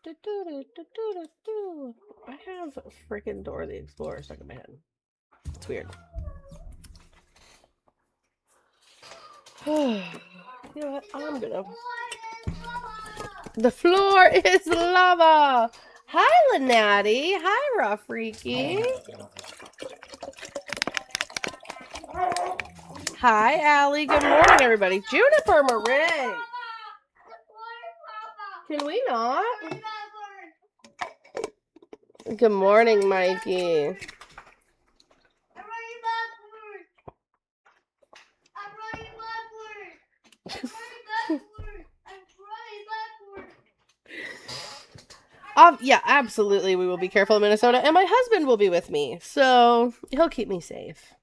I have freaking Dora the Explorer stuck in my head. It's weird. You know what? I'm gonna. The floor is lava. Hi, Lenati. Hi, Raw Freaky. Hi, Allie. Good morning, everybody. Juniper Marie. Can we not? Good morning, Mikey. Yeah, absolutely. We will be careful in Minnesota, and my husband will be with me, so he'll keep me safe.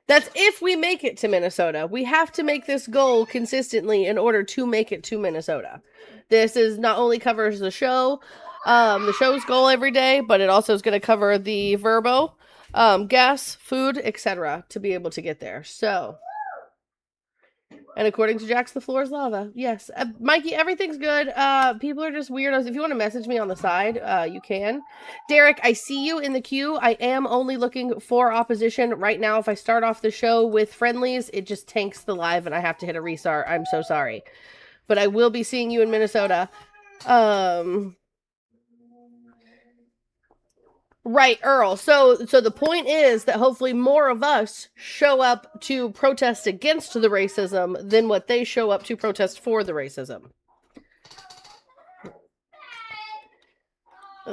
That's if we make it to Minnesota. We have to make this goal consistently in order to make it to Minnesota. This is not only covers the show's goal every day, but it also is going to cover the Verbo, gas, food, etc. to be able to get there. So, and according to Jax, the floor is lava. Yes, Mikey, everything's good. People are just weirdos. If you want to message me on the side, you can. Derek, I see you in the queue. I am only looking for opposition right now. If I start off the show with friendlies, it just tanks the live, and I have to hit a restart. I'm so sorry, but I will be seeing you in Minnesota. Right, Earl. So the point is that hopefully more of us show up to protest against the racism than what they show up to protest for the racism.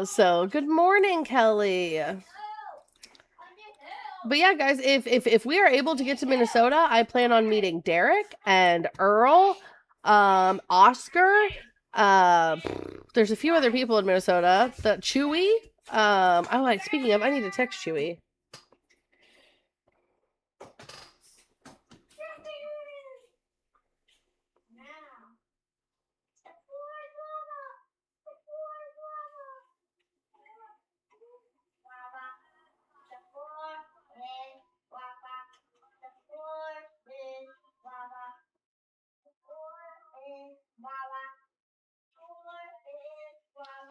So, good morning, Kelly. But yeah, guys, if we are able to get to Minnesota, I plan on meeting Derek and Earl, Oscar. There's a few other people in Minnesota. The Chewy. Speaking of, I need to text Chewy.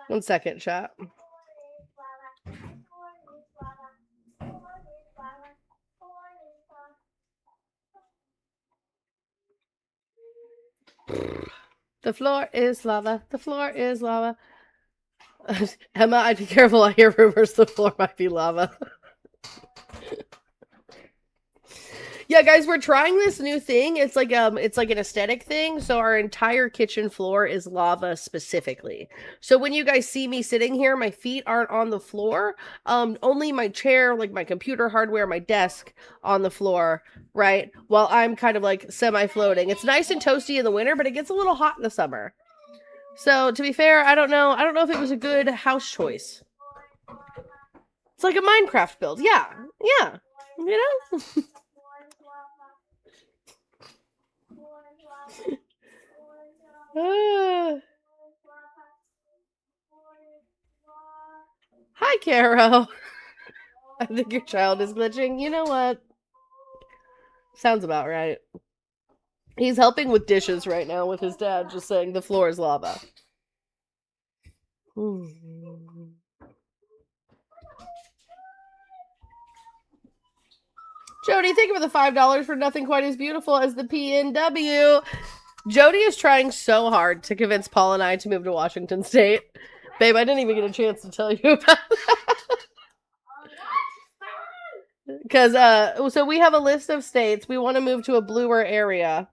One second, chat. The floor is lava. The floor is lava. Emma, I'd be careful. I hear rumors the floor might be lava. Yeah, guys, we're trying this new thing. It's like an aesthetic thing. So our entire kitchen floor is lava specifically. So when you guys see me sitting here, my feet aren't on the floor. Only my chair, like my computer hardware, my desk on the floor, right? While I'm kind of like semi-floating. It's nice and toasty in the winter, but it gets a little hot in the summer. So to be fair, I don't know if it was a good house choice. It's like a Minecraft build. Yeah. You know? Hi, Caro. I think your child is glitching. You know what? Sounds about right. He's helping with dishes right now with his dad, just saying the floor is lava. Jody, thank you for the $5 for nothing quite as beautiful as the PNW. Jody is trying so hard to convince Paul and I to move to Washington State. Babe, I didn't even get a chance to tell you about that. Because, so we have a list of states. We want to move to a bluer area.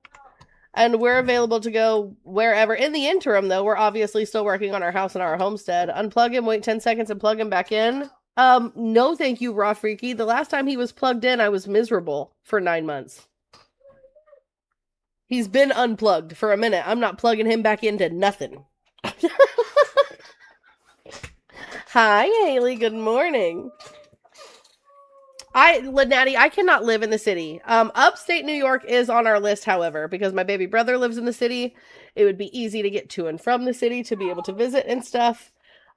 And we're available to go wherever. In the interim, though, we're obviously still working on our house and our homestead. Unplug him, wait 10 seconds, and plug him back in. No thank you, Raw Freaky. The last time he was plugged in, I was miserable for 9 months. He's been unplugged for a minute. I'm not plugging him back into nothing. Hi, Haley. Good morning. Natty, I cannot live in the city. Upstate New York is on our list, however, because my baby brother lives in the city. It would be easy to get to and from the city to be able to visit and stuff.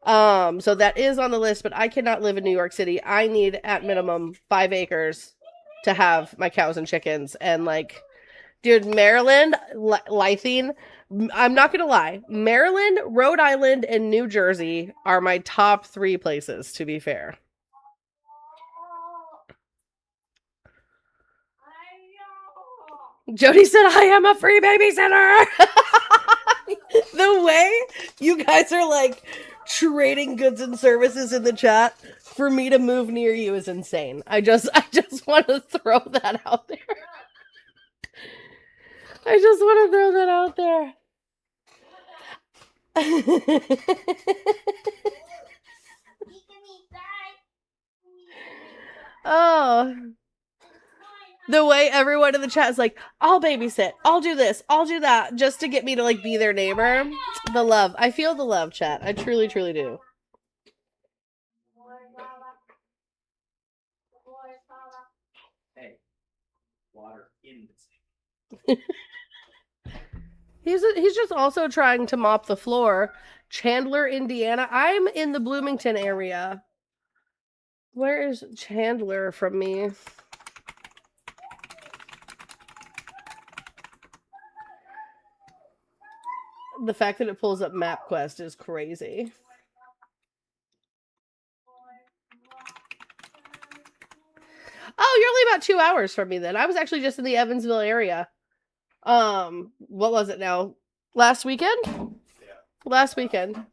So that is on the list, but I cannot live in New York City. I need at minimum 5 acres to have my cows and chickens. And like, dude, Maryland, Lythine, I'm not gonna lie. Maryland, Rhode Island, and New Jersey are my top 3 places, to be fair. Jody said, I am a free babysitter. The way you guys are like trading goods and services in the chat for me to move near you is insane. I just want to throw that out there. I just want to throw that out there. Oh. The way everyone in the chat is like, I'll babysit, I'll do this, I'll do that, just to get me to like be their neighbor. The love. I feel the love, chat. I truly, truly do. Hey, water in the sink. He's just also trying to mop the floor. Chandler, Indiana. I'm in the Bloomington area. Where is Chandler from me? The fact that it pulls up MapQuest is crazy. Oh, you're only about 2 hours from me then. I was actually just in the Evansville area. What was it now? Last weekend? Yeah. Last weekend.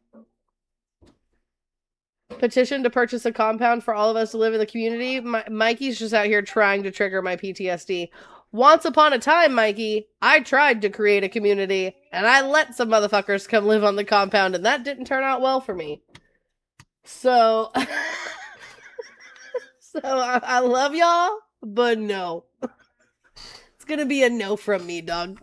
Petition to purchase a compound for all of us to live in the community. Mikey's just out here trying to trigger my PTSD. Once upon a time, Mikey, I tried to create a community, and I let some motherfuckers come live on the compound, and that didn't turn out well for me. So, I love y'all, but no. It's gonna be a no from me, dog.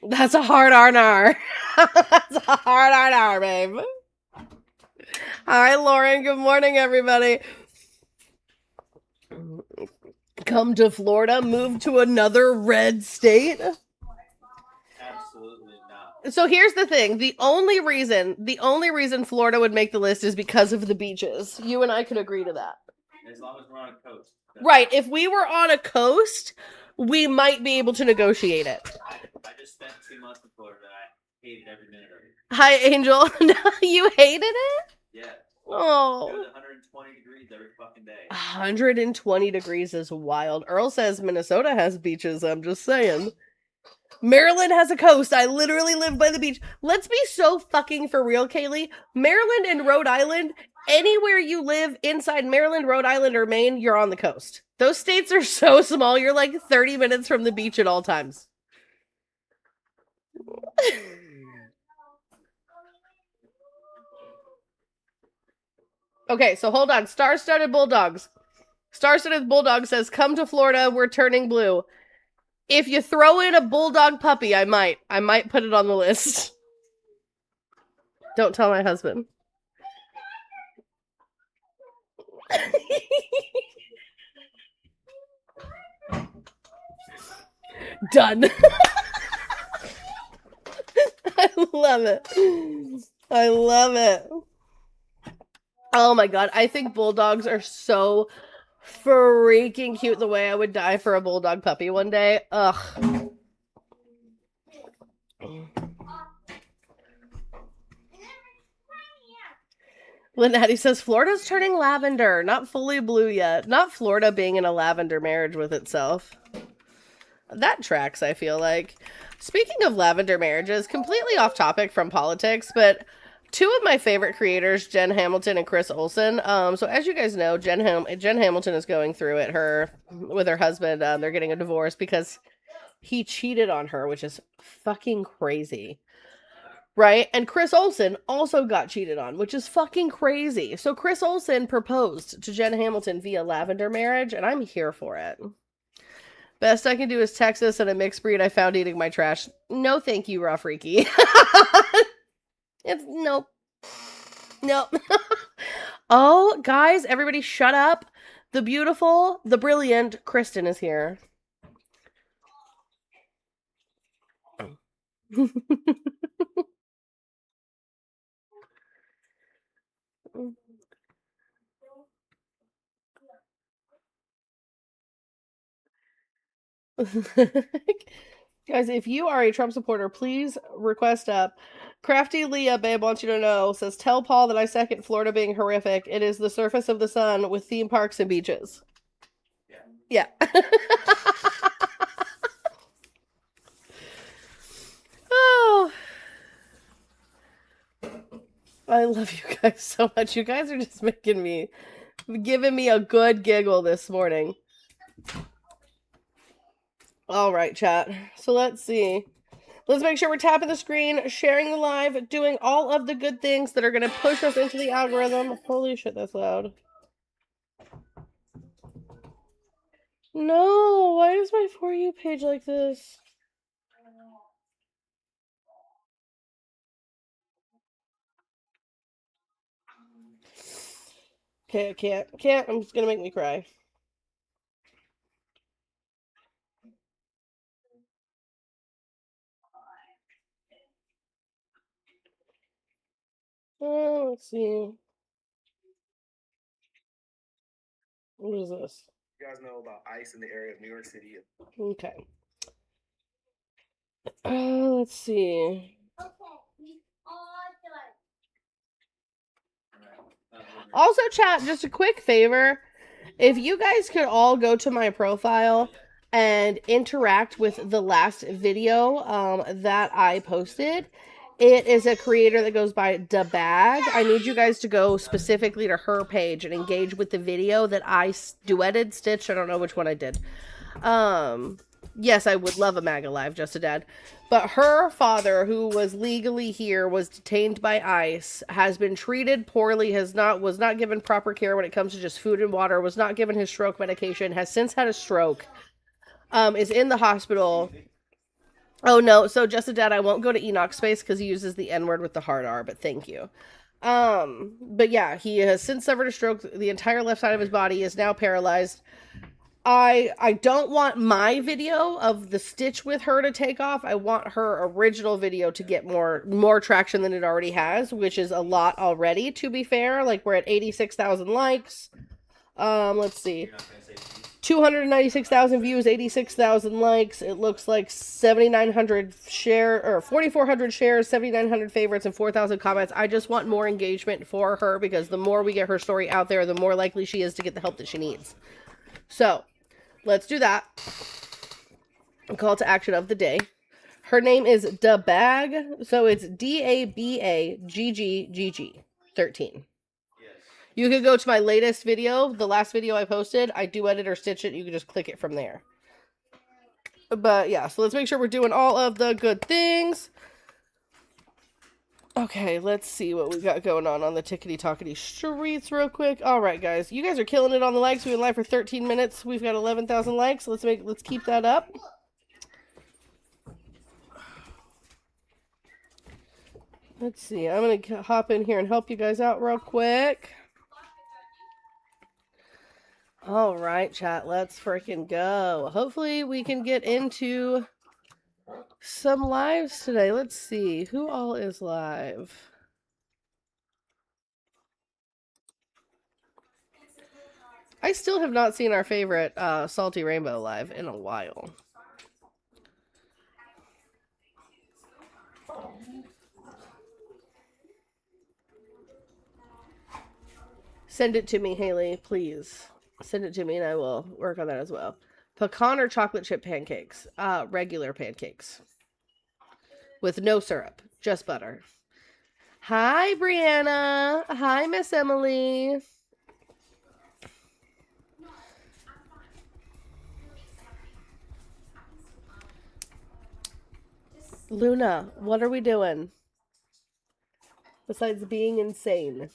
That's a hard R&R. That's a hard R&R, babe. Hi, Lauren. Good morning, everybody. Come to Florida, move to another red state? Absolutely not. So here's the thing. The only reason Florida would make the list is because of the beaches. You and I could agree to that. As long as we're on a coast. Right. If we were on a coast, we might be able to negotiate it. I just spent 2 months in Florida and I hated every minute of it. Hi, Angel. You hated it? Yeah. Oh. It was 120 degrees every fucking day. 120 degrees is wild. Earl says Minnesota has beaches. I'm just saying. Maryland has a coast. I literally live by the beach. Let's be so fucking for real, Kaylee. Maryland and Rhode Island, anywhere you live inside Maryland, Rhode Island, or Maine, you're on the coast. Those states are so small. You're like 30 minutes from the beach at all times. Okay, so hold on. Star-studded Bulldogs. Star-studded Bulldog says, come to Florida, we're turning blue. If you throw in a bulldog puppy, I might put it on the list. Don't tell my husband. Done. I love it. I love it. Oh my god, I think bulldogs are so freaking cute. The way I would die for a bulldog puppy one day. Ugh. Lynette says Florida's turning lavender, not fully blue yet. Not Florida being in a lavender marriage with itself. That tracks, I feel like. Speaking of lavender marriages, completely off topic from politics, but two of my favorite creators, Jen Hamilton and Chris Olsen. So as you guys know, Jen Hamilton is going through it with her husband. They're getting a divorce because he cheated on her, which is fucking crazy. Right? And Chris Olsen also got cheated on, which is fucking crazy. So Chris Olsen proposed to Jen Hamilton via lavender marriage, and I'm here for it. Best I can do is Texas and a mixed breed I found eating my trash. No thank you, Raw Freaky. It's nope. Nope. Oh, guys, everybody shut up. The beautiful, the brilliant Kristen is here. Guys, if you are a Trump supporter, please request up. Crafty Leah, babe, wants you to know, says, tell Paul that I second Florida being horrific. It is the surface of the sun with theme parks and beaches. Yeah. Oh, I love you guys so much. You guys are just giving me a good giggle this morning. All right, chat. So let's see. Let's make sure we're tapping the screen, sharing the live, doing all of the good things that are going to push us into the algorithm. Holy shit, that's loud. No, why is my For You page like this? Okay, I can't. I'm just going to make me cry. Oh, let's see. What is this? You guys know about ice in the area of New York City. Okay. Let's see. Also, chat, just a quick favor. If you guys could all go to my profile and interact with the last video that I posted. It is a creator that goes by Da Bag. I need you guys to go specifically to her page and engage with the video that I duetted, stitched. I don't know which one I did. Yes, I would love a MAGA live, just a dad. But her father, who was legally here, was detained by ICE, has been treated poorly, was not given proper care when it comes to just food and water, was not given his stroke medication, has since had a stroke, is in the hospital. Oh no, so just a dad, I won't go to Enoch's space because he uses the N-word with the hard R, but thank you. But yeah, he has since suffered a stroke. The entire left side of his body is now paralyzed. I don't want my video of the stitch with her to take off. I want her original video to get more traction than it already has, which is a lot already, to be fair. Like, we're at 86,000 likes. Let's see. 296,000 views, 86,000 likes. It looks like 7,900 share or 4,400 shares, 7,900 favorites, and 4,000 comments. I just want more engagement for her because the more we get her story out there, the more likely she is to get the help that she needs. So, let's do that. Call to action of the day. Her name is Da Bag, so it's DABAGGGG 13. You can go to my latest video, the last video I posted. I duetted or stitch it. You can just click it from there. But yeah, so let's make sure we're doing all of the good things. Okay, let's see what we got going on the tickety-tockety streets real quick. All right, guys. You guys are killing it on the likes. We've been live for 13 minutes. We've got 11,000 likes. Let's keep that up. Let's see. I'm going to hop in here and help you guys out real quick. All right, chat. Let's freaking go. Hopefully we can get into some lives today. Let's see. Who all is live? I still have not seen our favorite Salty Rainbow live in a while. Send it to me, Haley, please. Send it to me and I will work on that as well. Pecan or chocolate chip pancakes? Regular pancakes. With no syrup. Just butter. Hi, Brianna. Hi, Miss Emily. Luna, what are we doing? Besides being insane.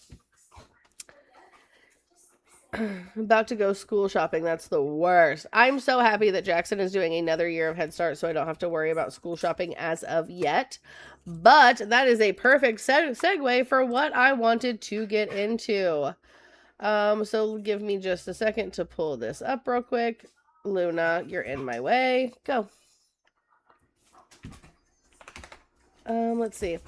About to go school shopping. That's the worst. I'm so happy that Jackson is doing another year of Head Start so I don't have to worry about school shopping as of yet. But that is a perfect segue for what I wanted to get into. So give me just a second to pull this up real quick. Luna, you're in my way. Go. Let's see.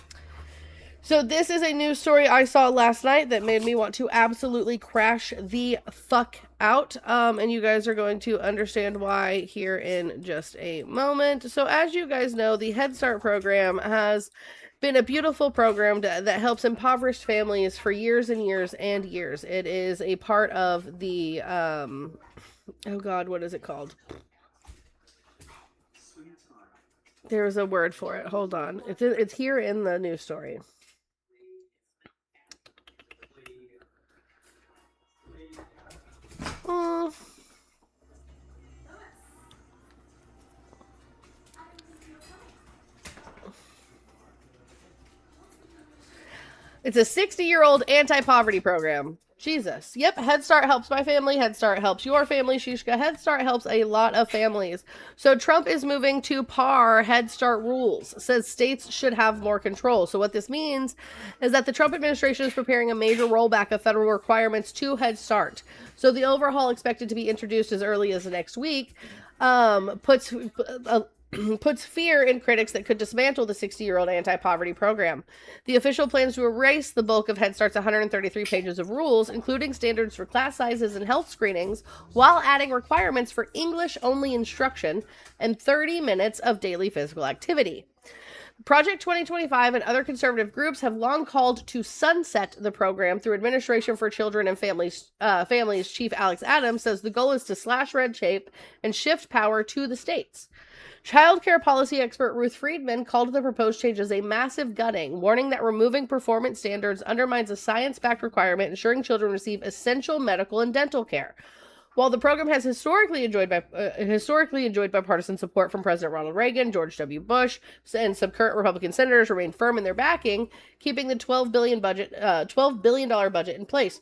So this is a news story I saw last night that made me want to absolutely crash the fuck out. And you guys are going to understand why here in just a moment. So as you guys know, the Head Start program has been a beautiful program that helps impoverished families for years and years and years. It is a part of the, oh God, what is it called? There's a word for it. Hold on. It's here in the news story. It's a 60-year-old anti-poverty program. Jesus. Yep, Head Start helps my family. Head Start helps your family, Shishka. Head Start helps a lot of families. So Trump is moving to par Head Start rules. Says states should have more control. So what this means is that the Trump administration is preparing a major rollback of federal requirements to Head Start. So the overhaul, expected to be introduced as early as next week, puts fear in critics that could dismantle the 60-year-old anti-poverty program. The official plans to erase the bulk of Head Start's 133 pages of rules, including standards for class sizes and health screenings, while adding requirements for English-only instruction and 30 minutes of daily physical activity. Project 2025 and other conservative groups have long called to sunset the program through Administration for Children and Families. Chief Alex Adams says the goal is to slash red tape and shift power to the states. Child care policy expert Ruth Friedman called the proposed changes a massive gutting, warning that removing performance standards undermines a science-backed requirement ensuring children receive essential medical and dental care. While the program has historically enjoyed bipartisan support from President Ronald Reagan, George W. Bush, and some current Republican senators remain firm in their backing, keeping the $12 billion budget in place.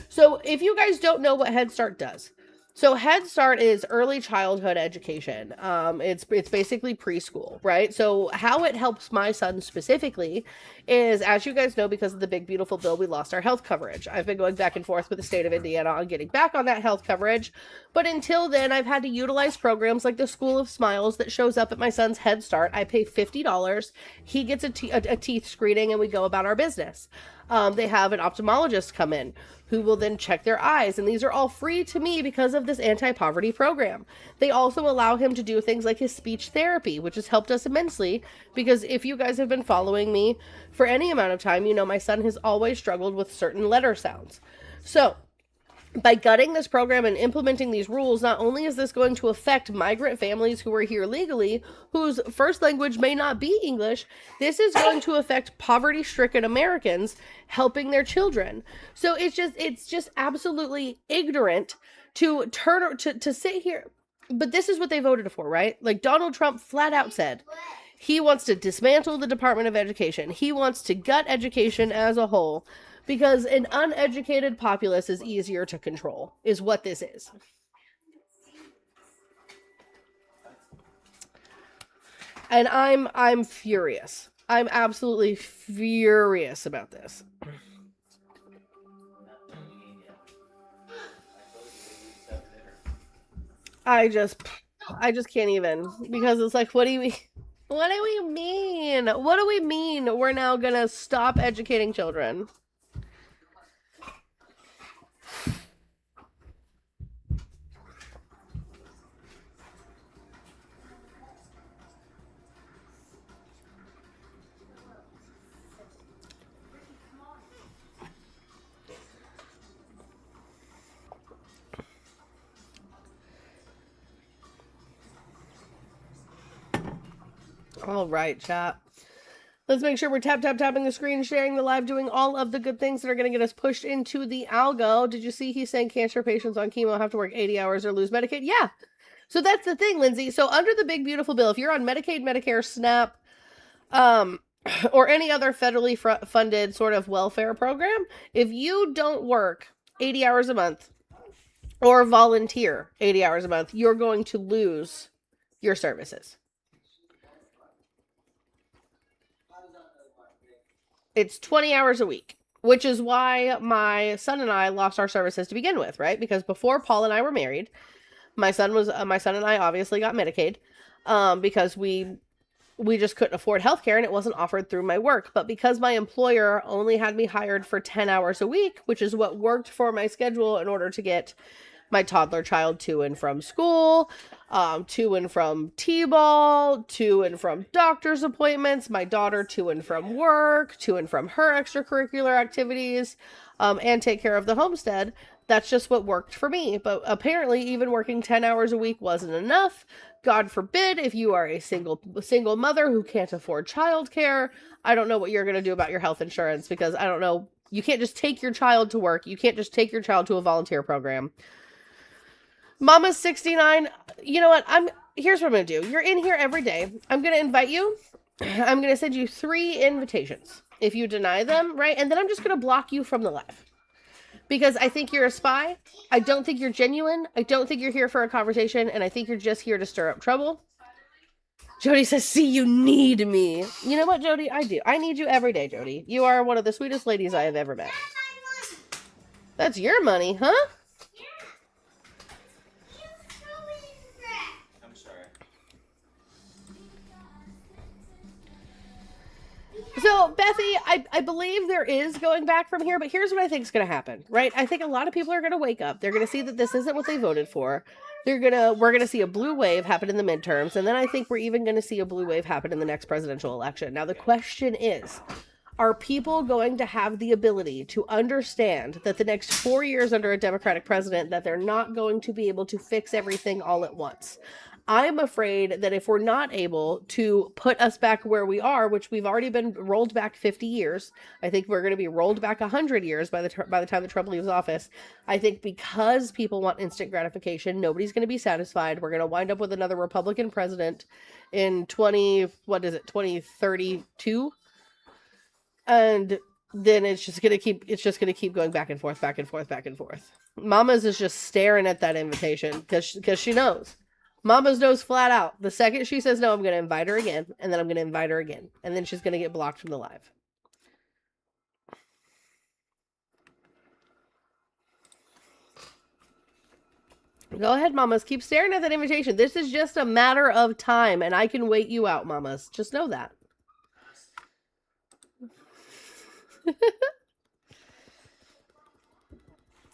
So if you guys don't know what Head Start does, so Head Start is early childhood education. It's basically preschool, right? So how it helps my son specifically is, as you guys know, because of the big beautiful bill, we lost our health coverage. I've been going back and forth with the state of Indiana on getting back on that health coverage, but until then, I've had to utilize programs like the School of Smiles that shows up at my son's Head Start. I pay $50. He gets a teeth screening, and we go about our business. They have an ophthalmologist come in who will then check their eyes. And these are all free to me because of this anti-poverty program. They also allow him to do things like his speech therapy, which has helped us immensely, because if you guys have been following me for any amount of time, you know my son has always struggled with certain letter sounds. So by gutting this program and implementing these rules, not only is this going to affect migrant families who are here legally, whose first language may not be English, this is going to affect poverty-stricken Americans helping their children. So it's just absolutely ignorant to sit here. But this is what they voted for, right? Like Donald Trump flat out said, he wants to dismantle the Department of Education. He wants to gut education as a whole, because an uneducated populace is easier to control, is what this is. And I'm furious. I'm absolutely furious about this. I just can't even, because it's like, what do we mean? What do we mean we're now gonna stop educating children? All right, chat. Let's make sure we're tapping the screen, sharing the live, doing all of the good things that are going to get us pushed into the algo. Did you see he's saying cancer patients on chemo have to work 80 hours or lose Medicaid? Yeah. So that's the thing, Lindsay. So under the big beautiful bill, if you're on Medicaid, Medicare, SNAP, or any other federally funded sort of welfare program, if you don't work 80 hours a month or volunteer 80 hours a month, you're going to lose your services. It's 20 hours a week, which is why my son and I lost our services to begin with, right? Because before Paul and I were married, my son and I obviously got Medicaid, because we we just couldn't afford healthcare and it wasn't offered through my work. But because my employer only had me hired for 10 hours a week, which is what worked for my schedule in order to get my toddler child to and from school, to and from t-ball, to and from doctor's appointments, my daughter to and from work, to and from her extracurricular activities, and take care of the homestead. That's just what worked for me. But apparently even working 10 hours a week wasn't enough. God forbid if you are a single mother who can't afford childcare. I don't know what you're going to do about your health insurance, because I don't know. You can't just take your child to work. You can't just take your child to a volunteer program. Mama's 69. You know what? Here's what I'm going to do. You're in here every day. I'm going to invite you. I'm going to send you 3 invitations. If you deny them, right? And then I'm just going to block you from the live. Because I think you're a spy. I don't think you're genuine. I don't think you're here for a conversation. And I think you're just here to stir up trouble. Jody says, see, you need me. You know what, Jody? I do. I need you every day, Jody. You are one of the sweetest ladies I have ever met. That's your money, huh? So, Bethy, I believe there is going back from here, but here's what I think is going to happen, right? I think a lot of people are going to wake up. They're going to see that this isn't what they voted for. We're going to see a blue wave happen in the midterms, and then I think we're even going to see a blue wave happen in the next presidential election. Now, the question is, are people going to have the ability to understand that the next 4 years under a Democratic president, that they're not going to be able to fix everything all at once? I'm afraid that if we're not able to put us back where we are, which we've already been rolled back 50 years, I think we're going to be rolled back 100 years by the time that Trump leaves office. I think because people want instant gratification, nobody's going to be satisfied. We're going to wind up with another Republican president in 2032, and then it's just going to keep going back and forth, back and forth, back and forth. Mama's is just staring at that invitation because she knows. Mama's knows flat out. The second she says no, I'm going to invite her again. And then I'm going to invite her again. And then she's going to get blocked from the live. Go ahead, Mamas. Keep staring at that invitation. This is just a matter of time. And I can wait you out, Mamas. Just know that.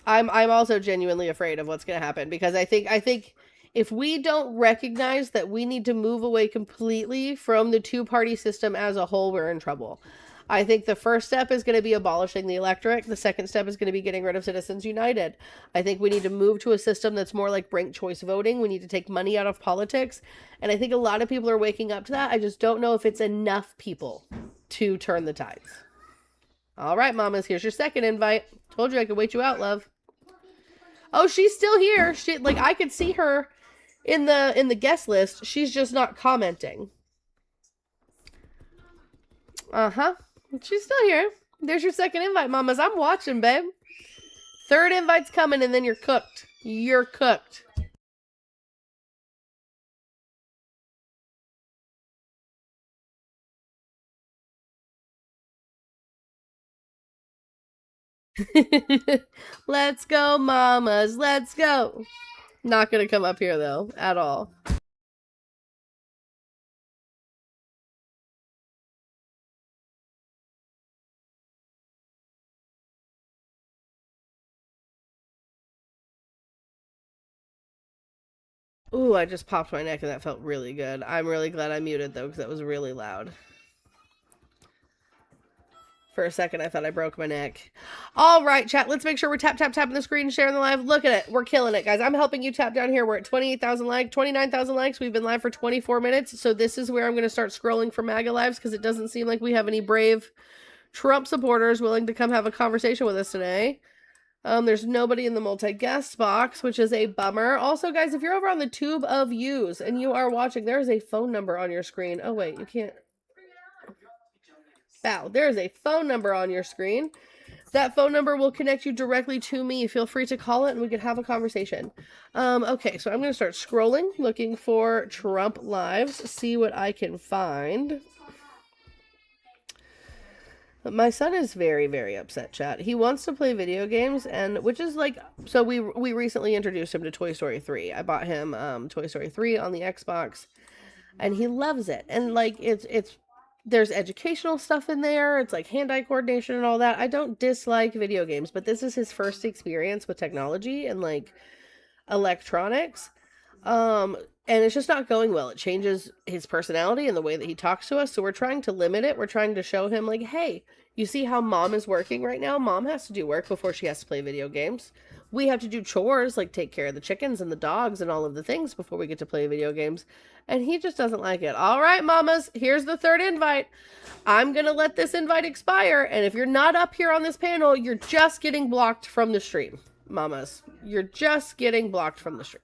I'm also genuinely afraid of what's going to happen. Because I think if we don't recognize that we need to move away completely from the two-party system as a whole, we're in trouble. I think the first step is going to be abolishing the electorate. The second step is going to be getting rid of Citizens United. I think we need to move to a system that's more like ranked choice voting. We need to take money out of politics. And I think a lot of people are waking up to that. I just don't know if it's enough people to turn the tides. All right, Mamas, here's your second invite. Told you I could wait you out, love. Oh, she's still here. I could see her in the guest list. She's just not commenting. She's still here. There's your second invite, Mamas. I'm watching, babe. Third invite's coming, and then you're cooked. You're cooked. Let's go, Mamas. Let's go. Not gonna come up here, though, at all. Ooh, I just popped my neck and that felt really good. I'm really glad I muted, though, because that was really loud. For a second, I thought I broke my neck. All right, chat. Let's make sure we're tapping the screen, sharing the live. Look at it. We're killing it, guys. I'm helping you tap down here. We're at 28,000 likes, 29,000 likes. We've been live for 24 minutes. So this is where I'm going to start scrolling for MAGA lives because it doesn't seem like we have any brave Trump supporters willing to come have a conversation with us today. There's nobody in the multi-guest box, which is a bummer. Also, guys, if you're over on the Tube of Views and you are watching, there is a phone number on your screen. Oh, wait, you can't. Wow, there is a phone number on your screen. That phone number will connect you directly to me. Feel free to call it and we can have a conversation. Okay, so I'm going to start scrolling, looking for Trump lives, see what I can find. My son is very, very upset, chat. He wants to play video games, and which is like, so we recently introduced him to Toy Story 3. I bought him Toy Story 3 on the Xbox. and he loves it. And like it's there's educational stuff in there. It's like hand-eye coordination and all that. I don't dislike video games, but this is his first experience with technology and like electronics. Um and it's just not going well. It changes his personality and the way that he talks to us. So we're trying to limit it. We're trying to show him like, hey, you see how mom is working right now? Mom has to do work before she has to play video games. We have to do chores like take care of the chickens and the dogs and all of the things before we get to play video games. And he just doesn't like it. All right, mamas, here's the third invite. I'm going to let this invite expire. And if you're not up here on this panel, you're just getting blocked from the stream. Mamas, you're just getting blocked from the stream.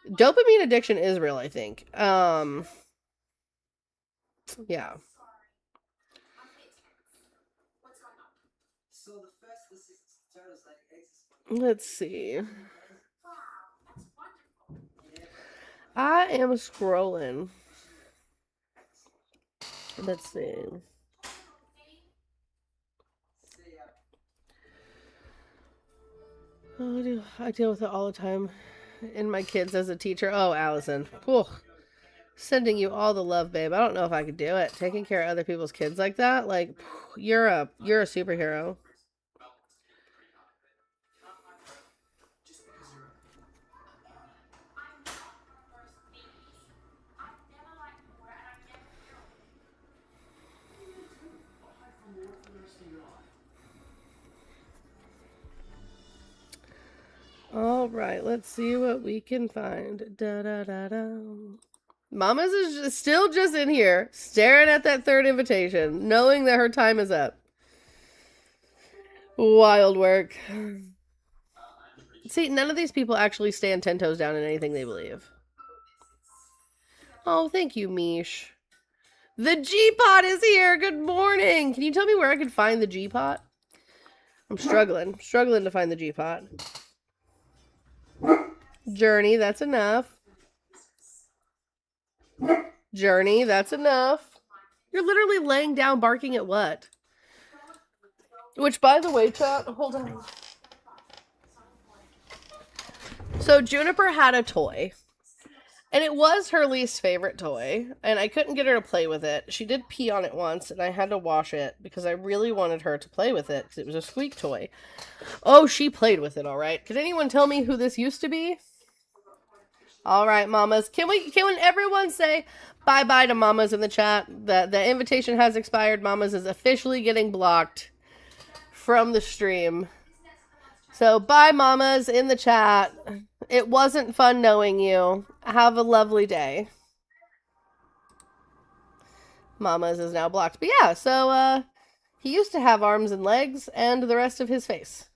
Dopamine addiction is real, I think. Yeah. Let's see. I am scrolling. Let's see. Oh, I deal with it all the time. And my kids as a teacher. Oh, Allison. Whew. Sending you all the love, babe. I don't know if I could do it. Taking care of other people's kids like that. Like, you're a superhero. All right, let's see what we can find. Da da da da. Mama's is still just in here, staring at that third invitation, knowing that her time is up. Wild work. See, none of these people actually stand 10 toes down in anything they believe. Oh, thank you, Mish. The G-Pot is here. Good morning. Can you tell me where I can find the G-Pot? I'm struggling to find the G-Pot. Journey, that's enough. Journey, that's enough. You're literally laying down barking at what? Which, by the way, chat, hold on. So Juniper had a toy. And it was her least favorite toy. And I couldn't get her to play with it. She did pee on it once, and I had to wash it because I really wanted her to play with it because it was a squeak toy. Oh, she played with it, all right. Could anyone tell me who this used to be? All right, mamas. Can everyone say bye-bye to mamas in the chat? The invitation has expired. Mamas is officially getting blocked from the stream. So bye, mamas, in the chat. It wasn't fun knowing you. Have a lovely day. Mamas is now blocked. But yeah, so he used to have arms and legs and the rest of his face.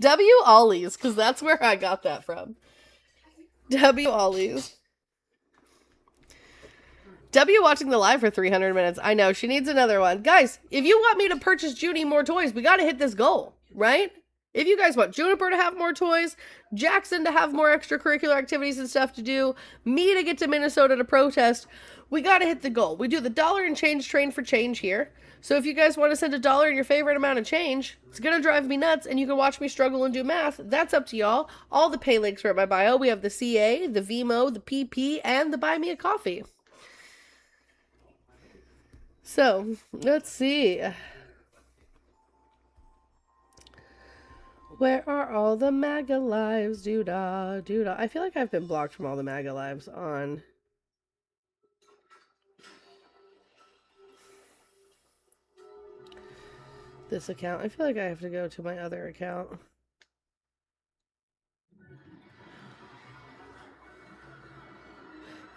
W Ollies, because that's where I got that from. W Ollies. W watching the live for 300 minutes. I know, she needs another one. Guys, if you want me to purchase Junie more toys, we gotta hit this goal, right? If you guys want Juniper to have more toys, Jackson to have more extracurricular activities and stuff to do, me to get to Minnesota to protest, we gotta hit the goal. We do the dollar and change train for change here. So if you guys want to send $1 and your favorite amount of change, it's gonna drive me nuts and you can watch me struggle and do math. That's up to y'all. All the pay links are at my bio. We have the CA, the VMO, the PP, and the Buy Me a Coffee. So, let's see. Where are all the MAGA lives? Doo-dah, doo-dah. I feel like I've been blocked from all the MAGA lives on this account. I feel like I have to go to my other account.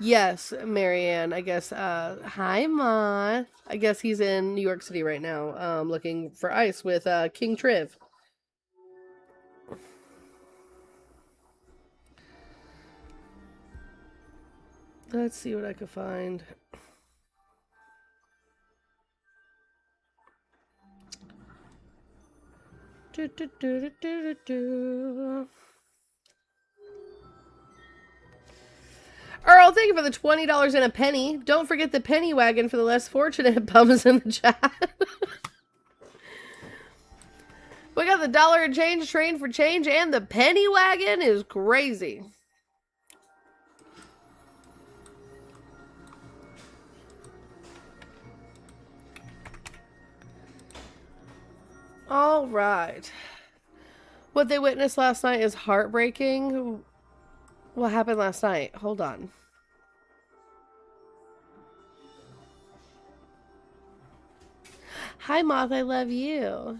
Yes, Marianne. I guess, hi, Ma. I guess he's in New York City right now, looking for ice with, King Triv. Let's see what I can find. Do, do, do, do, do, do. Earl, thank you for the $20 and a penny. Don't forget the penny wagon for the less fortunate bums in the chat. We got the dollar and change train for change, and the penny wagon is crazy. All right. What they witnessed last night is heartbreaking. What happened last night? Hold on. Hi, Moth. I love you.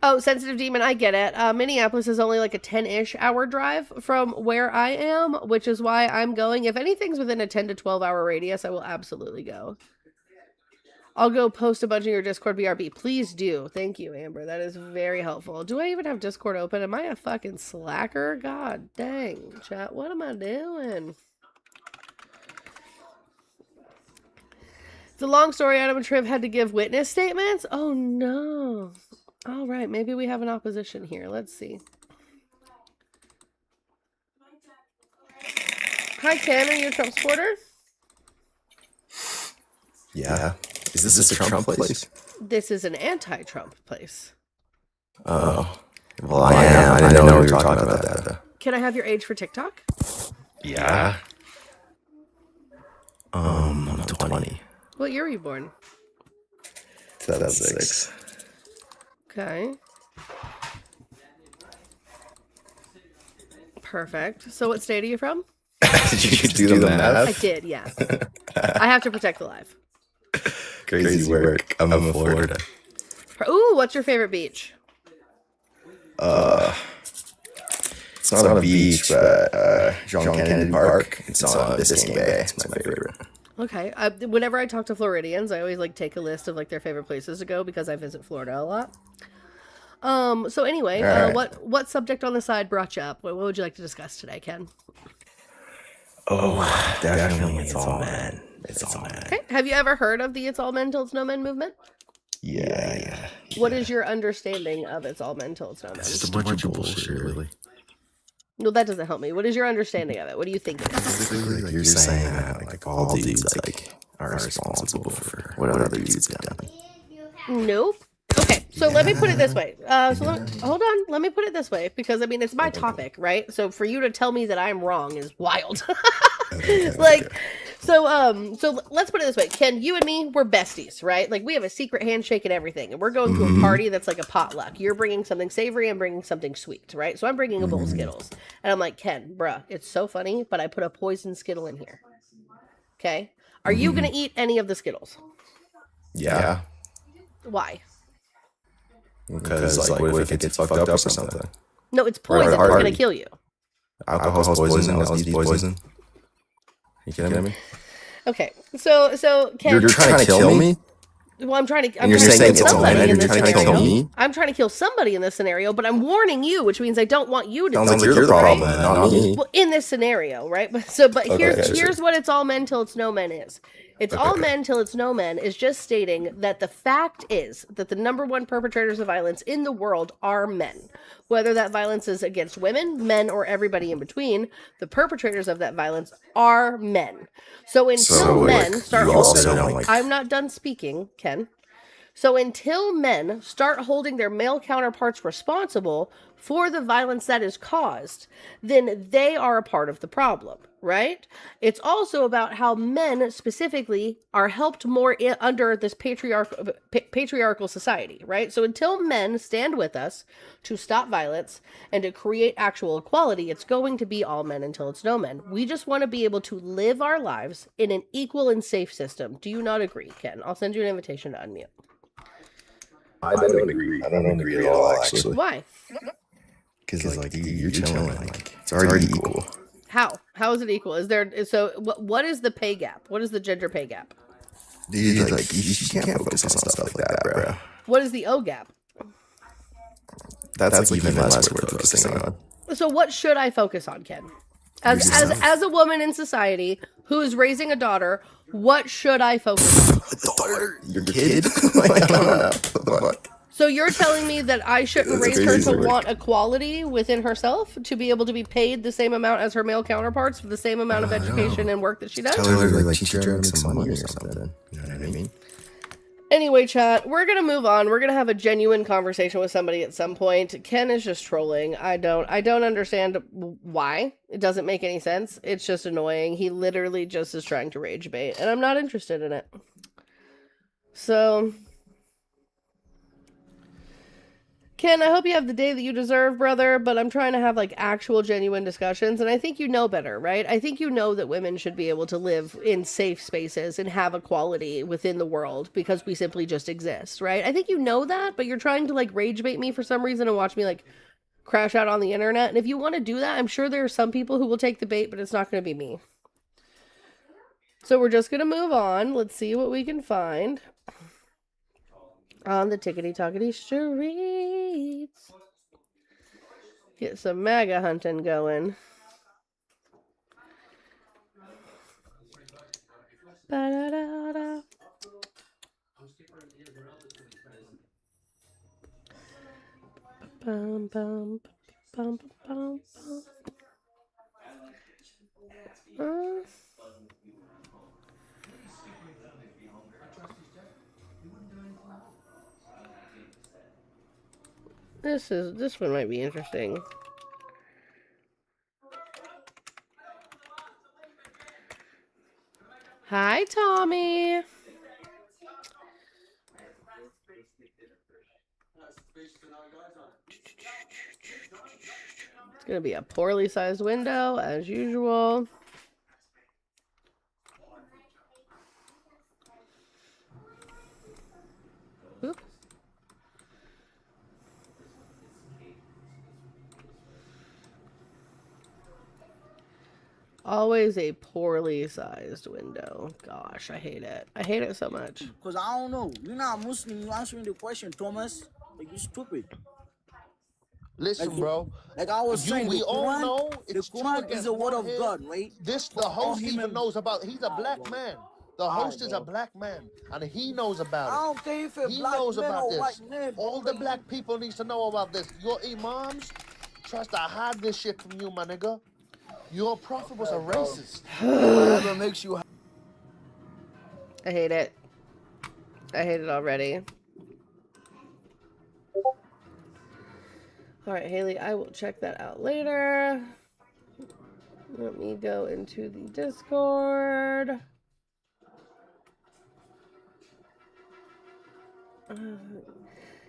Oh, Sensitive Demon, I get it. Minneapolis is only like a 10-ish hour drive from where I am, which is why I'm going. If anything's within a 10 to 12 hour radius, I will absolutely go. I'll go post a bunch of your Discord BRB. Please do. Thank you, Amber. That is very helpful. Do I even have Discord open? Am I a fucking slacker? God dang. Chat, what am I doing? It's a long story. Adam and Triv had to give witness statements. Oh, no. All right, maybe we have an opposition here. Let's see. Hi, Ken. Are you a Trump supporter? Yeah. Is this a Trump place? This is an anti-Trump place. Oh. Well, I am. I didn't know we were talking about that. Can I have your age for TikTok? Yeah. I'm 20. What year were you born? 2006. Okay. Perfect. So what state are you from? Did you do the math? I did, yeah. I have to protect the life. Crazy work. I'm in Florida. Ooh, what's your favorite beach? It's not a beach, but John Kennedy Park. It's on Biscayne Bay. It's my favorite. Okay. Whenever I talk to Floridians, I always like take a list of like their favorite places to go because I visit Florida a lot. So anyway, right. What subject on the side brought you up? What would you like to discuss today, Ken? Oh, definitely It's All Men. It's All Men. Okay. Have you ever heard of the It's All Men Till It's No Men movement? Yeah. What is your understanding of It's All Men Till It's No Men? It's just a bunch of bullshit, really. No, that doesn't help me. What is your understanding of it? What do you think it is? Basically, like you're saying that like all dudes like are responsible for what other dudes have done. Nope. Okay, so let me put it this way. Hold on. Let me put it this way because I mean it's my topic, right? So for you to tell me that I'm wrong is wild. So let's put it this way. Ken, you and me, we're besties, right? Like we have a secret handshake and everything, and we're going to a party that's like a potluck. You're bringing something savory, I'm bringing something sweet, right? So I'm bringing a bowl of Skittles, and I'm like, Ken, bruh, it's so funny, but I put a poison Skittle in here. Okay, are you gonna eat any of the Skittles? Yeah. Why? Because like, what if it gets fucked up or something? No, it's poison. It's gonna kill you. Alcohol's poison. LSD's poison. You kidding me? Okay, so Ken, you're trying to kill me? Well, I'm trying to. And you're saying it's all men, and you're trying to kill me? I'm trying to kill somebody in this scenario, but I'm warning you, which means I don't want you to. Sounds like you're the problem, not me. Well, in this scenario, right? But here's what It's All Men Till It's No Men is. It's All Men Till It's No Men is just stating that the fact is that the number one perpetrators of violence in the world are men. Whether that violence is against women, men, or everybody in between, the perpetrators of that violence are men. So until men start holding... I'm not done speaking, Ken. So until men start holding their male counterparts responsible for the violence that is caused, then they are a part of the problem, right? It's also about how men specifically are helped more under this patriarchal society, right? So until men stand with us to stop violence and to create actual equality, it's going to be all men until it's no men. We just want to be able to live our lives in an equal and safe system. Do you not agree, Ken? I'll send you an invitation to unmute. I don't agree. I don't agree at all, actually. Why? Because, like, dude, you're chilling. Like, it's already equal. How? How is it equal? Is there... So, what is the pay gap? What is the gender pay gap? Dude, like, you can't focus on stuff like that, bro. What is the O gap? That's like even less worth focusing on. So what should I focus on, Ken? As a woman in society who is raising a daughter, what should I focus on? A daughter? Your kid? Like, I don't know. What the fuck? So you're telling me that I shouldn't raise her to want equality within herself, to be able to be paid the same amount as her male counterparts for the same amount of education and work that she does? Tell her to like teach her how to make some money or something. You know what I mean? Anyway, chat, we're gonna move on. We're gonna have a genuine conversation with somebody at some point. Ken is just trolling. I don't understand why. It doesn't make any sense. It's just annoying. He literally just is trying to rage bait, and I'm not interested in it. So, Ken, I hope you have the day that you deserve, brother, but I'm trying to have like actual genuine discussions, and I think you know better, right? I think you know that women should be able to live in safe spaces and have equality within the world because we simply just exist, right? I think you know that, but you're trying to like rage bait me for some reason and watch me like crash out on the internet. And if you want to do that, I'm sure there are some people who will take the bait, but it's not going to be me. So we're just going to move on. Let's see what we can find on the tickety-tockety streets. Get some MAGA hunting going. Ba-da-da-da. Bum, bum, bum, bum, bum. This one might be interesting. Hi, Tommy. It's gonna be a poorly sized window as usual. Oop. Always a poorly sized window. Gosh, I hate it. I hate it so much. Because I don't know. You're not Muslim. You answering the question, Thomas. Like, you stupid. Listen, Like, bro. Like I was saying, we the all Quran, know the it's two Quran is against the word one of here. God, right? This the For all host even human- knows about. He's a black bro. man. The host is a black man, and he knows I about don't care if it's it. He black knows men about or this. white men. All bro. the black people needs to know about this. Your imams tries to hide this shit from you, my nigga. Your prophet was a racist. Whatever makes you. I hate it. I hate it already. Alright, Haley, I will check that out later. Let me go into the Discord.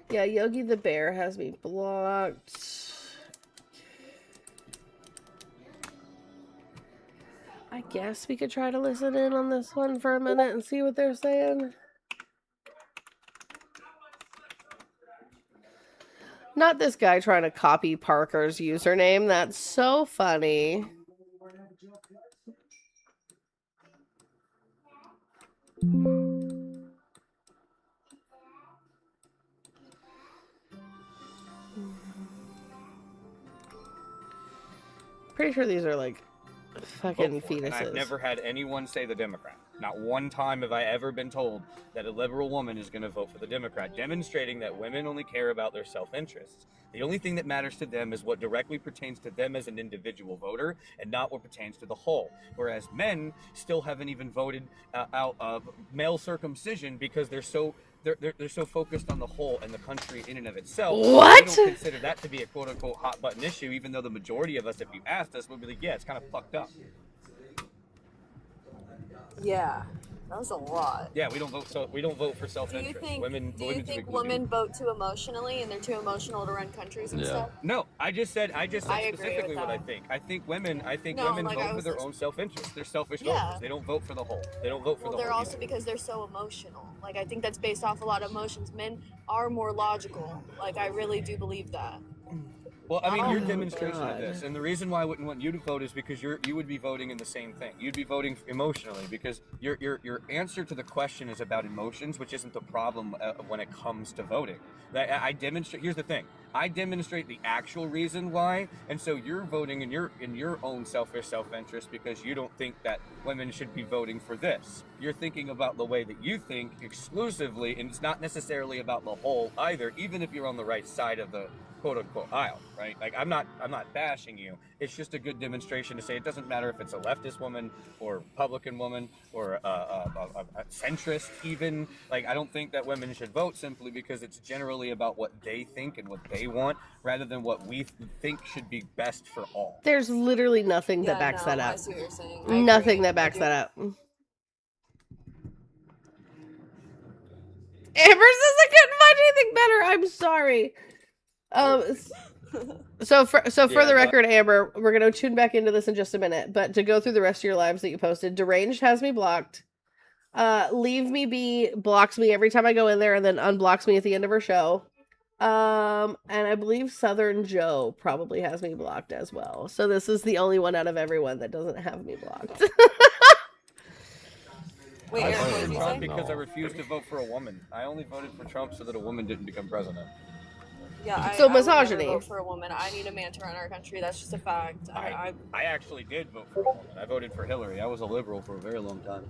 Yeah, Yogi the Bear has me blocked. I guess we could try to listen in on this one for a minute and see what they're saying. Not this guy trying to copy Parker's username. That's so funny. Pretty sure these are like fucking fetuses. And I've never had anyone say the Democrat. Not one time have I ever been told that a liberal woman is going to vote for the Democrat, demonstrating that women only care about their self-interests. The only thing that matters to them is what directly pertains to them as an individual voter and not what pertains to the whole. Whereas men still haven't even voted out of male circumcision because they're so focused on the whole and the country in and of itself. What? They don't consider that to be a quote-unquote hot button issue, even though the majority of us, if you asked us, would be like, yeah, it's kind of fucked up. Yeah, that was a lot. Yeah, we don't vote. So we don't vote for self-interest. Do you Women think women vote too emotionally and they're too emotional to run countries and stuff? No, I just said I agree specifically with what I that. think. I think women No, women like, I vote for was their just- own self-interest. They're selfish Yeah. voters. They don't vote for the whole. They don't vote for Well, the they're whole. also because they're so emotional. Like, I think that's based off a lot of emotions. Men are more logical. Like, I really do believe that. Well, I mean, your Oh, demonstration God. of this, and the reason why I wouldn't want you to vote is because you would be voting in the same thing. You'd be voting emotionally because your answer to the question is about emotions, which isn't the problem when it comes to voting. I demonstrate. Here's the thing: I demonstrate the actual reason why, and so you're voting in your own selfish self-interest because you don't think that women should be voting for this. You're thinking about the way that you think exclusively, and it's not necessarily about the whole either. Even if you're on the right side of the quote unquote aisle, right? Like I'm not bashing you. It's just a good demonstration to say it doesn't matter if it's a leftist woman or Republican woman or a centrist even. Like I don't think that women should vote simply because it's generally about what they think and what they want rather than what we think should be best for all. There's literally nothing that backs that up. I see what you're saying. Nothing that backs that up. Amber says I couldn't find anything better. I'm sorry. So for the record, Amber, we're gonna tune back into this in just a minute. But to go through the rest of your lives that you posted, Deranged has me blocked. Leave Me Be blocks me every time I go in there, and then unblocks me at the end of her show. And I believe Southern Joe probably has me blocked as well. So this is the only one out of everyone that doesn't have me blocked. Wait, I Aaron, what voted did you Trump say? because I refused to vote for a woman. I only voted for Trump so that a woman didn't become president. Yeah, So I would misogyny. never vote for a woman. I need a man to run our country. That's just a fact. I actually did vote for a woman. I voted for Hillary. I was a liberal for a very long time.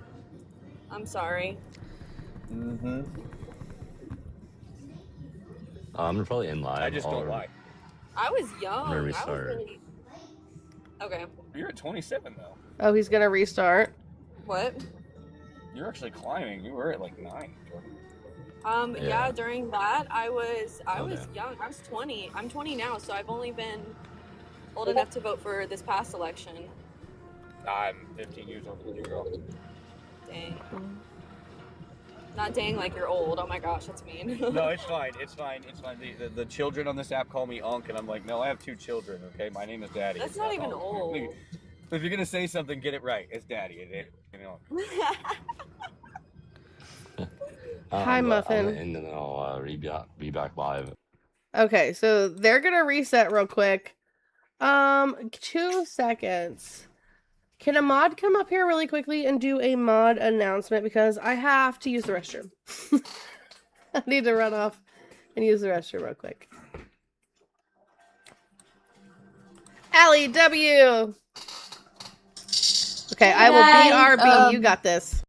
I'm sorry. Mm-hmm. I'm probably in live. I just don't lie. I was young. I'm gonna I was restart. really... Okay. You're at 27 though. Oh, he's gonna restart. What? You're actually climbing. You were at like 9, Jordan. Yeah, during that, I was Okay. young. I was 20. I'm 20 now, so I've only been old enough to vote for this past election. I'm 15 years older than you, girl. Dang. Not dang like you're old. Oh my gosh, that's mean. No, it's fine. It's fine. It's fine. The children on this app call me Unc, and I'm like, no, I have 2 children, okay? My name is Daddy. That's It's not even Unc. old. If you're going to say something, get it right. It's Daddy. Hi, Muffin. And then I'll be back live. Okay, so they're gonna reset real quick. 2 seconds. Can a mod come up here really quickly and do a mod announcement because I have to use the restroom. I need to run off and use the restroom real quick. Allie W. Okay, I will BRB. You got this.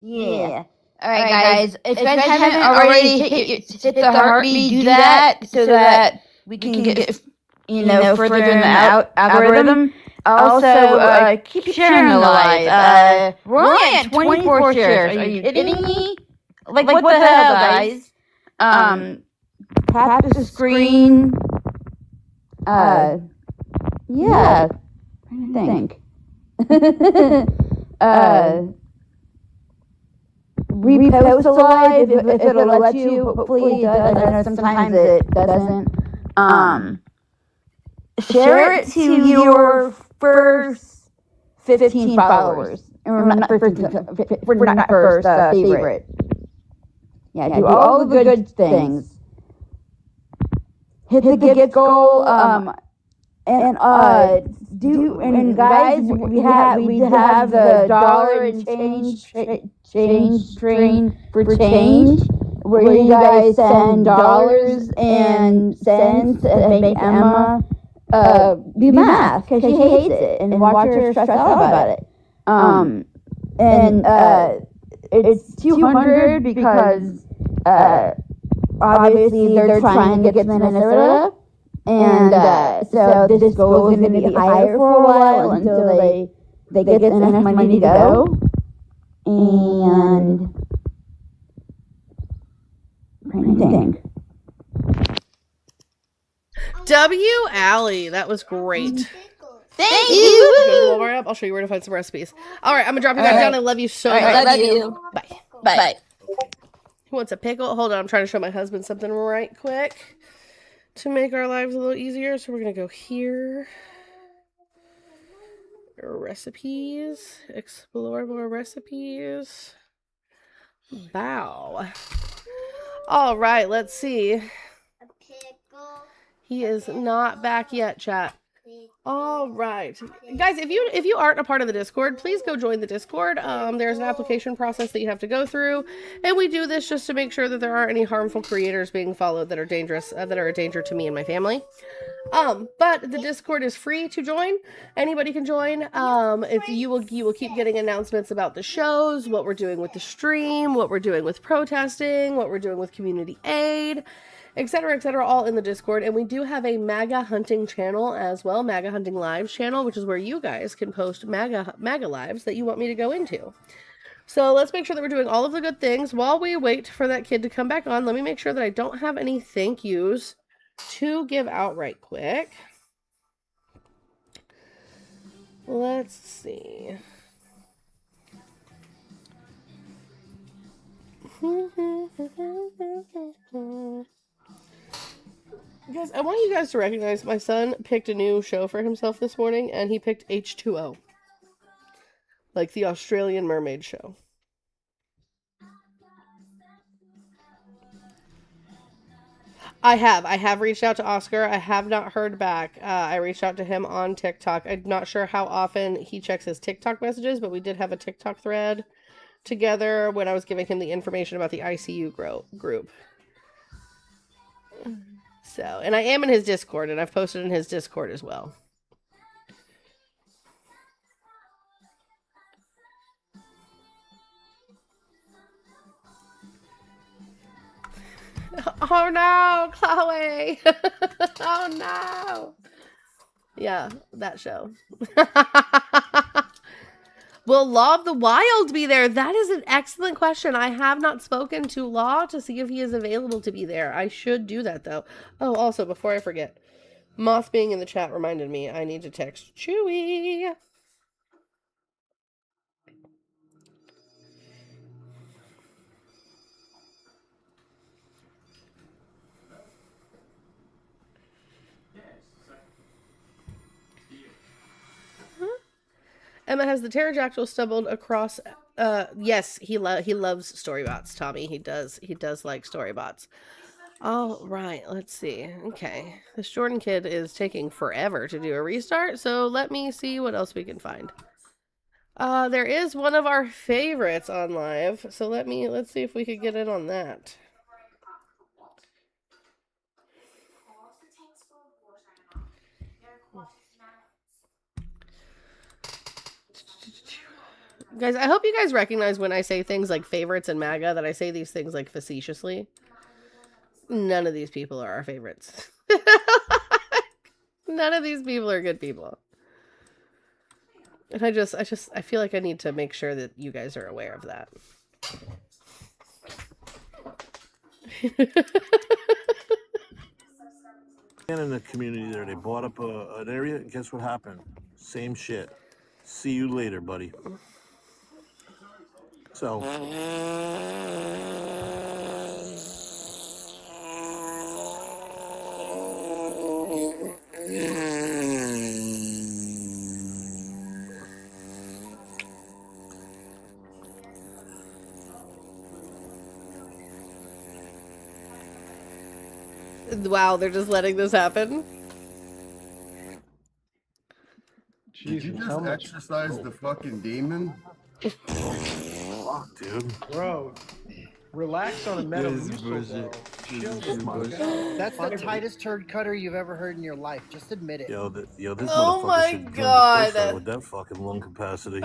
Yeah. All right, guys. If you guys haven't already hit the heartbeat, do that so that we can get further in the algorithm. Also, keep sharing the live. We're only at 24 shares. Are you kidding me? Like what the hell, guys? Tap the screen. Yeah. I'm trying to think. Repost the live if it'll let you. Hopefully it does. I know sometimes it doesn't. Share it to your first 15 followers. Or not first, favorite. Yeah, do all the good things. Hit the gift goal. And guys, we have the dollar and change train for change, where you guys send dollars and cents and make Emma do math because she hates it and watch her stress out about it. It's 200 because obviously they're trying to get to Minnesota. And so this goal is going to be higher for a while until they get enough money to go. And I'm trying to think. W. Allie, that was great. Thank you. Go to Walmart up. I'll show you where to find some recipes. All right, I'm gonna drop you back down. I love you so much. Love you. Bye. Bye. Who wants a pickle? Hold on, I'm trying to show my husband something right quick to make our lives a little easier. So we're gonna go here. Recipes. Explore more recipes. Bow. All right, let's see. He is not back yet, chat. All right, guys, if you aren't a part of the Discord, please go join the Discord. There's an application process that you have to go through, and we do this just to make sure that there aren't any harmful creators being followed that are dangerous, that are a danger to me and my family. But the Discord is free to join. Anybody can join. If you will keep getting announcements about the shows, what we're doing with the stream, what we're doing with protesting, what we're doing with community aid. etc., all in the Discord. And we do have a MAGA hunting channel as well, MAGA hunting lives channel, which is where you guys can post MAGA lives that you want me to go into. So let's make sure that we're doing all of the good things. While we wait for that kid to come back on, let me make sure that I don't have any thank yous to give out right quick. Let's see. Guys, I want you guys to recognize my son picked a new show for himself this morning, and he picked H2O. Like the Australian mermaid show. I have reached out to Oscar. I have not heard back. I reached out to him on TikTok. I'm not sure how often he checks his TikTok messages, but we did have a TikTok thread together when I was giving him the information about the ICU group. So, and I am in his Discord, and I've posted in his Discord as well. Oh no, Chloe! Oh no! Yeah, that show. Will Law of the Wild be there? That is an excellent question. I have not spoken to Law to see if he is available to be there. I should do that, though. Oh, also, before I forget, Moth being in the chat reminded me I need to text Chewy. Emma, has the pterodactyl stumbled across? Yes, he loves storybots. Tommy, he does like storybots. All right, let's see. Okay, this Jordan kid is taking forever to do a restart, so let me see what else we can find. There is one of our favorites on live, so let's see if we could get in on that. Guys, I hope you guys recognize when I say things like favorites and MAGA that I say these things like facetiously. None of these people are our favorites. None of these people are good people. And I feel like I need to make sure that you guys are aware of that. And in the community there, they bought up an area, and guess what happened? Same shit. See you later, buddy. So. Wow, they're just letting this happen? Did you just exercise the fucking demon? Fuck, dude. Bro, relax on a Metamucil, bro. That's the tightest turd cutter you've ever heard in your life. Just admit it. Yo, this Oh motherfucker my should join the God. first round with that fucking lung capacity.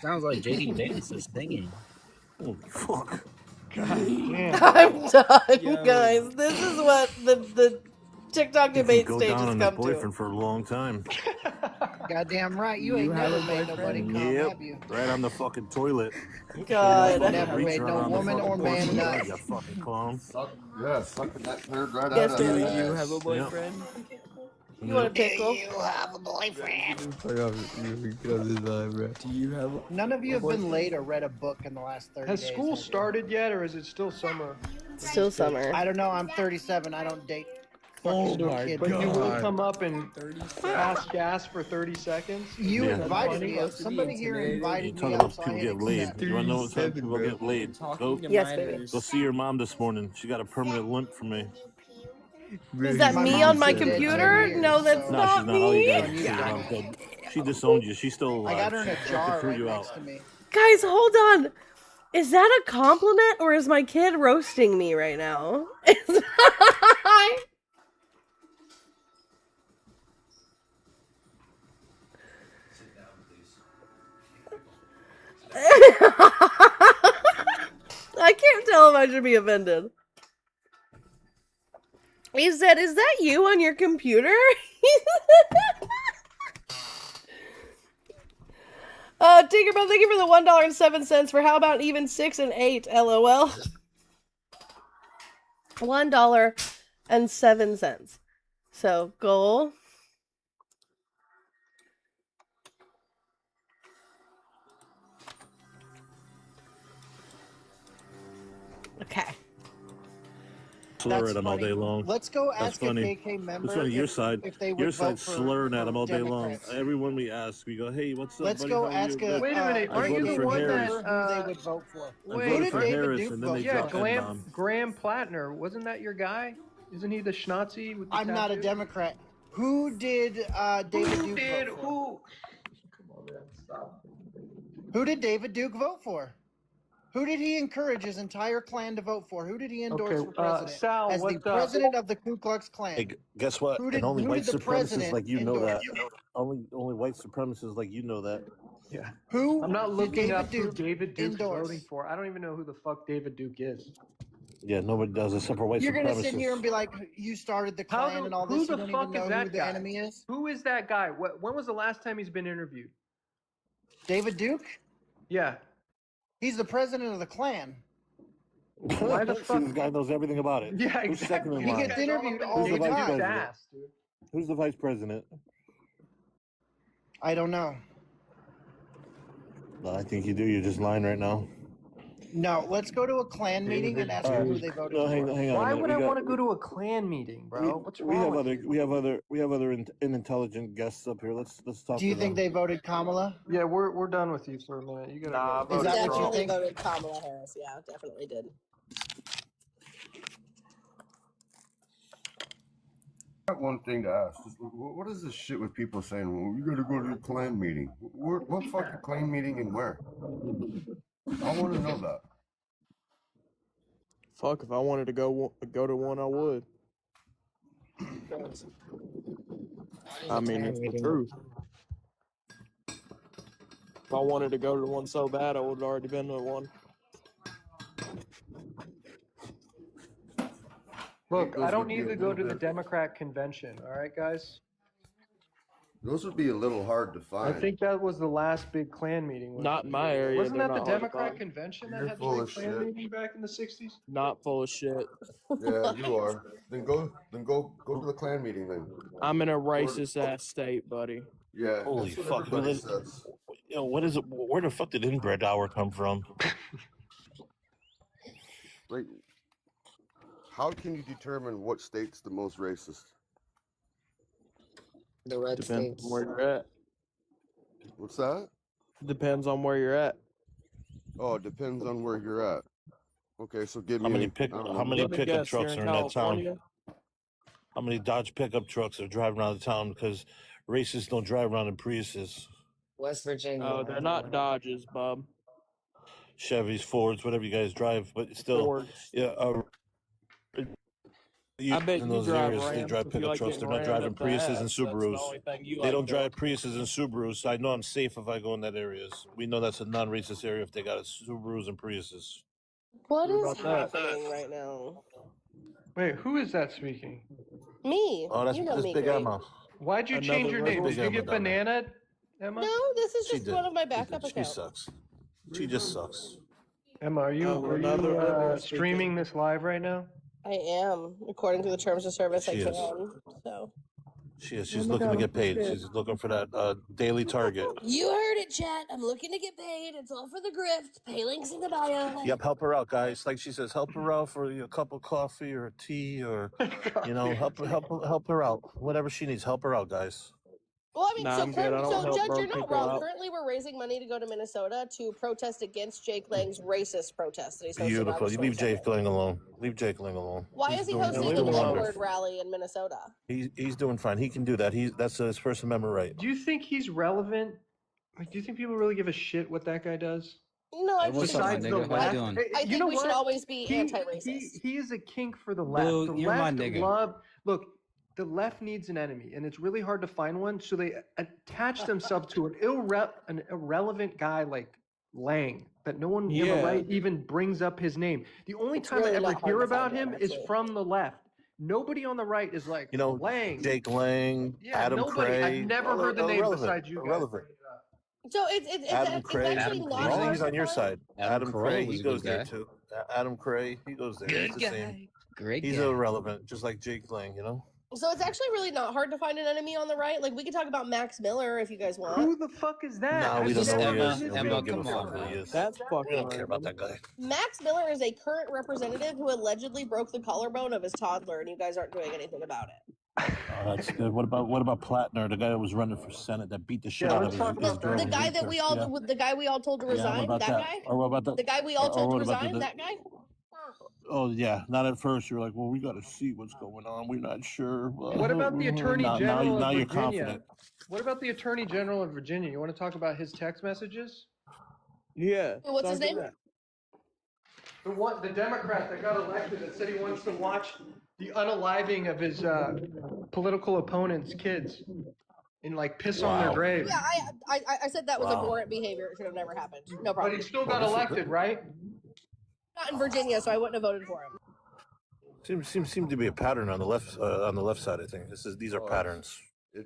Sounds like JD Vance is singing. Holy fuck. God damn. I'm done, guys. This is what the TikTok debate Go stage down has on that come boyfriend to. for a long time. Goddamn right. You ain't never made nobody come, Yep, have you? right on the fucking toilet. God. Never made no woman or man nut. You fucking clown. Yeah, sucking that turd right Yes, out of baby. his You ass. have a boyfriend? You want a pickle? You have a boyfriend. Fuck off, you get off this vibe, bro. Do you have a None of you have been late or read a book in the last 30 Has days. school have you? started yet, or is it still summer? Still summer. I don't know. I'm 37. I don't date. Oh fucking my kids. But you will God. come up and ask gas for 30 seconds? You Yeah. invited me. Supposed to be Somebody here intimidating. You invited me talking up, about so I people hit get laid. accept. You wanna know what time 37, people bro. get laid? Go, Yes, baby. go see your mom this morning. She got a permanent limp for me. Is that My me mom on my said that computer? 10 years, No, that's so- No, not she's not. All you me. gotta do is your mom's dead. She disowned you. She's still alive. I got her in a She jar threw right you next out. to me. Guys, hold on. Is that a compliment or is my kid roasting me right now? I can't tell if I should be offended. He said, "Is that you on your computer?" Tinkerbell, thank you for the $1.07 for how about even 6 and 8, LOL. $1.07. So, goal. Okay. Slur That's at him all funny. day long. Let's go That's ask funny. a KK member That's funny. Your side, if they would your vote side for slurring at him all day long. Democrats. Everyone we ask, we go, "Hey, what's up, Let's buddy? go How are ask you?" a Wait a minute, I aren't you voted the for one Harris. that who they would vote for. I wait, voted for David Harris, Duke and then vote they yeah, dropped N-bomb. Graham Plattner, wasn't that your guy? Isn't he the Schnazi with the I'm not a tattoo? Democrat. Who did David Duke vote for? Come on, man, stop. Who did David Duke vote for? Who did he encourage his entire clan to vote for? Who did he endorse for president? Sal, As the what president of the Ku Klux Klan. Hey, guess what? Who did, and only who white did the supremacists president like you know that. endorse? Only white supremacists like you know that. Yeah. Who I'm not looking did up David who Duke David Duke's endorse? voting for. I don't even know who the fuck David Duke is. Yeah, nobody does except for white You're supremacists. gonna sit here and be like, you started the Klan and all this. Who You the don't fuck even is know that who the guy? enemy is. Who is that guy? When was the last time he's been interviewed? David Duke? Yeah. He's the president of the Klan. Why the fuck? This guy knows everything about it. Yeah, Who's second in He line? gets interviewed all Who's the the vice time. president? Who's the vice president? I don't know. No, I think you do. You're just lying right now. No, let's go to a Klan meeting and ask them who they voted No, for. hang on. Why a minute. would I want to go to a Klan meeting, bro? What's wrong with you? We have other unintelligent guests up here. Let's talk. Do you to think them. they voted Kamala? Yeah, we're done with you for a minute. You gotta go. Is that what you think? Voted Kamala Harris. Yeah, definitely did. I got one thing to ask. What is this shit with people saying, well, you gotta go to the Klan meeting? What fucking Klan meeting and where? I want to know that. Fuck, if I wanted to go to one, I would. I mean, it's the truth. If I wanted to go to one so bad, I would have already been to one. Look, I don't need to go to the Democrat convention. All right, guys. Those would be a little hard to I find. think that was the last big Klan meeting. Not in my area. Wasn't they're that the not hard to Democrat find. convention that You're had the full big of Klan shit. meeting back in the 60s? Not full of shit. Yeah, you are. Then go to the Klan meeting then. I'm in a racist ass state, buddy. Yeah. Holy that's what fuck! everybody says. Yo, what is it? Where the fuck did inbred hour come from? Like, how can you determine what state's the most racist? The red Depends on where you're at. What's that? Depends on where you're at. Oh, it depends on where you're at. Okay, so give me How many an- pick? I don't How know. many Let me pickup guess, you're trucks in are in that town? California? How many Dodge pickup trucks are driving around the town? Because racists don't drive around in Priuses, West Virginia. Oh, they're not Dodges, bub. Chevys, Fords, whatever you guys drive. But still, Fords. yeah. I bet in you those drive areas, they Rams drive if you pickup like trucks. getting They're not rammed driving up the Priuses ass. and That's the Subarus. only thing you They like don't doing. drive Priuses and Subarus. So I know I'm safe if I go in that areas. We know that's a non-racist area if they got Subarus and Priuses. What What is about that? happening right now? Wait, who is that speaking? Me. Oh, that's you know that's me, Big great. Emma. Why'd you Another change your name? Big Did you Emma get down there. banana, Emma? No, this is She just did. one of my She backup did. She accounts. sucks. She just sucks. Emma, are you, Oh, are another- you another streaming this live right now? I am, according to the terms of service. I She can. is. So She is. She's Oh my looking to God, get paid. shit. She's looking for that daily target. you heard it, chat. I'm looking to get paid. It's all for the grift. Pay links in the bio. Yep, help her out, guys. Like she says, help her out for a cup of coffee or a tea or help her out. Whatever she needs, help her out, guys. Well, I mean, Nah, so, I'm good. I don't so help Judge, broke you're not people wrong. out. Currently, we're raising money to go to Minnesota to protest against Jake Lang's racist protest that he's hosting. Beautiful. August You leave 22nd. Jake Lang alone. Leave Jake Lang alone. Why He's is he doing- hosting he's an doing N-word wonderful. rally in Minnesota? He's doing fine. He can do that. That's his First Amendment right. Do you think he's relevant? Like, do you think people really give a shit what that guy does? No, I what's just up, Besides my the nigga? How you left, doing? I think you know we should what? always be He- anti-racist. He is a kink for the left. Blue, The you're my left nigga. look, the left needs an enemy, and it's really hard to find one. So they attach themselves to an irrelevant guy like Lang that no one on the Yeah. right even brings up his name. The only It's time really I ever not hard hear to about find him one, is actually. from the left. Nobody on the right is like, You know, Lang. Jake Lang, Yeah, Adam nobody. Cray. I've never heard the name irrelevant, besides you guys. irrelevant. So it's Adam Cray. actually Adam not Cray. hard He's on to your find. side. Adam Carolla Cray, was he a goes good there guy. too. Adam Cray, he goes there. Good It's the guy. same. Great He's guy. irrelevant, just like Jake Lang, you know? So it's actually really not hard to find an enemy on the right. Like we could talk about Max Miller if you guys want. Who the fuck is that? No, we I've don't know never who he heard is. his We Emma, don't give a come fuck on, who he man. is. That's fucking We don't care about random. that guy. Max Miller is a current representative who allegedly broke the collarbone of his toddler, and you guys aren't doing anything about it. Oh, that's good. What about Plattner, the guy that was running for Senate that beat the shit Yeah, out let's of talk his about girl? The guy that we all, Yeah. the guy we all told to Yeah, what resign, about that that? guy. Or what about The guy we all or told to what about resign, that guy. Oh yeah, not at first. You're like, well, we got to see what's going on. We're not sure. What about the Attorney now, General now of you're Virginia? confident. What about the Attorney General of Virginia? You want to talk about his text messages? Yeah. What's his talk name? about The Democrat that got elected that said he wants to watch the unaliving of his political opponents' kids and like piss on their Wow. graves. Yeah, I said that was Wow. abhorrent behavior. It should have never happened. No But problem. he still got elected, right? Not in Virginia, so I wouldn't have voted for him. Seems to be a pattern on the left side. I think these are patterns.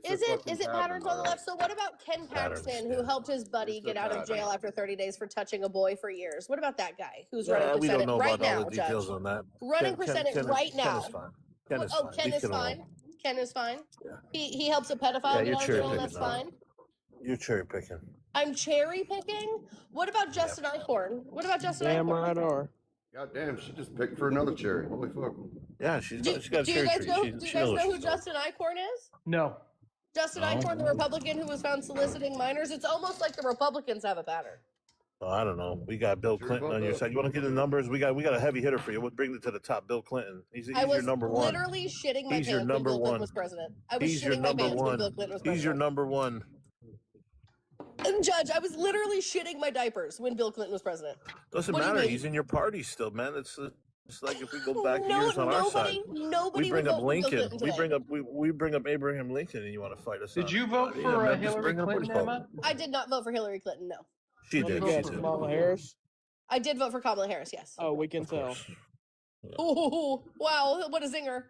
Is it patterns on the left? So what about Ken Patterns, Paxton, who helped his buddy It's a get out of pattern. jail after 30 days for touching a boy for years? What about that guy who's Yeah, running for we don't Senate know right about now, all the details Judge? on that. Running for Senate right now. Ken is fine. Ken is Oh, fine. Ken Leave is Ken alone. fine. Ken is fine. Yeah. He helps a Yeah, pedophile you're get out of cherry jail, and that's picking now. fine. You're cherry picking. I'm cherry picking. What about Justin Eichhorn? What about Justin Damn Eichhorn? right are. God damn, she just picked for another cherry. Holy fuck. Yeah, she's Do, got a do you cherry guys tree. know? She Do you knows guys what know who she's doing. Justin Eichhorn is? No. Justin No. Eichhorn, the Republican who was found soliciting minors. It's almost like the Republicans have a pattern. Oh, I don't know. We got Bill Clinton on your side. You want to get the numbers? We got a heavy hitter for you. We'll bring it to the top. Bill Clinton. He's I was your number one. literally shitting my He's pants your when number Bill Clinton one. was president. I was He's your shitting my number pants when Bill one. Clinton was He's your president. number one. And Judge, I was literally shitting my diapers when Bill Clinton was president. Doesn't What do you matter. mean? He's in your party still, man. It's like if we go back No, years on our side. nobody We bring would up vote for Bill Lincoln. Clinton today. We bring up Abraham Lincoln, and you want to fight us? Did on you it. vote Yeah, for man, just Hillary bring up what Clinton, it's Emma? I did not vote for Hillary Clinton. No, She What did. do She you vote for did. Kamala Harris? I did vote for Kamala Harris. Yes. Oh, we can Of tell. course. Oh wow! What a zinger!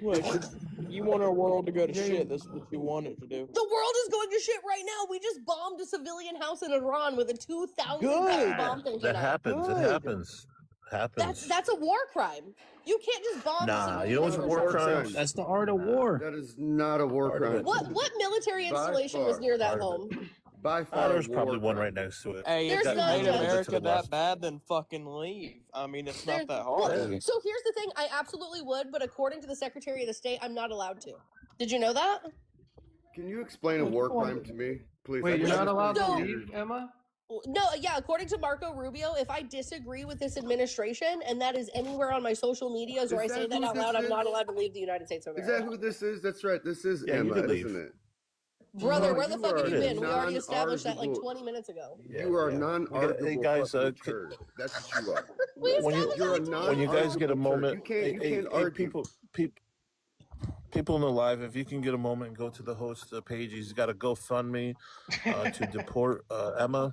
Look, you want our world to go to shit. That's what you want it to do. The world is going to shit right now. We just bombed a civilian house in Iran with a 2,000 Good. bomb thing. That happens. It Good. happens. Happens. That's a war crime. You can't just bomb. Nah, a you know what's a civilian war house. crime? That's the art of war. That is not a war crime. What military By installation was far. near that home? By far, There's war probably one crime. right next to it. Hey, if There's you none, made Judge. America To the that left. bad, then fucking leave. I mean, it's not that hard. Well, so here's the thing. I absolutely would, but according to the Secretary of the State, I'm not allowed to. Did you know that? Can you explain a war crime to me, please? Wait, you're not allowed to So- leave, Emma? No, yeah, according to Marco Rubio, if I disagree with this administration and that is anywhere on my social medias or I Is say that that who out this loud, I'm is? not allowed to leave the United States of Is America. that who this is? That's right. This is Yeah, you Emma, could leave. isn't it? Brother, No, where the you fuck are have you a been? We already established that like non-arguable- 20 minutes ago. You are a Yeah. non-arguable Hey, guys, fucking c- turd. That's what you are. We When you- established You're a that like 20 When you minutes guys get a non-arguable turd. moment, You can't argue. people in the live, if you can get a moment and go to the host page, he's got a GoFundMe to deport Emma.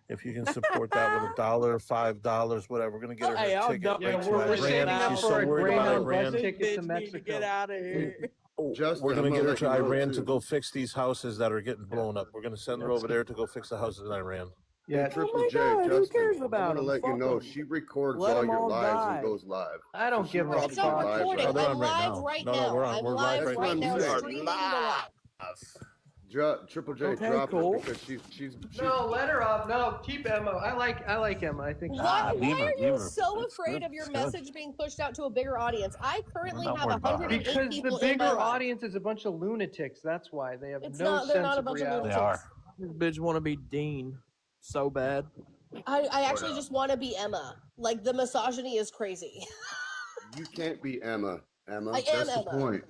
If you can support that with $1, $5, whatever, we're gonna get her Hey, a I'll ticket dump right Yeah, to we're Iran. saving up She's for so a worried about Greyhound Iran. bus ticket to Bitch need to Mexico. get out of here. Justin, We're gonna I'm get her let to you know, Iran too. to go fix these houses that are getting blown up. We're gonna send her over there to go fix the houses in Iran. Yeah, Triple my J, God, who Justin, cares I about want to them? let you Fuck know them. she records Let all 'em your all lives die. and goes live. I don't So give she a probably It's not live right recording. Oh, they're now. on I'm right live now. right No, now. we're on. I'm We're live live right now, We are streaming the live. Triple J, Okay, drop cool. her because she's No, let her up. No, keep Emma. I like Emma. I think. Why leave her, are leave you her. so That's afraid good, of your that's good. message being pushed out to a bigger audience? I currently We're not have worried about her. 108 Because people the in my bigger live. audience is a bunch of lunatics. That's why they have It's no not. They're sense not a of bunch of reality. They lunatics. are. This bitch want to be Dean so bad. I actually just want to be Emma. Like the misogyny is crazy. You can't be Emma. Emma, I am that's the Emma. point.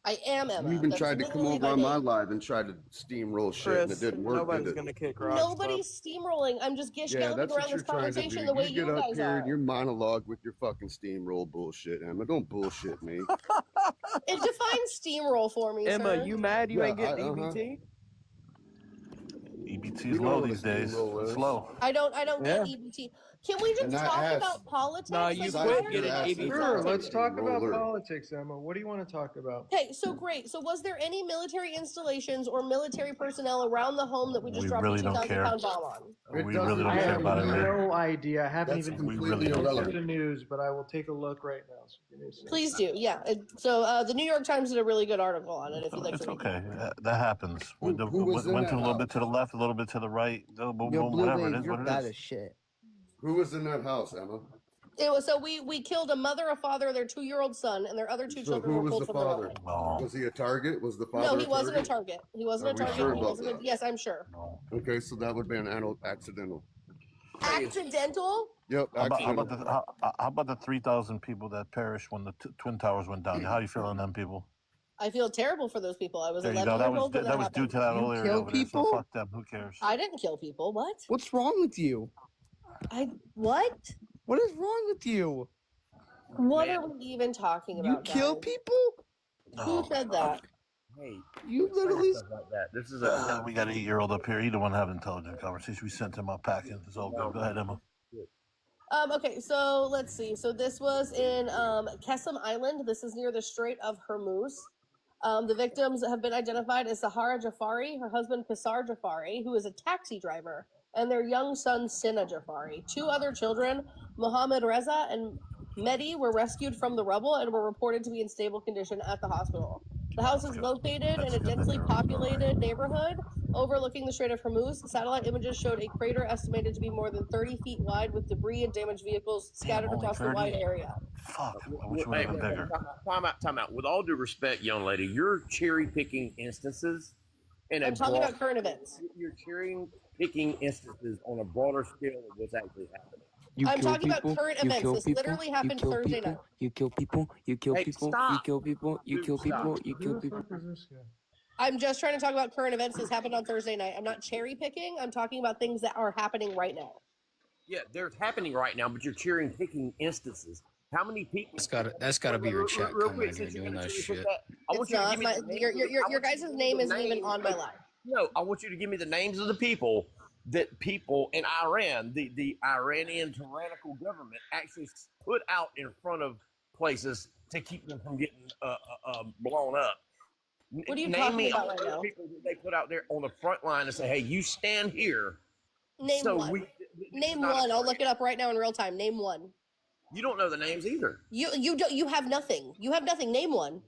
I am Emma. You even That's tried to come literally over on my name. live and try to steamroll shit, and it Chris, didn't work, nobody's did it? gonna kick rocks. Nobody's steamrolling. I'm just gish Yeah, galloping that's what around you're this trying to conversation do. the way You you get up guys here are. and your monologue with your fucking steamroll bullshit, Emma. Don't bullshit me. It defines steamroll for me, Emma, sir. you mad you Yeah, ain't getting uh-huh. EBT? EBT's You know low what a these days. steamroll It's is. low. I don't get Yeah. EBT. Can we just And I talk asked- about politics? Nah, you Like, quit why are getting you AB asking Sure, politics? let's talk about Roller. politics, Emma. What do you want to talk about? Okay, so great. So was there any military installations or military personnel around the home that we just We dropped really a don't 2,000 care. pound bomb on? It We doesn't really don't I care have about it, man. no idea. I haven't That's even completely looked at irrelevant. the news, but I will take a look right now. So give me a second. Please do. Yeah. So the New York Times did a really good article on it if you'd like It's to read okay. it. That happens. Who was in Went that to a little house? bit to the left, a little bit to the right, boom, boom, Yo, boom, Blue whatever. Wave, It is you're what it bad is. as shit. Who was in that house, Emma? It was so we killed a mother, a father, their 2-year-old son, and their other 2 So children who were was pulled the from the father? rubble. No. Was he a target? Was the father No, he wasn't a target? target. He wasn't Are a we target. sure He about wasn't a, that? yes, I'm sure. Okay, so that would be an accidental. Accidental? Yep, How accidental. about the 3,000 people that perished when the Twin Towers went down? How you feel on them people? I feel terrible for those people. I was There you 11 go. That years was old when that was due happened. to that You old area kill over there. So people? fuck them. Who cares? I didn't kill people. What? What's wrong with you? What? What is wrong with you? What are we even talking You about? kill guys? people? Who said that? Hey, You literally. stuff like that. This is We got an 8-year-old up here. He don't want to have an intelligent conversation. We sent him out packing. It's all good. Go ahead, Emma. Okay, so let's see. So this was in Kesem Island. This is near the Strait of Hormuz. The victims have been identified as Sahara Jafari, her husband Qasar Jafari, who is a taxi driver, and their young son Sina Jafari. 2 other children, Mohammed Reza and Mehdi, were rescued from the rubble and were reported to be in stable condition at the hospital. The house is located in a densely populated neighborhood overlooking the Strait of Hormuz. Satellite images showed a crater estimated to be more than 30 feet wide with debris and damaged vehicles scattered only across the 30? wide area. Fuck. I wish it would have been bigger. Time out. With all due respect, young lady, you're cherry picking instances. I'm talking about current events. You're cherry picking instances on a broader scale of what's actually happening. I'm talking about current events. This literally happened Thursday night. You kill people. You kill Hey, people. stop. You kill people. You kill people. Stop. You Who kill the people. fuck is this guy? I'm just trying to talk about current events that happened on Thursday night. I'm not cherry picking. I'm talking about things that are happening right now. Yeah, they're happening right now, but you're cherry picking instances. How many people? That's gotta be your chat Real coming quick, in here since you're doing gonna that cherry pick shit. that, I want It's you to not. give me the names Your guys' name isn't even on my line. No, I want you to give me the names of the people that people in Iran, the Iranian tyrannical government, actually put out in front of places to keep them from getting blown up. What are you Name talking me about all right the now? people that they put out there on the front line and say, "Hey, you stand here." Name So one. we- Name not- one. I'll look it up right now in real time. Name one. You don't know the names either. You don't. You have nothing. You have nothing. Name one.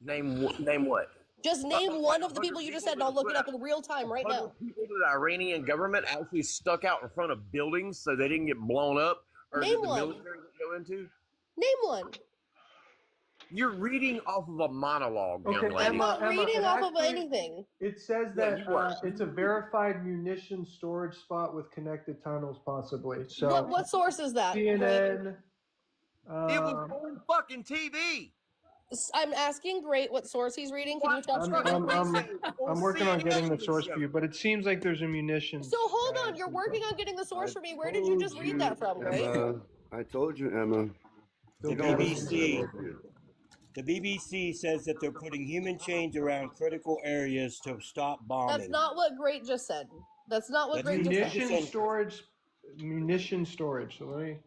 Name what? Just name one of the people you just said, and I'll look it up in real time right now. People that the Iranian government actually stuck out in front of buildings so they didn't get blown up, or Name that the one. military would go into. Name one. You're reading off of a monologue, young Okay, lady. I'm not reading it off of actually- anything. It says Yeah, that you are. it's a verified munition storage spot with connected tunnels, possibly. So What source is that? CNN. It was on fucking TV. I'm asking Great what source he's reading. Can you tell me? I'm working on getting the source for you, but it seems like there's a munition. So hold on, you're working on getting the source for me. Where did you just read that from, Great? Emma, I told you, Emma. The BBC says that they're putting human chains around critical areas to stop bombing. That's not what Great just said. That's not what Great just Munition said. storage. Munition storage. So let me.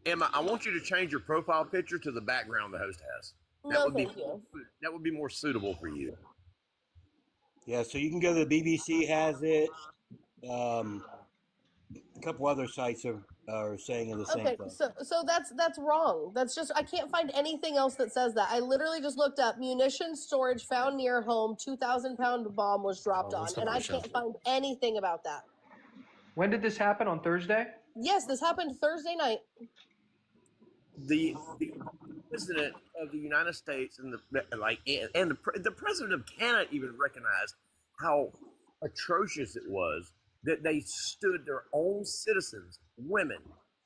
Emma, I want you to change your profile picture to the background the host has. No, thank you. That would be more suitable for you. Yeah, so you can go to the BBC has it. A couple other sites are saying the same Okay, thing. so that's wrong. That's just I can't find anything else that says that. I literally just looked up munition storage found near home. 2,000-pound bomb was dropped on, and I can't find anything about that. When did this happen? On Thursday? Yes, this happened Thursday night. The president of the United States and the president of Canada even recognized how atrocious it was that they stood their own citizens, women,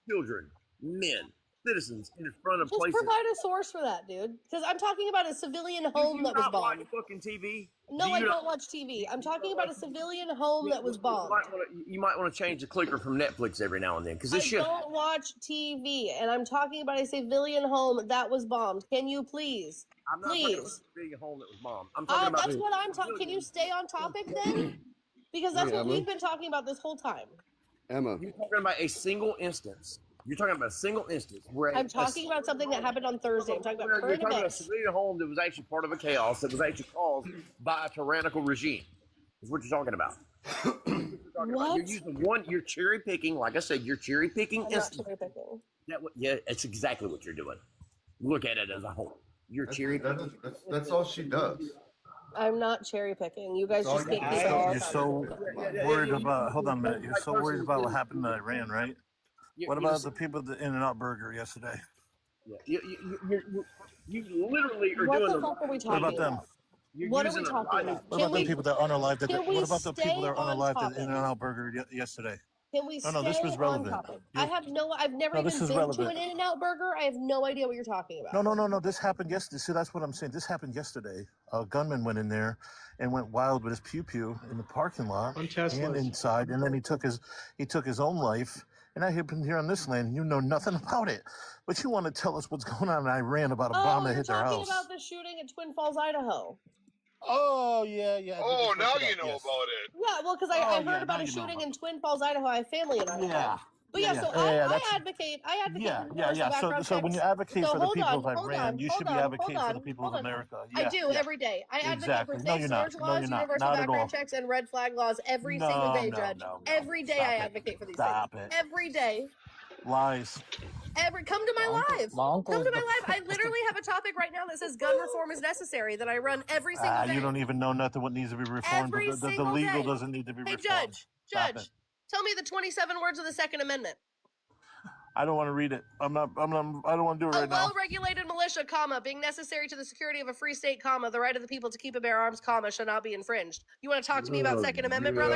children, men, citizens in front of Just places. provide a source for that, dude. Because I'm talking about a civilian home that was bombed. Watch fucking TV? No, Do I you don't watch TV. I'm talking about a civilian home that was bombed. You might want to change the clicker from Netflix every now and then because this I shit. don't watch TV, and I'm talking about a civilian home that was bombed. Can you please? I'm not talking about Please. a civilian home that was bombed. I'm talking about. That's what I'm talking. Can you stay on topic then? Because that's what we've been talking about this whole time. Emma. You're talking about a single instance. You're talking about a single instance where I'm talking about something that happened on Thursday. I'm talking about you're current talking about a events. civilian home that was actually part of a chaos that was actually caused by a tyrannical regime. Is what you're talking about. You're using one. You're cherry picking. Like I said, you're cherry picking. I'm not cherry picking. Yeah, it's exactly what you're doing. Look at it as a whole. You're cherry picking. That's all she does. I'm not cherry picking. You guys just can't keep You're so worried about. Hold on a minute. You're so worried about what happened in Iran, right? What about the people at the In-N-Out Burger yesterday? Yeah, you literally are What doing the fuck are we What about talking them? about? What are we talking about? What about the people that are unalived? Can What about the people that are on unalived at topic? In-N-Out Burger yesterday? Can we No, this stay was on relevant. topic? I've never No, even this been is to relevant. an In-N-Out Burger. I have no idea what you're talking about. No. This happened yesterday. See, that's what I'm saying. This happened yesterday. A gunman went in there and went wild with his pew in the parking lot and inside, and then he took his own life. And I have been here on this land, and you know nothing about it. But you want to tell us what's going on in Iran about a bomb that hit their house? You're talking about the shooting in Twin Falls, Idaho. Oh, yeah. Oh, now you know about it. Yeah, well, because I heard about a shooting in Twin Falls, Idaho. I have family in Idaho. Yeah. But yeah, so I advocate. So when you advocate for the people of hold Iran, on, you hold should be on, advocating hold for the on, people of hold on. America. I do every day. I advocate Exactly. for No, safe you're not. storage No, laws, you're not. universal Not at all. background checks, and red flag laws every single day, Judge. Every day I advocate for these Stop things. it. Every day. Lies. Come to my live. Come to my live. I literally have a topic right now that says gun reform is necessary that I run every single day. You don't even know nothing what needs to be reformed. Every The single legal day. doesn't need to be Hey, reformed. Judge, tell me the 27 words of the Second Amendment. I don't want to read it. I don't want to do it right now. A well-regulated militia, comma, being necessary to the security of a free state, comma, the right of the people to keep and bear arms, comma, shall not be infringed. You want to talk to me about Second Amendment, brother?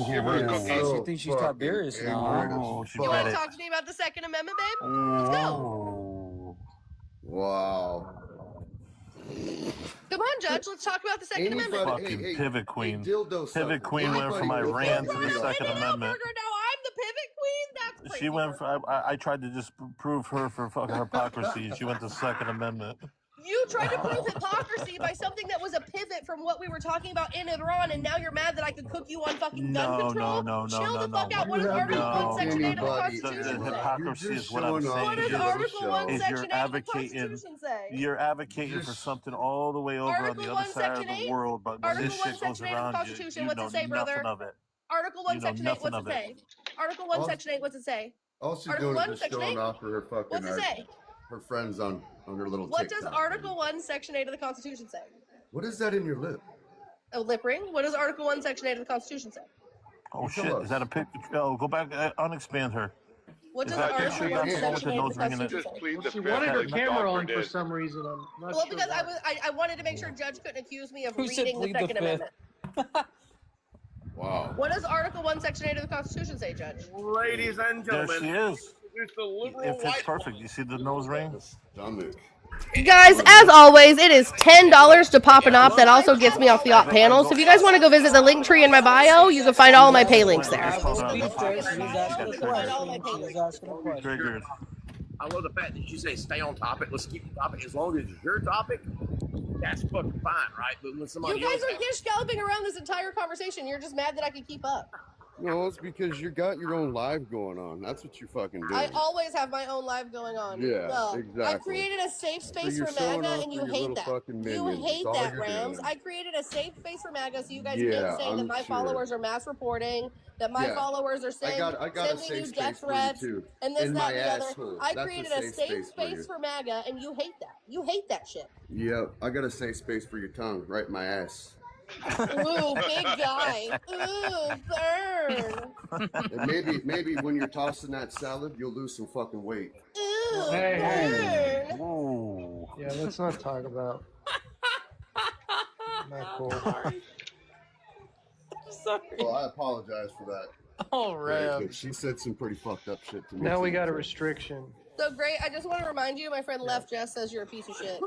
Give her a cookie. You think she's Tiberius now? You want to talk to me about the Second Amendment, babe? Let's go. Wow. Come on, Judge. Let's talk about the Second Amendment. Fucking pivot queen. Dildo Pivot queen went from Iran to the Second Amendment. Now I'm the pivot queen? That's crazy. She went for, I tried to just prove her for fucking hypocrisy. She went to Second Amendment. You tried to prove hypocrisy by something that was a pivot from what we were talking about in Iran, and now you're mad that I could cook you on fucking gun control? Chill the fuck out. What does Article 1, Section 8 of the Constitution say? The hypocrisy is what I'm saying. What does Article 1, Section 8 of the Constitution say? You're advocating for something all the way over on the other side of the world, but when this shit goes around you, you know nothing of it. Article 1, Section 8, what's it say? Article 1, Section 8, what's it say? All she's Article doing 1, is just Section showing 8? off for her fucking What's it say? her friends on her little What TikTok. does Article 1, Section 8 of the Constitution say? What is that in your lip? A lip ring? What does Article 1, Section 8 of the Constitution say? Oh shit, is that a picture? Oh, go back, unexpand her. What does that Article picture 1, got Section with the 8 of nose the ring in it? Constitution say? She wanted her camera on for some reason. I'm not Well, sure because why. I wanted to make sure Judge couldn't accuse me of Who said reading the plead the Second fifth? Amendment. Wow. What does Article 1, Section 8 of the Constitution say, Judge? Ladies and There gentlemen, she is. it's the liberal It fits white perfect. You see the nose ring? Stomach. Guys, as always, it is $10 to pop an op. That also gets me off the op panel. So if you guys want to go visit the link tree in my bio, you can find all of my pay links there. Triggered. I love the fact that you say stay on topic. Let's keep the topic as long as it's your topic. That's fucking fine, right? But when somebody You guys else are gish galloping around this entire conversation. You're just mad that I can keep up. No, it's because you got your own live going on. That's what you fucking do. I always have my own live going on. Yeah, Duh. exactly. I created a safe space you're for showing MAGA, off and you for your hate little that. fucking You minions. hate That's all that, you're Rams. doing. I created a safe space for MAGA so you guys Yeah, can't say that I'm my sure. followers are mass reporting, that my Yeah. followers are I got a sending safe you space death for you, threats too. and this, In that, my and the other. asshole. I That's a created a safe safe space for you. space for MAGA, and you hate that. You hate that shit. Yep, I got a safe space for your tongue, right in my ass. Ooh, big guy. Ooh, burn. And maybe when you're tossing that salad, you'll lose some fucking weight. Ooh, Hey, burn. Whoa. Yeah, let's not talk about. Not cool. Sorry. Well, I apologize for that. Oh, Right, Ram. but she said some pretty fucked up shit to me. Now we too, got a so- restriction. So great. I just want to remind you, my friend Left Jess says you're a piece of shit.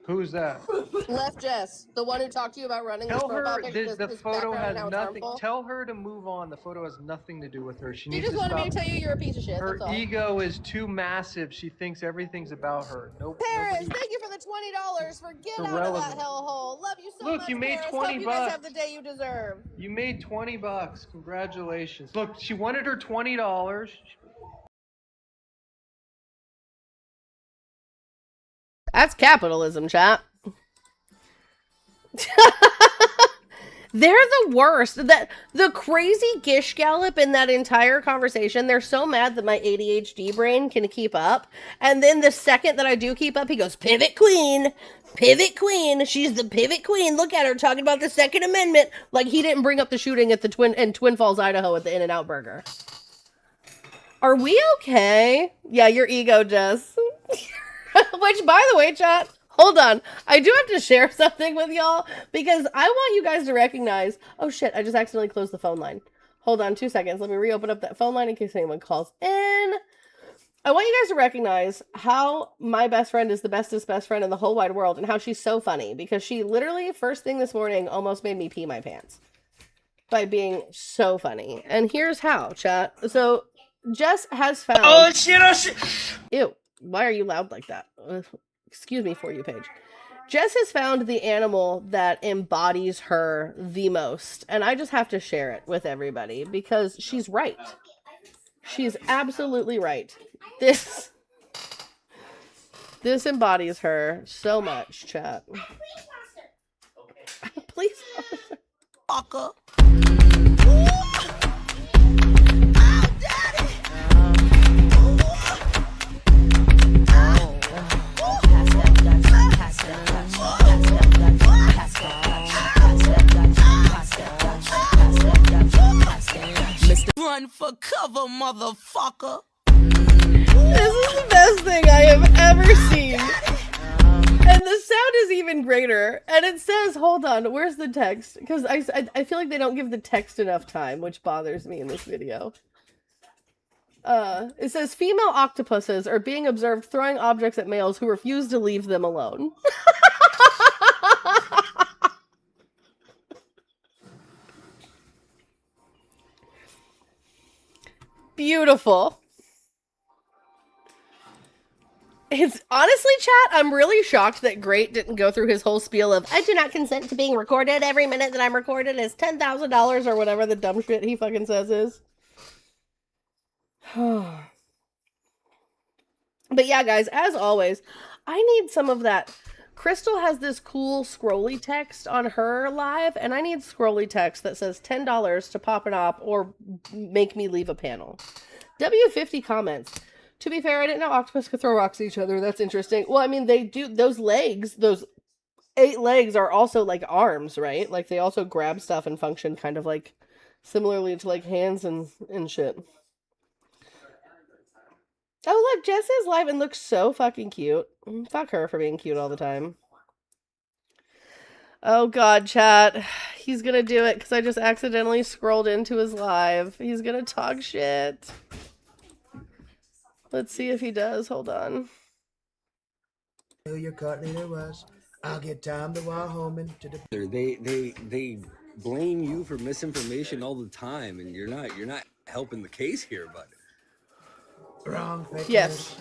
Who's that? Left Jess, the one who talked to you about running Tell this profile her picture, the this photo background has and how it's nothing. harmful. Tell her to move on. The photo has nothing to do with her. She She needs just to wanted stop. me to tell you you're a piece of shit. Her That's all. ego is too massive. She thinks everything's about her. Nope. Paris, Nobody. thank you for the $20 for getting out of Irrelevant. that hellhole. Love you so Look, much, you made Paris. 20 Hope you guys bucks. have the day you deserve. You made $20. Congratulations. Look, she wanted her $20. That's capitalism, chat. They're the worst. The crazy gish gallop in that entire conversation, they're so mad that my ADHD brain can keep up. And then the second that I do keep up, he goes, pivot queen. Pivot queen. She's the pivot queen. Look at her talking about the Second Amendment. Like he didn't bring up the shooting at the Twin Falls, Idaho at the In-N-Out Burger. Are we okay? Yeah, your ego, Jess. Which, by the way, chat, hold on. I do have to share something with y'all because I want you guys to recognize. Oh shit, I just accidentally closed the phone line. Hold on 2 seconds. Let me reopen up that phone line in case anyone calls in. I want you guys to recognize how my best friend is the bestest best friend in the whole wide world and how she's so funny because she literally, first thing this morning, almost made me pee my pants by being so funny. And here's how, chat. So, Jess has found... Oh shit! Ew. Why are you loud like that? Excuse me for you, Paige. Jess has found the animal that embodies her the most, and I just have to share it with everybody because she's right. She's absolutely right. This embodies her so much, chat. Please, officer. Fucker. Run for cover, motherfucker. This is the best thing I have ever seen. And the sound is even greater. And it says, hold on, where's the text? Because I feel like they don't give the text enough time, which bothers me in this video. It says, female octopuses are being observed throwing objects at males who refuse to leave them alone. Beautiful. It's honestly, chat, I'm really shocked that Great didn't go through his whole spiel of, I do not consent to being recorded. Every minute that I'm recorded is $10,000 or whatever the dumb shit he fucking says is. But yeah, guys, as always, I need some of that. Crystal has this cool scrolly text on her live, and I need scrolly text that says $10 to pop an op or make me leave a panel. W50 comments. To be fair, I didn't know octopus could throw rocks at each other. That's interesting. Well, I mean, they do. Those legs, those 8 legs are also like arms, right? Like they also grab stuff and function kind of like similarly to like hands and shit. Oh, look, Jess is live and looks so fucking cute. Fuck her for being cute all the time. Oh god, chat. He's gonna do it because I just accidentally scrolled into his live. He's gonna talk shit. Let's see if he does. Hold on. Your cut leader was. I'll get time to walk home into the. They blame you for misinformation all the time, and you're not helping the case here, bud. Wrong. Yes.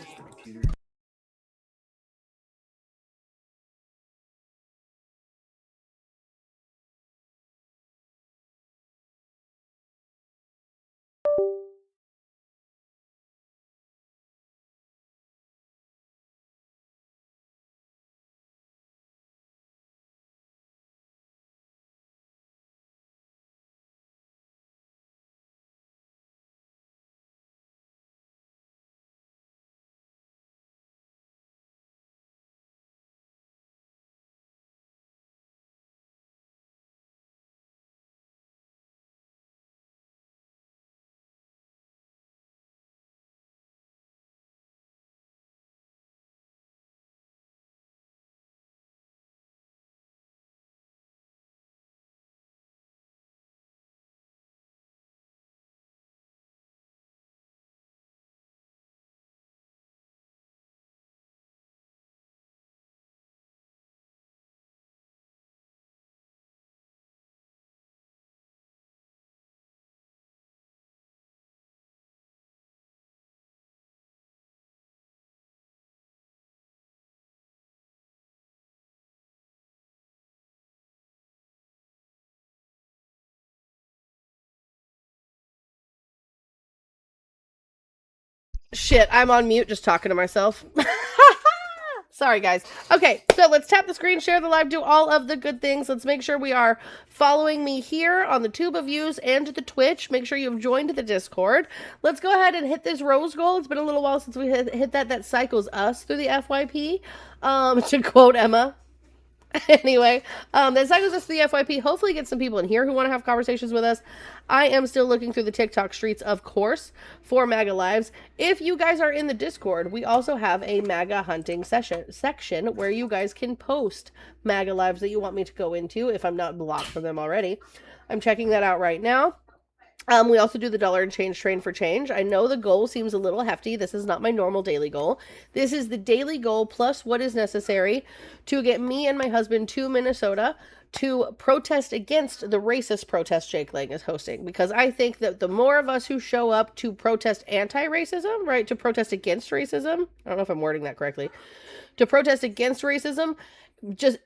Shit, I'm on mute just talking to myself. Sorry, guys. Okay, so let's tap the screen, share the live, do all of the good things. Let's make sure we are following me here on the Tube of Views and the Twitch. Make sure you've joined the Discord. Let's go ahead and hit this rose goal. It's been a little while since we hit that. That cycles us through the FYP. To quote Emma. Anyway, that cycles us to the FYP. Hopefully get some people in here who want to have conversations with us. I am still looking through the TikTok streets, of course, for MAGA Lives. If you guys are in the Discord, we also have a MAGA hunting section where you guys can post MAGA Lives that you want me to go into if I'm not blocked from them already. I'm checking that out right now. We also do the dollar and change train for change. I know the goal seems a little hefty. This is not my normal daily goal. This is the daily goal plus what is necessary to get me and my husband to Minnesota to protest against the racist protest Jake Lang is hosting. Because I think that the more of us who show up to protest anti-racism, right, to protest against racism, I don't know if I'm wording that correctly, to protest against racism, just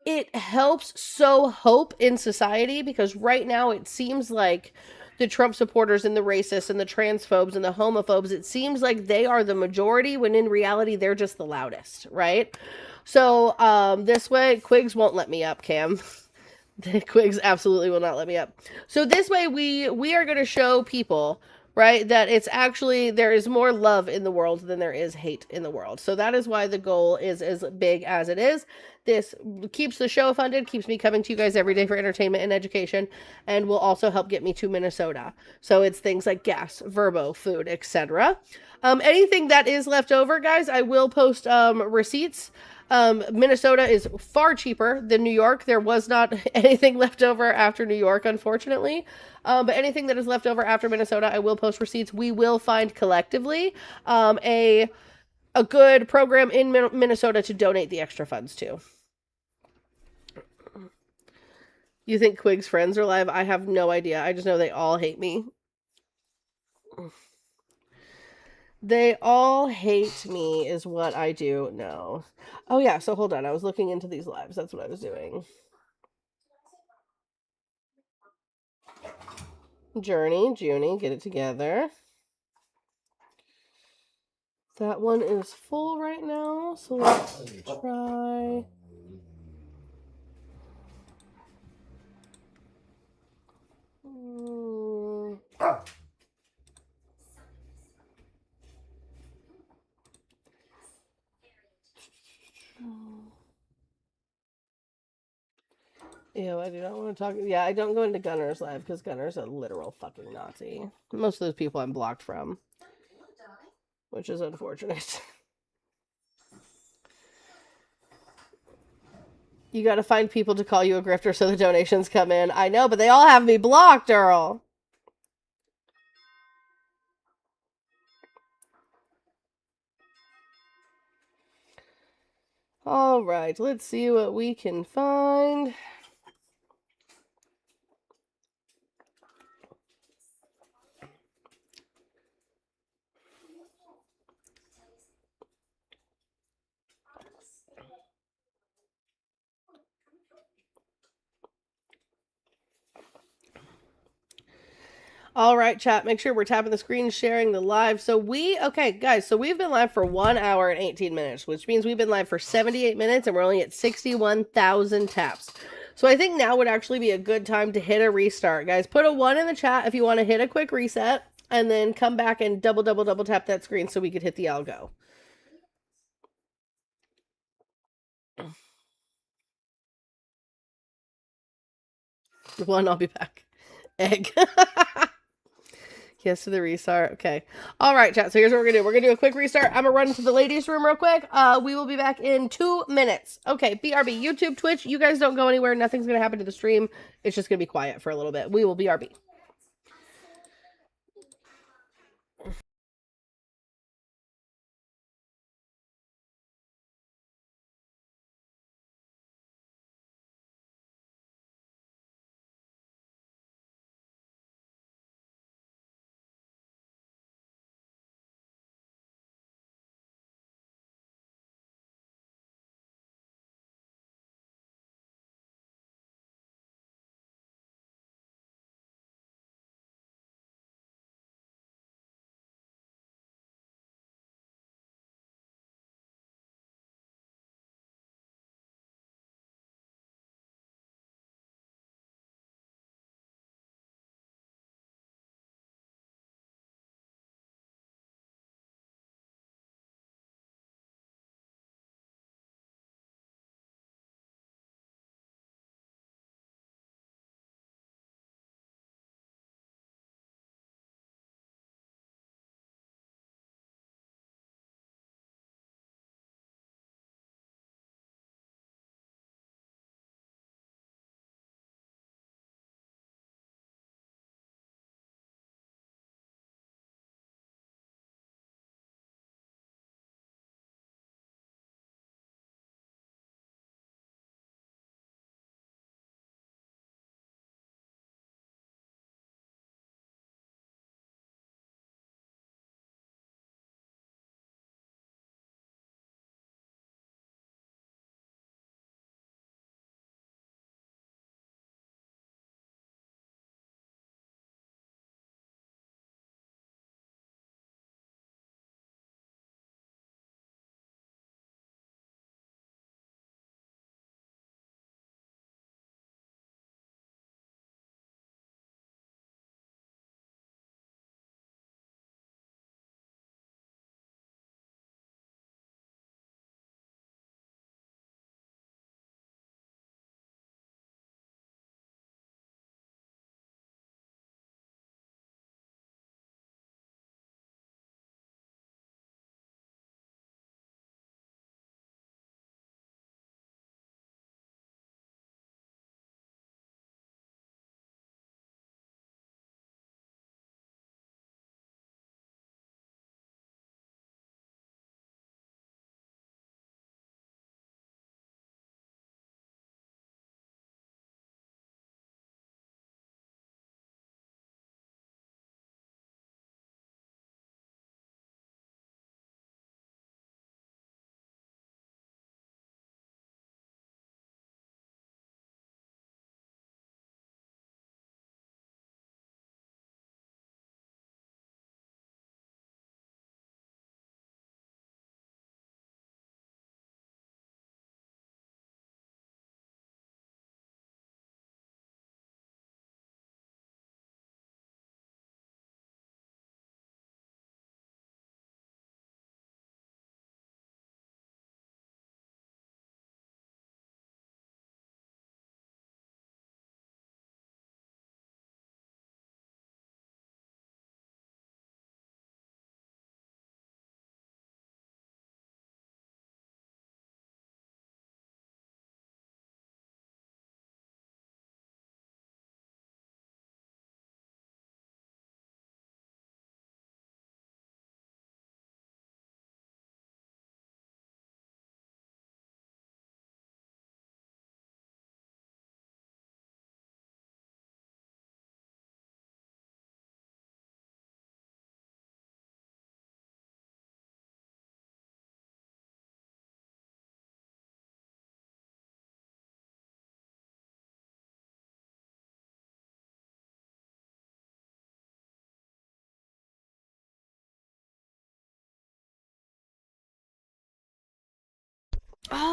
it helps sow hope in society, because right now it seems like the Trump supporters and the racists and the transphobes and the homophobes, it seems like they are the majority when in reality they're just the loudest, right? So this way, Quigs won't let me up, Cam. Quigs absolutely will not let me up. So this way we are going to show people, right, that it's actually, there is more love in the world than there is hate in the world. So that is why the goal is as big as it is. This keeps the show funded, keeps me coming to you guys every day for entertainment and education, and will also help get me to Minnesota. So it's things like gas, Verbo, food, etc. Anything that is left over, guys, I will post receipts. Minnesota is far cheaper than New York. There was not anything left over after New York, unfortunately. But anything that is left over after Minnesota, I will post receipts. We will find collectively a good program in Minnesota to donate the extra funds to. You think Quig's friends are live? I have no idea. I just know they all hate me. They all hate me is what I do know. Oh yeah, so hold on. I was looking into these lives. That's what I was doing. Junie, get it together. That one is full right now, so let's try. Ew, I do not want to talk. Yeah, I don't go into Gunner's live because Gunner's a literal fucking Nazi. Most of those people I'm blocked from, which is unfortunate. You gotta find people to call you a grifter so the donations come in. I know, but they all have me blocked, Earl. All right, let's see what we can find. All right, chat, make sure we're tapping the screen, sharing the live. So okay, guys, so we've been live for 1 hour and 18 minutes, which means we've been live for 78 minutes and we're only at 61,000 taps. So I think now would actually be a good time to hit a restart. Guys, put a 1 in the chat if you want to hit a quick reset and then come back and double tap that screen so we could hit the algo. One, I'll be back. Egg. Yes to the restart. Okay. All right, chat. So here's what we're going to do. We're going to do a quick restart. I'm going to run into the ladies' room real quick. We will be back in 2 minutes. Okay. BRB, YouTube, Twitch. You guys don't go anywhere. Nothing's going to happen to the stream. It's just going to be quiet for a little bit. We will BRB.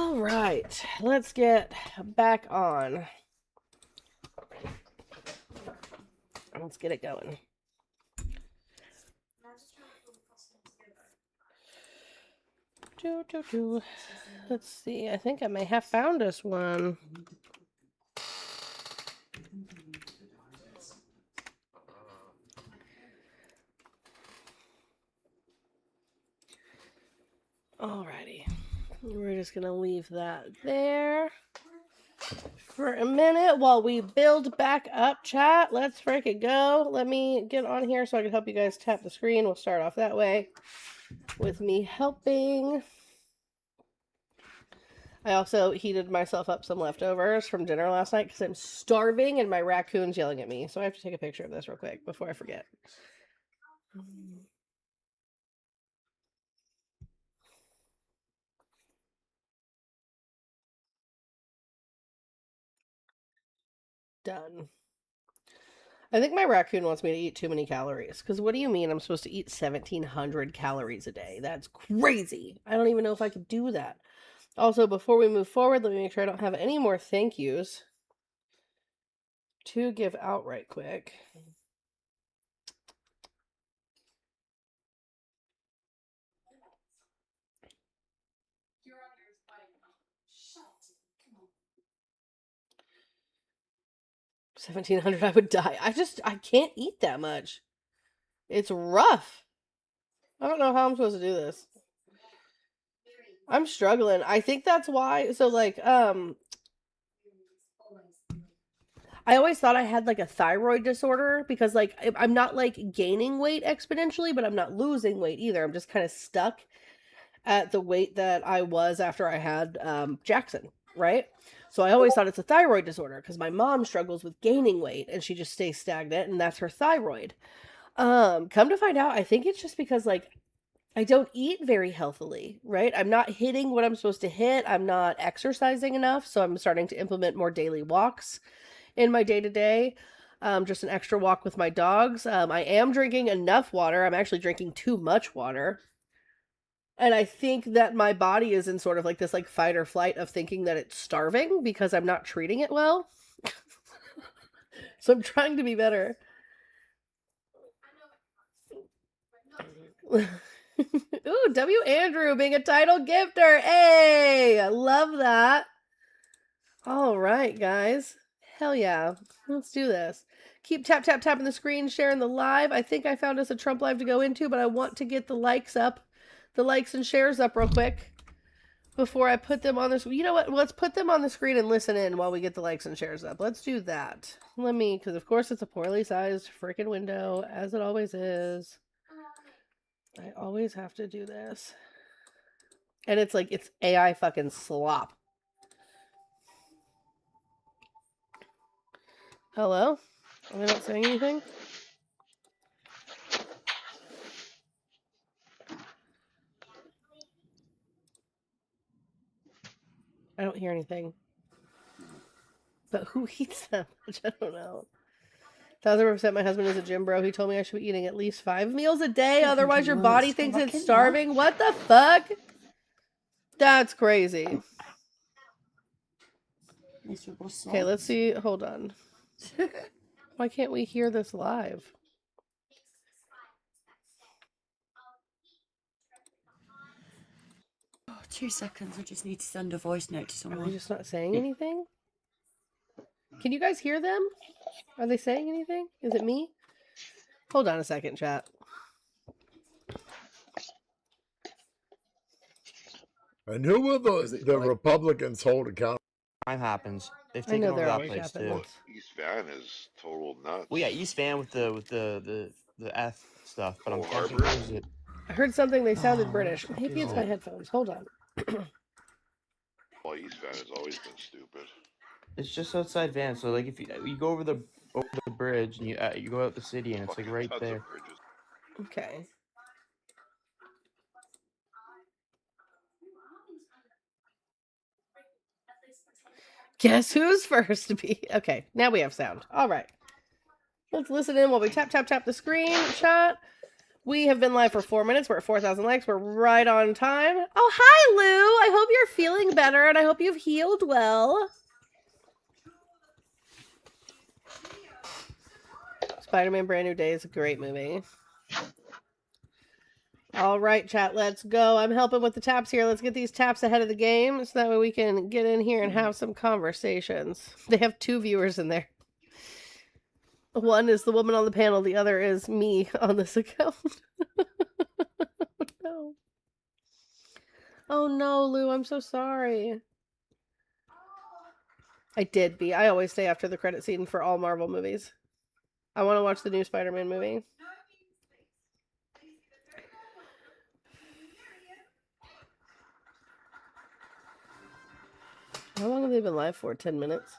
All right, let's get back on. Let's get it going. Let's see. I think I may have found us one. Alrighty. We're just going to leave that there for a minute while we build back up, chat. Let's freaking go. Let me get on here so I can help you guys tap the screen. We'll start off that way with me helping. I also heated myself up some leftovers from dinner last night because I'm starving and my raccoon's yelling at me. So I have to take a picture of this real quick before I forget. Done. I think my raccoon wants me to eat too many calories. Because what do you mean I'm supposed to eat 1,700 calories a day? That's crazy. I don't even know if I could do that. Also, before we move forward, let me make sure I don't have any more thank yous to give out right quick. $1,700, I would die. I can't eat that much. It's rough. I don't know how I'm supposed to do this. I'm struggling. I think that's why. So, like, I always thought I had like a thyroid disorder because like I'm not like gaining weight exponentially, but I'm not losing weight either. I'm just kind of stuck at the weight that I was after I had Jackson, right? So I always thought it's a thyroid disorder because my mom struggles with gaining weight and she just stays stagnant and that's her thyroid. Come to find out, I think it's just because like I don't eat very healthily, right? I'm not hitting what I'm supposed to hit. I'm not exercising enough, so I'm starting to implement more daily walks in my day-to-day. Just an extra walk with my dogs. I am drinking enough water. I'm actually drinking too much water. And I think that my body is in sort of like this like fight or flight of thinking that it's starving because I'm not treating it well. So I'm trying to be better. Ooh, W. Andrew being a title gifter. Hey, I love that. All right, guys. Hell yeah. Let's do this. Keep tapping the screen, sharing the live. I think I found us a Trump live to go into, but I want to get the likes up, the likes and shares up real quick before I put them on this. You know what? Let's put them on the screen and listen in while we get the likes and shares up. Let's do that. Let me, because of course it's a poorly sized freaking window, as it always is. I always have to do this. And it's like, it's AI fucking slop. Hello? Are they not saying anything? I don't hear anything. But who eats that much? I don't know. 1,000% my husband is a gym bro. He told me I should be eating at least 5 meals a day, otherwise your body thinks it's starving. What the fuck? That's crazy. Okay, let's see. Hold on. Why can't we hear this live? Oh, 2 seconds. I just need to send a voice note to someone. Are they just not saying anything? Can you guys hear them? Are they saying anything? Is it me? Hold on a second, chat. And who will the Republicans hold accountable? Crime happens. They've I taken know over there that always place happens. too. East Van is total nuts. Well, yeah, East Van with the F stuff, but I'm guessing Harbor? is it? I heard something. They sounded British. Maybe it's my it? headphones. Hold on. Well, East Van has always been stupid. It's just outside Van, so like if you go over the bridge and you go out the city and it's like right there. Okay. Guess who's first to be? Okay, now we have sound. All right. Let's listen in while we tap the screen. Chat. We have been live for 4 minutes. We're at 4,000 likes. We're right on time. Oh, hi, Lou. I hope you're feeling better, and I hope you've healed well. Spider-Man Brand New Day is a great movie. All right, chat, let's go. I'm helping with the taps here. Let's get these taps ahead of the game so that way we can get in here and have some conversations. They have 2 viewers in there. One is the woman on the panel. The other is me on this account. No. Oh no, Lou, I'm so sorry. I did be. I always stay after the credit scene for all Marvel movies. I want to watch the new Spider-Man movie. How long have they been live for? 10 minutes?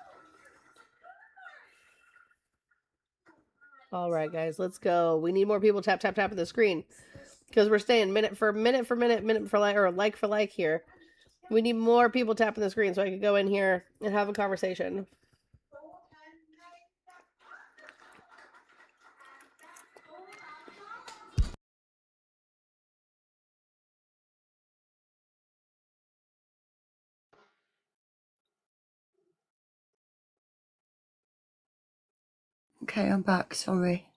All right, guys, let's go. We need more people tap, tap, tap at the screen. Because we're staying minute for minute for minute, minute for like, or like for like here. We need more people tapping the screen so I can go in here and have a conversation. Okay, I'm back. Sorry.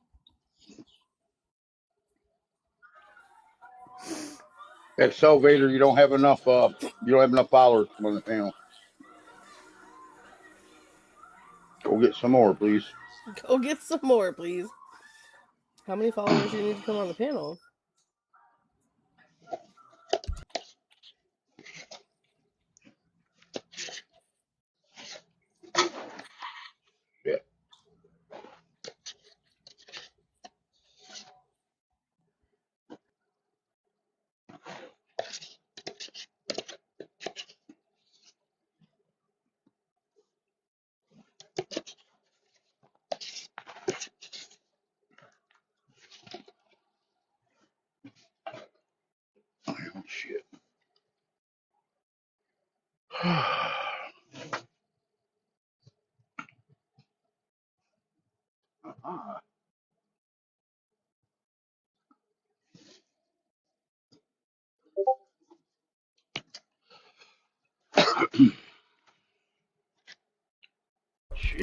At Salvator, you don't have enough followers on the panel. Go get some more, please. Go get some more, please. How many followers do you need to come on the panel? Yeah. Oh, shit.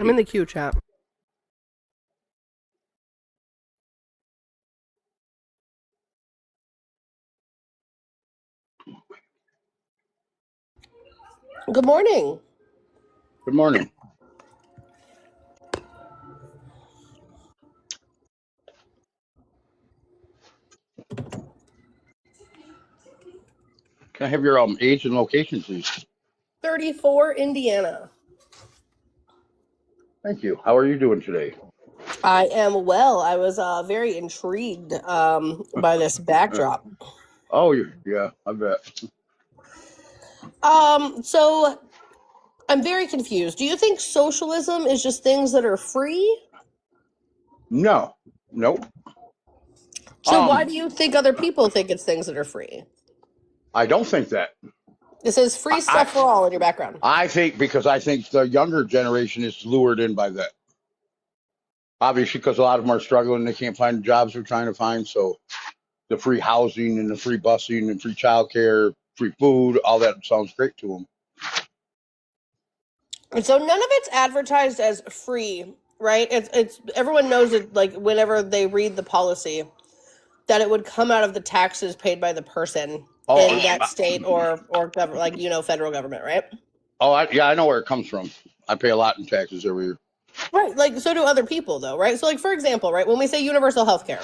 I'm in the queue chat. Good morning. Good morning. Can I have your age and location, please? 34, Indiana. Thank you. How are you doing today? I am well. I was very intrigued by this backdrop. Oh, yeah, I bet. So I'm very confused. Do you think socialism is just things that are free? No. Nope. So why do you think other people think it's things that are free? I don't think that. It says free stuff for all in your background. I think the younger generation is lured in by that. Obviously, because a lot of them are struggling, they can't find the jobs they're trying to find. So the free housing and the free busing and free childcare, free food, all that sounds great to them. And so none of it's advertised as free, right? It's everyone knows it, like whenever they read the policy, that it would come out of the taxes paid by the person in that state or like federal government, right? Oh, I know where it comes from. I pay a lot in taxes every year. Right, like so do other people though, right? So like for example, right, when we say universal health care,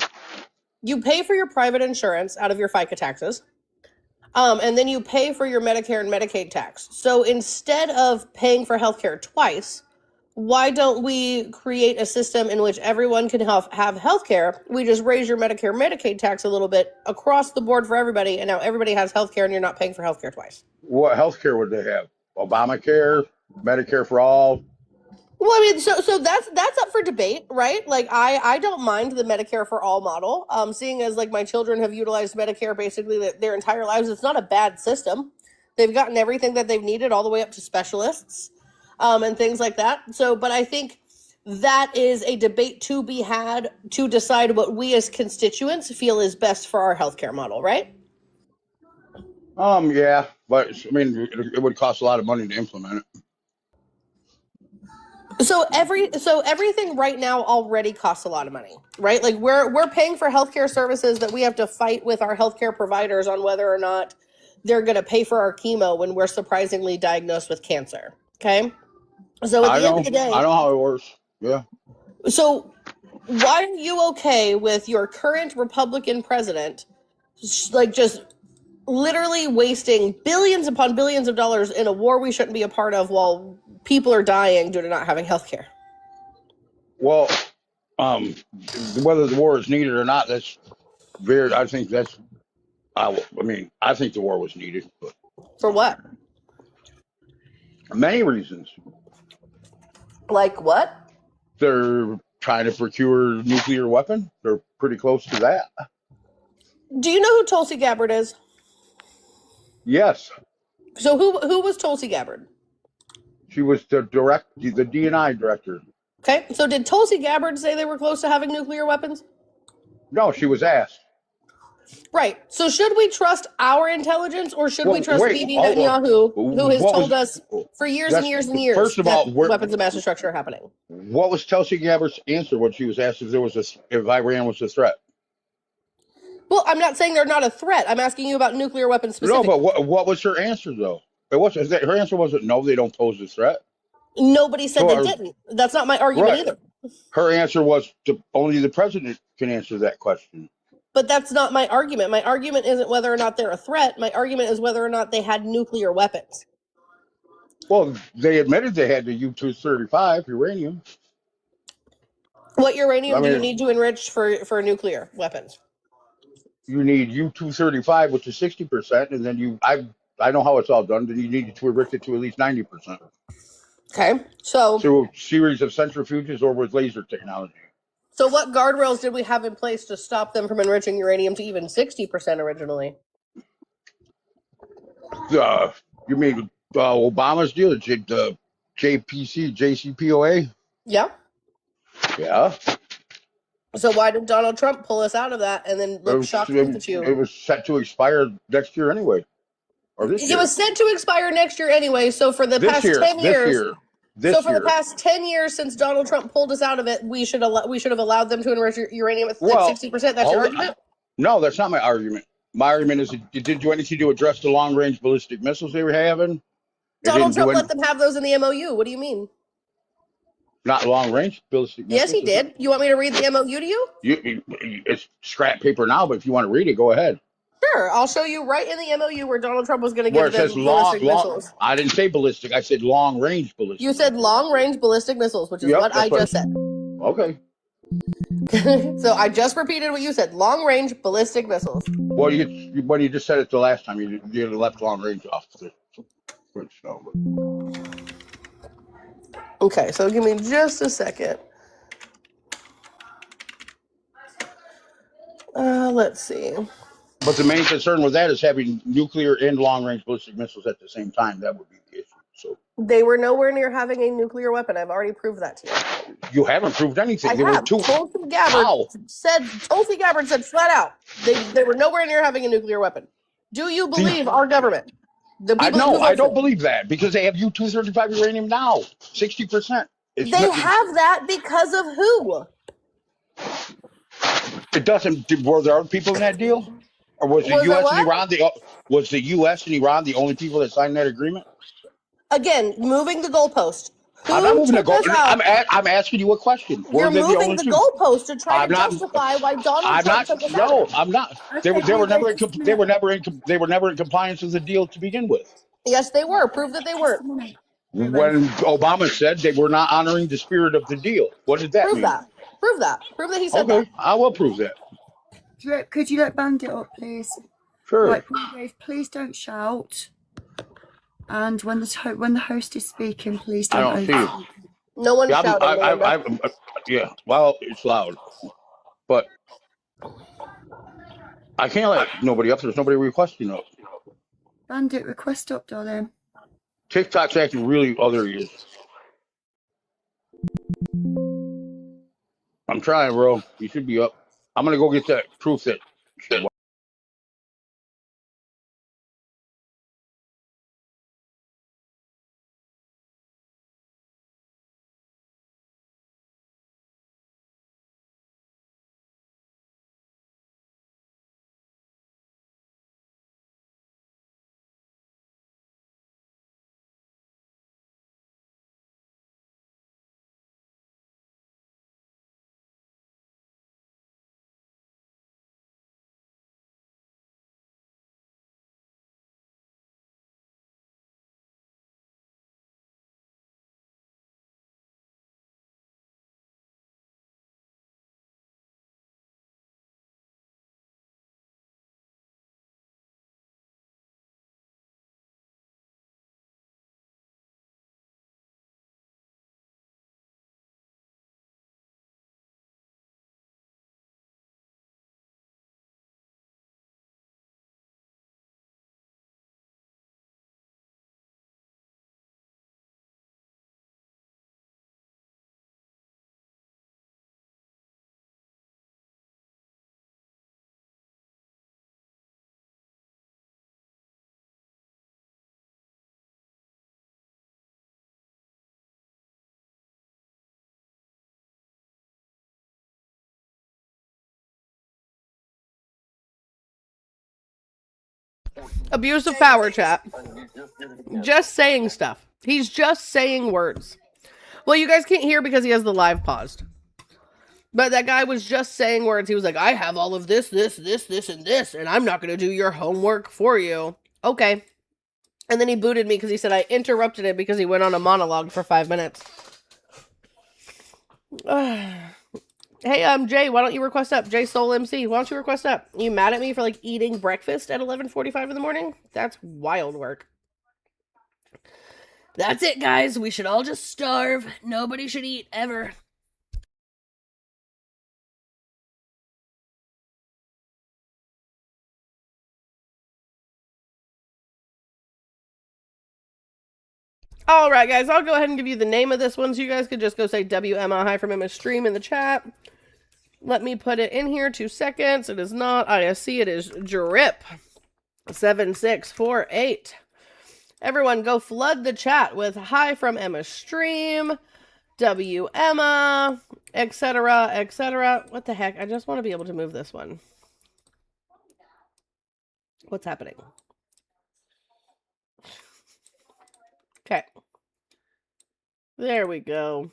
you pay for your private insurance out of your FICA taxes. And then you pay for your Medicare and Medicaid tax. So instead of paying for healthcare twice, why don't we create a system in which everyone can have healthcare? We just raise your Medicare Medicaid tax a little bit across the board for everybody, and now everybody has healthcare, and you're not paying for healthcare twice. What healthcare would they have? Obamacare, Medicare for all. Well, I mean, so that's up for debate, right? Like, I don't mind the Medicare for all model. Seeing as like my children have utilized Medicare basically their entire lives, it's not a bad system. They've gotten everything that they've needed all the way up to specialists, and things like that. So, but I think that is a debate to be had to decide what we as constituents feel is best for our healthcare model, right? Yeah, but I mean, it would cost a lot of money to implement it. So everything right now already costs a lot of money, right? Like we're paying for healthcare services that we have to fight with our healthcare providers on whether or not they're going to pay for our chemo when we're surprisingly diagnosed with cancer. Okay, so at the end of the day, I know how it works. Yeah. So why are you okay with your current Republican president, like just literally wasting billions upon billions of dollars in a war we shouldn't be a part of while people are dying due to not having health care? Well, whether the war is needed or not, that's very. I think that's. I mean, I think the war was needed, but For what? many reasons. Like what? They're trying to procure nuclear weapon. They're pretty close to that. Do you know who Tulsi Gabbard is? Yes. So who was Tulsi Gabbard? She was the DNI director. Okay, so did Tulsi Gabbard say they were close to having nuclear weapons? No, she was asked. Right. So should we trust our intelligence or should we trust Bibi Netanyahu, who has told us for years and years and years first of all, weapons of mass destruction are happening? What was Tulsi Gabbard's answer when she was asked if Iran was a threat? Well, I'm not saying they're not a threat. I'm asking you about nuclear weapons specifically. No, but what was her answer though? Her answer wasn't no, they don't pose a threat. Nobody said they didn't. That's not my argument either. Her answer was only the president can answer that question. But that's not my argument. My argument isn't whether or not they're a threat. My argument is whether or not they had nuclear weapons. Well, they admitted they had the U-235 uranium. What uranium do you need to enrich for nuclear weapons? You need U-235, which is 60%, and then I know how it's all done. Then you need to enrich it to at least 90%. Okay, so through a series of centrifuges or with laser technology. So what guardrails did we have in place to stop them from enriching uranium to even 60% originally? You mean Obama's deal, the JCPOA? Yeah. Yeah. So why did Donald Trump pull us out of that and then look shocked at you? It was set to expire next year anyway. Or this year. It was set to expire next year anyway, so for the past 10 years... the past 10 years since Donald Trump pulled us out of it, we should have allowed them to enrich uranium at 60%. That's your argument? No, that's not my argument. My argument is it didn't do anything to address the long-range ballistic missiles they were having. Donald Trump let them have those in the MOU. What do you mean? Not long-range ballistic missiles? Yes, he did. You want me to read the MOU to you? It's scrap paper now, but if you want to read it, go ahead. Sure, I'll show you right in the MOU where Donald Trump was going to give them ballistic missiles. I didn't say ballistic. I said long-range ballistic. You said long-range ballistic missiles, which is what I just said. Okay. So I just repeated what you said. Long-range ballistic missiles. Well, you just said it the last time. You left long-range off the switch. Okay, so give me just a second. Let's see. But the main concern with that is having nuclear and long-range ballistic missiles at the same time. That would be the issue. So they were nowhere near having a nuclear weapon. I've already proved that to you. You haven't proved anything. I have. Tulsi Gabbard said flat out they were nowhere near having a nuclear weapon. Do you believe our government? I don't believe that because they have U-235 uranium now, 60%. They have that because of who? It doesn't. Were there other people in that deal? Or was the U.S. and Iran the U.S. and Iran the only people that signed that agreement? Again, moving the goalpost. I'm not moving the goalpost. I'm asking you a question. You're moving the goalpost to try to justify why Donald Trump took us out. No, I'm not. They were never in compliance with the deal to begin with. Yes, they were. Prove that they weren't. When Obama said they were not honoring the spirit of the deal, what did that mean? Prove that. Prove that he said that. I will prove that. Could you let Bandit up, please? Sure. Right, Dave, please don't shout. And when the host is speaking, please don't. I don't see you. No one shouting. Yeah, well, it's loud, but I can't let nobody up. There's nobody requesting up. Bandit, request up, darling. TikTok's acting really. Oh, there he is. I'm trying, bro. You should be up. I'm gonna go get that proof that. Abuse of power, chat. Just saying stuff. He's just saying words. Well, you guys can't hear because he has the live paused. But that guy was just saying words. He was like, I have all of this, this, and this, and I'm not going to do your homework for you. Okay. And then he booted me because he said I interrupted it because he went on a monologue for 5 minutes. Hey, Jay, why don't you request up? Jay Soul MC, why don't you request up? You mad at me for, like, eating breakfast at 11:45 in the morning? That's wild work. That's it, guys. We should all just starve. Nobody should eat, ever. Alright, guys, I'll go ahead and give you the name of this one so you guys could just go say WMI from Emma Stream in the chat. Let me put it in here. 2 seconds. It is not ISC. It is Drip 7648. Everyone, go flood the chat with hi from Emma Stream, W Emma, etc., etc. What the heck? I just want to be able to move this one. What's happening? Okay. There we go.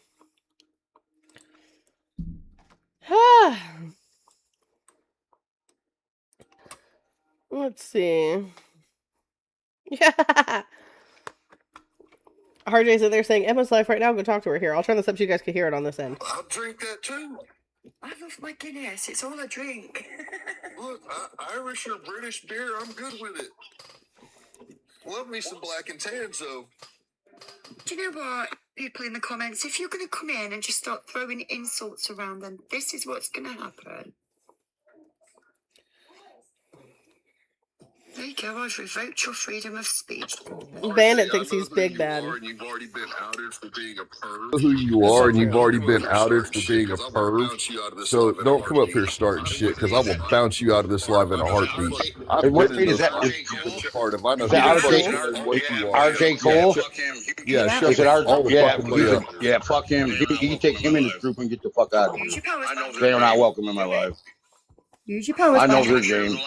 Let's see. Yeah. RJ's in there saying, Emma's live right now. Go talk to her here. I'll turn this up so you guys can hear it on this end. I'll drink that too. I love my Guinness. It's all I drink. Look, Irish or British beer, I'm good with it. Love me some black and tans, though. Do you know what, people in the comments? If you're going to come in and just start throwing insults around, then this is what's going to happen. There you go. I've revoked your freedom of speech. Bandit thinks he's big bad. You've already been outed for being a perv. Who you are, and you've already been outed for being a perv. So don't come up here starting shit, because I will bounce you out of this live in a heartbeat. I've What been feed in is those that? groups you've been a part of. I know Is who that the fuck RJ? you are and what you are. RJ Cole? Yeah, shut Is it all the yeah, fucking money up. yeah, fuck him. You can take him in this group and get the fuck out of here. They are not welcome in my life. Use your powers. I know their game.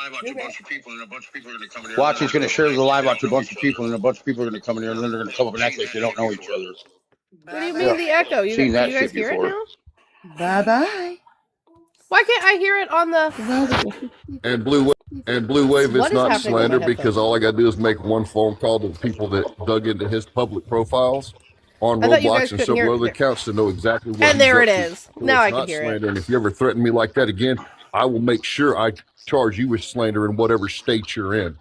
Watch, he's going to share the live out to a bunch of people, and a bunch of people are going to come in here, and then they're going to come up and act like they don't know each other. What do you mean the echo? Seen that Can you guys shit hear before. it now? Bye-bye. Why can't I hear it on the... And Blue Wave What is is not happening with my slander, because all I got to do is make one phone call to the people that dug into his public profiles on I thought you Roblox guys and couldn't hear several it. other accounts to know exactly what And he's there up it to. is. So Now it's I can not hear it. slander, and if you ever threaten me like that again, I will make sure I charge you with slander in whatever state you're in.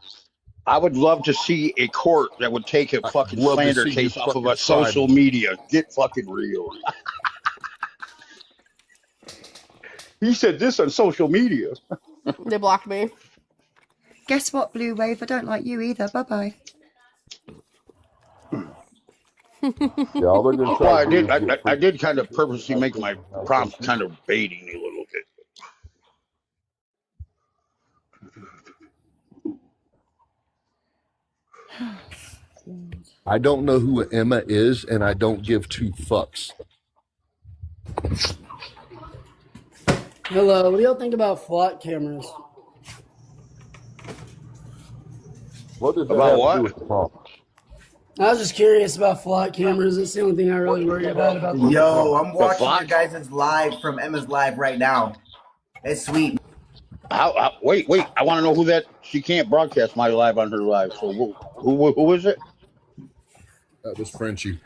I would love to see a court that would take a fucking love to slander see you case off of fucking a social try. media. Get fucking real. He said this on social media. They blocked me. Guess what, Blue Wave? I don't like you either. Bye-bye. Yeah, all they're gonna Well, try to do is get I free. did kind of purposely make my prompts kind of baiting a little bit. I don't know who Emma is, and I don't give two fucks. Hello, what do y'all think about flock cameras? What does that About have to do what? with the prompt? I was just curious about flock cameras. It's the only thing I really worry about the Yo, I'm The watching your flock? guys' live from Emma's live right now. It's sweet. Wait. I want to know who that. She can't broadcast my live on her live. So who is it? That was Frenchie.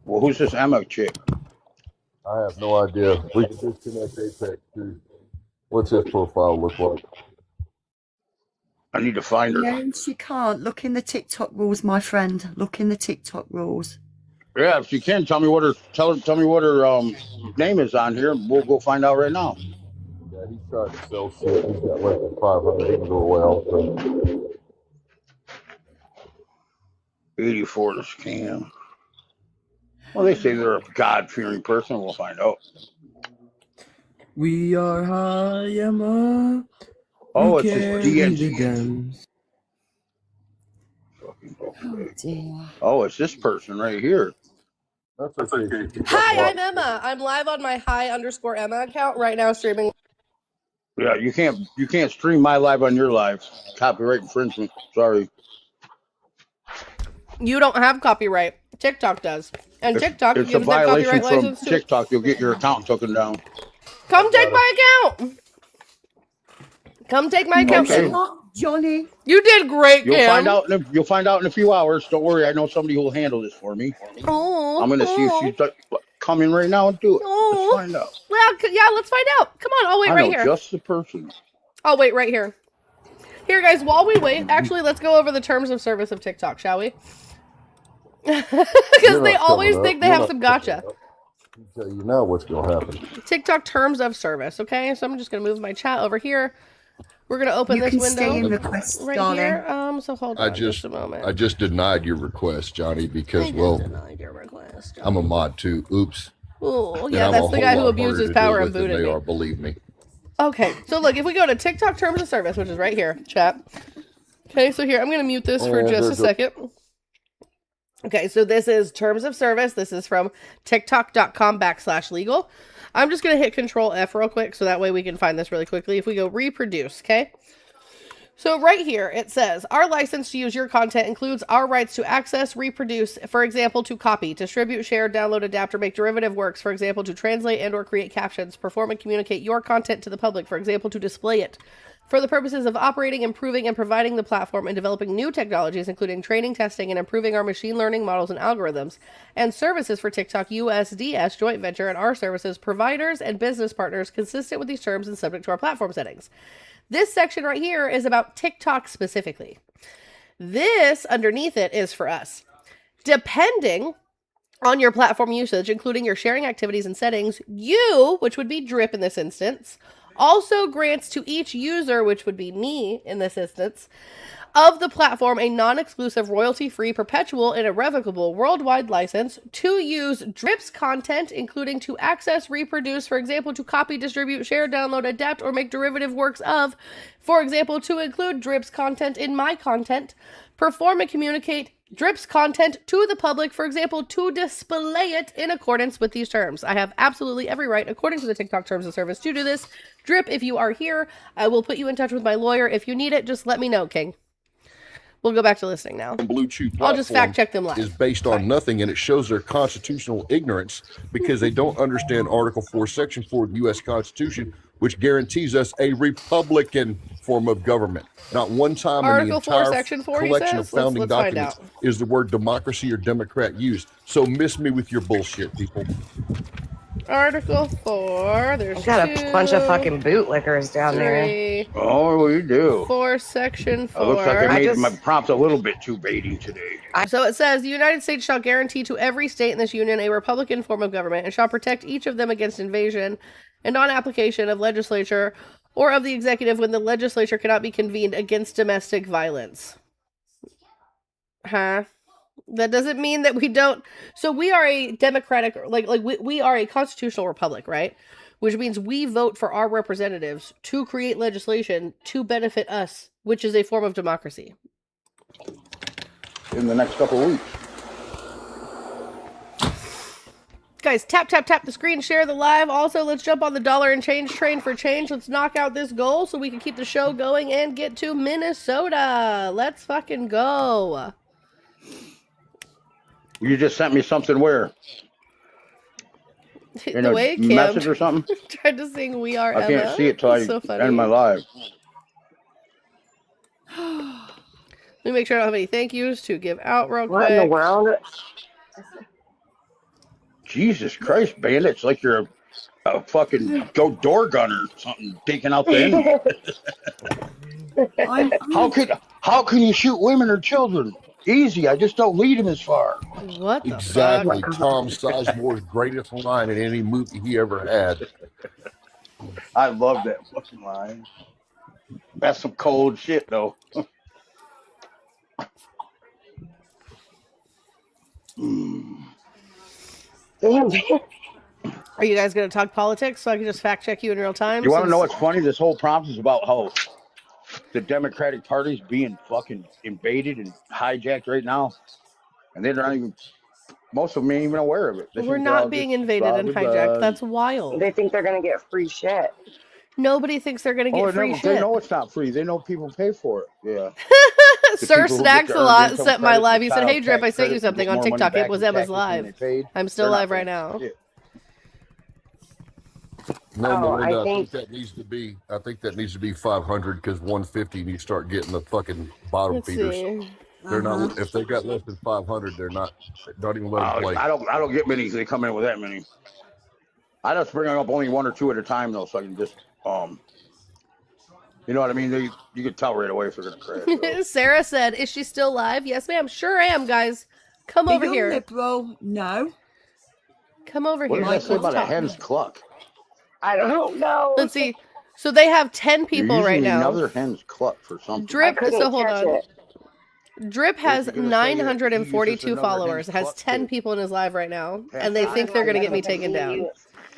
Well, who's this Emma chick? I have no idea. We can disconnect Apex too. What's his profile look like? I need to find her. No, she can't. Look in the TikTok rules, my friend. Look in the TikTok rules. Yeah, if she can, tell me what her name is on here. We'll go find out right now. Yeah, he's trying to sell shit. He's got less than 500. He can go away also. 84 to scam. Well, they say they're a God-fearing person. We'll find out. We are high, Emma. Oh, We it's just carry the DNC. guns. Oh, dear. Oh, it's this person right here. That's okay. Hi, I'm Emma. I'm live on my hi_Emma account right now streaming. Yeah, you can't stream my live on your live. Copyright infringement. Sorry. You don't have copyright. TikTok does. And TikTok It's a gives that violation copyright from license to... TikTok. You'll get your account taken down. Come take my account! Come take my account. Okay. Johnny. You did great, You'll Cam. you'll find out in a few hours. Don't worry. I know somebody who will handle this for me. Oh, I'm going to see if she's coming right now and do it. Let's find out. Well, yeah, let's find out. Come on, I'll wait I right know here. just the person. I'll wait right here. Here, guys, while we wait, actually, let's go over the terms of service of TikTok, shall we? Because they always think they have some gotcha. I'll tell you now what's going to happen. TikTok terms of service, okay? So I'm just going to move my chat over here. We're going to open this window right here. So hold on just a moment. I just denied your request, Johnny, because, denied your request, I'm a mod too. Oops. Oh, And yeah, I'm that's a the whole guy who lot abused harder his to deal power and with than booted they me. are, believe me. Okay, so look, if we go to TikTok terms of service, which is right here, chat. Okay, so here, I'm going to mute this for just a second. Okay, so this is terms of service. This is from tiktok.com/legal. I'm just going to hit Control F real quick so that way we can find this really quickly. If we go reproduce, okay? So right here, it says, our license to use your content includes our rights to access, reproduce, for example, to copy, distribute, share, download, adapt, or make derivative works, for example, to translate and or create captions, perform and communicate your content to the public, for example, to display it, for the purposes of operating, improving, and providing the platform and developing new technologies, including training, testing, and improving our machine learning models and algorithms, and services for TikTok USDS joint venture and our services providers and business partners consistent with these terms and subject to our platform settings. This section right here is about TikTok specifically. This underneath it is for us. Depending on your platform usage, including your sharing activities and settings, you, which would be Drip in this instance, also grants to each user, which would be me in this instance, of the platform a non-exclusive, royalty-free, perpetual, and irrevocable worldwide license to use Drip's content, including to access, reproduce, for example, to copy, distribute, share, download, adapt, or make derivative works of, for example, to include Drip's content in my content, perform and communicate Drip's content to the public, for example, to display it in accordance with these terms. I have absolutely every right, according to the TikTok terms of service, to do this. Drip, if you are here, I will put you in touch with my lawyer. If you need it, just let me know, King. We'll go back to listening now. Blue Chew I'll just fact check them live. is based on nothing, and it shows their constitutional ignorance because they don't understand Article 4, Section 4 of the U.S. Constitution, which guarantees us a Republican form of government. Not one time in the Article 4, entire Section 4, he collection says? of founding Let's find documents out. is the word democracy or Democrat used. So miss me with your bullshit, people. Article 4, there's I've got a bunch of fucking bootlickers down there. 3, Oh, you do. 4, Section 4. It looks like I made my prompts a little bit too baiting today. So it says, the United States shall guarantee to every state in this union a Republican form of government and shall protect each of them against invasion and on application of legislature or of the executive when the legislature cannot be convened against domestic violence. Huh? That doesn't mean that we don't. So we are a democratic, we are a constitutional republic, right? Which means we vote for our representatives to create legislation to benefit us, which is a form of democracy. In the next couple of weeks. Guys, tap the screen, share the live. Also, let's jump on the dollar and change train for change. Let's knock out this goal so we can keep the show going and get to Minnesota. Let's fucking go. You just sent me something where? In The a way Kim message or something? tried to sing "We Are I Emma." can't see it till I so funny. end my live. Let me make sure I don't have any thank yous to give out real quick. What in the world? Jesus Christ, Bandit. It's like you're a fucking door gunner or something, taking out the enemy. How can you shoot women or children? Easy, I just don't lead them as far. What the Exactly. fuck? Tom Sizemore's greatest line in any movie he ever had. I love that fucking line. That's some cold shit, though. Are you guys going to talk politics so I can just fact check you in real time? You want to know what's funny? This whole prompt is about how the Democratic Party's being fucking invaded and hijacked right now. And they're not even, most of them ain't even aware of it. We're not being invaded and hijacked. That's wild. They think they're going to get free shit. Nobody thinks they're going to get free shit. They know it's not free. They know people pay for it. Yeah. Sir Snacks a lot sent my live. He said, "Hey Drip, I sent you something on TikTok. It was Emma's live. I'm still live right now." No, I think that needs to be. I think that needs to be 500 because 150 you start getting the fucking bottom feeders. See. They're not. If they got less than 500, they're not. Don't even let them play. I don't get many. They come in with that many. I just bring up only one or two at a time though, so I can just you know what I mean? You can tell right away if they're gonna crash. Sarah said, "Is she still live?" Yes, ma'am. Sure am, guys. Come over here. Liberal, no. Come over What here. did I say about a hen's cluck? I don't know. Let's see. So they have 10 people right now. Another hen's cluck for something. Drip. So hold on. Drip has 942 followers. Has 10 people in his live right now, and they think they're gonna get me taken down.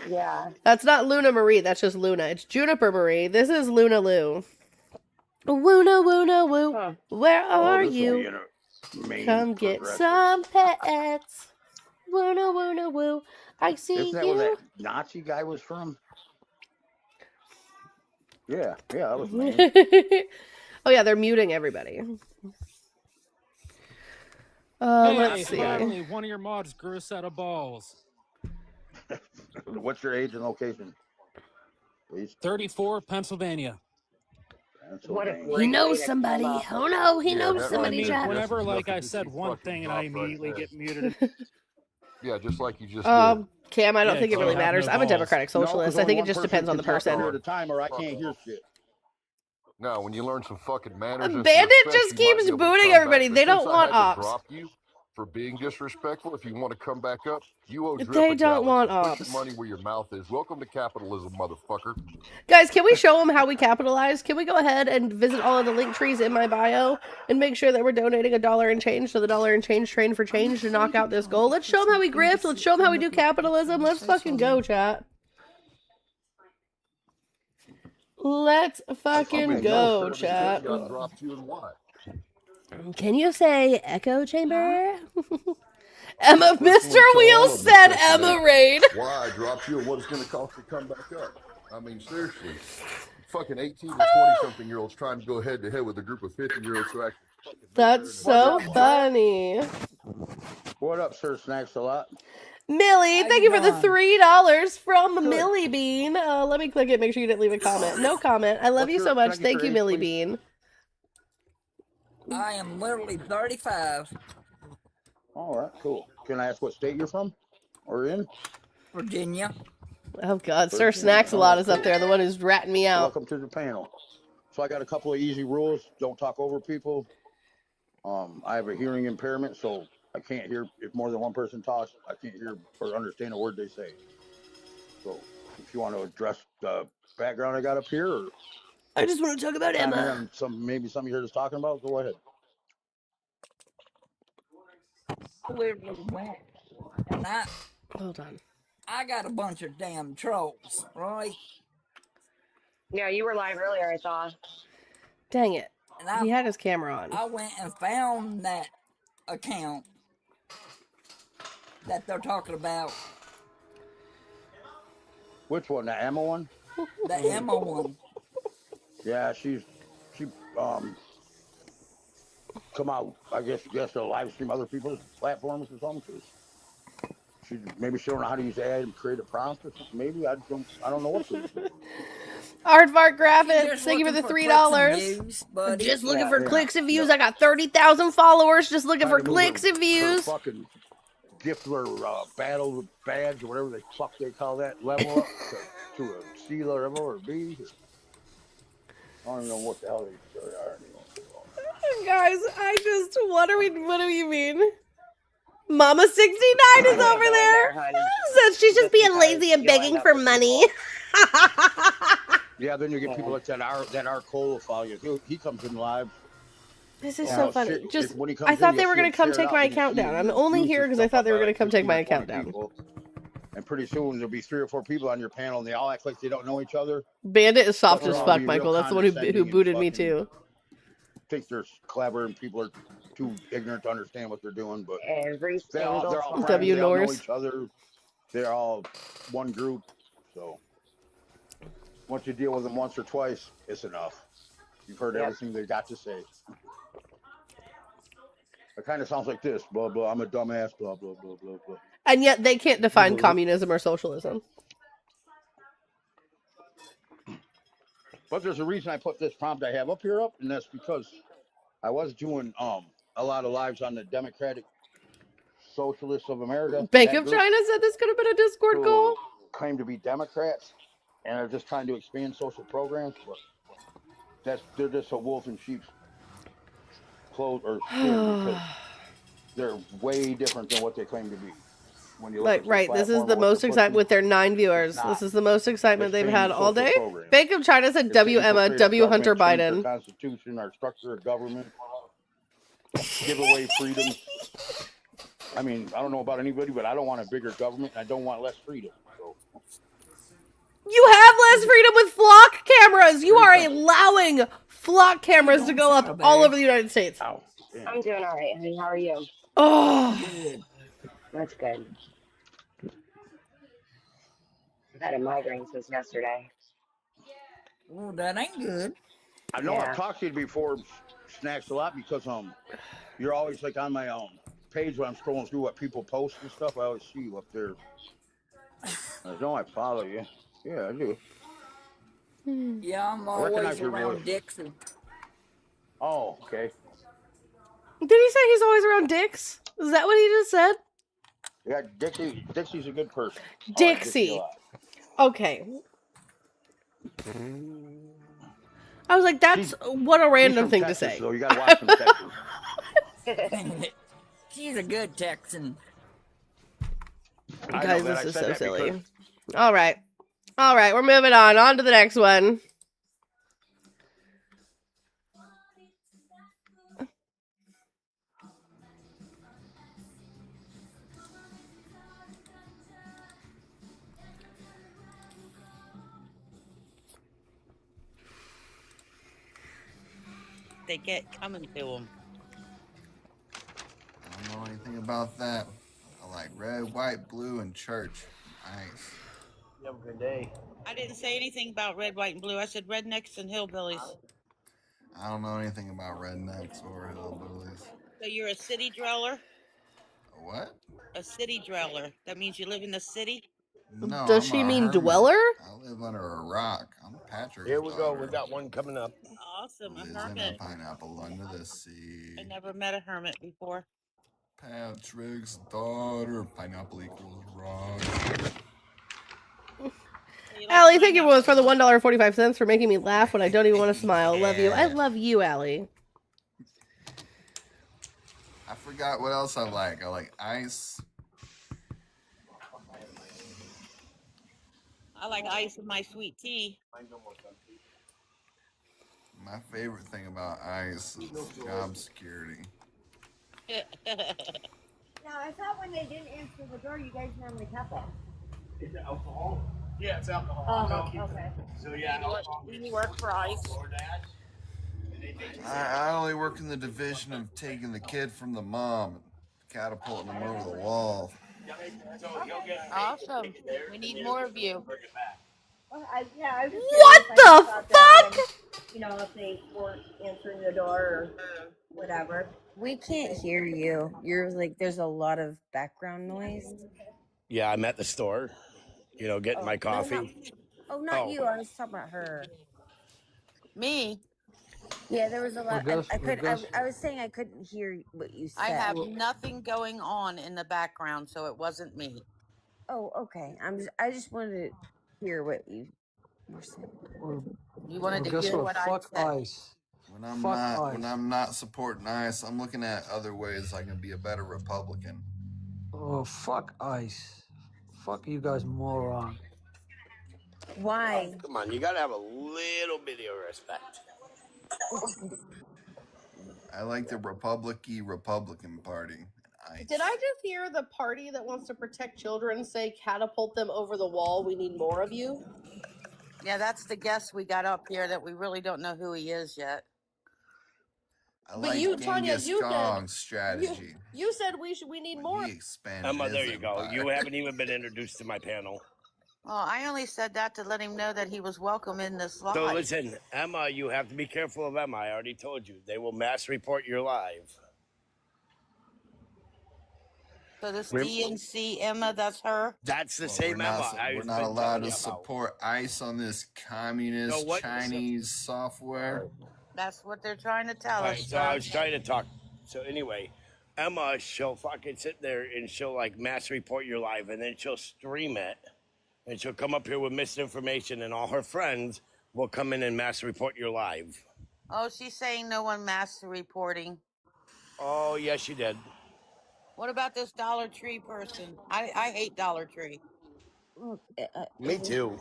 Yeah. That's not Luna Marie. That's just Luna. It's Juniper Marie. This is Luna Lou. Woona woona woo. Where are you? Come get some pets. Woona woona woo. I see Isn't that you. where that Nazi guy was from? Yeah, that was Maine. Oh yeah, they're muting everybody. Let's see. Finally, one of your mods grew a set of balls. What's your age and location? Please. 34, Pennsylvania. He knows somebody. Oh no, he knows somebody. Whenever, I said one thing and I immediately get muted. Yeah, just like you just did. Cam, I don't think it really matters. I'm a democratic socialist. I think it just depends on the person. At a time, or I can't hear shit. No, when you learn some fucking manners. Bandit just keeps booting everybody. They don't want ops. Drop you for being disrespectful. If you want to come back up, you owe Drip They don't want Put ops. your money where your mouth is. Welcome to capitalism, motherfucker. Guys, can we show them how we capitalize? Can we go ahead and visit all of the link trees in my bio and make sure that we're donating $1 and change to the dollar and change train for change to knock out this goal? Let's show them how we grift. Let's show them how we do capitalism. Let's fucking go, chat. Let's fucking go, chat. Can you say echo chamber? Emma, Mr. Wheels said Emma Raid. Why I dropped you and what it's going to cost to come back up? I mean, seriously. Fucking 18 to 20-something year olds trying to go head to head with a group of 50-year-olds who actually. That's so funny. What up, Sir Snacks a lot? Millie, thank you for the $3 from Millie Bean. Let me click it. Make sure you didn't leave a comment. No comment. I love you so much. Thank you, Millie Bean. I am literally 35. All right, cool. Can I ask what state you're from or in? Virginia. Oh, God. Sir Snacks a lot is up there. The one who's ratting me out. Welcome to the panel. So I got a couple of easy rules. Don't talk over people. I have a hearing impairment, so I can't hear if more than one person talks. I can't hear or understand a word they say. So if you want to address the background I got up here, or I just want to talk about Emma. Maybe something you heard us talking about. Go ahead. literally went and Hold on. I got a bunch of damn trolls, right? Yeah, you were live earlier, I saw. Dang it. And I He had his camera on. I went and found that account that they're talking about. Which one? The Emma one? The Emma one. Yeah, she come out. I guess to live stream other people's platforms or something. 'Cause maybe she don't know how to use AI and create a prompt or something. Maybe I don't know what to do. Aardvark Graphics, Just thank you for looking the for $3. clicks and views, buddy. Just looking Yeah, for yeah, clicks and views. yeah. I got 30,000 followers. Just looking for Trying to move clicks and her views. fucking gift or battle badge or whatever the fuck they call that level up to a C level or B. I don't even know what the hell they are anymore. Guys, what do you mean? Mama 69 is Go over in there. hun. Says she's just being because lazy and you'll begging end up for with money. Yeah, then you get people like that our Cole follow you. He comes in live. This is so funny. Just when he comes I thought in, they you'll were see gonna him come share it take out, my and you account see down. him I'm only use here his because I stuff thought up they were by gonna like come take 15 my or 20 account down. people. And pretty soon there'll be 3 or 4 people on your panel, and they all act like they don't know each other. Bandit is soft But as they're all fuck, being Michael. real That's the one who condescending and booted me fucking too. think they're clever, and people are too ignorant to understand what they're doing. But Every they're single all time. friends. W They all know Norse. each other. They're all one group. So once you deal with them once or twice, it's enough. You've heard Yep. everything they got to say. It kind of sounds like this, blah blah. I'm a dumbass, blah blah blah blah blah. And yet they can't define communism or socialism. But there's a reason I put this prompt I have up here up, and that's because I was doing a lot of lives on the Democratic Socialists of America. Bank of China said this could have been a Discord who goal. claim to be Democrats and are just trying to expand social programs, but they're just a wolf in sheep's clothes or skin because they're way different than what they claim to be. When you look Like, at their right, this is platform the or what most they're excitement pushing, with their 9 viewers. not. This is the most excitement they've had Expanding all social day. programs. Bank of China said It's W to Emma, infiltrate our W Hunter government, change Biden. our constitution, our structure of government, give away freedoms. I mean, I don't know about anybody, but I don't want a bigger government, and I don't want less freedom. So You have less freedom with flock cameras. You are allowing flock cameras to go up all over the United States. Ow. I'm doing all right, honey. How are you? Oh, good. That's good. I've had a migraine since yesterday. Well, that ain't good. I know I've talked to you before, Snacks, a lot because you're always like on my page when I'm scrolling through what people post and stuff. I always see you up there. I know I follow you. Yeah, I do. Yeah, I'm I recognize always your around voice. Dixon. Oh, okay. did he say he's always around dicks? Is that what he just said? Yeah, Dixie's a good person. Dixie. I like Dixie a lot. Okay. I was like, that's what a random thing Texas, to say. So you gotta watch some Texas. She's a good Texan. Guys, this is so silly. All right. All right, we're moving on. On to the next one. They get coming to them. I don't know anything about that. I like red, white, blue, and church. Nice. You have a good day. I didn't say anything about red, white, and blue. I said rednecks and hillbillies. I don't know anything about rednecks or hillbillies. So you're a city dweller? A what? A city dweller. That means you live in the city? No, Does I'm she a mean hermit. dweller? I live under a rock. I'm Patrick's Here we go. daughter. We got one coming up. Awesome. A Lives in hermit. a pineapple under the sea. I never met a hermit before. Patrick's daughter. Pineapple equals rock. Allie, thank you everyone for the $1.45 for making me laugh when I don't even want to smile. Love you. I love you, Allie. I forgot what else I like. I like ice. I like ice in my sweet tea. My favorite thing about ice is job security. Now, I thought when they didn't answer the door, you guys normally kept it. Is it alcohol? Yeah, it's alcohol. Oh, okay. So yeah, Do you work for ICE? I only work in the division of taking the kid from the mom and catapulting him over the wall. Awesome. We need more of you. Well, I was just What curious. I just the thought that fuck? if they weren't answering the door or whatever. We can't hear you. You're like, there's a lot of background noise. Yeah, I'm at the store. Getting my coffee. Not you. I was talking about her. Me? Yeah, there was a lot. Regus. I was saying I couldn't hear what you said. I have nothing going on in the background, so it wasn't me. Oh, okay. I just wanted to hear what you were saying. You wanted to Guess hear what? what I Fuck said. ICE. When I'm Fuck not ICE. when I'm not supporting ICE, I'm looking at other ways I can be a better Republican. Oh, fuck ICE. Fuck you guys, moron. Why? Come on, you gotta have a little bit of respect. I like the Republican Party. Did I just hear the party that wants to protect children say catapult them over the wall? We need more of you. Yeah, that's the guest we got up here that we really don't know who he is yet. I like Genghis Khan's strategy. You said we need more. He expanded Emma, his there you go. empire. You haven't even been introduced to my panel. Well, I only said that to let him know that he was welcome in this live. So listen, Emma, you have to be careful of Emma. I already told you. They will mass report your live. So this DNC Emma, that's her? That's the same Emma. We're not allowed to support ICE on this communist Chinese software. That's what they're trying to tell Right, us. so I was trying to talk. So anyway, Emma, she'll fucking sit there and she'll like mass report your live, and then she'll stream it, and she'll come up here with misinformation, and all her friends will come in and mass report your live. Oh, she's saying no one mass reporting. Oh, yes, she did. What about this Dollar Tree person? I hate Dollar Tree. Me too.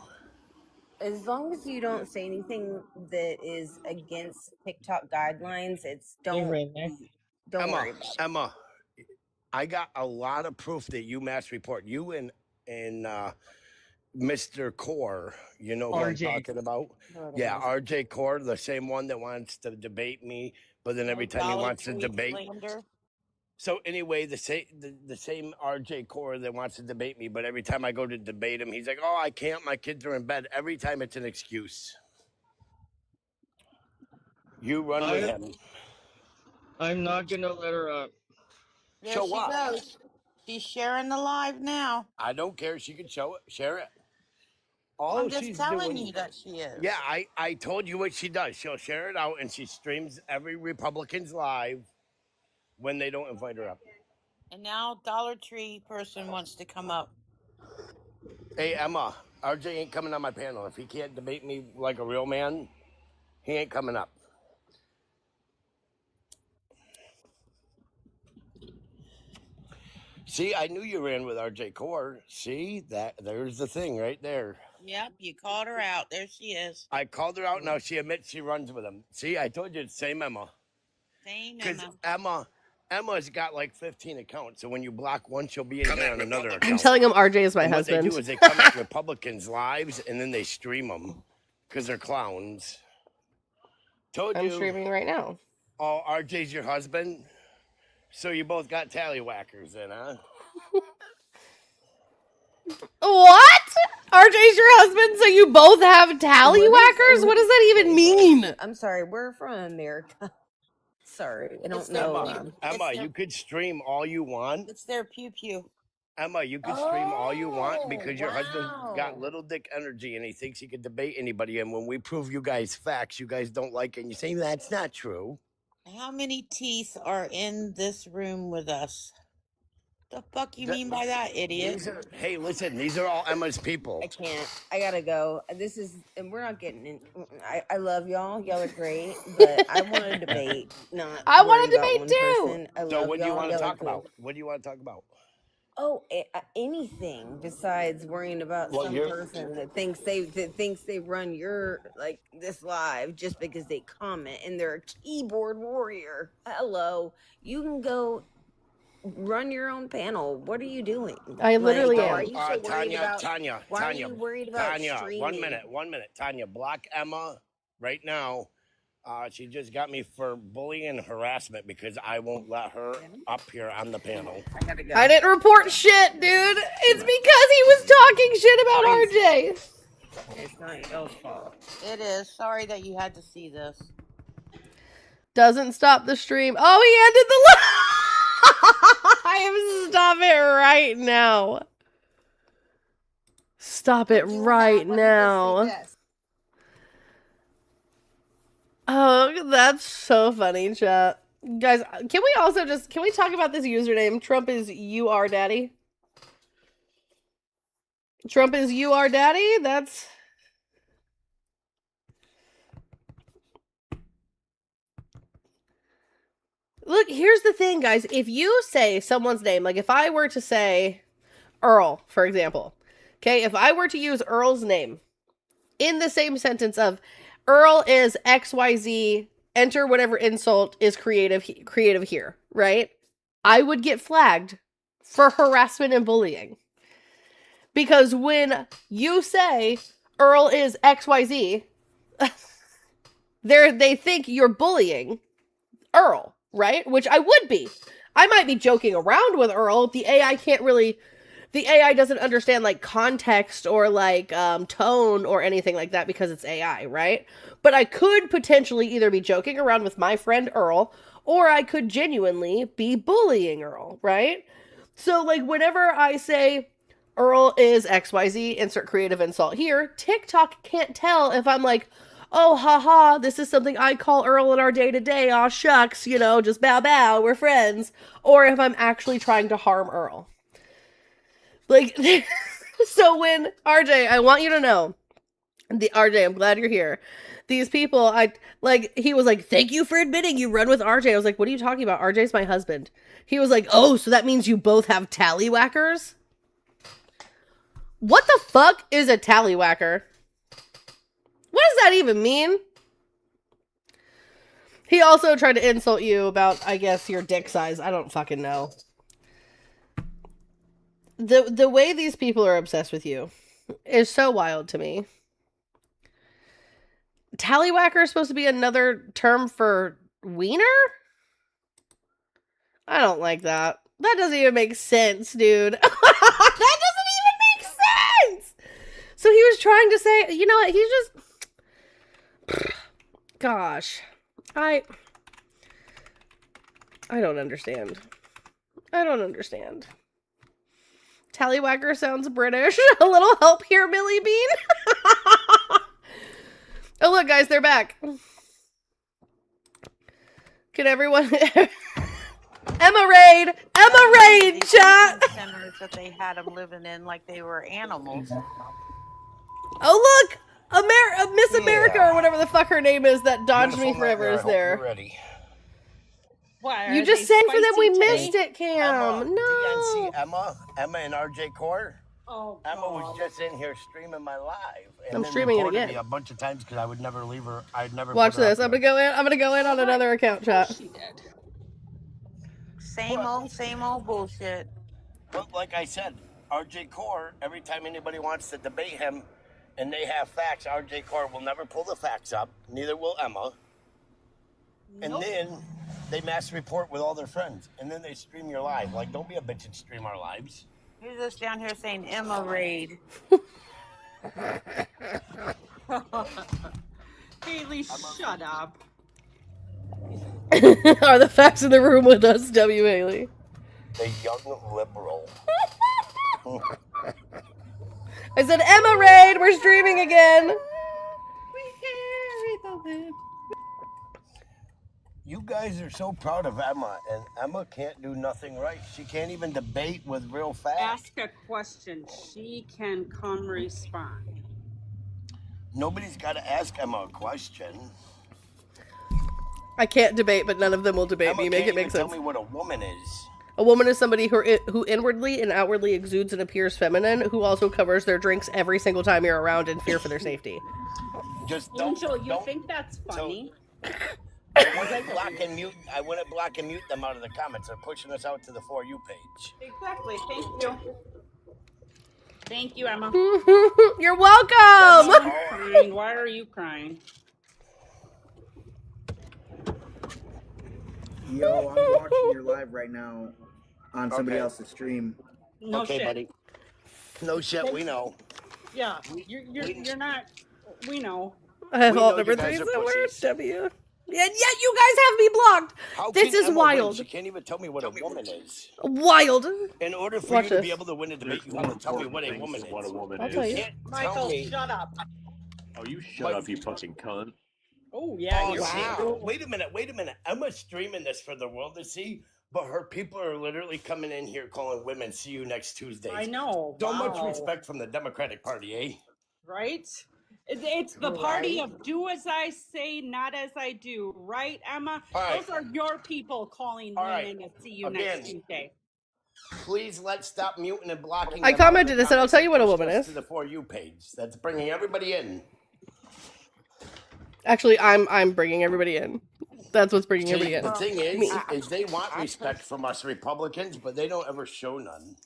As long as you don't say anything that is against TikTok guidelines, don't worry about it. Emma, I got a lot of proof that you mass report. You and Mr. Core, you know who I'm talking about? Yeah, RJ Core, the same one that wants to debate me, but then every time he wants to debate. So anyway, the same RJ Core that wants to debate me, but every time I go to debate him, he's like, "Oh, I can't. My kids are in bed." Every time it's an excuse. You run with him. I'm not gonna let her up. There she goes. She's sharing the live now. I don't care. She can share it. I'm just telling you that she is. Yeah, I told you what she does. She'll share it out, and she streams every Republican's live when they don't invite her up. And now Dollar Tree person wants to come up. Hey, Emma, RJ ain't coming on my panel. If he can't debate me like a real man, he ain't coming up. See, I knew you ran with RJ Core. See, there's the thing right there. Yep, you called her out. There she is. I called her out. Now she admits she runs with him. See, I told you it's the same Emma. Same Because Emma. Emma's got like 15 accounts. So when you block one, she'll be in there on another account. I'm telling him RJ is my and husband. What they do is they come at Republicans' lives and then they stream them because they're clowns. I'm streaming right now. Oh, RJ's your husband? So you both got tallywhackers then, huh? What? RJ's your husband, so you both have tallywhackers? What does that even mean? I'm sorry, we're from America. Sorry, I don't know. Emma, you could stream all you want. It's their pew-pew. Emma, you could stream all you want because your husband's got little dick energy and he thinks he could debate anybody. And when we prove you guys facts, you guys don't like it. And you say that's not true. How many teeth are in this room with us? The fuck you mean by that, idiot? Hey, listen, these are all Emma's people. I can't. I gotta go. And we're not getting in. I love y'all. Y'all are great, but I want to debate. I want to debate too. So what do you want to talk about? What do you want to talk about? Oh, anything besides worrying about some person that thinks they run your this live just because they comment and they're a keyboard warrior. Hello, you can go run your own panel. What are you doing? I literally like, am. Why are you so worried Tanya, about? Tanya, Why Tanya, are you worried about Tanya, streaming? 1 minute. Tanya, block Emma right now. She just got me for bullying and harassment because I won't let her up here on the panel. I gotta go. I didn't report shit, dude. It's because he was talking shit about RJ. It's not y'all's fault. It is. Sorry that you had to see this. Doesn't stop the stream. Oh, he ended the live. Stop it right now. Stop it right now. Oh, that's so funny, chat. Guys, can we talk about this username? Trump is you are daddy. Trump is you are daddy? That's... Look, here's the thing, guys. If you say someone's name, like if I were to say Earl, for example, okay, if I were to use Earl's name in the same sentence of Earl is XYZ, enter whatever insult is creative here, right? I would get flagged for harassment and bullying. Because when you say Earl is XYZ, they think you're bullying Earl, right? Which I would be. I might be joking around with Earl. The AI doesn't understand like context or like tone or anything like that because it's AI, right? But I could potentially either be joking around with my friend Earl, or I could genuinely be bullying Earl, right? So like whenever I say Earl is XYZ, insert creative insult here, TikTok can't tell if I'm like, oh, haha, this is something I call Earl in our day-to-day, aw shucks, you know, just bow bow, we're friends, or if I'm actually trying to harm Earl. Like, so when, RJ, I want you to know, RJ, I'm glad you're here. These people, he was like, thank you for admitting you run with RJ. I was like, what are you talking about? RJ's my husband. He was like, oh, so that means you both have tallywhackers? What the fuck is a tallywhacker? What does that even mean? He also tried to insult you about, I guess, your dick size. I don't fucking know. The way these people are obsessed with you is so wild to me. Tallywhacker is supposed to be another term for wiener? I don't like that. That doesn't even make sense, dude. That doesn't even make sense! So he was trying to say, you know what, he's just... Gosh. I don't understand. I don't understand. Tallywhacker sounds British. A little help here, Billy Bean. Oh, look, guys, they're back. Can everyone... Emma Raid! Emma Raid, chat! Centers that they had them living in like they were animals. Oh, look! Miss America, or whatever the fuck her name is, that dodged me forever, is there. Ready. Why, You just sang for them, we missed it, Cam. Emma, No. DNC Emma and RJ Core. Oh, Emma was just in here streaming my live. And I'm then streaming it reported again. me a bunch of times because I would never leave her. I'd never Watch put her this. up I'm gonna go in on another account, chat. she did. Same old bullshit. But like I said, RJ Core, every time anybody wants to debate him and they have facts, RJ Core will never pull the facts up. Neither will Emma. And then they mass report with all their friends. And then they stream your live. Like, don't be a bitch and stream our lives. Who's this down here saying Emma Raid? Haley, shut up. Are the facts in the room with us, W. Haley? The young liberal. I said, Emma Raid, we're streaming again. We carry the wind. You guys are so proud of Emma, and Emma can't do nothing right. She can't even debate with real facts. Ask a question. She can come respond. Nobody's got to ask Emma a question. I can't debate, but none of them will debate Emma me. Make can't it make even sense. Tell me what a woman is. A woman is somebody who inwardly and outwardly exudes and appears feminine, who also covers their drinks every single time you're around in fear for their safety. Just Angel, you think that's funny? It wasn't block and mute. I wouldn't block and mute them out of the comments. They're pushing us out to the For You page. Exactly. Thank you. Thank you, Emma. You're Why welcome. are you crying? Why are you crying? Yo, I'm watching your live right now on somebody Okay. else's stream. No okay, shit. buddy. No shit. We know. Yeah, you're not. We know. I have We alt know number you 3 guys are somewhere. pussies. W. And yet you guys have me blocked. How This can is Emma win? wild. She can't even tell me what a woman is. Wild. In order for Watch you to this. be able to win a debate, you have to tell me what a woman is. I'll tell you. can't Michael, tell me. shut up. Oh, you shut up, you fucking cunt. Oh yeah. Oh, You're see, wait a minute. Emma's streaming this for the world to see, but her people are literally coming in here calling women "See you next Tuesday." I know. So wow. much respect from the Democratic Party, eh? Right? It's the party of do as I say, not as I do. Right, Emma? All right. Those are your people calling All women right. to see you next Tuesday. Please let's stop muting and blocking. I them out of commented the this, and I'll tell you what a comments woman and push is. us to the For You page. That's bringing everybody in. Actually, I'm bringing everybody in. That's what's bringing everybody in. The thing Me. is they want respect from us Republicans, but they don't ever show none.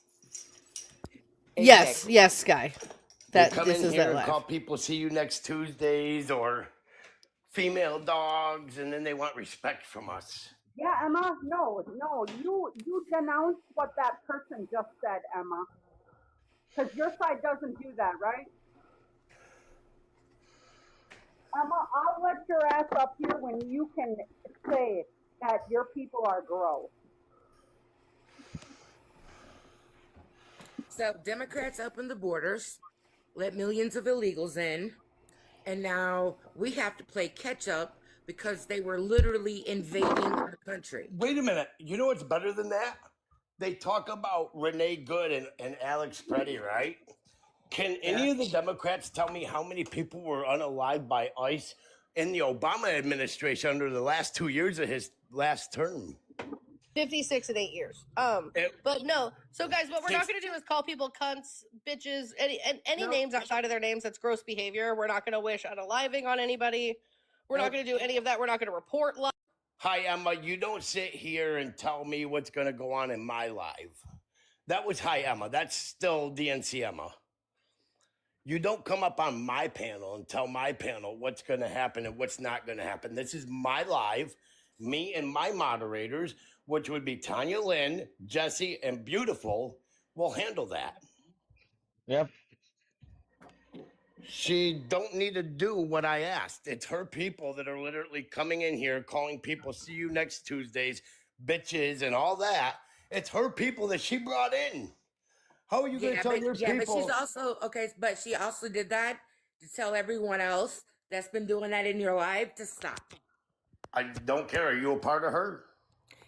Yes, yes, Sky. They come This in is here that and live. call people "See you next Tuesdays" or female dogs, and then they want respect from us. Yeah, Emma, no, you denounce what that person just said, Emma. Because your side doesn't do that, right? Emma, I'll let your ass up here when you can say that your people are gross. So Democrats opened the borders, let millions of illegals in, and now we have to play catch up because they were literally invading our country. Wait a minute. You know what's better than that? They talk about Renee Good and Alex Preddy, right? Can any of the Democrats tell me how many people were unalived by ICE in the Obama administration under the last 2 years of his last term? 56 in 8 years. But no. So guys, what we're not going to do is call people cunts, bitches, any names outside of their names. That's gross behavior. We're not going to wish unaliving on anybody. We're not going to do any of that. We're not going to report live. Hi, Emma. You don't sit here and tell me what's going to go on in my live. That was hi, Emma. That's still DNC Emma. You don't come up on my panel and tell my panel what's going to happen and what's not going to happen. This is my live. Me and my moderators, which would be Tanya Lynn, Jesse, and Beautiful, will handle that. Yep. She don't need to do what I asked. It's her people that are literally coming in here calling people "See you next Tuesdays," bitches, and all that. It's her people that she brought in. How are you going to tell your people? But she's also but she also did that to tell everyone else that's been doing that in your life to stop. I don't care. Are you a part of her?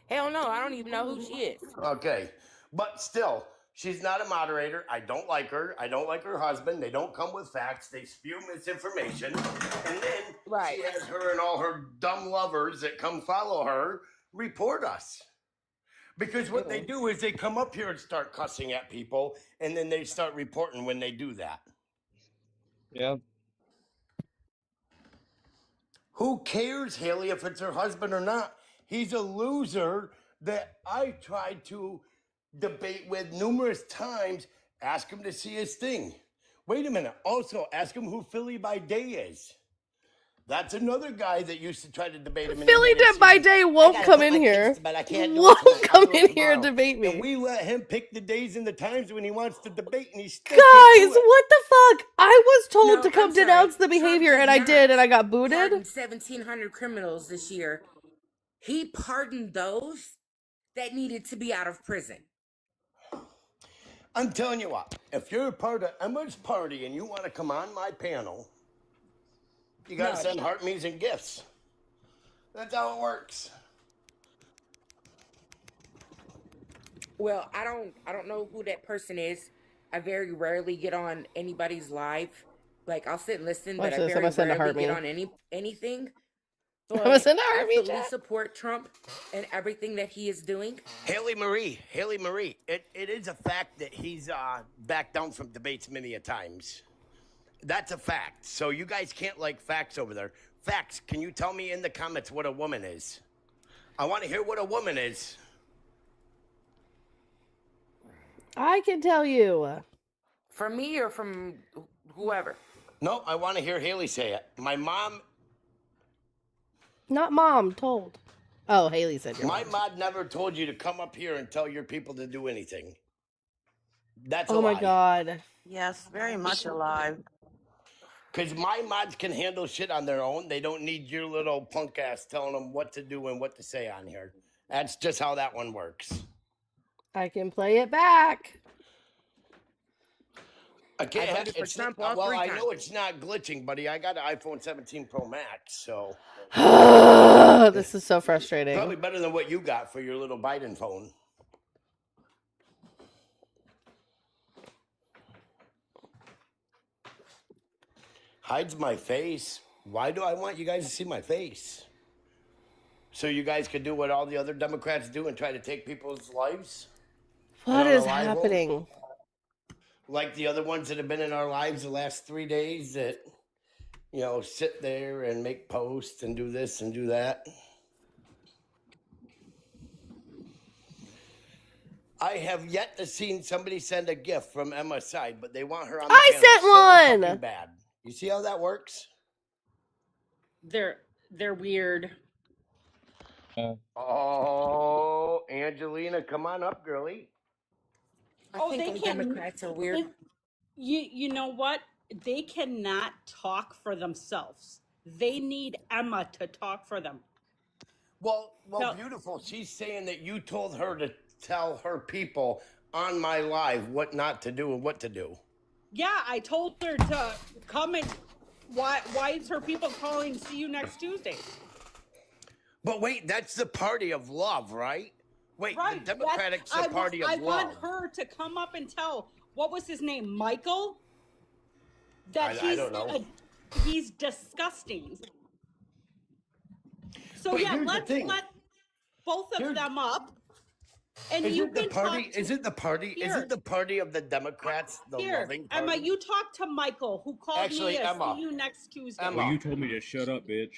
Hell no, I don't even know who she is. Okay. But still, she's not a moderator. I don't like her. I don't like her husband. They don't come with facts. They spew misinformation. And then she has her and all her dumb lovers that come follow her report us. Because what they do is they come up here and start cussing at people, and then they start reporting when they do that. Yep. Who cares, Haley, if it's her husband or not? He's a loser that I tried to debate with numerous times. Ask him to see his thing. Wait a minute. Also, ask him who Philly by Day is. That's another guy that used to try to debate him. Philly by Day won't come in here. Won't come in here and debate me. And we let him pick the days and the times when he wants to debate, and he still Guys, can't do it. what the fuck? I was told to come denounce the behavior, and I did, and I got booted. Pardoned 1,700 criminals this year. He pardoned those that needed to be out of prison. I'm telling you what, if you're a part of Emma's party and you want to come on my panel, you got to send heart me's and gifts. That's how it works. Well, I don't know who that person is. I very rarely get on anybody's live. Like, I'll sit and listen, Watch but this, I I'm gonna very send a rarely get heart on anything. I'm gonna send a I heart me, fully chat. support Trump and everything that he is doing. Haley Marie, it is a fact that he's backed down from debates many a times. That's a fact. So you guys can't like facts over there. Facts. Can you tell me in the comments what a woman is? I want to hear what a woman is. I can tell you. From me or from whoever? No, I want to hear Haley say it. My mom. Not mom, told. Oh, Haley said your My mom. mod never told you to come up here and tell your people to do anything. That's a Oh lie. my god. Yes, very much alive. Because my mods can handle shit on their own. They don't need your little punk ass telling them what to do and what to say on here. That's just how that one works. I can play it back. I can't. voted for Trump all well, 3 I times. know it's not glitching, buddy. I got an iPhone 17 Pro Max, so This is so frustrating. probably better than what you got for your little Biden phone. Hides my face. Why do I want you guys to see my face? So you guys could do what all the other Democrats do and try to take people's lives? What And is unalive them? happening? Like the other ones that have been in our lives the last 3 days that, you know, sit there and make posts and do this and do that. I have yet to see somebody send a gift from Emma's side, but they want her on the I panel sent so one! fucking bad. You see how that works? They're weird. Oh, Angelina, come on up, girlie. I think the Democrats are weird. You know what? They cannot talk for themselves. They need Emma to talk for them. Well, beautiful. She's saying that you told her to tell her people on my live what not to do and what to do. Yeah, I told her to come and why is her people calling see you next Tuesday? But wait, that's the party of love, right? Wait, right, the Democratic's the party of love. I want her to come up and tell, what was his name, Michael? That I don't know. He's disgusting. So but yeah, let's let both of them up. And is you it the can party? talk to, Is it the party? Is it the party of the Democrats? The loving party? Emma, you talk to Michael, who called me to Emma, see you next Tuesday. Emma. Well, you told me to shut up, bitch.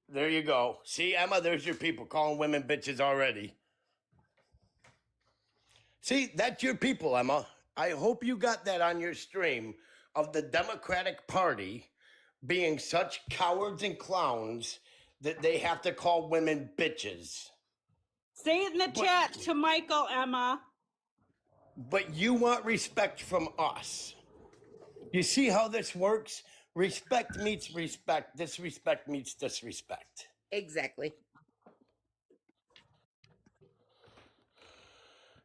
There you go. See, Emma, there's your people calling women bitches already. See, that's your people, Emma. I hope you got that on your stream of the Democratic Party being such cowards and clowns that they have to call women bitches. Say it in the chat to Michael, Emma. But you want respect from us. You see how this works? Respect meets respect. Disrespect meets disrespect. Exactly.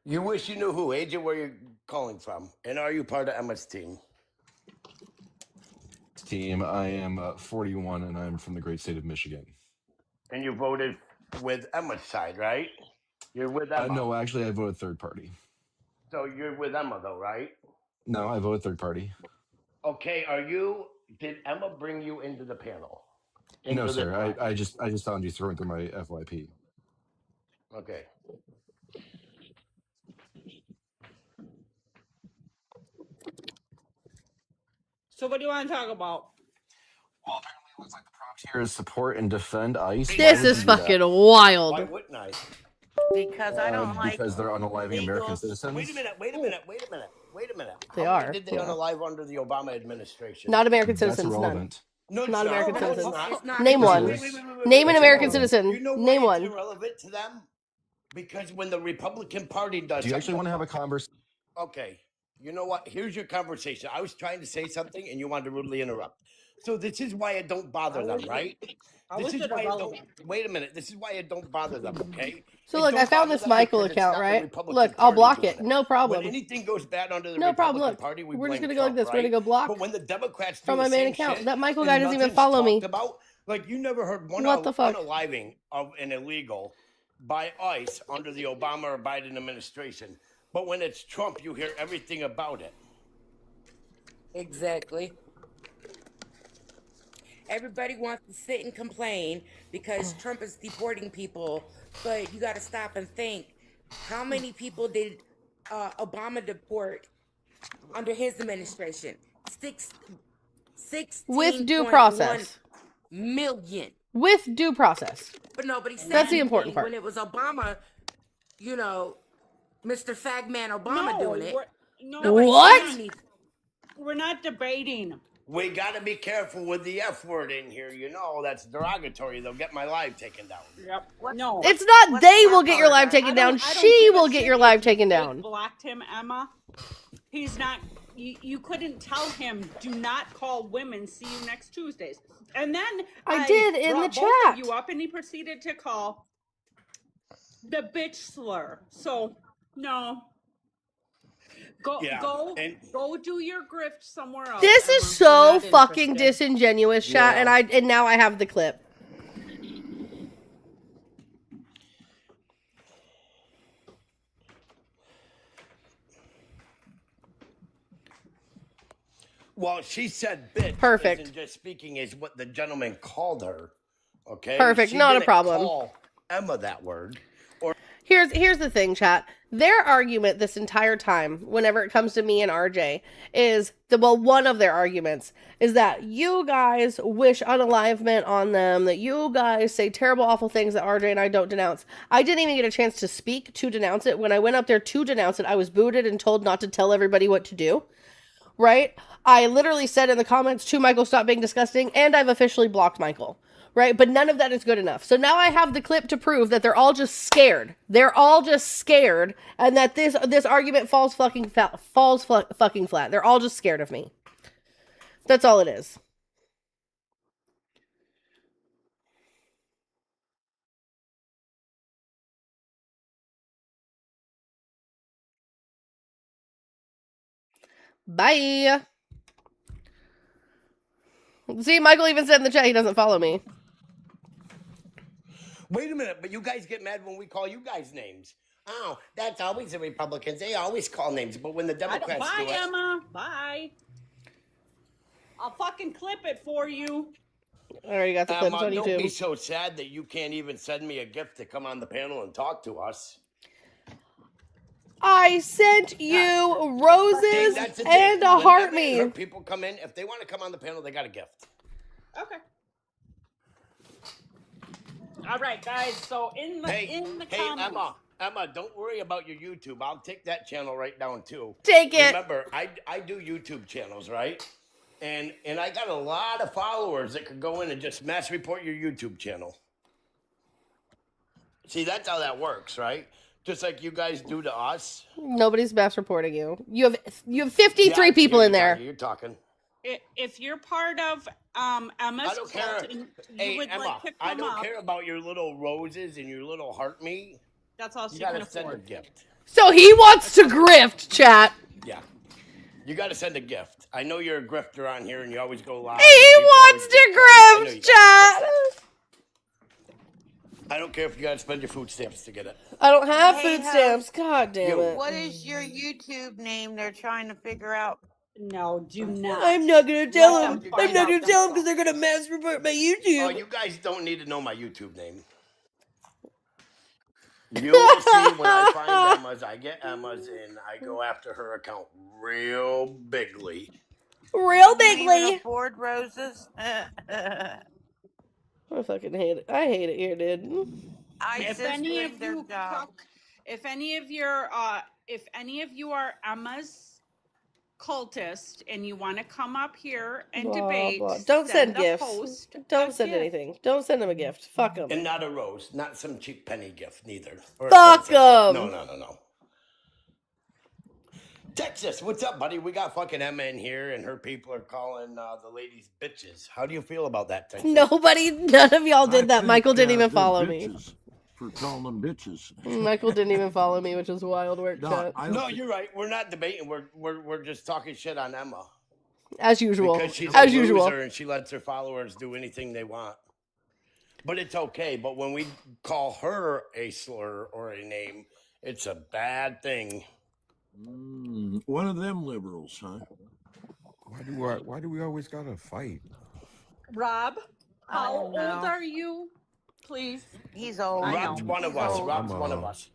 You wish you knew who, Agent, where you're calling from. And are you part of Emma's team? Team, I am 41 and I'm from the great state of Michigan. And you voted with Emma's side, right? You're with Emma. No, actually, I voted third party. So you're with Emma, though, right? No, I voted third party. Okay, did Emma bring you into the panel? No, sir. I just found you throwing through my FYP. Okay. So what do you want to talk about? Well, apparently it looks like the prompt here is support and defend ICE. This is fucking wild. Why wouldn't I? Because I don't like because they're unaliving American citizens. Wait a minute. They How are. many did they unalive under the Obama administration? Not American That's citizens, none. irrelevant. No, it's Not not. American No, it's citizens. not. Name one. Wait. Name an That's American irrelevant. citizen. You know why Name it's one. irrelevant to them? Because when the Republican Party does Do you actually want to have a conversation? Okay. You know what? Here's your conversation. I was trying to say something and you wanted to rudely interrupt. So this is why it don't bother them, right? This is why it don't. Wait a minute. This is why it don't bother them, okay? So It look, don't I found bother this them Michael because it's account, not the right? Republican Look, I'll Party block doing it. No problem. When anything goes bad under the No Republican problem. Look, Party, we we're just blame gonna go like Trump, this. We're gonna right? go block But when the Democrats do from the my main same account. shit That Michael and guy doesn't even nothing's follow me. talked about, like you never heard one What the fuck? unaliving of an illegal by ICE under the Obama or Biden administration. But when it's Trump, you hear everything about it. Exactly. Everybody wants to sit and complain because Trump is deporting people, but you got to stop and think, how many people did Obama deport under his administration? 16 With due process. million. With due process. But nobody said That's the anything important part. when it was Obama, you know, Mr. Fagman Obama doing it. Nobody What? said anything. We're not debating. We got to be careful with the F word in here. You know, that's derogatory. They'll get my live taken down. Yep. No. It's not they will get your live taken down. She will get your live taken down. Blocked him, Emma. He's not. You couldn't tell him, do not call women. See you next Tuesdays. And then I did in the brought both chat. of you up, and he proceeded to call the bitch slur. So no. Go do your grift somewhere else. This Emma. is so We're not fucking interested. disingenuous, chat, and now I have the clip. Well, she said bitch. Perfect. Isn't just speaking as what the gentleman called her. Okay. Perfect, She not a didn't problem. Call Emma that word. Or Here's the thing, chat. Their argument this entire time, whenever it comes to me and RJ, is one of their arguments is that you guys wish unalivement on them, that you guys say terrible, awful things that RJ and I don't denounce. I didn't even get a chance to speak to denounce it. When I went up there to denounce it, I was booted and told not to tell everybody what to do. Right? I literally said in the comments to Michael, stop being disgusting, and I've officially blocked Michael. Right? But none of that is good enough. So now I have the clip to prove that they're all just scared. They're all just scared, and that this argument falls fucking flat. They're all just scared of me. That's all it is. Bye. See, Michael even said in the chat he doesn't follow me. wait a minute, but you guys get mad when we call you guys names. Oh, that's always the Republicans. They always call names, but when the Democrats Bye, do it, Emma. Bye. I'll fucking clip it for you. I already got the clips on don't be YouTube. so sad that you can't even send me a gift to come on the panel and talk to us. I sent you roses That's the and thing. a heart Whenever me. her people come in, if they want to come on the panel, they got a gift. Okay. All right, guys. So in the comments. Emma, don't worry about your YouTube. I'll take that channel right down too. Take it. Remember, I do YouTube channels, right? And I got a lot of followers that could go in and just mass report your YouTube channel. See, that's how that works, right? Just like you guys do to us. Nobody's mass reporting you. You have 53 people in there. You're talking. If you're part of Emma's I don't care. cult and Hey, you would Emma, like pick I them don't up, care about your little roses and your little heart me. that's all You she can gotta send a afford. gift. So he wants to grift, chat. Yeah. You gotta send a gift. I know you're a grifter on here and you always go live. He wants to grift, chat. I don't care if you gotta spend your food stamps to get it. I don't have Hey, food stamps. God damn it. What is your YouTube name? They're trying to figure out. No, do not. I'm not gonna tell him. them I'm find not out gonna tell him because they're gonna mass report my YouTube. Oh, you guys don't need to know my YouTube name. You will see when I find Emma's, I get Emma's and I go after her account real bigly. Real Can you even bigly. afford roses? I fucking hate it. I hate it here, dude. If any of you if any of you are Emma's cultist and you want to come up here and Blah, debate, blah. Don't send a gifts. post, Don't a send gift. anything. Don't send him a gift. Fuck him. And not a rose, not some cheap penny gift, neither. Or a Fuck sunset gift. him. No. Texas, what's up, buddy? We got fucking Emma in here, and her people are calling the ladies bitches. How do you feel about that, Texas? None of y'all did that. Michael didn't even follow me. For calling them bitches. Michael didn't even follow me, which is wild work, chat. No, you're right. We're not debating. We're just talking shit on Emma. As usual. Because she's As a usual. loser and she lets her followers do anything they want. But it's okay. But when we call her a slur or a name, it's a bad thing. One of them liberals, huh? Why do we always gotta fight? Rob, how don't old know. are you? Please. He's old. Rob's one of us. Rob's one of us.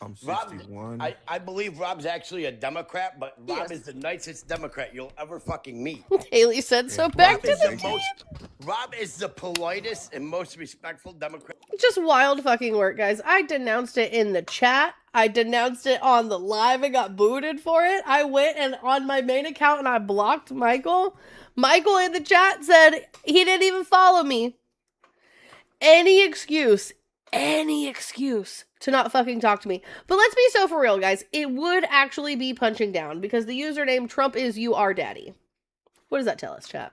I'm Rob, 61. I believe Rob's actually a Democrat, but Rob is the nicest Democrat you'll ever fucking meet. Haley said so. Back Rob to is the the most. Rob is the politest and most respectful Democrat. Just wild fucking work, guys. I denounced it in the chat. I denounced it on the live and got booted for it. I went and on my main account and I blocked Michael. Michael in the chat said he didn't even follow me. Any excuse to not fucking talk to me. But let's be so for real, guys. It would actually be punching down because the username Trump is you are daddy. What does that tell us, chat?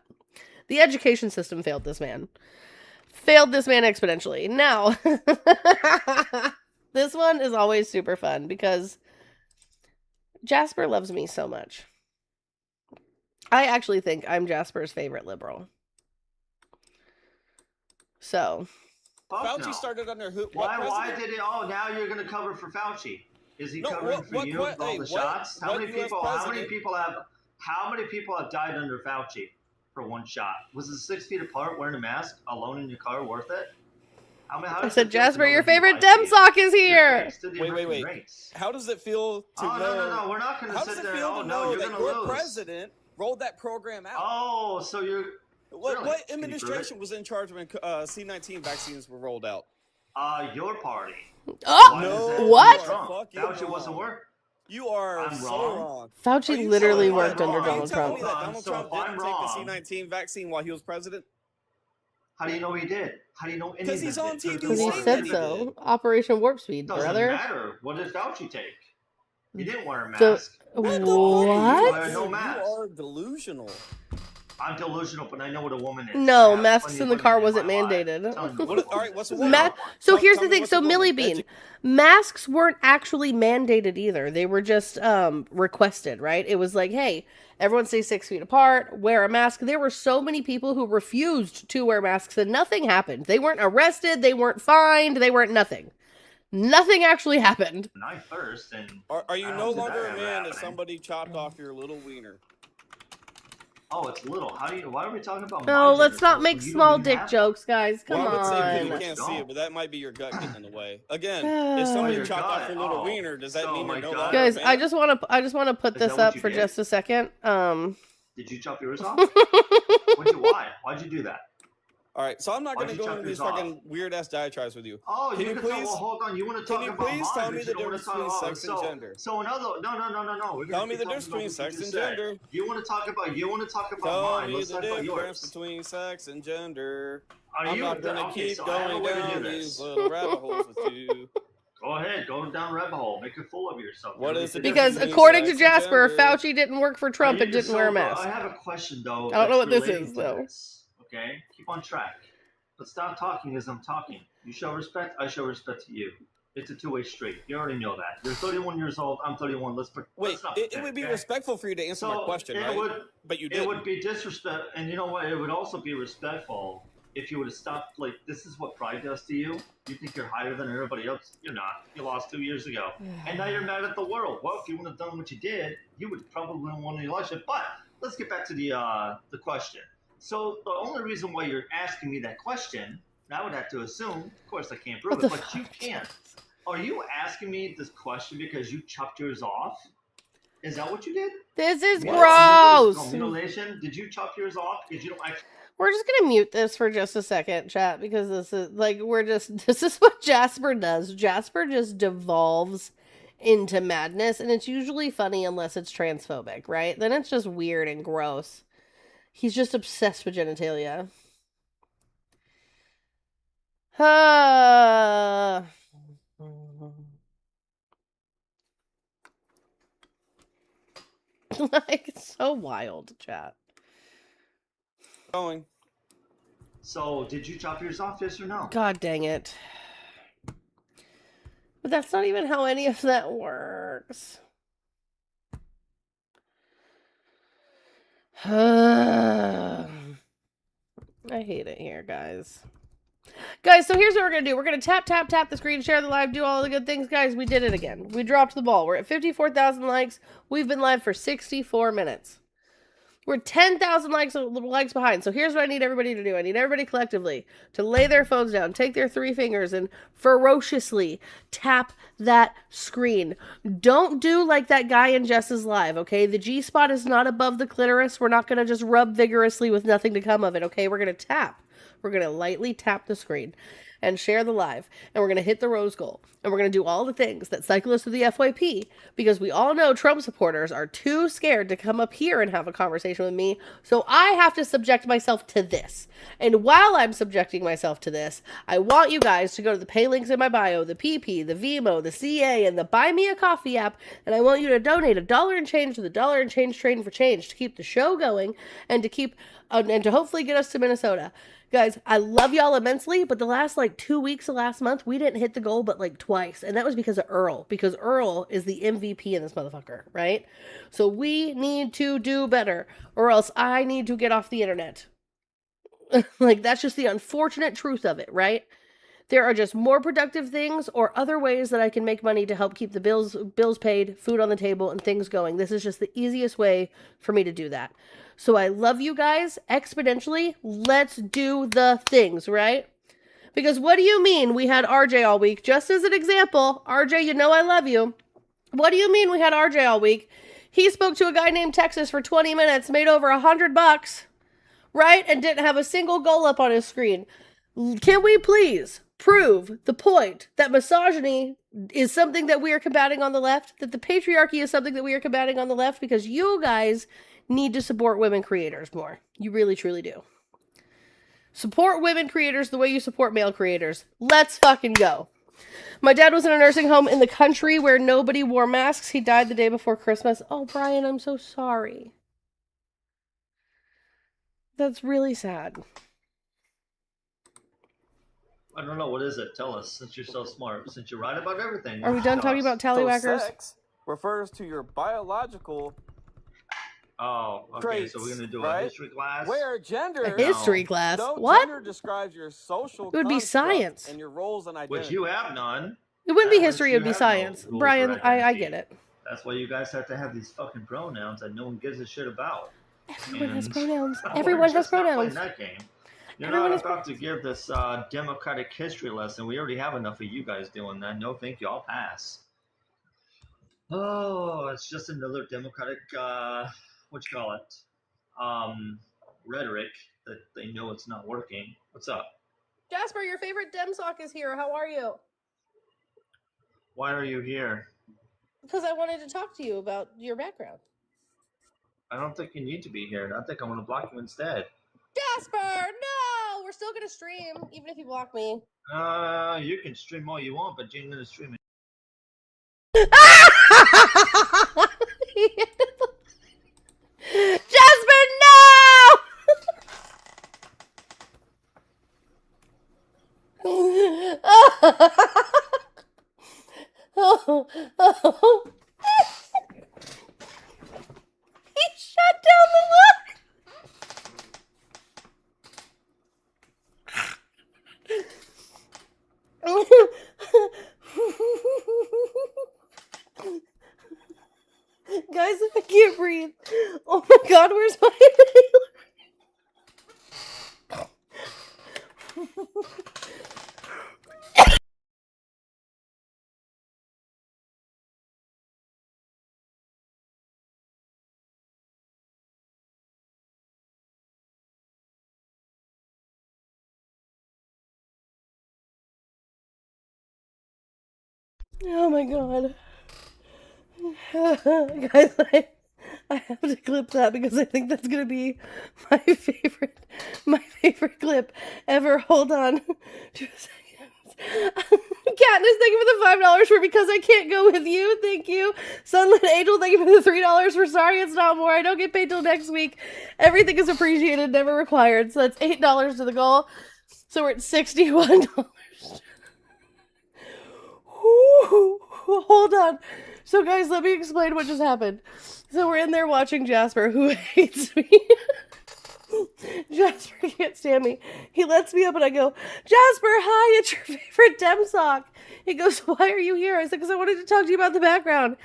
The education system failed this man. Failed this man exponentially. Now, this one is always super fun because Jasper loves me so much. I actually think I'm Jasper's favorite liberal. So. Fauci started under who? Why did it? Oh, now you're going to cover for Fauci. Is he covering for you with all the shots? How many people have died under Fauci for one shot? Was it 6 feet apart wearing a mask alone in your car worth it? I said, Jasper, your favorite Dem sock is here. Wait. How does it feel to know? No. We're not going to sit there. Oh, no, you're going to lose. President rolled that program out. Oh, so you're. What administration was in charge when C-19 vaccines were rolled out? Your party. Oh, no, what? Fauci wasn't working. You are so wrong. Fauci literally worked under Donald Trump. Donald Trump didn't take the C-19 vaccine while he was president? How do you know he did? How do you know any of Because he's on TV. Because he said so. Operation Warp Speed, brother. Doesn't matter. What did Fauci take? He didn't wear a mask. What? No mask. You are delusional. I'm delusional, but I know what a woman is. No, masks in the car wasn't mandated. What's so here's the thing. So Millie Bean, masks weren't actually mandated either. They were just requested, right? It was like, hey, everyone stay 6 feet apart, wear a mask. There were so many people who refused to wear masks and nothing happened. They weren't arrested. They weren't fined. They weren't nothing. Nothing actually happened. And I thirst and are you no longer a man if somebody chopped off your little wiener? Oh, it's little. Why are we talking about? No, let's not make small dick jokes, guys. Come on. I would say you can't see it, but that might be your gut getting in the way. Again, if somebody chopped off your little wiener, does that mean you're no longer guys, a man? I just want to put this up for just a second. Did you chop yours off? Why'd you do that? All right, so I'm not going to go into these fucking weird ass diatribes with you. Oh, can you please? Hold on. You want to talk about? Can you please tell me the difference between sex and gender? So another no. Tell me the difference between sex and gender. You want to talk about? Tell me the difference between sex and gender. I'm not going to keep going down these little rabbit holes with you. Go ahead, go down rabbit hole, make a fool of yourself. What is it? Because according to Jasper, Fauci didn't work for Trump and didn't wear a mask. I have a question though. I don't know what this is though. Okay, keep on track. But stop talking as I'm talking. You show respect, I show respect to you. It's a two-way street. You already know that. You're 31 years old, I'm 31. Let's it would be respectful for you to answer my question, right? But you didn't. It would be disrespect, and you know what? It would also be respectful if you would have stopped. Like, this is what pride does to you. You think you're higher than everybody else. You're not. You lost 2 years ago. And now you're mad at the world. Well, if you wouldn't have done what you did, you would probably have won the election. But let's get back to the question. So the only reason why you're asking me that question, I would have to assume, of course I can't prove it, but you can't. Are you asking me this question because you chopped yours off? Is that what you did? This is gross. Mutilation? Did you chop yours off? Because you don't actually. We're just gonna mute this for just a second, chat, because this is like this is what Jasper does. Jasper just devolves into madness, and it's usually funny unless it's transphobic, right? Then it's just weird and gross. He's just obsessed with genitalia. Like, it's so wild, chat. Going. So, did you chop yours off, yes or no? God dang it. But that's not even how any of that works. I hate it here, guys. Guys, so here's what we're going to do. We're going to tap the screen, share the live, do all the good things. Guys, we did it again. We dropped the ball. We're at 54,000 likes. We've been live for 64 minutes. We're 10,000 likes behind. So here's what I need everybody to do. I need everybody collectively to lay their phones down, take their 3 fingers, and ferociously tap that screen. Don't do like that guy in Jess's live, okay? The G-spot is not above the clitoris. We're not going to just rub vigorously with nothing to come of it, okay? We're going to tap. We're going to lightly tap the screen and share the live, and we're going to hit the rose goal, and we're going to do all the things that cycle us through the FYP, because we all know Trump supporters are too scared to come up here and have a conversation with me, so I have to subject myself to this. And while I'm subjecting myself to this, I want you guys to go to the pay links in my bio, the PP, the Vimo, the CA, and the Buy Me a Coffee app, and I want you to donate $1 and change to the $1 and change train for change to keep the show going, and to keep, and to hopefully get us to Minnesota. Guys, I love y'all immensely, but the last 2 weeks of last month, we didn't hit the goal but twice. And that was because of Earl, because Earl is the MVP in this motherfucker, right? So we need to do better, or else I need to get off the internet. That's just the unfortunate truth of it, right? There are just more productive things or other ways that I can make money to help keep the bills paid, food on the table, and things going. This is just the easiest way for me to do that. So I love you guys exponentially. Let's do the things, right? Because what do you mean we had RJ all week? Just as an example, RJ, you know I love you. What do you mean we had RJ all week? He spoke to a guy named Texas for 20 minutes, made over $100, right? And didn't have a single goal up on his screen. Can we please prove the point that misogyny is something that we are combating on the left, that the patriarchy is something that we are combating on the left, because you guys need to support women creators more. You really, truly do. Support women creators the way you support male creators. Let's fucking go. My dad was in a nursing home in the country where nobody wore masks. He died the day before Christmas. Oh, Brian, I'm so sorry. That's really sad. I don't know. What is it? Tell us, since you're so smart, since you're right about everything. Are we done talking about tallywhackers? So sex refers to your biological okay. So we're gonna do a history class. Where gender a history class? No, what? Gender describes your social. It would be science and your roles and identity. Which you have none. It wouldn't be history. It would be science. No Brian, I get it. That's why you guys have to have these fucking pronouns that no one gives a shit about. Everyone has pronouns. Everyone has pronouns. That game. You're not about to give this democratic history lesson. We already have enough of you guys doing that. No, thank you. I'll pass. Oh, it's just another democratic, rhetoric that they know it's not working. What's up? Jasper, your favorite dem sock is here. How are you? Why are you here? Because I wanted to talk to you about your background. I don't think you need to be here. I think I'm going to block you instead. Jasper, no! We're still going to stream, even if you block me. You can stream all you want, but you ain't going to stream it. Jasper, no! He shut down the look. Guys, I can't breathe. Oh my god, where's my Oh my god. Guys, I have to clip that because I think that's gonna be my favorite clip ever. Hold on. 2 seconds. Katniss, thank you for the $5 for Because I Can't Go With You. Thank you. Sunlit Angel, thank you for the $3 for Sorry It's Not More. I don't get paid till next week. Everything is appreciated, never required. So that's $8 to the goal. So we're at $61. Hold on. So guys, let me explain what just happened. So we're in there watching Jasper, who hates me. Jasper can't stand me. He lets me up and I go, Jasper, hi, it's your favorite dem sock. He goes, why are you here? I said, because I wanted to talk to you about the background.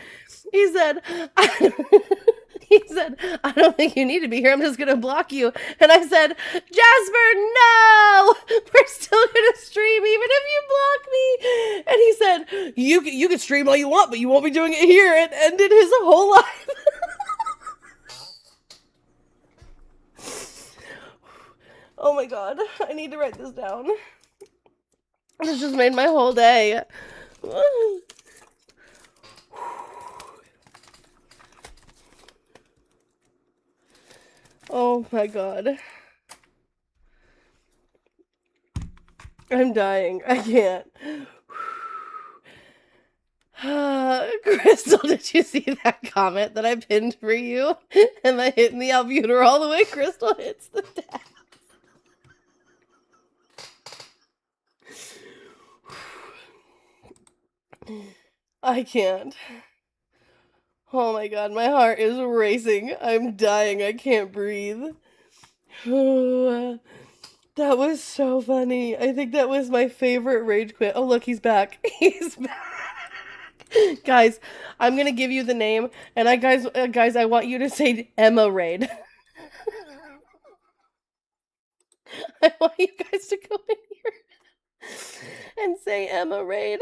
He said, He said, I don't think you need to be here. I'm just going to block you. And I said, Jasper, no! We're still going to stream even if you block me. And he said, you can stream all you want, but you won't be doing it here. And ended his whole life. Oh my god. I need to write this down. This just made my whole day. Oh my god. I'm dying. I can't. Crystal, did you see that comment that I pinned for you? Am I hitting the albuterol all the way Crystal hits the tab? I can't. Oh my god, my heart is racing. I'm dying. I can't breathe. Oh, that was so funny. I think that was my favorite rage quit. Oh, look, he's back. He's back. Guys, I'm gonna give you the name, and guys, I want you to say Emma Raid. I want you guys to go in here and say Emma Raid.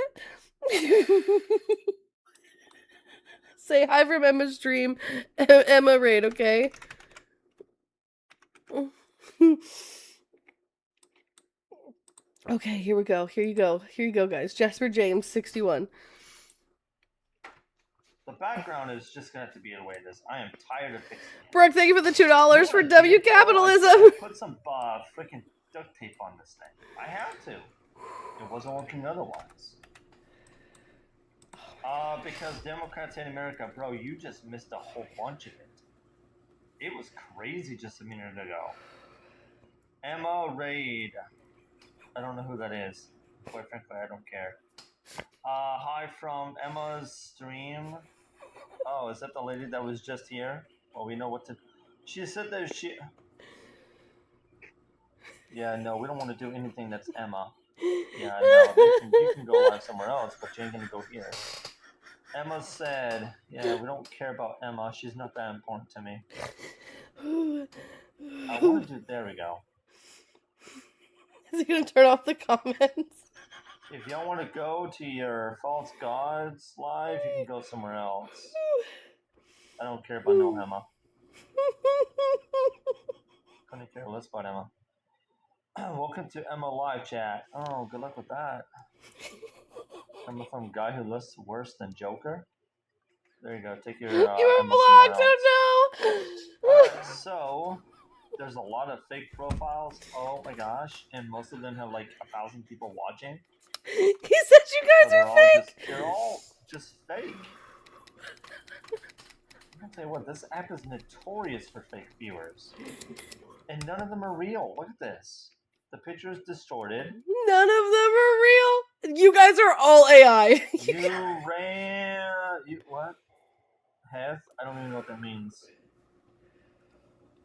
Say hi from Emma's stream, Emma Raid, okay? Okay, here we go. Here you go. Here you go, guys. Jasper James, 61. The background is just gonna have to be the way it is. I am tired of fixing it. Brooke, thank you for the $2 for W Capitalism. Put some freaking duct tape on this thing. I had to. It wasn't working otherwise. Because Democrats in America, bro, you just missed a whole bunch of it. It was crazy just a minute ago. Emma Raid. I don't know who that is. Quite frankly, I don't care. Hi from Emma's stream. Oh, is that the lady that was just here? Well, we know what to... She said that she... Yeah, no, we don't want to do anything that's Emma. Yeah, no, you can go live somewhere else, but you ain't gonna go here. Emma said, yeah, we don't care about Emma. She's not that important to me. I want to do... There we go. Is he gonna turn off the comments? If y'all want to go to your false gods live, you can go somewhere else. I don't care about no Emma. Couldn't care less about Emma. Welcome to Emma live chat. Oh, good luck with that. Coming from guy who looks worse than Joker. There you go. Take your You were Emma blocked. somewhere else. Oh no! Alright, so there's a lot of fake profiles. Oh my gosh, and most of them have like 1,000 people watching. He said you guys are fake. They're all just fake. I'm gonna tell you what, this app is notorious for fake viewers, and none of them are real. Look at this. The picture is distorted. None of them are real. You guys are all AI. You what? Have? I don't even know what that means.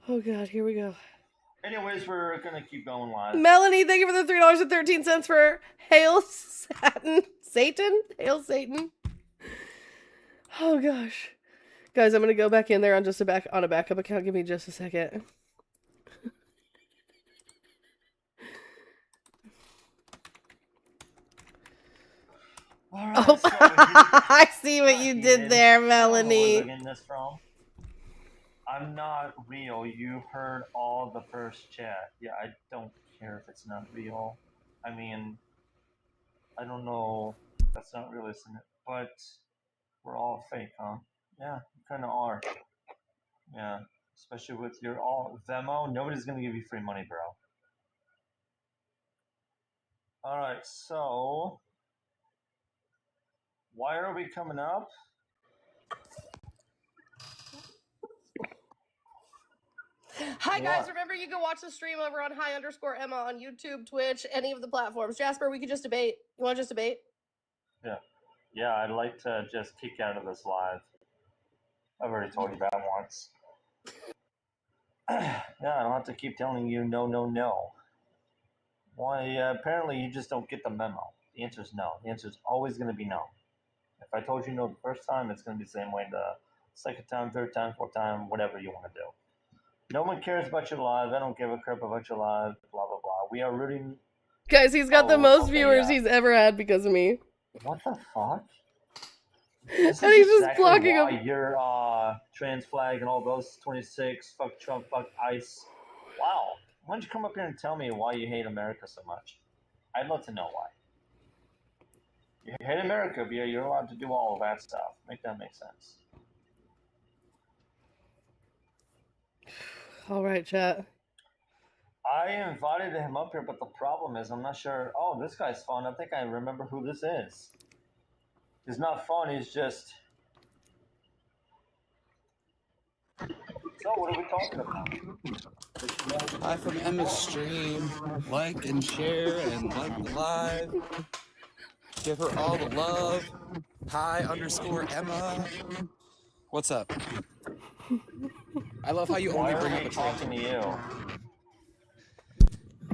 Oh god, here we go. Anyways, we're gonna keep going live. Melanie, thank you for the $3.13 for Hail Satan. Hail Satan. Oh gosh. Guys, I'm gonna go back in there on just a backup account. Give me just a second. All right, oh, so I see what you did there, Melanie. Where this from? I'm not real. You heard all the first chat. Yeah, I don't care if it's not real. I mean, I don't know. That's not real, isn't it? But we're all fake, huh? Yeah, you kind of are. Yeah, especially with your all Venmo. Nobody's gonna give you free money, bro. All right, so why are we coming up? Hi guys, remember you can watch the stream over on _Emma on YouTube, Twitch, any of the platforms. Jasper, we could just debate. You want to just debate? Yeah, I'd like to just kick out of this live. I've already told you that once. Yeah, I don't have to keep telling you no. Why, apparently you just don't get the memo. The answer is no. The answer is always going to be no. If I told you no the first time, it's going to be the same way the second time, third time, fourth time, whatever you want to do. No one cares about your lives. I don't give a crap about your lives. Blah blah blah. We are rooting. Guys, he's got the most viewers yeah. he's ever had because of me. What the fuck? And This is he's just exactly blocking why him. you're trans flag and all those 26 fuck Trump, fuck ICE. Wow. Why don't you come up here and tell me why you hate America so much? I'd love to know why. You hate America, but you're allowed to do all of that stuff. Make that make sense. All right, chat. I invited him up here, but the problem is I'm not sure. Oh, this guy's fun. I think I remember who this is. He's not fun. He's just. So what are we talking about? Hi from Emma's stream. Like and share and like the live. Give her all the love. Hi_Emma. What's up? I love how you only bring up a trans. Talking to you.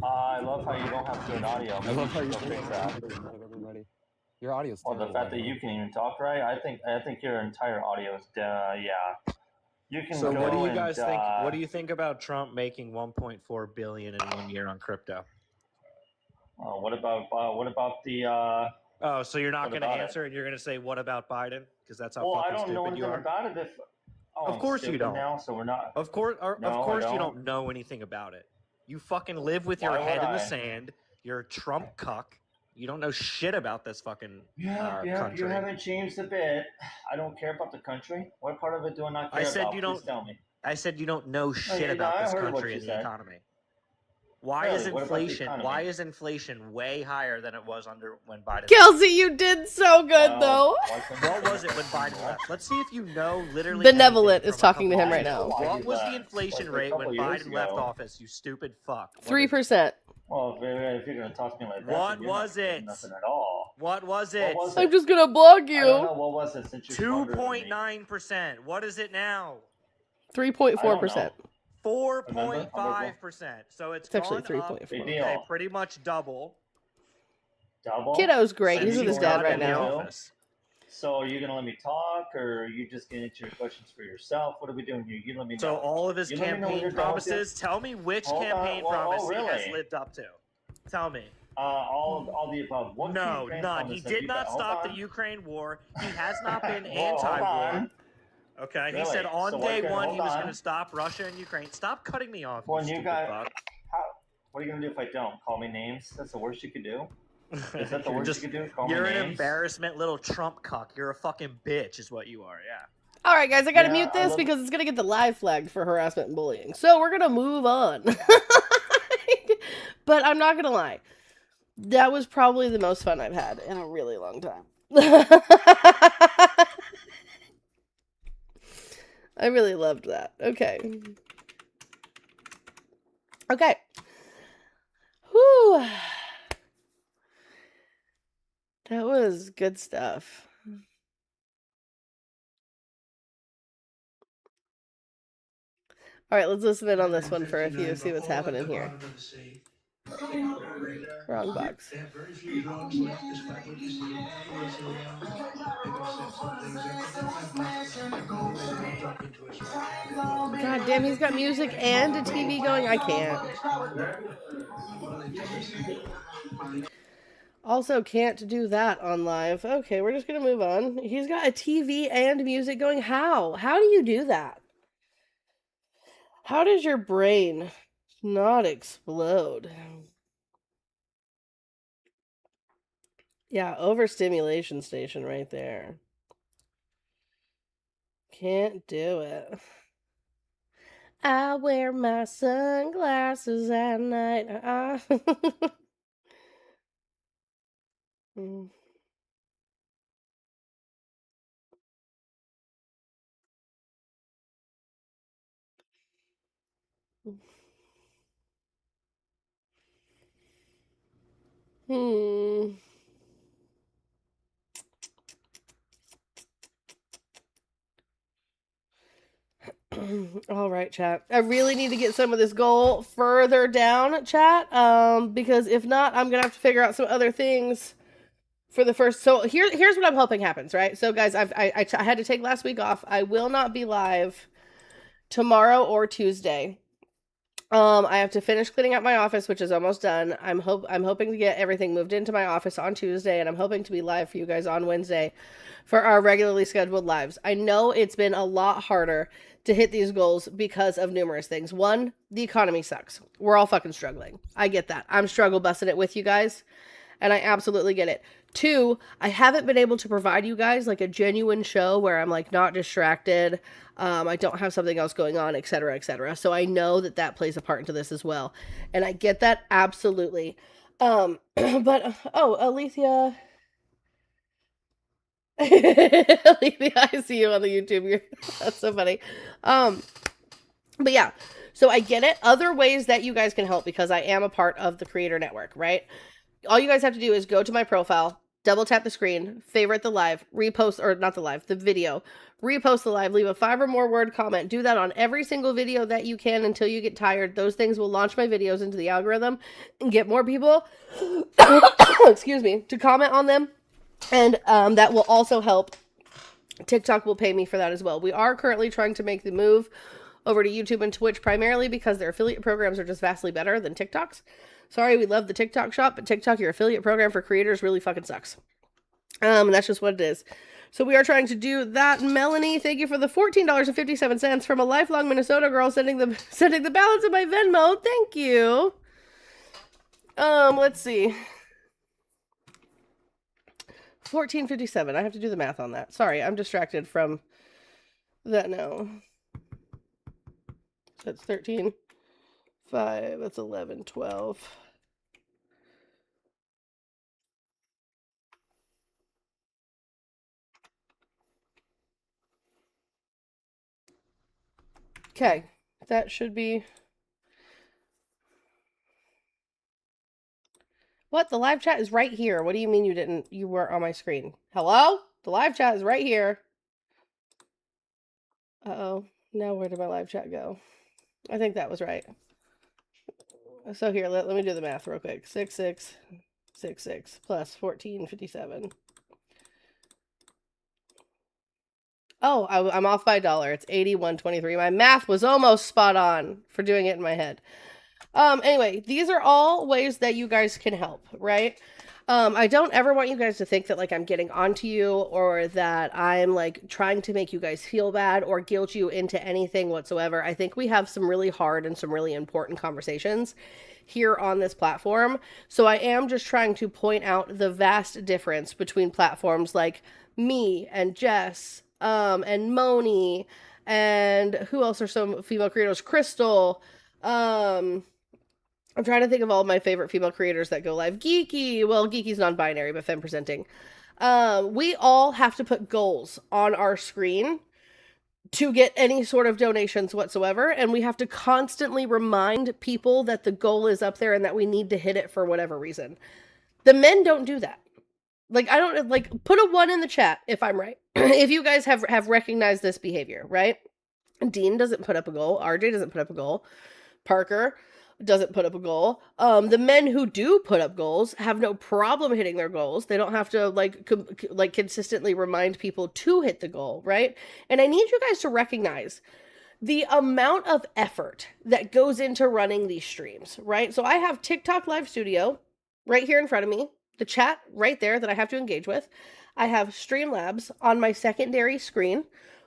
I love how you don't have good audio. I love how you fix that. Everybody. Your audio's well, the terrible. fact that you can even talk right, I think your entire audio is yeah. You can So go what do you and, guys think? What do you think about Trump making 1.4 billion in 1 year on crypto? What about the? Oh, so you're not going to about answer, and you're going to say, "What about Biden?" Because that's how Well, I fucking don't know stupid you anything are. about it. If Of course you don't. Now, so we're not. Of course, No, of course I you don't. don't know anything about it. You fucking live with your Why head would in the I? sand. You're a Trump cuck. You don't know shit about this fucking country. You haven't changed a bit. I don't care about the country. What part of it do I not care I said about? you Please don't. tell me. I said you don't know shit yeah, about I this heard what country you and the said. economy. Why Really? is What about the inflation? economy? Why is inflation way higher than it was under when Biden? Kelsey, you did so good, though. What was it when Biden left? Let's see if you know literally. Benevolent anything is from a talking to couple him right years now. ago. What was the left. inflation Like a rate when couple years Biden left ago. office? You stupid fuck. 3%. Well, if you're gonna talk to me like that, What then you're not was doing it? Nothing at all. What was it? What was I'm it? just gonna block I don't know. you. What was it? Since you're smarter than me. 2.9%. What is it now? 3.4%. 4.5%. So it's actually gone up. 3.4. Okay, pretty much double. Double. Kiddo's great. Since He's with his he's dad not right in the now. office. So are you gonna let me talk, or are you just gonna answer your questions for yourself? What are we doing here? You let me know. So all of his You let me know when campaign you're done with it. promises. Tell me which Hold on. campaign Well, promise really? he has lived up to. Tell me. All the above. What No, campaign none. promise He have did you not got? Hold stop the on. Ukraine war. He has not been Well, hold anti-war. on. Okay, he Really? said on So day what- one hold he was on. going to stop Russia and Ukraine. Stop cutting me off, When you you stupid got, fuck. what are you gonna do if I don't? Call me names? That's the worst you could do. Is that the You're worst just- you could do? Call me You're an names? embarrassment little Trump cuck. You're a fucking bitch is what you are, yeah. All right, guys, I gotta Yeah, mute I this love- because it's gonna get the live flagged for harassment and bullying. So we're gonna move on. But I'm not gonna lie, that was probably the most fun I've had in a really long time. I really loved that. Okay. Okay. Whew. That was good stuff. All right, let's listen in on this one for a few, see what's happening here. Wrong box. They have very few drugs left, despite what you see. Towards the bigger sets of things. They're cold, they don't drop into us right now. God damn, he's got music and a TV going. I can't. Also, can't do that on live. Okay, we're just gonna move on. He's got a TV and music going. How? How do you do that? How does your brain not explode? Yeah, overstimulation station right there. Can't do it. I wear my sunglasses at night. Mm. Hmm. All right, chat. I really need to get some of this goal further down, chat. Because if not, I'm gonna have to figure out some other things for the first. So here's what I'm hoping happens, right? So guys, I had to take last week off. I will not be live tomorrow or Tuesday. I have to finish cleaning up my office, which is almost done. I'm hoping to get everything moved into my office on Tuesday, and I'm hoping to be live for you guys on Wednesday for our regularly scheduled lives. I know it's been a lot harder to hit these goals because of numerous things. One, the economy sucks. We're all fucking struggling. I get that. I'm struggle busting it with you guys, and I absolutely get it. Two, I haven't been able to provide you guys like a genuine show where I'm like not distracted. I don't have something else going on, etc., etc. So I know that plays a part into this as well, and I get that absolutely. But Alethea, Alethea, I see you on the YouTube. That's so funny. But yeah, so I get it. Other ways that you guys can help, because I am a part of the Creator Network, right? All you guys have to do is go to my profile, double tap the screen, favorite the live, repost, or not the live, the video, repost the live, leave a 5 or more word comment. Do that on every single video that you can until you get tired. Those things will launch my videos into the algorithm and get more people, excuse me, to comment on them. And that will also help. TikTok will pay me for that as well. We are currently trying to make the move over to YouTube and Twitch, primarily because their affiliate programs are just vastly better than TikTok's. Sorry, we love the TikTok shop, but TikTok, your affiliate program for creators, really fucking sucks. That's just what it is. So we are trying to do that. Melanie, thank you for the $14.57 from a lifelong Minnesota girl sending the balance of my Venmo. Thank you. Let's see. $14.57. I have to do the math on that. Sorry, I'm distracted from that now. That's 13. 5, that's 11, 12. Okay, that should be... What? The live chat is right here. What do you mean you weren't on my screen? Hello? The live chat is right here. Uh-oh. Now where did my live chat go? I think that was right. So here, let me do the math real quick. 6666 plus 1457. Oh, I'm off by $1. It's 81.23. My math was almost spot on for doing it in my head. Anyway, these are all ways that you guys can help, right? I don't ever want you guys to think that like I'm getting onto you or that I'm like trying to make you guys feel bad or guilt you into anything whatsoever. I think we have some really hard and some really important conversations here on this platform. So I am just trying to point out the vast difference between platforms like me and Jess, and Moni, and who else are some female creators? Crystal, I'm trying to think of all my favorite female creators that go live. Geeky. Well, Geeky's non-binary, but femme presenting. We all have to put goals on our screen to get any sort of donations whatsoever. And we have to constantly remind people that the goal is up there and that we need to hit it for whatever reason. The men don't do that. Like, I don't, like, put a 1 in the chat if I'm right. If you guys have recognized this behavior, right? Dean doesn't put up a goal. RJ doesn't put up a goal. Parker doesn't put up a goal. The men who do put up goals have no problem hitting their goals. They don't have to like consistently remind people to hit the goal, right? And I need you guys to recognize the amount of effort that goes into running these streams, right? So I have TikTok Live Studio right here in front of me, the chat right there that I have to engage with. I have Streamlabs on my secondary screen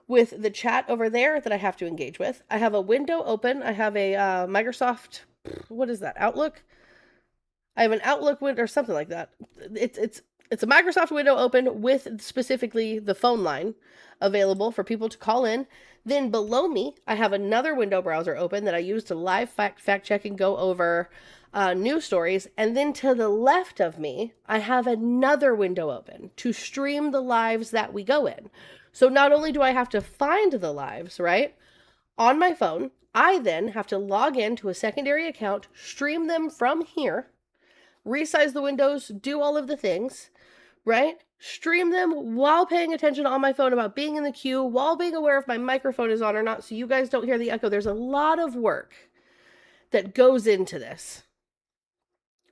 with the chat over there that I have to engage with. I have a window open. I have a Microsoft, what is that, Outlook? I have an Outlook window or something like that. It's a Microsoft window open with specifically the phone line available for people to call in. Then below me, I have another window browser open that I use to live fact check and go over news stories. And then to the left of me, I have another window open to stream the lives that we go in. So not only do I have to find the lives, right, on my phone, I then have to log in to a secondary account, stream them from here, resize the windows, do all of the things, right? Stream them while paying attention on my phone about being in the queue, while being aware if my microphone is on or not, so you guys don't hear the echo. There's a lot of work that goes into this.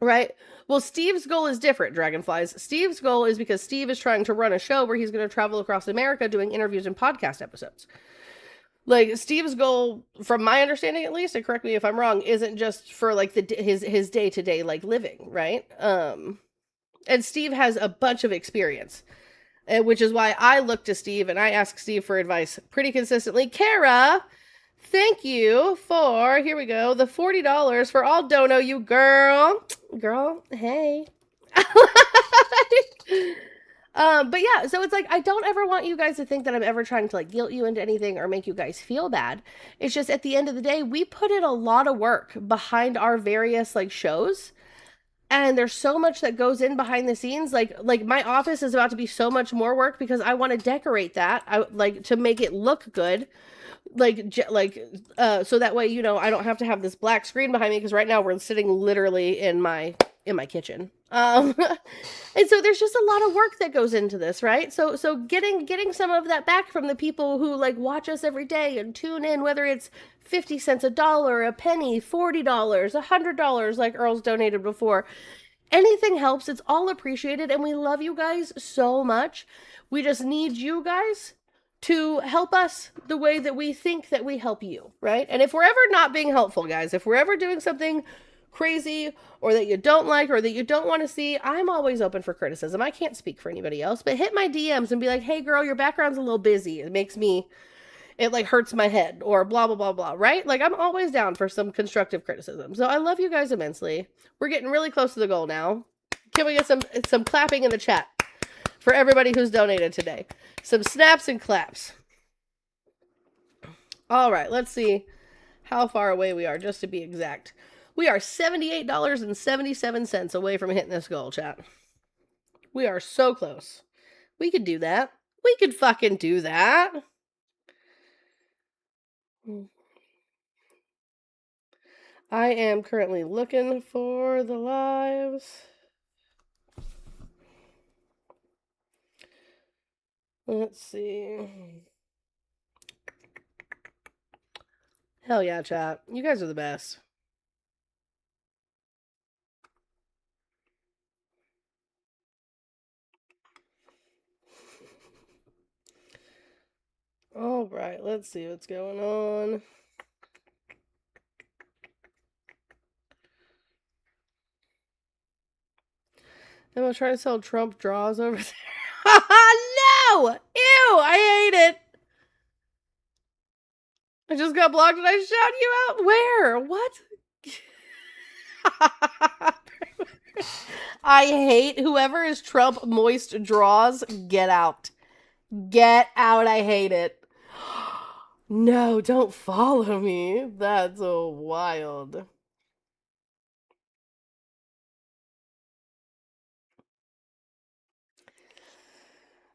Right? Well, Steve's goal is different, Dragonflies. Steve's goal is because Steve is trying to run a show where he's going to travel across America doing interviews and podcast episodes. Like, Steve's goal, from my understanding at least, and correct me if I'm wrong, isn't just for like his day-to-day like living, right? And Steve has a bunch of experience, which is why I look to Steve and I ask Steve for advice pretty consistently. Kara, thank you for, here we go, the $40 for all dono, you girl. Girl, hey. But yeah, so it's like, I don't ever want you guys to think that I'm ever trying to like guilt you into anything or make you guys feel bad. It's just at the end of the day, we put in a lot of work behind our various like shows. And there's so much that goes in behind the scenes. Like my office is about to be so much more work because I want to decorate that. I like to make it look good. So that way, you know, I don't have to have this black screen behind me because right now we're sitting literally in my kitchen. And so there's just a lot of work that goes into this, right? So getting some of that back from the people who like watch us every day and tune in, whether it's 50 cents, $1, a penny, $40, $100, like Earl's donated before. Anything helps. It's all appreciated, and we love you guys so much. We just need you guys to help us the way that we think that we help you, right? And if we're ever not being helpful, guys, if we're ever doing something crazy or that you don't like or that you don't want to see, I'm always open for criticism. I can't speak for anybody else, but hit my DMs and be like, hey girl, your background's a little busy. It like hurts my head or blah, blah, blah, blah, right? Like I'm always down for some constructive criticism. So I love you guys immensely. We're getting really close to the goal now. Can we get some clapping in the chat for everybody who's donated today? Some snaps and claps. All right, let's see how far away we are, just to be exact. We are $78.77 away from hitting this goal, chat. We are so close. We could do that. We could fucking do that. I am currently looking for the lives. Let's see. Hell yeah, chat. You guys are the best. All right, let's see what's going on. Am I trying to sell Trump draws over there? No! Ew! I hate it! I just got blocked and I shout you out. Where? What? I hate whoever is Trump moist draws. Get out. Get out. I hate it. No, don't follow me. That's so wild.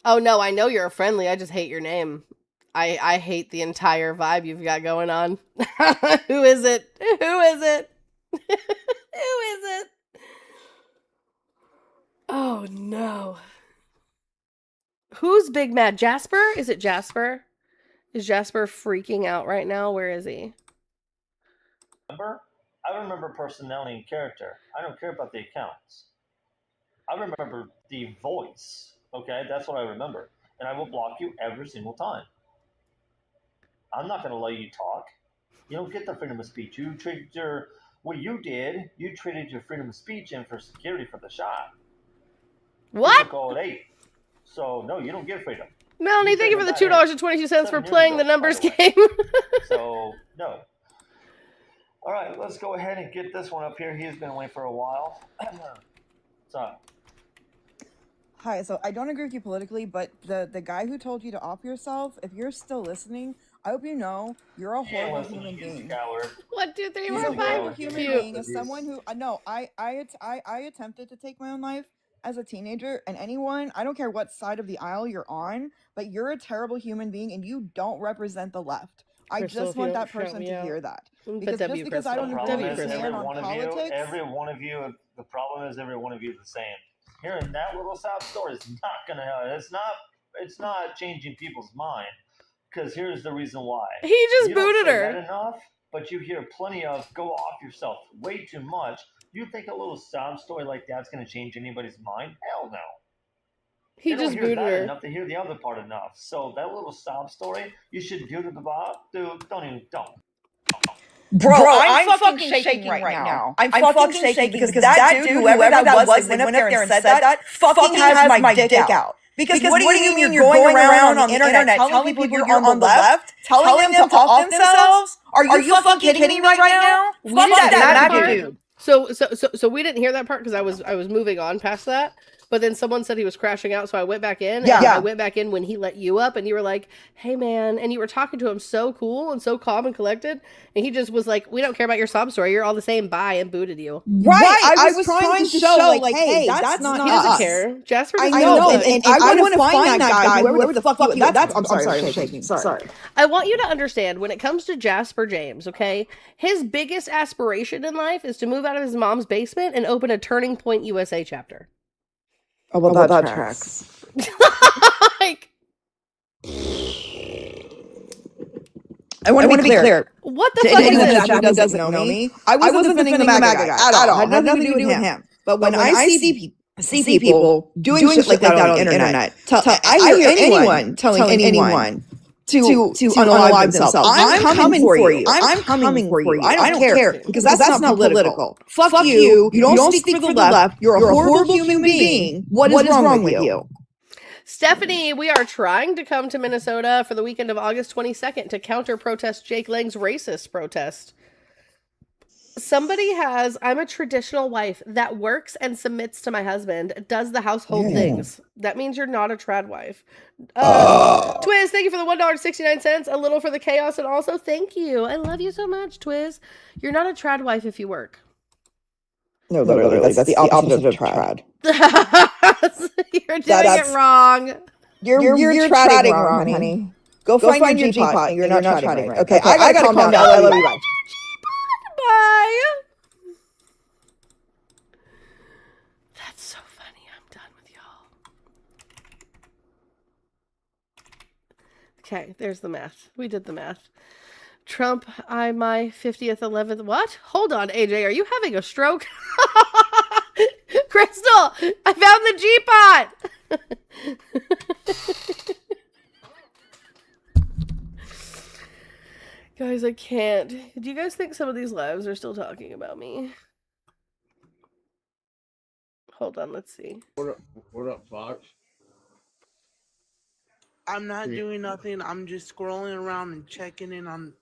Oh no, I know you're friendly. I just hate your name. I hate the entire vibe you've got going on. Who is it? Who is it? Who is it? Oh no. Who's Big Mad? Jasper? Is it Jasper? Is Jasper freaking out right now? Where is he? I remember personality and character. I don't care about the accounts. I remember the voice. Okay, that's what I remember. And I will block you every single time. I'm not going to let you talk. You don't get the freedom of speech. You traded you traded your freedom of speech in for security for the shot. What? You took all at 8. So, no, you don't get freedom. Melanie, thank you for the $2.22 for playing the numbers game. So, no. All right, let's go ahead and get this one up here. He's been away for a while. So. Hi, so I don't agree with you politically, but the guy who told you to off yourself, if you're still listening, I hope you know you're a horrible human being. 1, 2, 3, He's 4, a 5. horrible human being. As someone who I attempted to take my own life as a teenager, and anyone, I don't care what side of the aisle you're on, but you're a terrible human being, and you don't represent the left. I just want that person to hear that. Because just because I don't agree with your stand on politics, every one of you, the problem is every one of you the same. Hearing that little sob story is not going to help. It's not changing people's mind. Because here's the reason why. He just booted her. That enough, but you hear plenty of go off yourself way too much. You think a little sob story like that's going to change anybody's mind? Hell no. He They don't just hear booted that her. enough to hear the other part enough. So that little sob story, you should do to the Bob. Dude, don't. Bro, I'm fucking shaking right now. I'm fucking shaking because that dude, whoever that was that went up there and said that, fucking has my dick out. Because what do you mean you're going around on the internet telling people you're on the left, telling them to off themselves? Are you fucking kidding me right now? Fuck that MAGA dude. So we didn't hear that part because I was moving on past that. But then someone said he was crashing out, so I went back in. Yeah. And I went back in when he let you up, and you were like, "Hey, man," and you were talking to him so cool and so calm and collected, and he just was like, "We don't care about your sob story. You're all the same. Bye," and booted you. Right. I was trying to show, like, hey, that's not He us. doesn't care. Jasper doesn't I know, give a fuck. and I want to find that guy, whoever the fuck you. I'm sorry, I'm shaking. Sorry. I want you to understand when it comes to Jasper James, okay? His biggest aspiration in life is to move out of his mom's basement and open a Turning Point USA chapter. Oh, well, that tracks. Like, I want to be clear. What the to fuck anyone is that this? doesn't know me, I wasn't defending the MAGA guy at all. Had nothing to do with him. But when I see people doing shit like that on the internet, I hear anyone telling anyone to unalive themselves. I'm coming for you. I'm coming for you. I don't care because that's not political. Fuck you. You don't speak for the left. You're a horrible human being. What is wrong with you? Stephanie, we are trying to come to Minnesota for the weekend of August 22nd to counter-protest Jake Lang's racist protest. Somebody has, I'm a traditional wife that works and submits to my husband, does the household things. That means you're not a trad wife. Twiz, thank you for the $1.69, a little for the chaos, and also thank you. I love you so much, Twiz. You're not a trad wife if you work. No, literally, that's the opposite of trad. You're doing it wrong. You're tradding wrong, honey. Go find your G-pot. You're not tradding right. Okay, I gotta calm down. I love you. Bye. Bye. That's so funny. I'm done with y'all. Okay, there's the math. We did the math. Trump, my 50th, 11th. What? Hold on, AJ. Are you having a stroke? Crystal, I found the G-pot. Guys, I can't. Do you guys think some of these lives are still talking about me? Hold on, let's see. What up, Fox? I'm not doing nothing. I'm just scrolling around and checking in on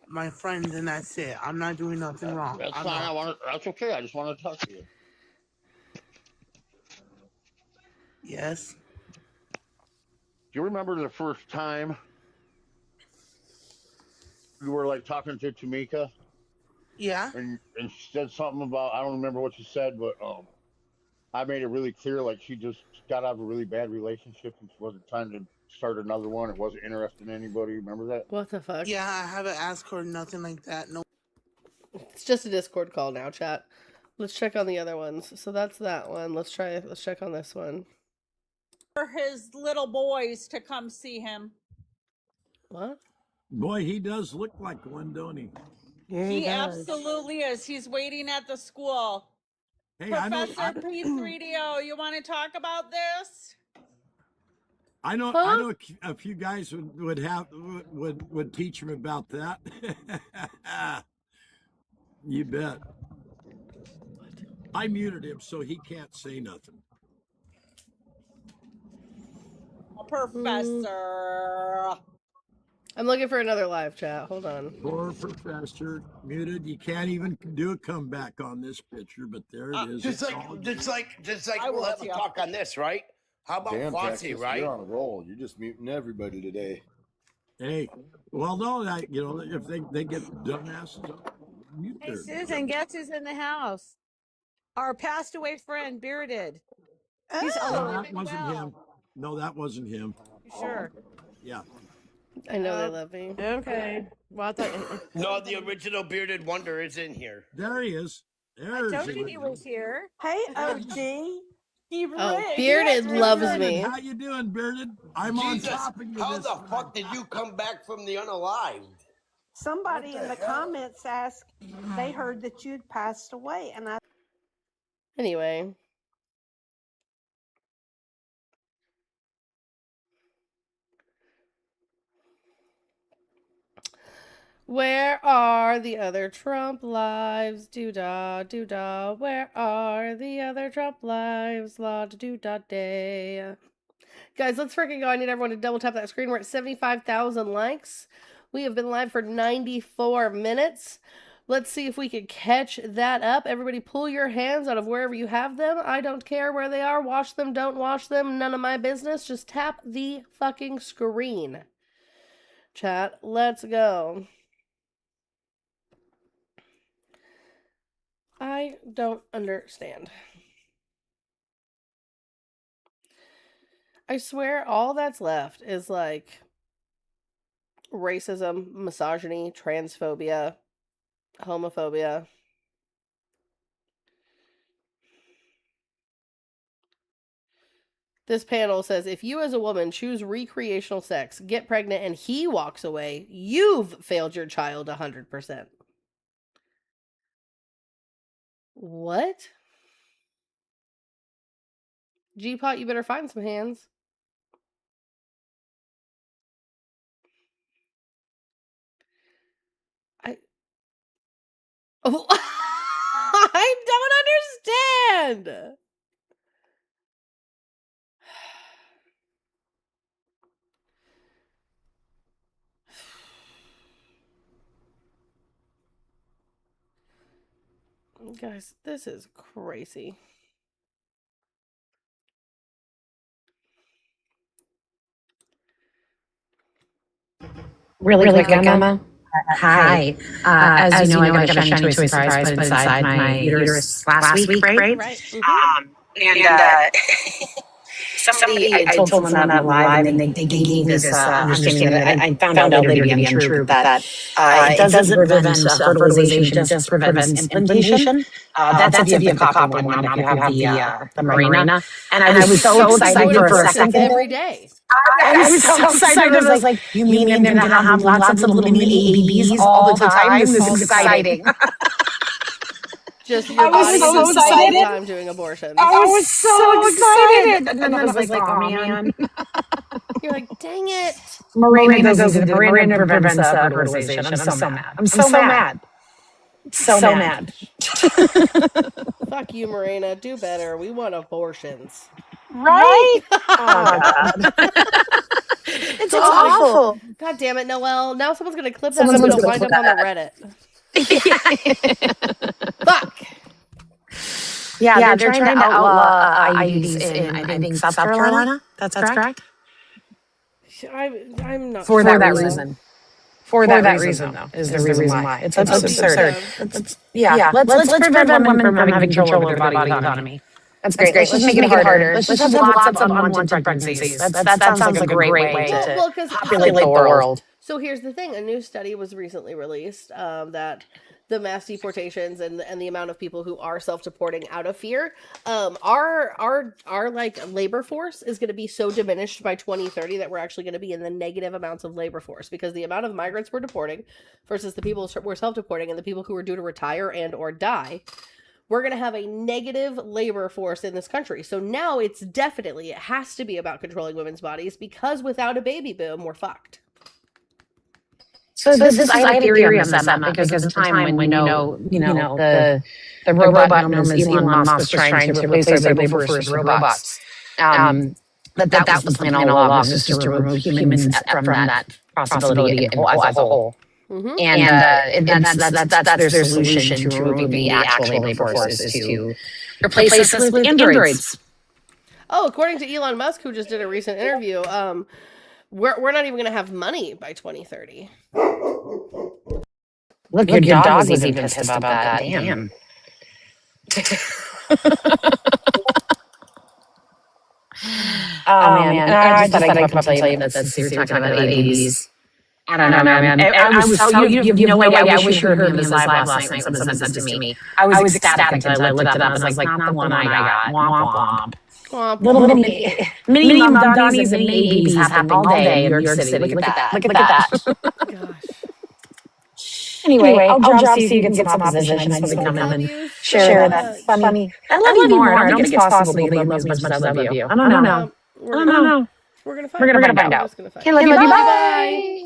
my friends, and that's it. I'm not doing nothing wrong. That's fine. That's okay. I just want to talk to you. Yes. Do you remember the first time you were like talking to Tamika? Yeah. And she said something about, I don't remember what she said, but I made it really clear like she just got out of a really bad relationship and she wasn't trying to start another one. It wasn't interested in anybody. Remember that? What the fuck? Yeah, I haven't asked her nothing like that. No. It's just a Discord call now, chat. Let's check on the other ones. So that's that one. Let's check on this one. For his little boys to come see him. What? Boy, he does look like one, don't he? Yeah, he absolutely is. He's waiting at the school. Hey, Professor P3DO, you want to talk about this? I know a few guys would teach him about that. You bet. I muted him so he can't say nothing. Professor. I'm looking for another live chat. Hold on. Poor Professor muted. You can't even do a comeback on this picture, but there it is. Just like we'll have a talk on this, right? How about Damn, Quancy, Texas, right? You're on a roll. You're just muting everybody today. Hey, well, no, if they get dumbasses, mute Hey, their Susan, guess who's in the house? Our passed away friend, Bearded. He's No, that wasn't him. No, that wasn't him. You sure? Yeah. I know they love me. Okay. Well, I thought. No, the original Bearded Wonder is in here. There he is. I told you he was here. Hey, OG. Oh, Bearded loves me. How you doing, Bearded? I'm Jesus, on top of you. how the fuck did you come back from the unalived? Somebody in the comments asked they heard that you'd passed away, and I. Anyway. Where are the other Trump lives? Doo-dah, doo-dah. Where are the other Trump lives? La-da-doo-dah day. Guys, let's freaking go. I need everyone to double tap that screen. We're at 75,000 likes. We have been live for 94 minutes. Let's see if we can catch that up. Everybody pull your hands out of wherever you have them. I don't care where they are. Wash them, don't wash them. None of my business. Just tap the fucking screen. Chat, let's go. I don't understand. I swear all that's left is like racism, misogyny, transphobia, homophobia. This panel says if you as a woman choose recreational sex, get pregnant, and he walks away, you've failed your child 100%. What? G-Pot, you better find some hands. Oh, I don't understand. Guys, this is crazy. Really quick, Emma. Hi. As you know, I got a shiny toy surprise put inside my uterus last week, right? And somebody, I told someone that live, and they gave me this understanding that I found out later to be untrue, that it doesn't prevent fertilization, it just prevents implantation. That's if you have the copper one, not if you have the marina. And I was so excited for a second. Every day. I was so excited. I was like, you mean I'm going to have lots of little mini ABs all the time? This is exciting. Just your body just lifetime doing abortions. I was so excited. And then I was like, oh, man. You're like, dang it. Marina prevents fertilization. I'm so mad. I'm so mad. So mad. Fuck you, Marina. Do better. We want abortions. Right? Oh, God. It's awful. God damn it, Noelle. Now someone's going to clip that and I'm going to wind up on the Reddit. Fuck. Yeah, they're trying to outlaw IUDs in, I think, South Carolina. That's correct? I'm not For sure. that reason. For that reason, though, is the reason why. It's absurd. Let's prevent women from having control over their body autonomy. That's great. Let's just make it harder. Let's just have lots of unwanted pregnancies. That sounds like a great way to populate the world. So here's the thing. A new study was recently released that the mass deportations and the amount of people who are self-deporting out of fear, our like labor force is going to be so diminished by 2030 that we're actually going to be in the negative amounts of labor force, because the amount of migrants we're deporting versus the people we're self-deporting and the people who are due to retire and or die, we're going to have a negative labor force in this country. So now it has to be about controlling women's bodies, because without a baby boom, we're fucked. So this is, I had a theory on this, Emma, because there's a time when the robot known as Elon Musk was trying to replace our labor force with robots. That was the plan all along, was just to remove humans from that possibility as a whole. Mm-hmm. And that's their solution to removing the actual labor force, is to replace us with androids. Oh, according to Elon Musk, who just did a recent interview, we're not even going to have money by 2030. Look, your dog was even pissed about that. Damn. Oh, man. And I just thought I'd come up and tell you that since you were talking about ABs. I don't know, man. I was so, you have no idea. I wish you heard me live last night when someone said this to me. I was ecstatic until I looked it up and I was like, not the one I got. Womp womp. Little mini doggies and mini ABs happening all day in New York City. Look at that. Look at that. Gosh. Anyway, I'll drop so you can get some opposition. I just want to come and share that funny. I love you more. I don't think it's possible you love me as much as I love you. I don't know. I don't know. We're gonna We're gonna find out. Okay, love you. Bye.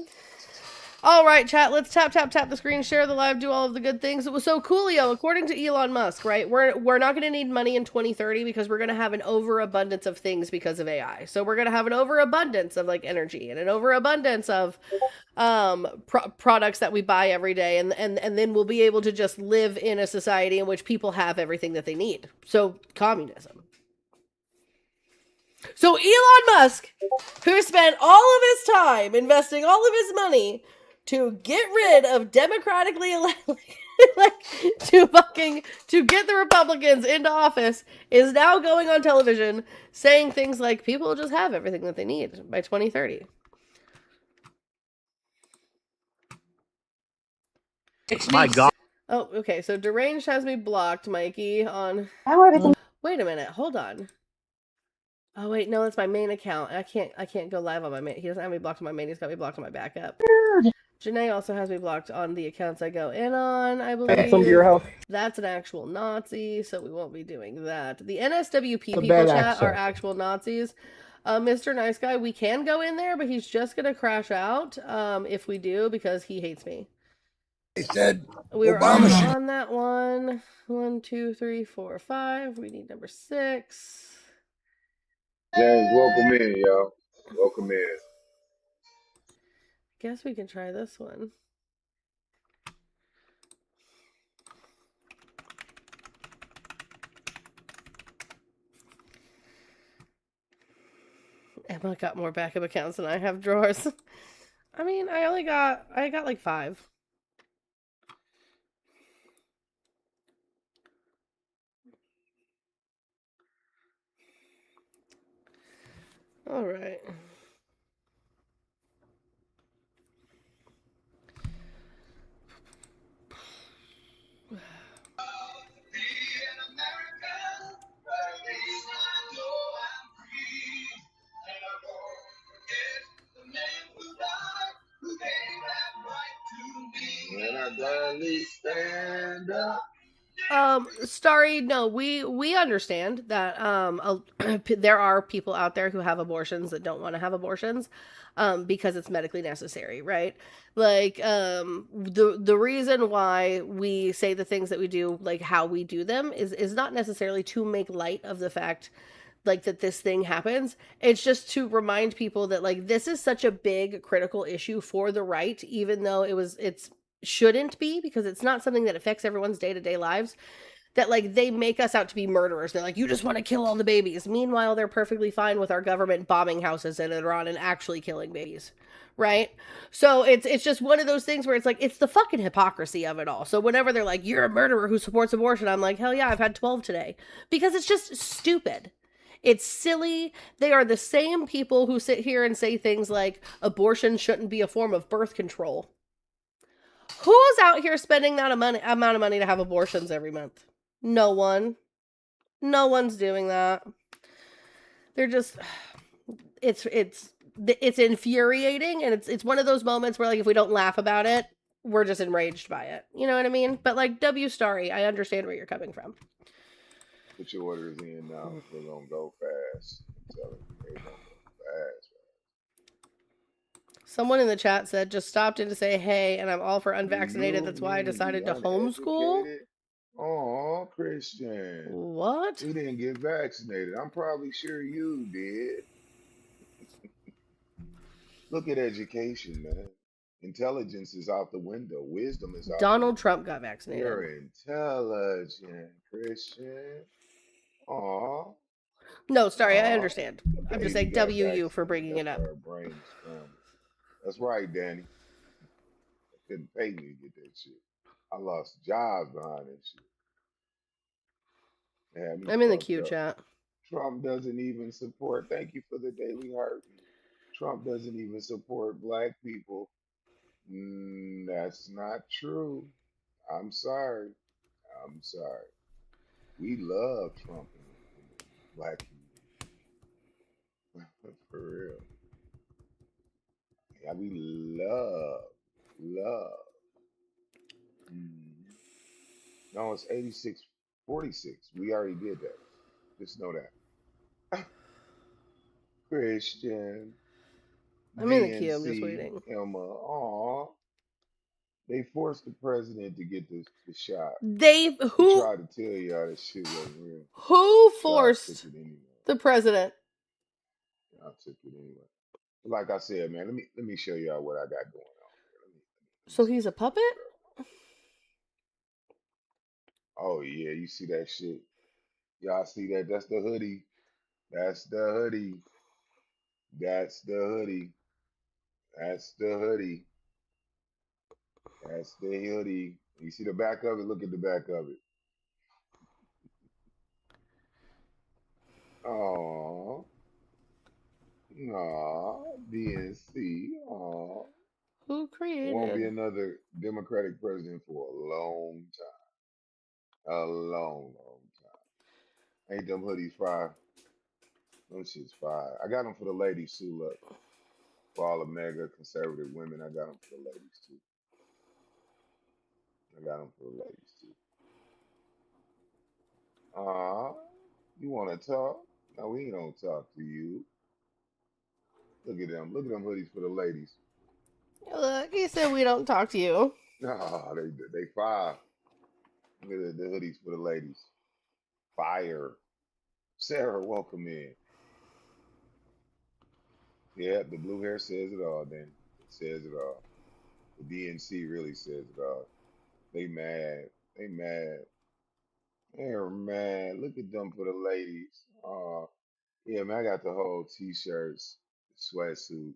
All right, chat. Let's tap the screen, share the live, do all of the good things. So Coolio, according to Elon Musk, right? We're not going to need money in 2030 because we're going to have an overabundance of things because of AI. So we're going to have an overabundance of like energy and an overabundance of products that we buy every day, and then we'll be able to just live in a society in which people have everything that they need. So communism. So Elon Musk, who spent all of his time investing all of his money to get rid of democratically elected, to get the Republicans into office, is now going on television saying things like people will just have everything that they need by 2030. My God. Oh, okay. So Deranged has me blocked, Mikey, on... Wait a minute. Hold on. Oh wait, no, that's my main account. I can't go live on my main. He doesn't have me blocked on my main. He's got me blocked on my backup. Janae also has me blocked on the accounts I go in on, I believe. That's an actual Nazi, so we won't be doing that. The NSWP people chat are actual Nazis. Mr. Nice Guy, we can go in there, but he's just gonna crash out if we do because he hates me. They said We were Obama should. on that one. 1, 2, 3, 4, 5. We need number 6. James, welcome in, y'all. Welcome in. Guess we can try this one. Emma got more backup accounts than I have drawers. I mean, I got like 5. All right. And I gladly stand up. Starry, no, we understand that there are people out there who have abortions that don't want to have abortions because it's medically necessary, right? Like the reason why we say the things that we do, like how we do them, is not necessarily to make light of the fact like that this thing happens. It's just to remind people that like this is such a big critical issue for the right, even though it's shouldn't be, because it's not something that affects everyone's day-to-day lives, that like they make us out to be murderers. They're like, you just want to kill all the babies. Meanwhile, they're perfectly fine with our government bombing houses in Iran and actually killing babies. Right? So it's just one of those things where it's like, it's the fucking hypocrisy of it all. So whenever they're like, you're a murderer who supports abortion, I'm like, hell yeah, I've had 12 today. Because it's just stupid. It's silly. They are the same people who sit here and say things like abortion shouldn't be a form of birth control. Who's out here spending that amount of money to have abortions every month? No one. No one's doing that. They're just it's infuriating, and it's one of those moments where like if we don't laugh about it, we're just enraged by it. You know what I mean? But like W Starry, I understand where you're coming from. Put your orders in now. They're gonna go fast. I'm telling you, they're gonna go fast. Someone in the chat said, just stopped in to say hey, and I'm all for unvaccinated. That's why I decided to homeschool. Oh, Christian. What? We didn't get vaccinated. I'm probably sure you did. Look at education, man. Intelligence is out the window. Wisdom is out Donald Trump got vaccinated. You're intelligent, Christian. Aw. No, sorry, I understand. I'm just saying WU for bringing it up. Our brain is scrambled. That's right, Danny. Couldn't pay me to get that shit. I lost jobs behind that shit. I'm in the queue chat. Trump doesn't even support. Thank you for the Daily Heart. Trump doesn't even support black people. That's not true. I'm sorry. I'm sorry. We love Trump in the black community. For real. Yeah, we love. No, it's 86-46. We already did that. Just know that. Christian, I'm in the queue. I'm just DNC, waiting. Emma. Aw. They forced the president to get the shot. They They who tried to tell y'all that shit wasn't real. who Y'all took forced it anyway. the president? Y'all took it anyway. Like I said, man, let me show y'all what I got going on. So he's a puppet? Oh yeah, you see that shit? Y'all see that? That's the hoodie. That's the hoodie. That's the hoodie. That's the hoodie. That's the hoodie. You see the back of it? Look at the back of it. Oh, no, DNC. Oh, Who won't be created? another Democratic president for a long time. A long, long time. Ain't them hoodies fire? Them shit's fire. I got them for the ladies too. Look, for all the mega conservative women, I got them for the ladies too. I got them for the ladies too. You want to talk? No, we ain't gonna talk to you. Look at them. Look at them hoodies for the ladies. Look, he said we don't talk to you. Ah, they fire. Look at the hoodies for the ladies. Fire. Sarah, welcome in. Yeah, the blue hair says it all. Then it says it all. The DNC really says it all. They mad. They mad. They're mad. Look at them for the ladies. Yeah, man, I got the whole t-shirts, sweatsuit,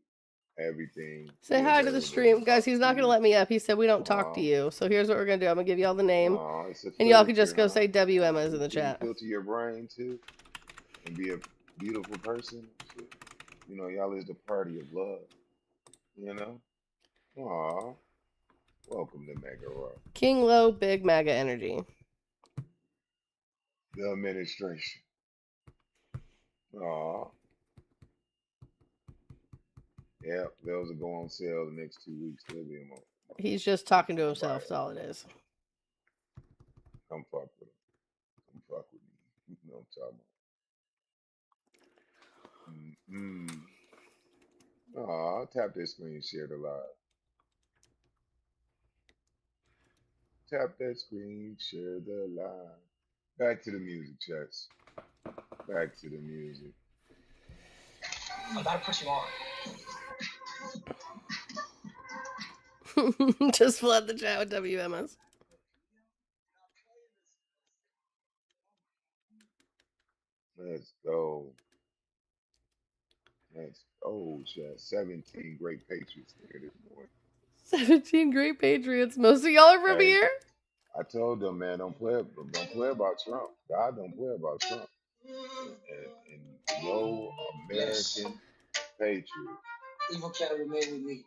everything. Say Be hi to the available to stream. Guys, talk he's to not gonna you. let me up. He said we don't talk to Uh, you. So here's what we're gonna do. I'm gonna give y'all the name. it's a And y'all can just filter, go huh? say W Emma's in You the can chat. filter your brain too and be a beautiful person. Shit. You know, y'all is the party of love. You know? Aw, welcome to Mega Raw. King Low, Big MAGA Energy. The administration. Aw. Yeah, those will go on sale the next 2 weeks. They'll be in He's just talking to buy himself. it. That's all it is. Come fuck with him. Come fuck with me. You know what I'm talking about. Aw, tap that screen, share the live. Tap that screen, share the live. Back to the music, chats. Back to the music. I gotta put you on. Just flood the chat with WMS. Let's go. Let's go, chat. 17 great Patriots here this morning. 17 great Patriots. Most of y'all are from Hey, here. I told them, man, don't play about Trump. God don't play about Trump. And no American patriot. Evil can't remain with me.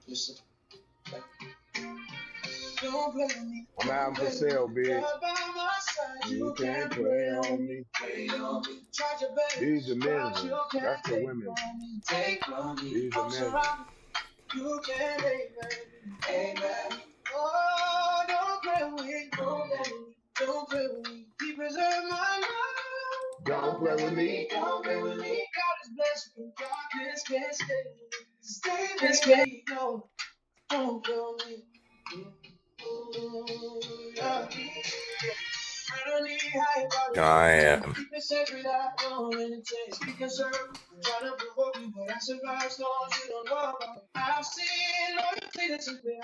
Listen. I'm out for sale, big. You can't play on me. These are men. That's the women. These are men. You can't amen. Oh, don't play with me. Don't play with me. He preserved my life. Don't play with me. Don't play with me. God is blessed with darkness can't stay. Stay. No, don't play with me. Yeah. I am.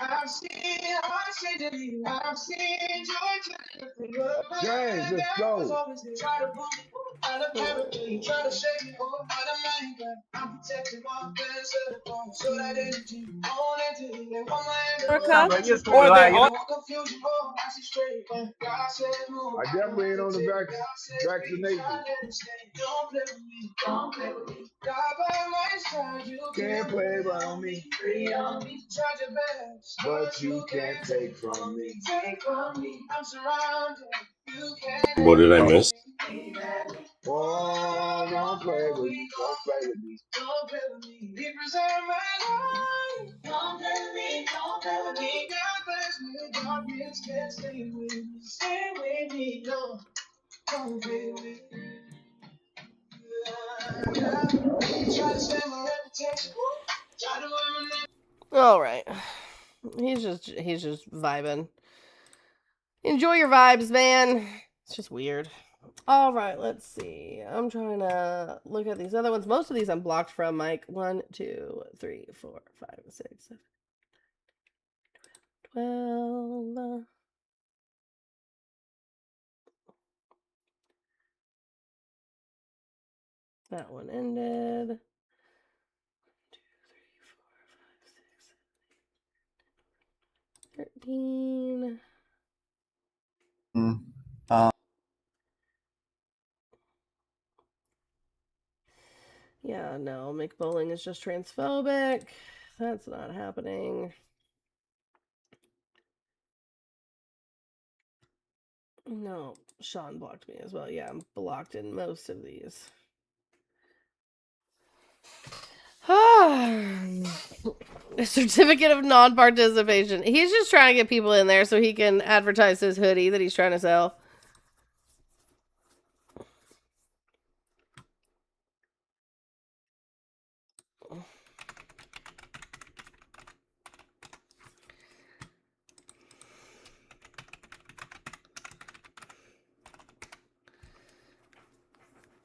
I've seen James, let's go. America, I or they're all definitely ain't on the vaccination. Can't play around me. But you can't take from me. I'm surrounded. You can't What did I miss? Oh, don't play with me. Don't play with me. Don't play with me. He preserved my life. Don't play with me. Don't play with me. God bless me. All right. He's just vibing. Enjoy your vibes, man. It's just weird. All right, let's see. I'm trying to look at these other ones. Most of these I'm blocked from, Mike. 1, 2, 3, 4, 5, 6, 7, 12. That one ended. 13. Yeah, no, McBowling is just transphobic. That's not happening. No, Sean blocked me as well. Yeah, I'm blocked in most of these. A certificate of non-participation. He's just trying to get people in there so he can advertise his hoodie that he's trying to sell.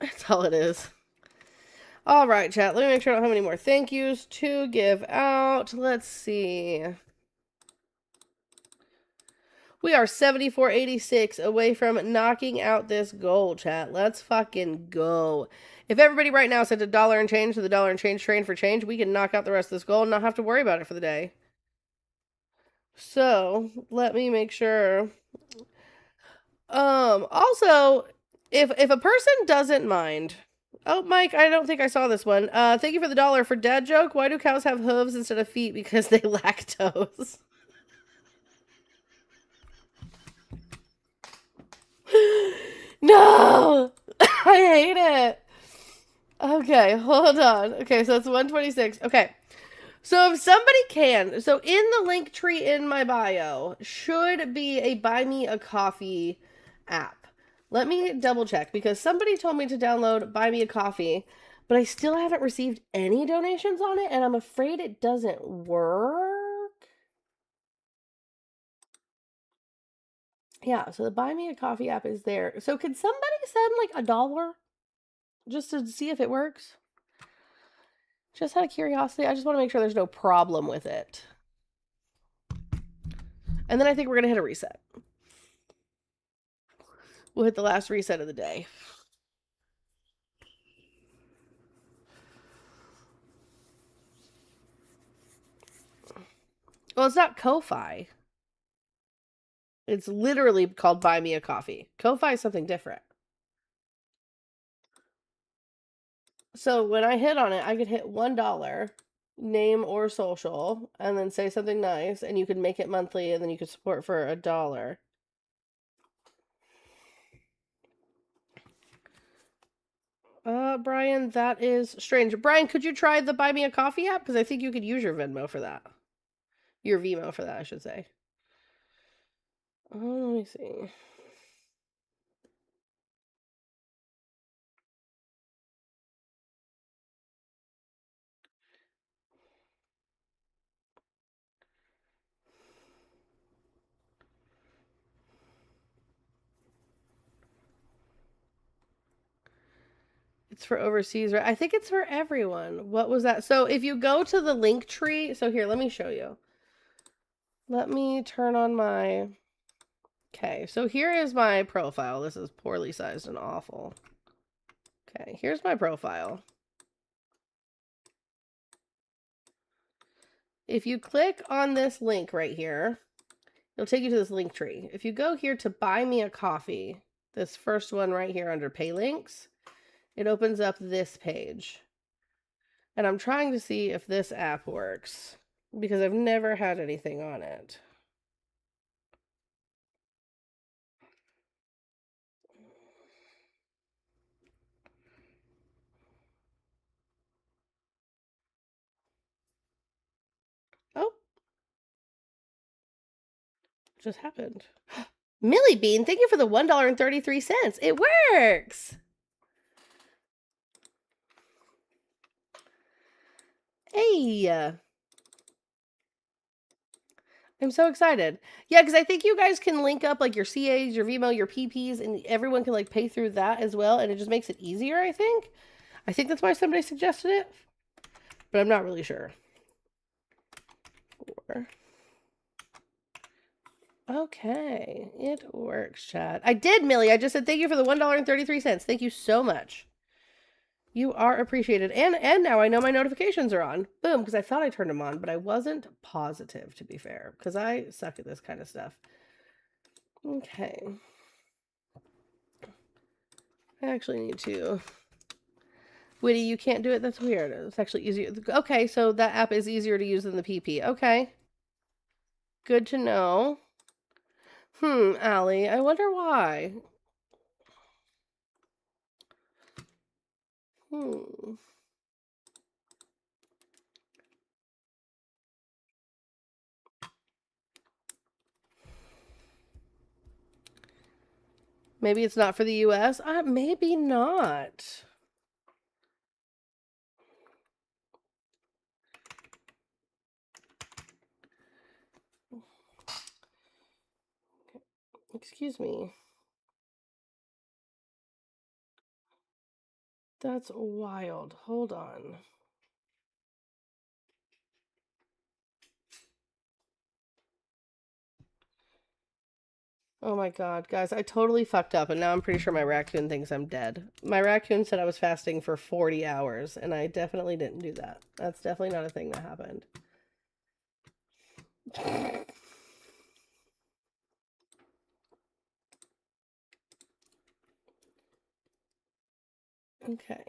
That's all it is. All right, chat. Let me make sure I don't have any more thank yous to give out. Let's see. We are 74.86 away from knocking out this goal, chat. Let's fucking go. If everybody right now sent $1 and change to the dollar and change train for change, we can knock out the rest of this goal and not have to worry about it for the day. So, let me make sure. Also, if a person doesn't mind. Oh, Mike, I don't think I saw this one. Thank you for the $1 for dad joke. Why do cows have hooves instead of feet? Because they lack toes. No! I hate it. Okay, hold on. Okay, so it's 126. Okay. So if somebody can, so in the link tree in my bio should be a buy me a coffee app. Let me double check because somebody told me to download buy me a coffee, but I still haven't received any donations on it and I'm afraid it doesn't work. Yeah, so the buy me a coffee app is there. So could somebody send like $1 just to see if it works? Just out of curiosity, I just want to make sure there's no problem with it. And then I think we're going to hit a reset. We'll hit the last reset of the day. Well, it's not Ko-Fi. It's literally called Buy Me a Coffee. Ko-Fi is something different. So when I hit on it, I could hit $1, name or social, and then say something nice, and you could make it monthly, and then you could support for $1. Brian, that is strange. Brian, could you try the Buy Me a Coffee app? Because I think you could use your Venmo for that. Your Vimo for that, I should say. Let me see. It's for overseas, right? I think it's for everyone. What was that? So if you go to the link tree, so here, let me show you. Let me turn on my... Okay, so here is my profile. This is poorly sized and awful. Okay, here's my profile. If you click on this link right here, it'll take you to this link tree. If you go here to buy me a coffee, this first one right here under pay links, it opens up this page. And I'm trying to see if this app works because I've never had anything on it. Oh. just happened? Millie Bean, thank you for the $1.33. It works. Hey. I'm so excited. Yeah, because I think you guys can link up like your CAs, your Vimo, your PPs, and everyone can like pay through that as well, and it just makes it easier, I think. I think that's why somebody suggested it, but I'm not really sure. Okay, it works, chat. I did, Millie. I just said thank you for the $1.33. Thank you so much. You are appreciated. And now I know my notifications are on. Boom, because I thought I turned them on, but I wasn't positive, to be fair, because I suck at this kind of stuff. Okay. I actually need to. Witty, you can't do it? That's weird. It's actually easier. Okay, so that app is easier to use than the PP. Okay. Good to know. Allie, I wonder why. Maybe it's not for the US? Maybe not. Excuse me. That's wild. Hold on. Oh my god, guys, I totally fucked up, and now I'm pretty sure my raccoon thinks I'm dead. My raccoon said I was fasting for 40 hours, and I definitely didn't do that. That's definitely not a thing that happened. Okay.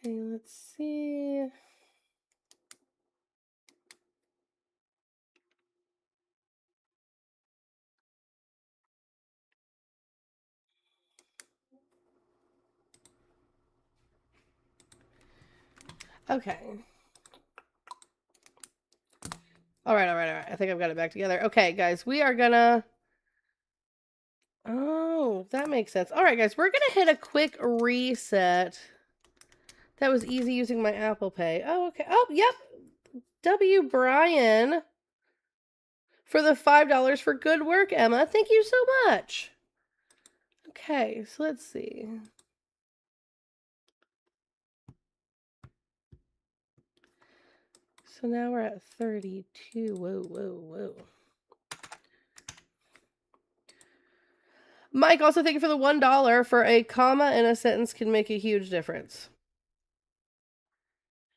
Okay, let's see. Okay. All right. I think I've got it back together. Okay, guys, we are gonna... Oh, that makes sense. All right, guys, we're gonna hit a quick reset. That was easy using my Apple Pay. Oh, okay. Oh, yep. W. Brian for the $5 for good work, Emma. Thank you so much. Okay, so let's see. So now we're at 32. Whoa. Mike, also thank you for the $1 for a comma in a sentence can make a huge difference.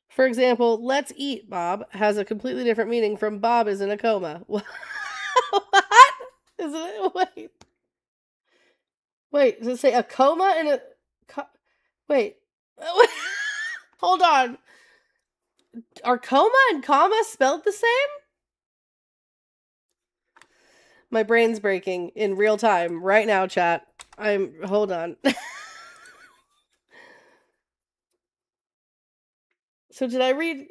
For example, let's eat, Bob, has a completely different meaning from Bob is in a coma. What? Isn't it? Wait, does it say a coma in a... Wait. Hold on. Are coma and comma spelled the same? My brain's breaking in real time right now, chat. Hold on. So did I read...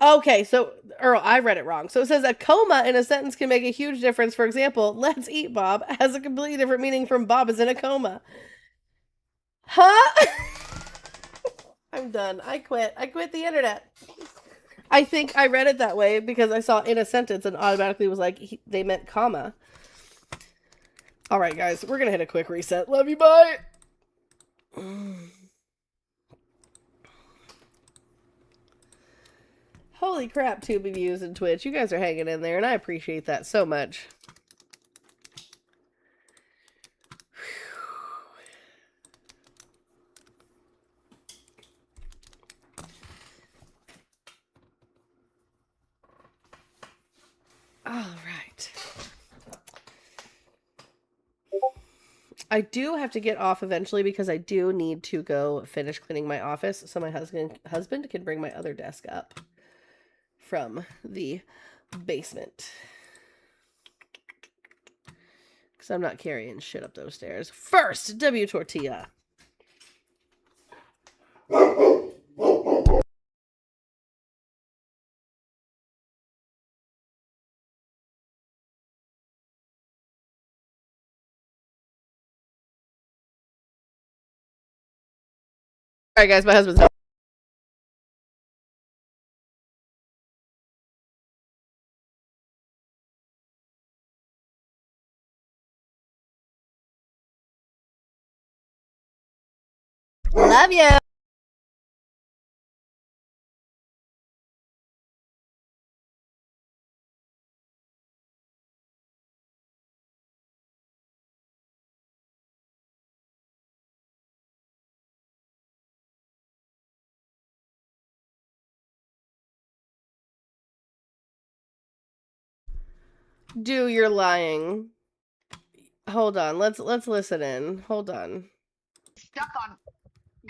Okay, so, Earl, I read it wrong. So it says a coma in a sentence can make a huge difference. For example, let's eat, Bob, has a completely different meaning from Bob is in a coma. Huh? I'm done. I quit. I quit the internet. I think I read it that way because I saw in a sentence and automatically was like, they meant comma. All right, guys, we're going to hit a quick reset. Love you, bye. Holy crap, Tube of views and Twitch. You guys are hanging in there, and I appreciate that so much. All right. I do have to get off eventually because I do need to go finish cleaning my office so my husband can bring my other desk up from the basement. Because I'm not carrying shit up those stairs. First, W Tortilla. All right, guys, my husband's home. Love you. Do you're lying. Hold on. Let's listen in. Hold on. Stuck on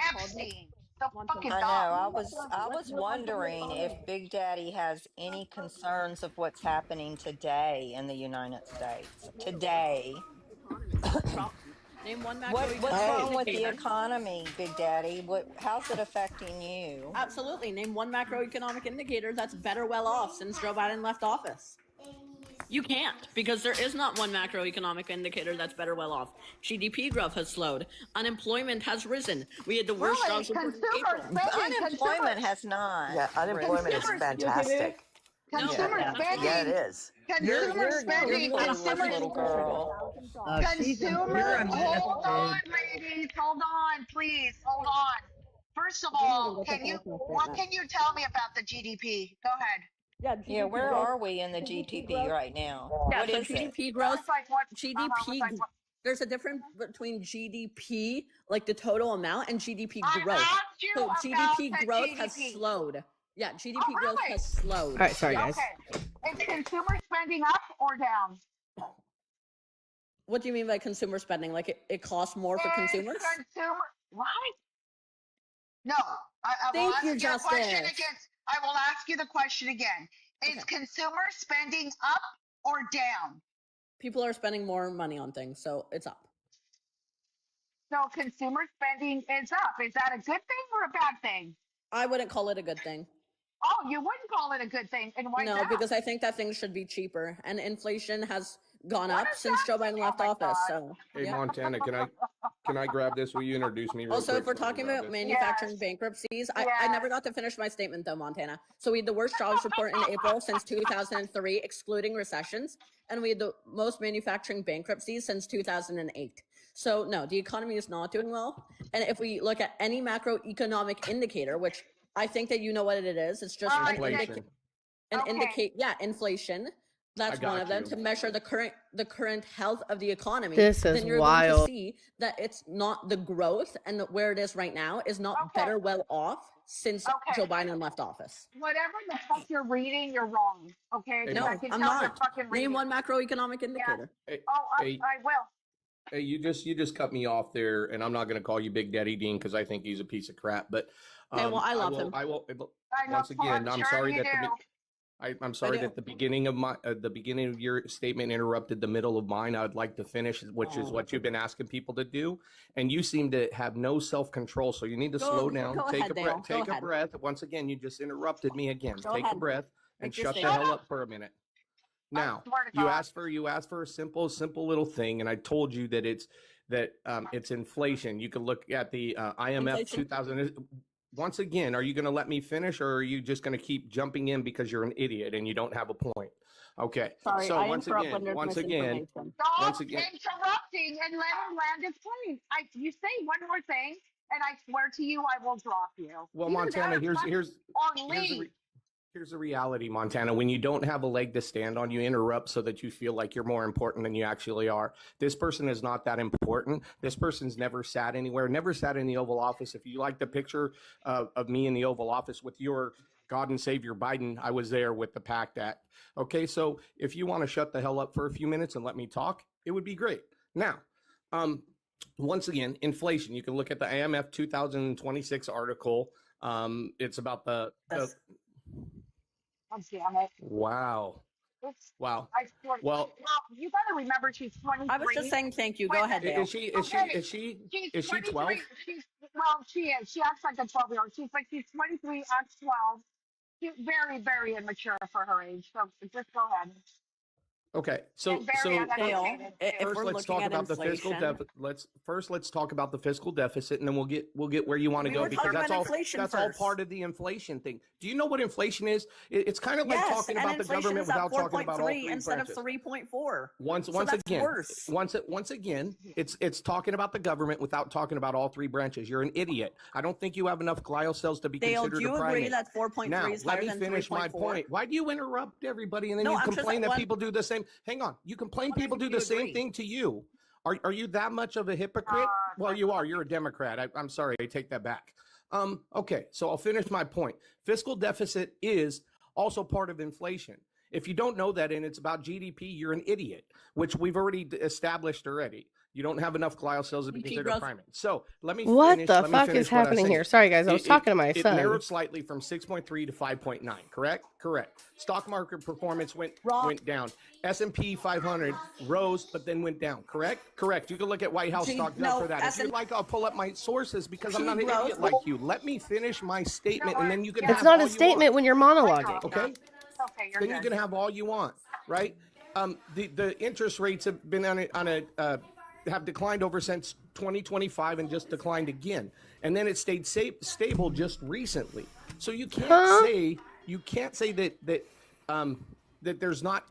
Epstein. So fucking I dumb. know. I was wondering if Big Daddy has any concerns of what's happening today in the United States. Today. Name one What's macroeconomic wrong with the indicator. economy, Big Daddy? How's it affecting you? Absolutely. Name one macroeconomic indicator that's better well off since Joe Biden left office. You can't, because there is not one macroeconomic indicator that's better well off. GDP growth has slowed. Unemployment has risen. We had the worst jobs report in April. Unemployment has not. Yeah, unemployment is fantastic. Consumer Yeah, spending. yeah, it is. Consumer spending. Little girl. Consumer. Hold on, ladies. Hold on, please. Hold on. First of all, what can you tell me about the GDP? Go ahead. Yeah, where are we in the GDP right now? Yeah, What so is it? GDP growth. There's a difference between GDP, like the total amount, and GDP growth. So GDP growth has slowed. Yeah, GDP growth has slowed. All right, sorry, guys. Okay. Is consumer spending up or down? What do you mean by consumer spending? Like it costs more for consumers? What? No. I will ask you the question again. I will ask you the question again. Is consumer spending up or down? People are spending more money on things, so it's up. So consumer spending is up. Is that a good thing or a bad thing? I wouldn't call it a good thing. Oh, you wouldn't call it a good thing. And why No, not? because I think that things should be cheaper, and inflation has gone up since Joe Biden left office. So, Hey, yeah. Montana, can I grab this? Will you introduce me real Also, quick? if we're talking about manufacturing bankruptcies, I never got to finish my statement though, Montana. So we had the worst jobs report in April since 2003, excluding recessions, and we had the most manufacturing bankruptcies since 2008. So no, the economy is not doing well. And if we look at any macroeconomic indicator, which I think that you know what it is, it's just inflation. Inflation. That's one of them to measure the current health of the economy. This is then you're wild. going to see that it's not the growth and where it is right now is not better well off since Joe Biden left office. Whatever the fuck you're reading, you're wrong. Okay? No, I can I'm tell you're not. fucking reading. Name one macroeconomic indicator. Yeah. Hey, I will. Hey, you just cut me off there, and I'm not going to call you Big Daddy Dean because I think he's a piece of crap. But okay, well, I love him. I will. Once again, I'm sorry that I'm sorry that the beginning of your statement interrupted the middle of mine. I would like to finish, which is what you've been asking people to do, and you seem to have no self-control. So you need to slow down, take a breath, take a breath. Once again, you just interrupted me again. Take a breath and shut the hell up for a minute. Now you asked for a simple little thing, and I told you that it's inflation. You can look at the IMF 2000. Once again, are you going to let me finish, or are you just going to keep jumping in because you're an idiot and you don't have a point? Okay. Sorry, so I once again, Stop interrupting and let him land his plane. You say one more thing, and I swear to you, I will drop you. Well, Montana, here's the reality, Montana. When you don't have a leg to stand on, you interrupt so that you feel like you're more important than you actually are. This person is not that important. This person's never sat anywhere, never sat in the Oval Office. If you like the picture of me in the Oval Office with your God and Savior Biden, I was there with the PACT Act. Okay, so if you want to shut the hell up for a few minutes and let me talk, it would be great. Now, once again, inflation. You can look at the IMF 2026 article. It's about the damn it. Wow. Wow. Well, you got to remember she's 23. I was just saying thank you. Go ahead, Dale. Is she 12? Well, she is. She acts like a 12-year-old. She's 23, acts 12. She's very, very immature for her age. So just go ahead. Okay, And very uneducated. If first we're let's looking talk at about the fiscal inflation, deficit. Let's talk about the fiscal deficit, and then we'll get where you want to we go, were because talking that's about all inflation that's all first. part of the inflation thing. Do you know what inflation is? It's kind of like Yes, talking and about the inflation government is at without talking about all 4.3 three instead branches. of 3.4. Once again, it's talking about the government without talking about all three branches. You're an idiot. I don't think you have enough glial cells to be Dale, considered do you a primate. agree that 4.3 Now, is let higher me than finish my 3.4? point. Why do you interrupt everybody and then No, you I'm just complain that one- people do the same? Hang on. You complain What people makes do you the same agree? thing to you. Are you that much of a hypocrite? Well, you are. You're a Democrat. I'm sorry. I take that back. Okay, so I'll finish my point. Fiscal deficit is also part of inflation. If you don't know that and it's about GDP, you're an idiot, which we've already established already. You don't have enough glial cells to be considered a primate. So let me What finish. the Let me fuck finish is what I was happening saying. here? Sorry, guys. I was talking to my It son. narrowed slightly from 6.3 to 5.9. Correct. Stock market performance went down. S&P 500 rose, but then went down. Correct. You can look at White House stock for that. If you'd like, I'll pull up my sources because I'm not an idiot like you. Let me finish my statement, and then you can. It's have not all a statement when you're monologuing. Okay. Okay, you're Then good. you can have all you want, right? The interest rates have been have declined over since 2025 and just declined again, and then it stayed stable just recently. So you can't say that there's not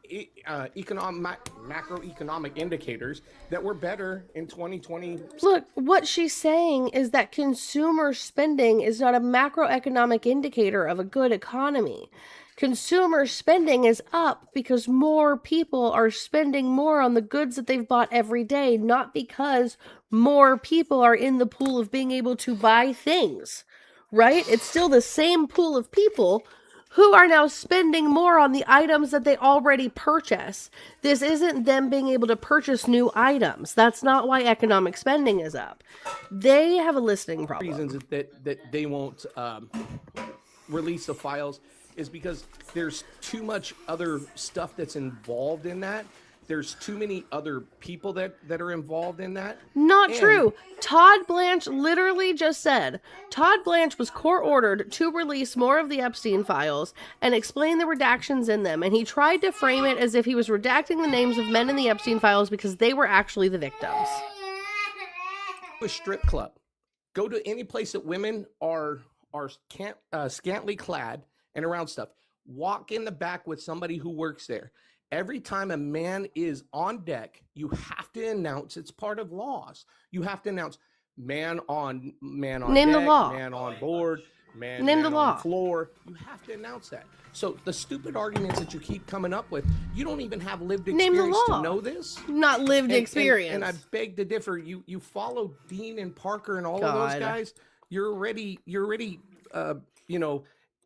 macroeconomic indicators that were better in 2020. Look, what she's saying is that consumer spending is not a macroeconomic indicator of a good economy. Consumer spending is up because more people are spending more on the goods that they've bought every day, not because more people are in the pool of being able to buy things, right? It's still the same pool of people who are now spending more on the items that they already purchase. This isn't them being able to purchase new items. That's not why economic spending is up. They have a listening problem. Reasons that they won't release the files is because there's too much other stuff that's involved in that. There's too many other people that are involved in that. Not true. Todd Blanche literally just said Todd Blanche was court-ordered to release more of the Epstein files and explain the redactions in them, and he tried to frame it as if he was redacting the names of men in the Epstein files because they were actually the victims. A strip club. Go to any place that women are scantily clad and around stuff. Walk in the back with somebody who works there. Every time a man is on deck, you have to announce, it's part of laws. You have to announce man on Name deck, the law. man on board, Name man the law. on floor. You have to announce that. So the stupid arguments that you keep coming up with, you don't even have lived Name the experience law. to know this. Not lived experience. And I beg to differ. You follow Dean and Parker and all of those guys. You're already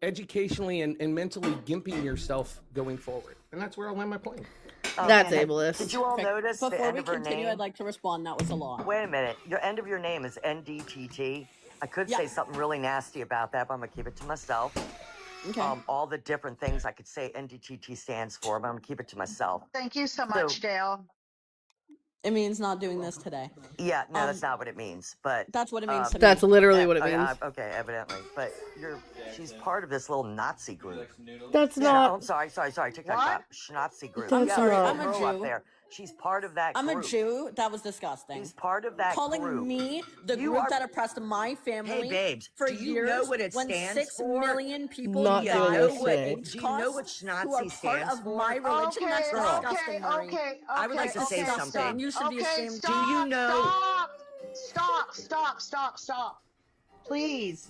educationally and mentally gimping yourself going forward. And that's where I'll land my plane. That's ableist. Did you all notice the Before end we of her continue, name? I'd like to respond. That was a law. Wait a minute. Your end of your name is NDTT. I could say something really nasty about that, but I'm going to keep it to myself. Okay. All the different things I could say NDTT stands for, but I'm going to keep it to myself. Thank you so much, Dale. It means not doing this today. Yeah, no, that's not what it means, but that's what it means to me. That's literally what it means. Okay, evidently, but she's part of this little Nazi group. That's not. I'm sorry. TikTok Nazi group. That's yeah, not. I'm a Jew. Up there. She's part of that I'm group. a Jew. That was disgusting. She's part of that Calling group. me the group that oppressed my family for do you years know what it when stands 6 for? million people Not died doing this of today. AIDS Do you know what costs Nazi who are part stands of for? my religion. That's disgusting, Marie. Okay. I would like to say something. You should be ashamed. Stop, Do you know? Stop. Please.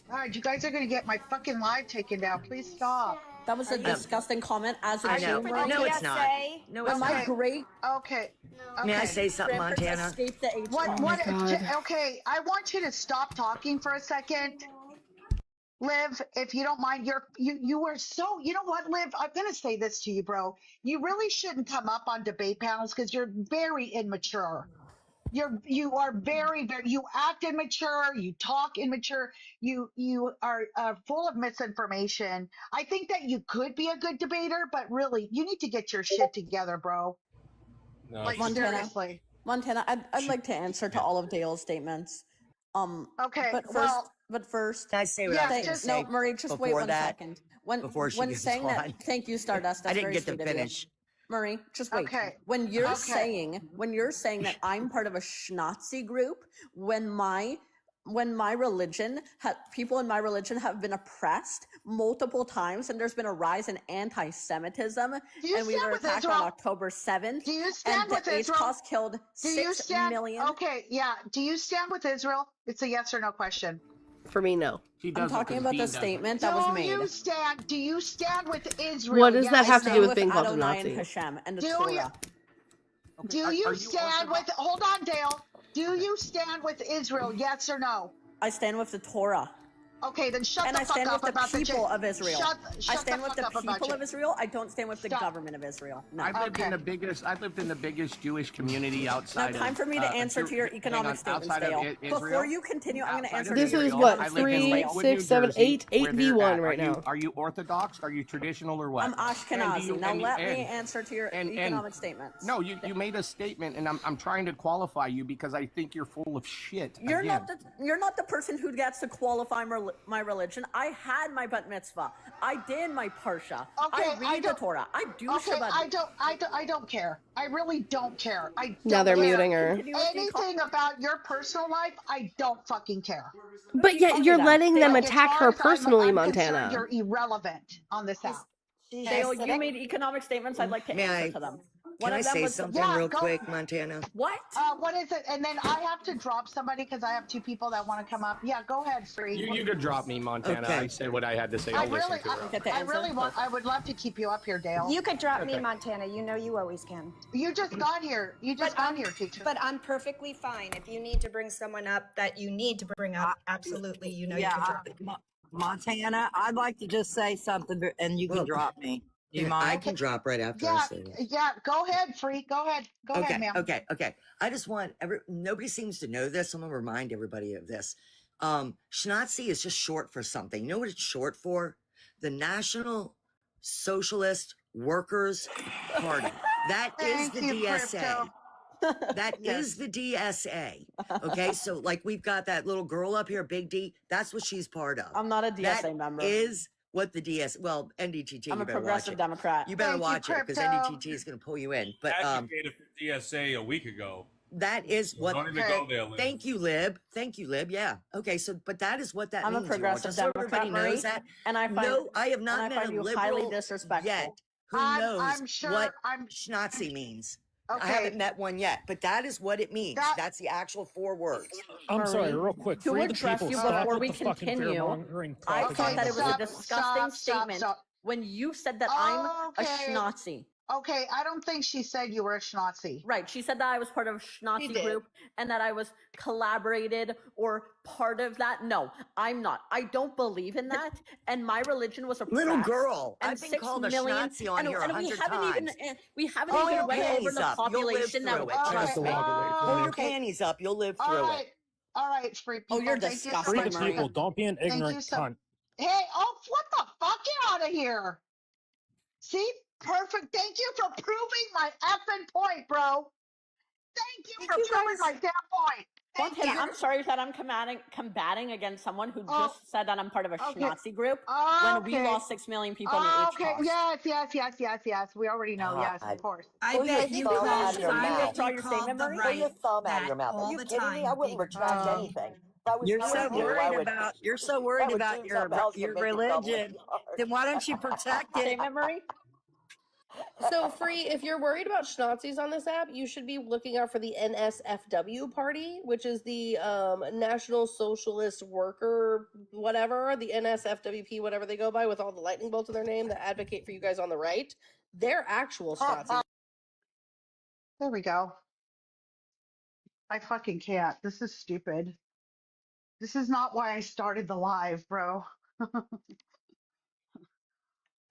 All right, you guys are going to get my fucking live taken down. Please stop. That was a disgusting comment as a I know. Jew. No, it's not. No, it's my not. great Okay. May I say something, grandparents Montana? escaped the AIDS. Okay, I want you to stop talking for a second. Liv, if you don't mind, you were so, you know what, Liv, I'm going to say this to you, bro. You really shouldn't come up on debate panels because you're very immature. You are very, you act immature, you talk immature, you are full of misinformation. I think that you could be a good debater, but really, you need to get your shit together, bro. No, like, Montana. seriously. Montana, I'd like to answer to all of Dale's statements. Okay. But first, Can I say what I was going to say? No, Murray, just wait before 1 that, second. before she When goes saying on. that, thank you, Stardust. That's I didn't very get to sweet of you. finish. Murray, just wait. Okay. When you're Okay. saying that I'm part of a schnazi group, when my religion, people in my religion have been oppressed multiple times, and there's been a rise in anti-Semitism, and we were attacked on October 7th. Do you stand with Israel? HCOS killed 6 million. Okay, yeah. Do you stand with Israel? It's a yes or no question. For me, no. I'm talking about the statement that was made. Do you stand with Israel? What does that have to do with being called a Adonai Nazi? and Hashem and the Do Torah. you, do you stand with, hold on, Dale. Do you stand with Israel? Yes or no? I stand with the Torah. Okay, then shut And the I fuck stand up with the about people of Israel. Shut I stand the with the fuck up about people of Israel. I don't stand with the government of Israel. No. I lived in the biggest Jewish community outside. Now, time for me to answer to your economic statements, Dale. Before you continue, I'm going to answer. This is what 3, 6, 7, 8, 8v1 right now. Are you Orthodox? Are you traditional or what? I'm Ashkenazi. Now let me answer to your economic statements. No, you made a statement, and I'm trying to qualify you because I think you're full of shit. You're not the person who gets to qualify my religion. I had my bat mitzvah. I did my parsha. Okay, I read the Torah. I do Shabbat. I don't care. I really don't care. Now they're muting her. Anything about your personal life, I don't fucking care. But yet you're letting them attack her personally, I'm Montana. You're irrelevant on this app. Dale, you made economic statements. I'd like to answer to them. Can I say something real quick, Montana? What? What is it? And then I have to drop somebody because I have 2 people that want to come up. Yeah, go ahead, Free. You could drop me, Montana. I said what I had to say. I would love to keep you up here, Dale. You could drop me, Montana. You know you always can. You just got here. Teacher. But I'm perfectly fine. If you need to bring someone up that you need to bring up, absolutely, you know you can drop me. Montana, I'd like to just say something, and you can drop me. Do you mind? I can drop right after I say it. Yeah, go ahead, Free. Go ahead. Go ahead, ma'am. Okay. I just want nobody seems to know this. I'm gonna remind everybody of this. Schnazi is just short for something. You know what it's short for? The National Socialist Workers Party. That is the DSA. That is the DSA. Okay, so like we've got that little girl up here, Big D. That's what she's part of. I'm not a DSA member. Is what the NDTT. I'm a progressive Democrat. You better watch it because NDTT is going to pull you in. But advocated for DSA a week ago. That is what. Don't even go there, Lib. Thank you, Lib. Yeah. Okay. So, but that is what that means. I'm a progressive Democrat. Everybody knows that. And I have not met a liberal highly disrespectful yet who knows what Schnazi means. Okay. I haven't met one yet, but that is what it means. That's the actual 4 words. I'm sorry, real quick. To address you before we continue, I thought that it was a disgusting statement when you said that I'm a Schnazi. Okay, I don't think she said you were a Schnazi. Right, she said that I was part of a Schnazi group and that I was collaborated or part of that. No, I'm not. I don't believe in that. And my religion was oppressed. Little girl, and I've been called a Schnazi on here 100 times. We haven't even went over the population that pull your panties up. You'll live through it. All right, Free people. Oh, you're disgusting. Free people, don't be an ignorant cunt. Hey, what the fuck? Get out of here. See? Perfect. Thank you for proving my effing point, bro. Thank you for proving my damn point. Montana, I'm sorry that I'm combating against someone who just said that I'm part of a Schnazi group when we lost 6 million people in the Okay, yes. We already know, yes, of course. I bet you pull your thumb out of your mouth. Are you kidding me? I wouldn't retract anything. You're so worried about your religion. Then why don't you protect it? Memory? So, Free, if you're worried about Schnazis on this app, you should be looking out for the NSFW party, which is the National Socialist Worker, whatever, the NSFWP, whatever they go by, with all the lightning bolts in their name that advocate for you guys on the right. They're actual Schnazis. There we go. I fucking can't. This is stupid. This is not why I started the live, bro.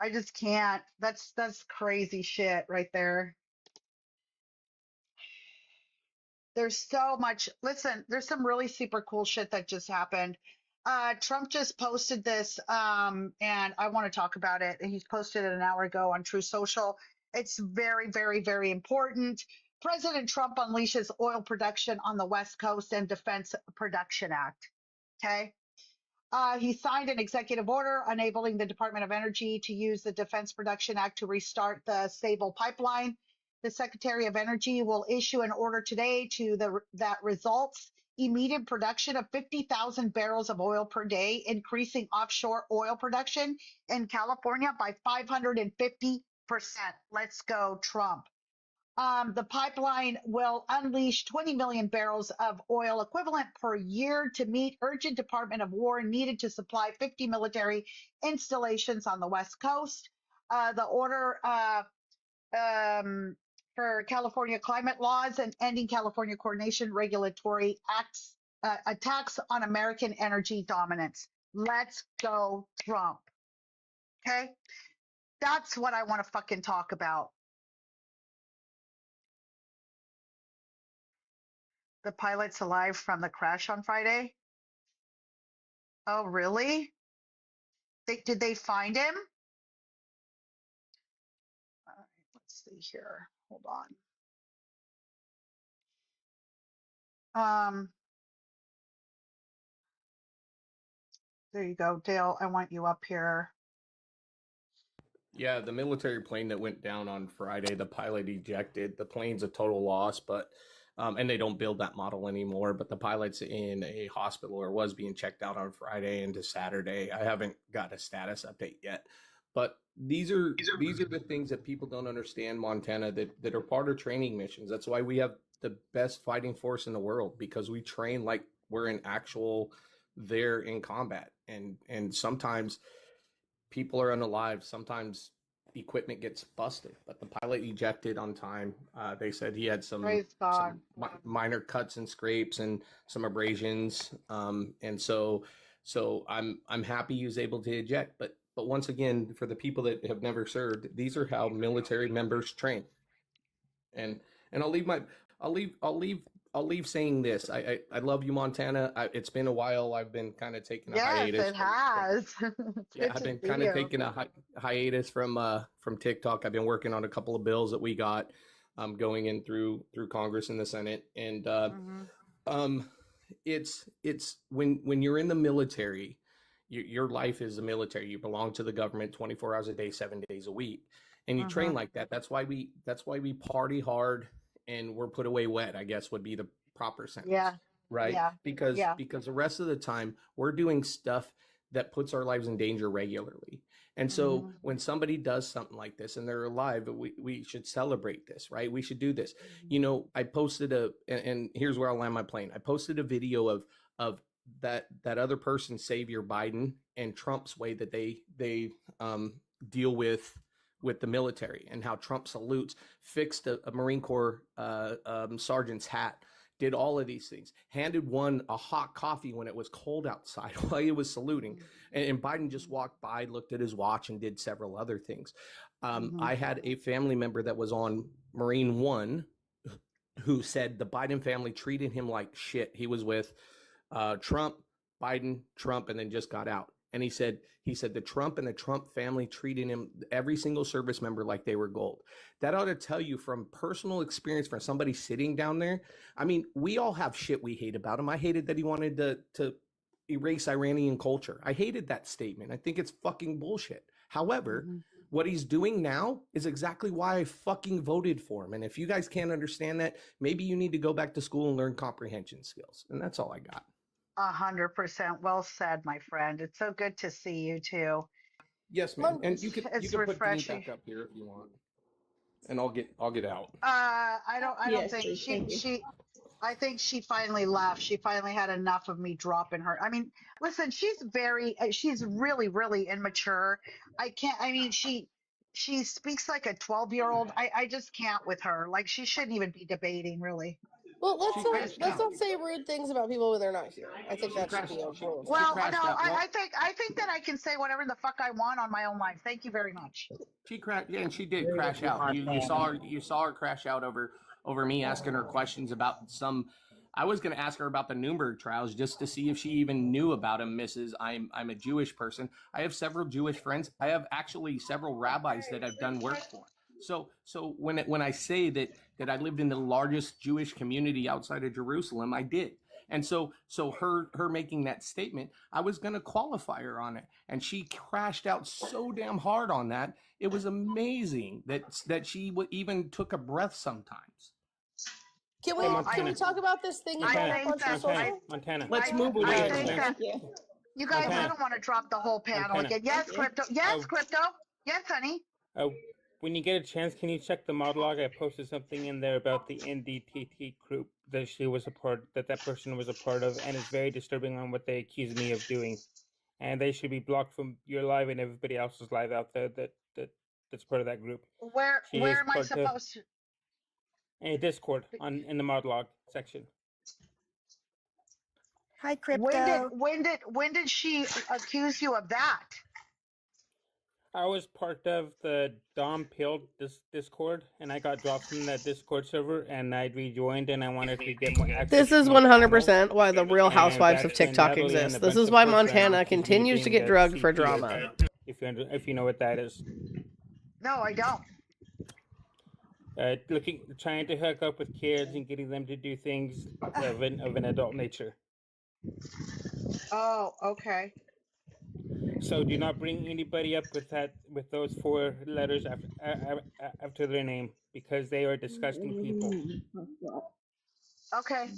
I just can't. That's crazy shit right there. There's so much. Listen, there's some really super cool shit that just happened. Trump just posted this, and I want to talk about it. He's posted it an hour ago on True Social. It's very, very, very important. President Trump unleashes oil production on the West Coast and Defense Production Act. Okay. He signed an executive order enabling the Department of Energy to use the Defense Production Act to restart the Sable pipeline. The Secretary of Energy will issue an order today that results immediate production of 50,000 barrels of oil per day, increasing offshore oil production in California by 550%. Let's go, Trump. The pipeline will unleash 20 million barrels of oil equivalent per year to meet urgent Department of War needed to supply 50 military installations on the West Coast. The order for California climate laws and ending California coordination regulatory acts attacks on American energy dominance. Let's go, Trump. Okay? That's what I want to fucking talk about. The pilot's alive from the crash on Friday. Oh, really? Did they find him? All right, let's see here. Hold on. There you go, Dale. I want you up here. Yeah, the military plane that went down on Friday, the pilot ejected. The plane's a total loss, but and they don't build that model anymore. But the pilot's in a hospital or was being checked out on Friday into Saturday. I haven't got a status update yet, but these are the things that people don't understand, Montana, that are part of training missions. That's why we have the best fighting force in the world, because we train like we're in actual there in combat, and sometimes people are unalive. Sometimes equipment gets busted, but the pilot ejected on time. They said he had some minor cuts and scrapes and some abrasions. And so I'm happy he was able to eject. But once again, for the people that have never served, these are how military members train. And I'll leave saying this. I love you, Montana. It's been a while. I've been kind of taking a hiatus. Yes, it has. Yeah, I've been kind of taking a hiatus from TikTok. I've been working on a couple of bills that we got going in through Congress and the Senate. And it's when you're in the military, your life is the military. You belong to the government 24 hours a day, 7 days a week, and you train like that. That's why we party hard and we're put away wet, I guess would be the proper sentence. Yeah. Right. Yeah. Because the rest of the time we're doing stuff that puts our lives in danger regularly. And so when somebody does something like this and they're alive, we should celebrate this, right? We should do this. You know, I posted and here's where I'll land my plane. I posted a video of that other person, Savior Biden, and Trump's way that they deal with the military, and how Trump salutes, fixed a Marine Corps sergeant's hat, did all of these things, handed one a hot coffee when it was cold outside while he was saluting. And Biden just walked by, looked at his watch, and did several other things. I had a family member that was on Marine One who said the Biden family treated him like shit. He was with Trump, Biden, Trump, and then just got out. And he said the Trump and the Trump family treated him, every single service member, like they were gold. That ought to tell you from personal experience from somebody sitting down there. I mean, we all have shit we hate about him. I hated that he wanted to erase Iranian culture. I hated that statement. I think it's fucking bullshit. However, what he's doing now is exactly why I fucking voted for him. And if you guys can't understand that, maybe you need to go back to school and learn comprehension skills. And that's all I got. 100% well said, my friend. It's so good to see you too. Yes, ma'am. And you can It's put refreshing. Dean back up here if you want, and I'll get out. I don't think I think she finally left. She finally had enough of me dropping her. I mean, listen, she's really, really immature. She speaks like a 12-year-old. I just can't with her. Like, she shouldn't even be debating, really. Well, let's not say rude things about people when they're not here. I think that should be a rule. Well, no, I think that I can say whatever the fuck I want on my own life. Thank you very much. She crashed, yeah, and she did crash out. You saw her crash out over me asking her questions about some. I was going to ask her about the Nuremberg trials just to see if she even knew about them, Mrs. I'm a Jewish person. I have several Jewish friends. I have actually several rabbis that I've done work for. So when I say that I lived in the largest Jewish community outside of Jerusalem, I did. And so her making that statement, I was going to qualify her on it, and she crashed out so damn hard on that. It was amazing that she even took a breath sometimes. Can we talk about this thing you brought up on True Social? Montana. Let's move away. Thank you. You guys, I don't want to drop the whole panel again. Yes, Crypto. Yes, Crypto. Yes, honey. When you get a chance, can you check the mod log? I posted something in there about the NDTT group that she was a part, that person was a part of, and it's very disturbing on what they accuse me of doing. And they should be blocked from your live and everybody else's live out there that's part of that group. Where am I supposed to? In Discord in the mod log section. Hi, Crypto. When did she accuse you of that? I was part of the Dom Pilled Discord, and I got dropped from that Discord server, and I rejoined, and I wanted to get more access. This is 100% why the Real Housewives of TikTok exist. This is why Montana continues to get drugged for drama. If you know what that is. No, I don't. Trying to hook up with kids and getting them to do things of an adult nature. Oh, okay. So do not bring anybody up with those 4 letters after their name, because they are disgusting people. Okay.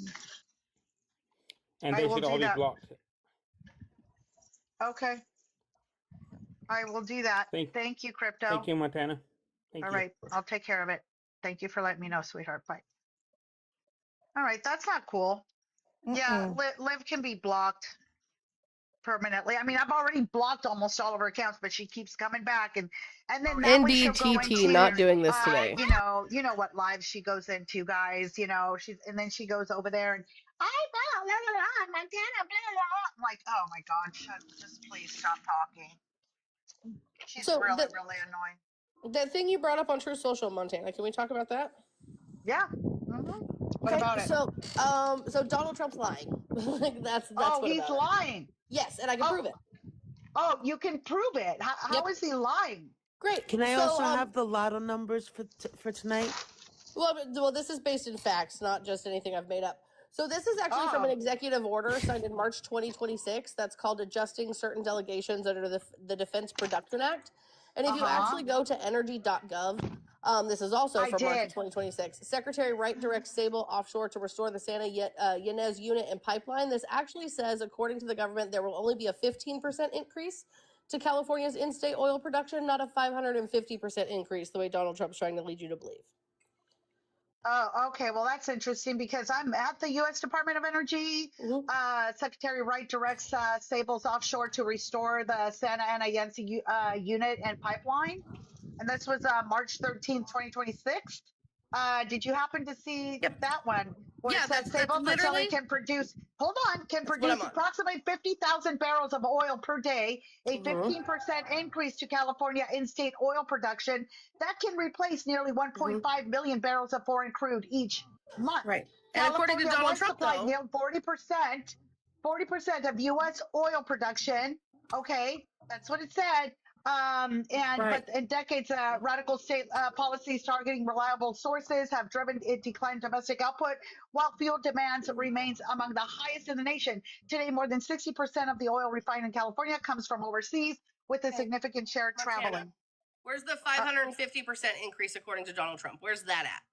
And they should all be blocked. Okay. I will do that. Thank you, Crypto. Thank you, Montana. All right, I'll take care of it. Thank you for letting me know, sweetheart. Bye. All right, that's not cool. Yeah, Liv can be blocked permanently. I mean, I've already blocked almost all of her accounts, but she keeps coming back, and then that way she'll go into, not doing this today. You know what live she goes into, guys. You know, and then she goes over there and Montana, I'm like, oh my God, just please stop talking. She's really annoying. The thing you brought up on True Social, Montana, can we talk about that? Yeah. What about it? So Donald Trump's lying. that's what he's lying. Yes, and I can prove it. Oh, you can prove it. How is he lying? Great. Can I also have the lotto numbers for tonight? Well, this is based in facts, not just anything I've made up. So this is actually from an executive order signed in March 2026 that's called Adjusting Certain Delegations under the Defense Production Act. And if you actually go to energy.gov, this is also from March of 2026. Secretary Wright directs Sable Offshore to restore the Santa Ynez unit and pipeline. This actually says, according to the government, there will only be a 15% increase to California's in-state oil production, not a 550% increase, the way Donald Trump's trying to lead you to believe. Oh, okay. Well, that's interesting because I'm at the U.S. Department of Energy. Secretary Wright directs Sable's Offshore to restore the Santa Ana Yensi unit and pipeline. And this was March 13th, 2026. Did you happen to see that one? Where it says Sable facility can produce, approximately 50,000 barrels of oil per day, a 15% increase to California in-state oil production that can replace nearly 1.5 million barrels of foreign crude each month. Right. And according to Donald Trump, though, 40% of U.S. oil production. Okay, that's what it said. But in decades, radical state policies targeting reliable sources have driven it declined domestic output, while fuel demands remains among the highest in the nation. Today, more than 60% of the oil refined in California comes from overseas, with a significant share traveling. Where's the 550% increase according to Donald Trump? Where's that at?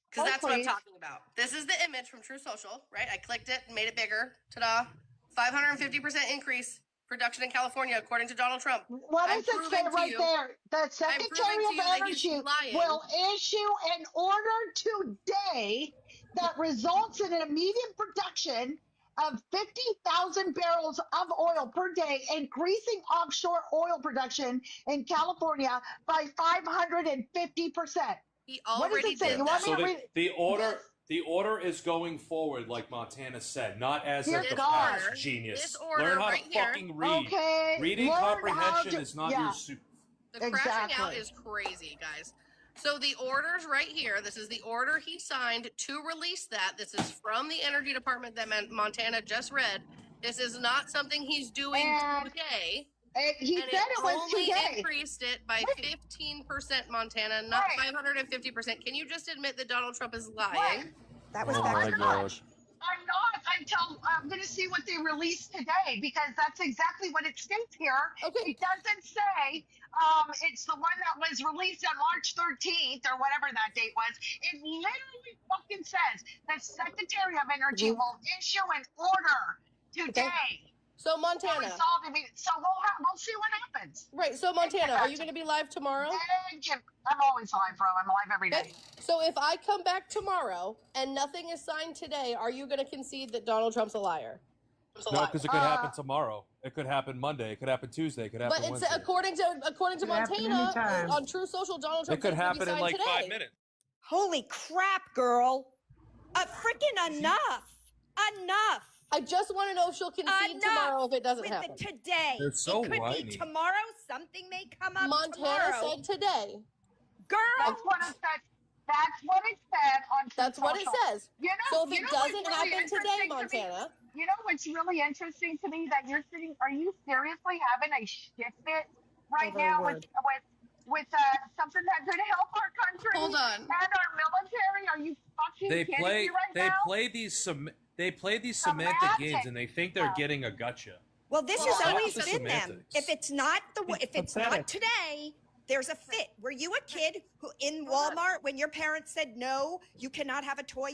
Because that's what I'm talking about. This is the image from True Social, right? I clicked it and made it bigger. Ta-da. 550% increase. Production in California, according to Donald Trump. What does it say right there? The Secretary of Energy will issue an order today that results in an immediate production of 50,000 barrels of oil per day, increasing offshore oil production in California by 550%. He already did that. So the order is going forward, like Montana said, not as of the past, genius. Learn how to fucking read. Okay. Reading comprehension is not your super. The crashing out is crazy, guys. So the order's right here. This is the order he signed to release that. This is from the Energy Department that Montana just read. This is not something he's doing today. He and said it was only today. increased it by 15%, Montana, not 550%. Can you just admit that Donald Trump is lying? That was Oh my gosh. I'm not until I'm going to see what they released today, because that's exactly what it states here. Okay. It doesn't say it's the one that was released on March 13th or whatever that date was. It literally fucking says the Secretary of Energy will issue an order today. So Montana. So we'll see what happens. Right. So Montana, are you going to be live tomorrow? I'm always live, bro. I'm live every day. So if I come back tomorrow and nothing is signed today, are you going to concede that Donald Trump's a liar? No, because it could happen tomorrow. It could happen Monday. It could happen Tuesday. It could happen But it's Wednesday. according to Montana on True Social, Donald Trump It could happen in like today. 5 minutes. Holy crap, girl. Freaking enough. Enough. I just want to know if she'll concede tomorrow if it doesn't with happen. The today. They're so it could whiny. be tomorrow. Something may come up Montana tomorrow. said today. Girl. That's what it said. That's what it said on True That's what it Social. says. You know, So if it what's doesn't really happen today, interesting to me? Montana. You know what's really interesting to me, that you're sitting? Are you seriously having a shit fit right now with something that could help our country? Hold on. And our military? Are you fucking kidding me right now? They play these semantic games and they think they're getting a gotcha. Well, this Stop has always the been them. semantics. If it's not not today, there's a fit. Were you a kid who in Walmart when your parents said no, you cannot have a toy?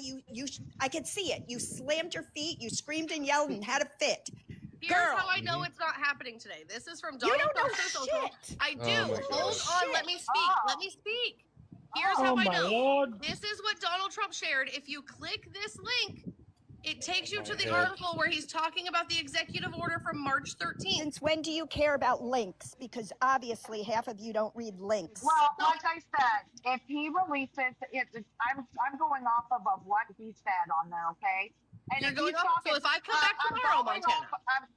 I could see it. You slammed your feet, you screamed and yelled and had a fit. Here's how I know it's not happening today. This is from Donald Trump Social. I do. Oh my Hold gosh. on. Let me speak. Let me speak. Here's how I know. This is what Donald Trump shared. If you click this link, it takes you to the article where he's talking about the executive order from March 13th. Since when do you care about links? Because obviously half of you don't read links. Well, like I said, if he releases it, I'm going off of what he said on there, okay? And You're if going he's off. talking, So if I come back tomorrow, Montana.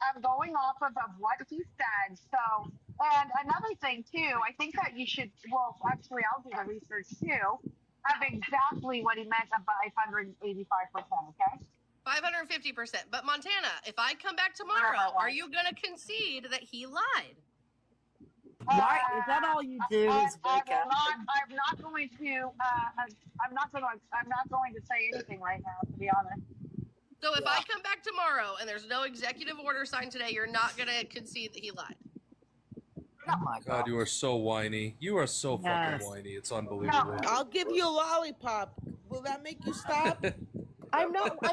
I'm going off of what he said. So, and another thing too, I think that you should. Well, actually, I'll do the research too of exactly what he meant by 585%. Okay. 550%. But Montana, if I come back tomorrow, are you going to concede that he lied? Why is that all you do? Is wake up? I'm not going to. I'm not going to say anything right now, to be honest. So if I come back tomorrow and there's no executive order signed today, you're not going to concede that he lied. Oh my God, you are so whiny. You are so fucking whiny. It's unbelievable. I'll give you a lollipop. Will that make you stop? I'm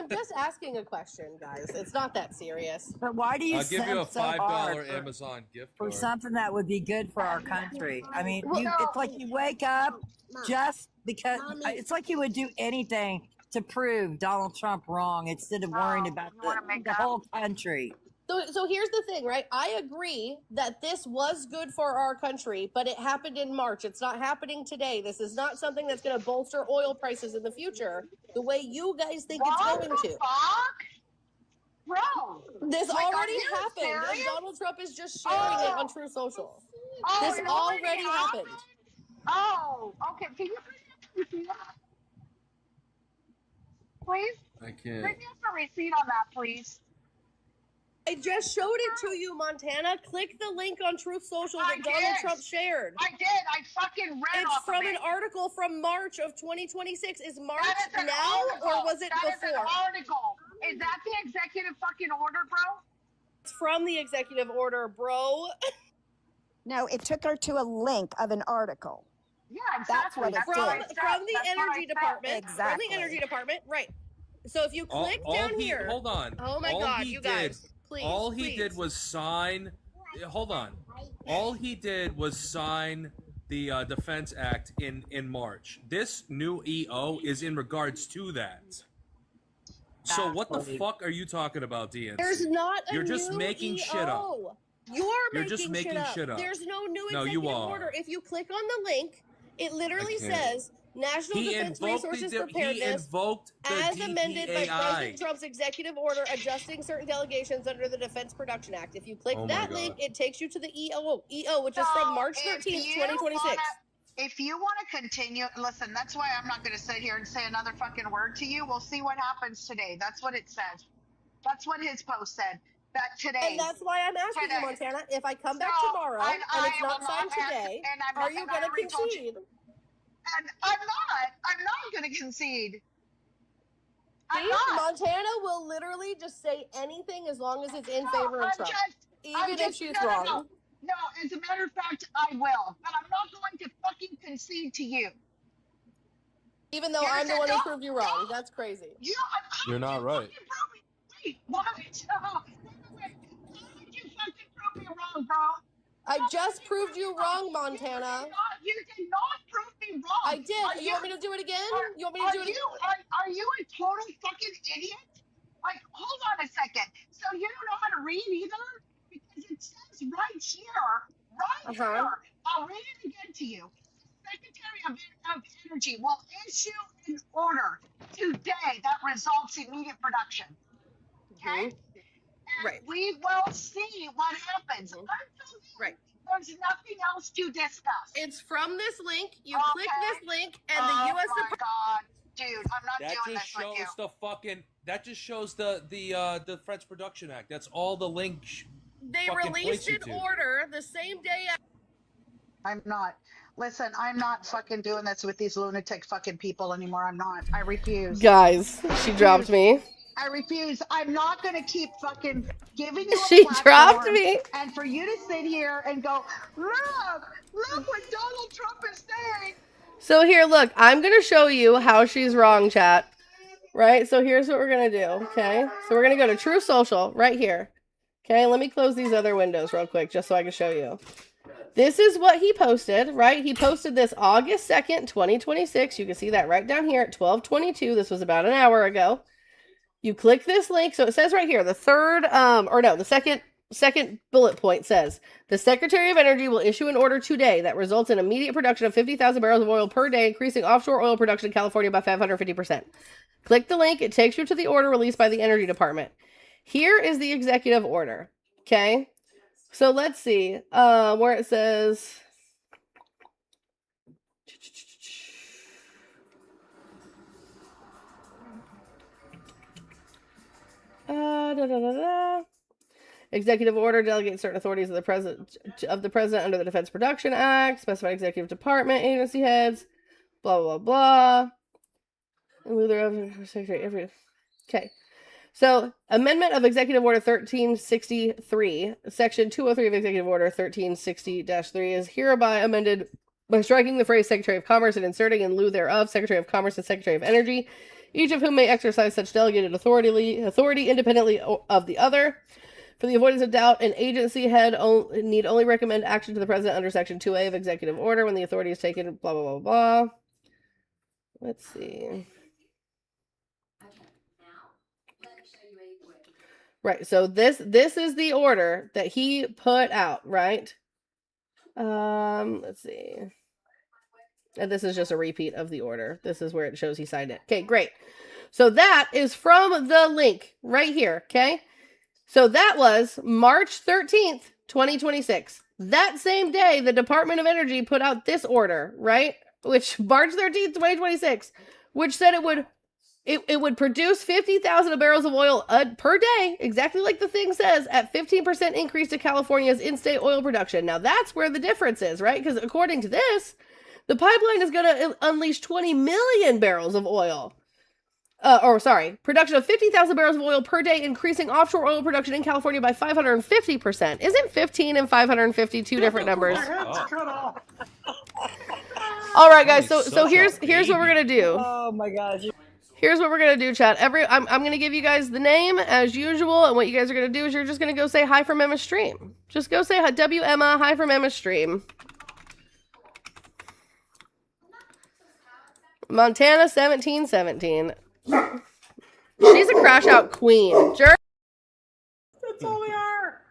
just asking a question, guys. It's not that serious. But why do you I'll give you a so hard $5 Amazon gift for card. something that would be good for our country? I mean, it's like you wake up just because it's like you would do anything to prove Donald Trump wrong instead of worrying about the whole country. So here's the thing, right? I agree that this was good for our country, but it happened in March. It's not happening today. This is not something that's going to bolster oil prices in the future the way you guys think it's going to. Fuck? Bro, this like, already happened, and Donald Trump is just sharing it on True Social. This already happened. Oh, okay. Can you please? I can't. Bring me up a receipt on that, please. I just showed it to you, Montana. Click the link on Truth Social that Donald Trump shared. I did. I fucking read It's from an article from March of 2026. Is March now or was it before? That is an article. Is that the executive fucking order, bro? It's from the executive order, bro. No, it took her to a link of an article. Yeah, exactly. That's what it did. From the energy department. Exactly. From the energy department, right. So if you click down here. Hold on. Oh my God, you guys. Please, all he did was sign. Hold on. All he did was sign the Defense Act in March. This new EO is in regards to that. So what the fuck are you talking about, DNC? There's not a You're just new making EO. shit up. You're just making shit up. There's no new No, executive you are. order. If you click on the link, it literally I can't. says National Defense Resources Preparedness as amended by President Trump's executive order adjusting certain delegations under the Defense Production Act. If you click that link, it takes you to the EO, which is from March 13th, 2026. If you want to continue, listen, that's why I'm not going to sit here and say another fucking word to you. We'll see what happens today. That's what it says. That's what his post said. that today. And that's why I'm asking you, Montana, if I come back tomorrow and it's not signed today, are you going to concede? And I'm not going to concede. See, Montana will literally just say anything as long as it's in favor of Trump, even if she's wrong. No, as a matter of fact, I will, but I'm not going to fucking concede to you. Even though I'm the one who proved you wrong. That's crazy. You're not right. Wait, what? Wait. How did you fucking prove me wrong, bro? I just proved you wrong, Montana. You did not prove me wrong. I did. You want me to do it again? You want me to do it again? Are you a total fucking idiot? Like, hold on a second. So you don't know how to read either? Because it says right here, here. I'll read it again to you. Secretary of Energy will issue an order today that results in immediate production. Okay? And we will see what happens. Until then, there's nothing else to discuss. It's from this link. You click this link, and the U.S. Oh my God, dude, I'm not doing this with you. That just shows the Defense Production Act. That's all the link. They released an order the same day. I'm not. Listen, I'm not fucking doing this with these lunatic fucking people anymore. I'm not. I refuse. Guys, she dropped me. I refuse. I'm not going to keep fucking giving you a She platform dropped me. And for you to sit here and go, look what Donald Trump is saying. So here, look, I'm going to show you how she's wrong, chat. Right? So here's what we're going to do, okay? So we're going to go to True Social right here. Okay, let me close these other windows real quick just so I can show you. This is what he posted, right? He posted this August 2nd, 2026. You can see that right down here at 12:22. This was about an hour ago. You click this link. So it says right here, the second bullet point says, the Secretary of Energy will issue an order today that results in immediate production of 50,000 barrels of oil per day, increasing offshore oil production in California by 550%. Click the link. It takes you to the order released by the Energy Department. Here is the executive order. Okay. So let's see where it says. Executive order delegates certain authorities of the president under the Defense Production Act, specified executive department, agency heads, blah blah blah. Okay. So, amendment of Executive Order 1363, Section 203 of Executive Order 1360-3 is hereby amended by striking the phrase Secretary of Commerce and inserting in lieu thereof Secretary of Commerce and Secretary of Energy, each of whom may exercise such delegated authority independently of the other. For the avoidance of doubt, an agency head need only recommend action to the President under Section 2A of Executive Order when the authority is taken, blah, blah, blah, blah. Let's see. Right, so this is the order that he put out, right? Let's see. And this is just a repeat of the order. This is where it shows he signed it. Okay, great. So that is from the link right here, okay? So that was March 13th, 2026. That same day, the Department of Energy put out this order, right? Which, March 13th, 2026, which said it would produce 50,000 barrels of oil per day, exactly like the thing says, at 15% increase to California's in-state oil production. Now, that's where the difference is, right? Because according to this, the pipeline is going to unleash 20 million barrels of oil. Production of 50,000 barrels of oil per day, increasing offshore oil production in California by 550%. Isn't 15 and 550 two different numbers? All right, guys. So here's what we're gonna do. Oh my gosh. Here's what we're gonna do, chat. I'm gonna give you guys the name as usual, and what you guys are gonna do is you're just gonna go say hi from Emma's stream. Just go say hi, Emma, hi from Emma's stream. Montana 1717. She's a crash out queen. That's all we are.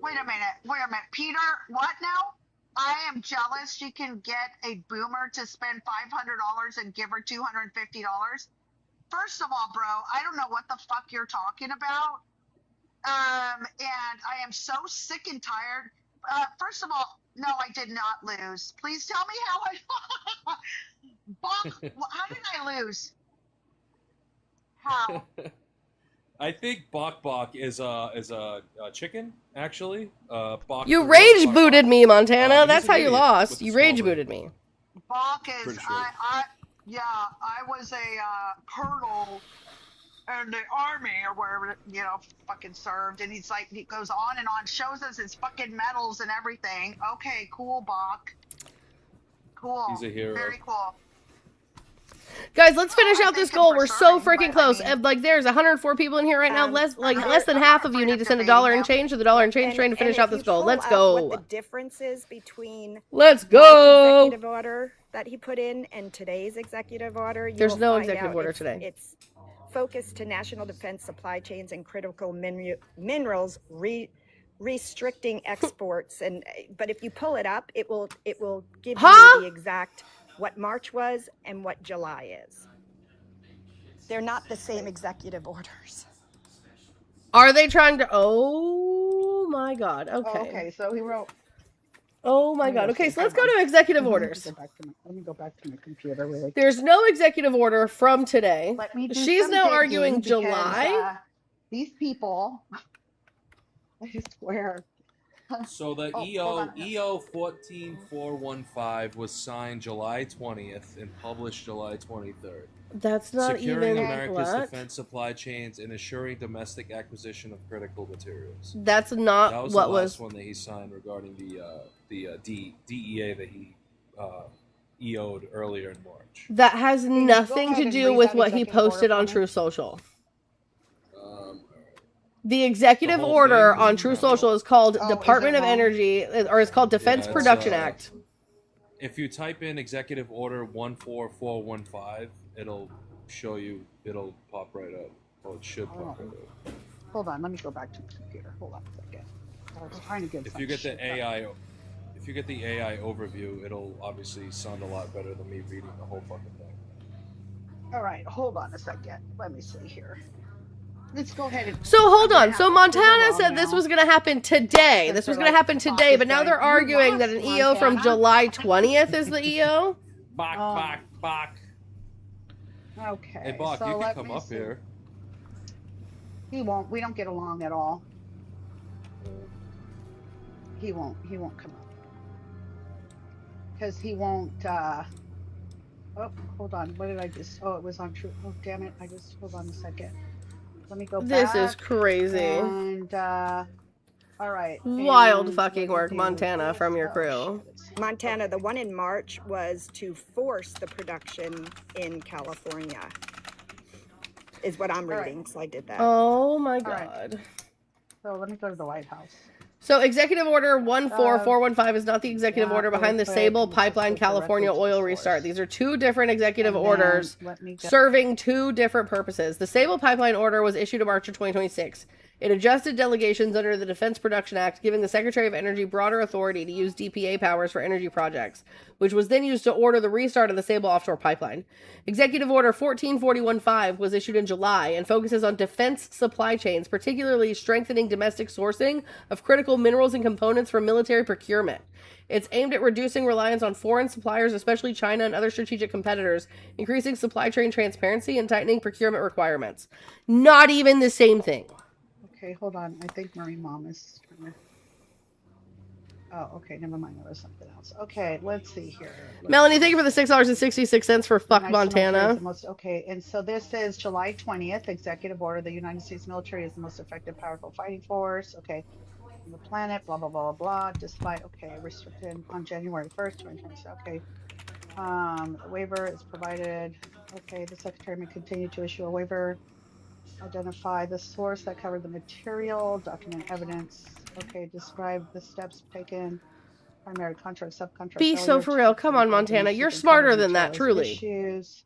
Wait a minute. Peter, what now? I am jealous she can get a boomer to spend $500 and give her $250. First of all, bro, I don't know what the fuck you're talking about. And I am so sick and tired. First of all, no, I did not lose. Please tell me how I... Bonk, how did I lose? How? I think Bok Bok is a chicken, actually. Bok You for real, rage Bok booted Bok. me, Montana. He's That's an how you idiot lost. with the You small rage brain. booted me. Bach is, Pretty sure. yeah, I was a colonel in the army or wherever, fucking served. And he's like, he goes on and on, shows us his fucking medals and everything. Okay, cool, Bach. Cool. He's a hero. Very cool. Guys, let's finish I out this thank him goal. for We're so serving, freaking but I close. mean, Like, there's 104 people in here right now. Less than half of you need to send $1 and change to the $1 and change train to finish out this goal. Let's go. What the difference is between Let's Mark's go. executive order that he put in and today's executive order, you There's will no find executive out order today. It's focused to national defense supply chains and critical minerals, restricting exports. But if you pull it up, it will give you the exact what March was and what July is. They're not the same executive orders. Are they trying to? Oh my God. Okay. Okay, so he wrote. Oh my God. Okay, so let's go to executive orders. Let me go back to my computer really. There's no executive order from today. Let me do She's some now digging arguing because, July. These people, I swear. So the EO 14415 was signed July 20th and published July 23rd. That's not Securing even America's what? defense supply chains and assuring domestic acquisition of critical materials. That's not that was what the last was one that he signed regarding the DEA that he EO'd earlier in March. That has nothing to do with what he posted on me? True Social. The executive order on True Social is called Department of Energy, or it's called Defense Production Act. If you type in Executive Order 14415, it'll show you. It'll pop right up. Well, it should pop right up. Hold on, let me go back to the computer. Hold on a second. I was trying to get. If you get the AI, if you get the AI overview, it'll obviously sound a lot better than me reading the whole fucking thing. All right, hold on a second. Let me see here. Let's go ahead and. So hold on. So Montana said this was going to happen today. This was going to happen today, but now they're arguing that an EO from July 20th is the EO. Bok. Okay. Hey, Bok, so you let can come me up see. here. He won't. We don't get along at all. He won't come up because he won't. Oh, hold on. What did I just? Oh, it was on True. Oh, damn it! I just hold on a second. Let me go back. This is crazy. And all right. Wild fucking work, Montana, from your crew. Montana, the one in March was to force the production in California, is what I'm reading, so I did that. Oh my God. Right. So let me go to the White House. So Executive Order 14415 is not the executive order behind the Sable Pipeline California oil restart. These are two different executive orders serving two different purposes. The Sable Pipeline order was issued in March of 2026. It adjusted delegations under the Defense Production Act, giving the Secretary of Energy broader authority to use DPA powers for energy projects, which was then used to order the restart of the Sable offshore pipeline. Executive Order 14415 was issued in July and focuses on defense supply chains, particularly strengthening domestic sourcing of critical minerals and components for military procurement. It's aimed at reducing reliance on foreign suppliers, especially China and other strategic competitors, increasing supply chain transparency, and tightening procurement requirements. Not even the same thing. Okay, hold on. I think Marine Mom is trying to. Oh, okay. Never mind. There was something else. Okay, let's see here. Melanie, thank you for the $6.66 for fuck Montana. Okay, and so this is July 20th, Executive Order. The United States military is the most effective, powerful fighting force. Okay, on the planet. Blah blah blah blah. Despite restricted on January 1st, 2026. Okay, the waiver is provided. Okay, the Secretary may continue to issue a waiver. Identify the source that covered the material, document evidence. Okay, describe the steps taken, primary contract, subcontract. Be so for real. Come on, Montana. You're smarter than that, truly. Issues.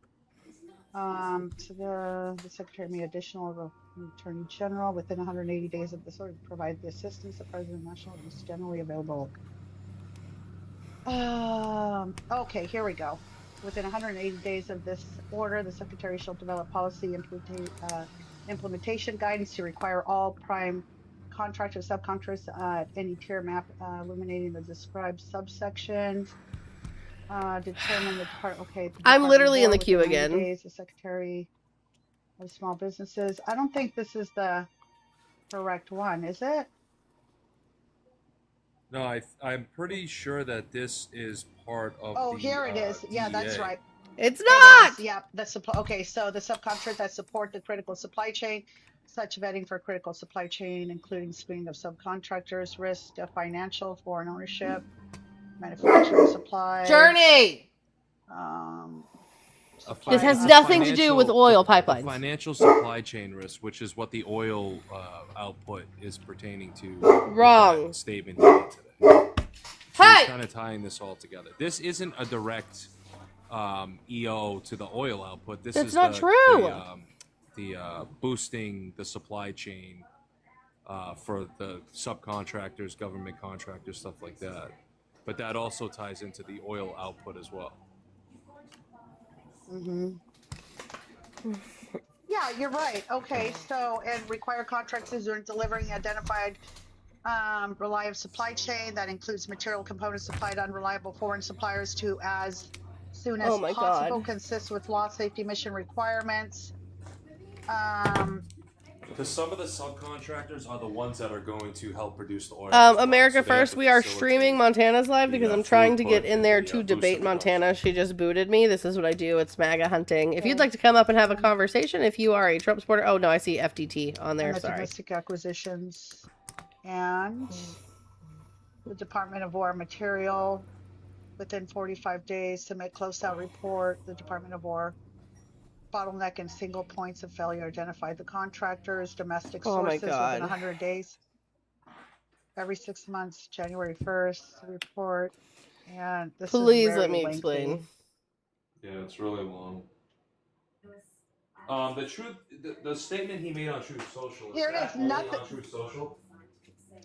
So the Secretary may additional Attorney General within 180 days of this order to provide the assistance the President National is generally available. Okay, here we go. Within 180 days of this order, the Secretary shall develop policy implementation guidance to require all prime contractors, subcontractors at any tier map illuminating the described subsections. Determine the part. Okay. I'm literally in the queue again. Days, the Secretary of small businesses. I don't think this is the correct one, is it? No, I'm pretty sure that this is part of Oh, the here it is. Yeah, that's DEA. right. It's It not. is. Yeah, the supply. Okay, so the subcontractors that support the critical supply chain, such vetting for critical supply chain, including screening of subcontractors, risk of financial, foreign ownership, manufacturing, supply. Journey. This has nothing to do with oil pipelines. The financial supply chain risk, which is what the oil output is pertaining to. Wrong. That statement he made today. So Hey! he's kind of tying this all together. This isn't a direct EO to the oil output. This is not true. The boosting the supply chain for the subcontractors, government contractors, stuff like that. But that also ties into the oil output as well. Mm-hmm. Yeah, you're right. Okay, so and require contractors who are delivering identified reliable supply chain that includes material components supplied unreliable foreign suppliers to as soon as possible, God. consists with law safety mission requirements. Because some of the subcontractors are the ones that are going to help produce the oil. America First, we are streaming Montana's live because I'm trying to get in there to debate Montana. She just booted me. This is what I do. It's MAGA hunting. If you'd like to come up and have a conversation, if you are a Trump supporter. Oh, no, I see FTT on there. And the Sorry. domestic acquisitions and the Department of War material within 45 days submit close out report. The Department of War bottleneck and single points of failure identify the contractors, domestic sources within 100 days. Every 6 months, January 1st, report. And this Please is let me lengthy. explain. Yeah, it's really long. The statement he made on Truth Social. Here it is. On Truth Social.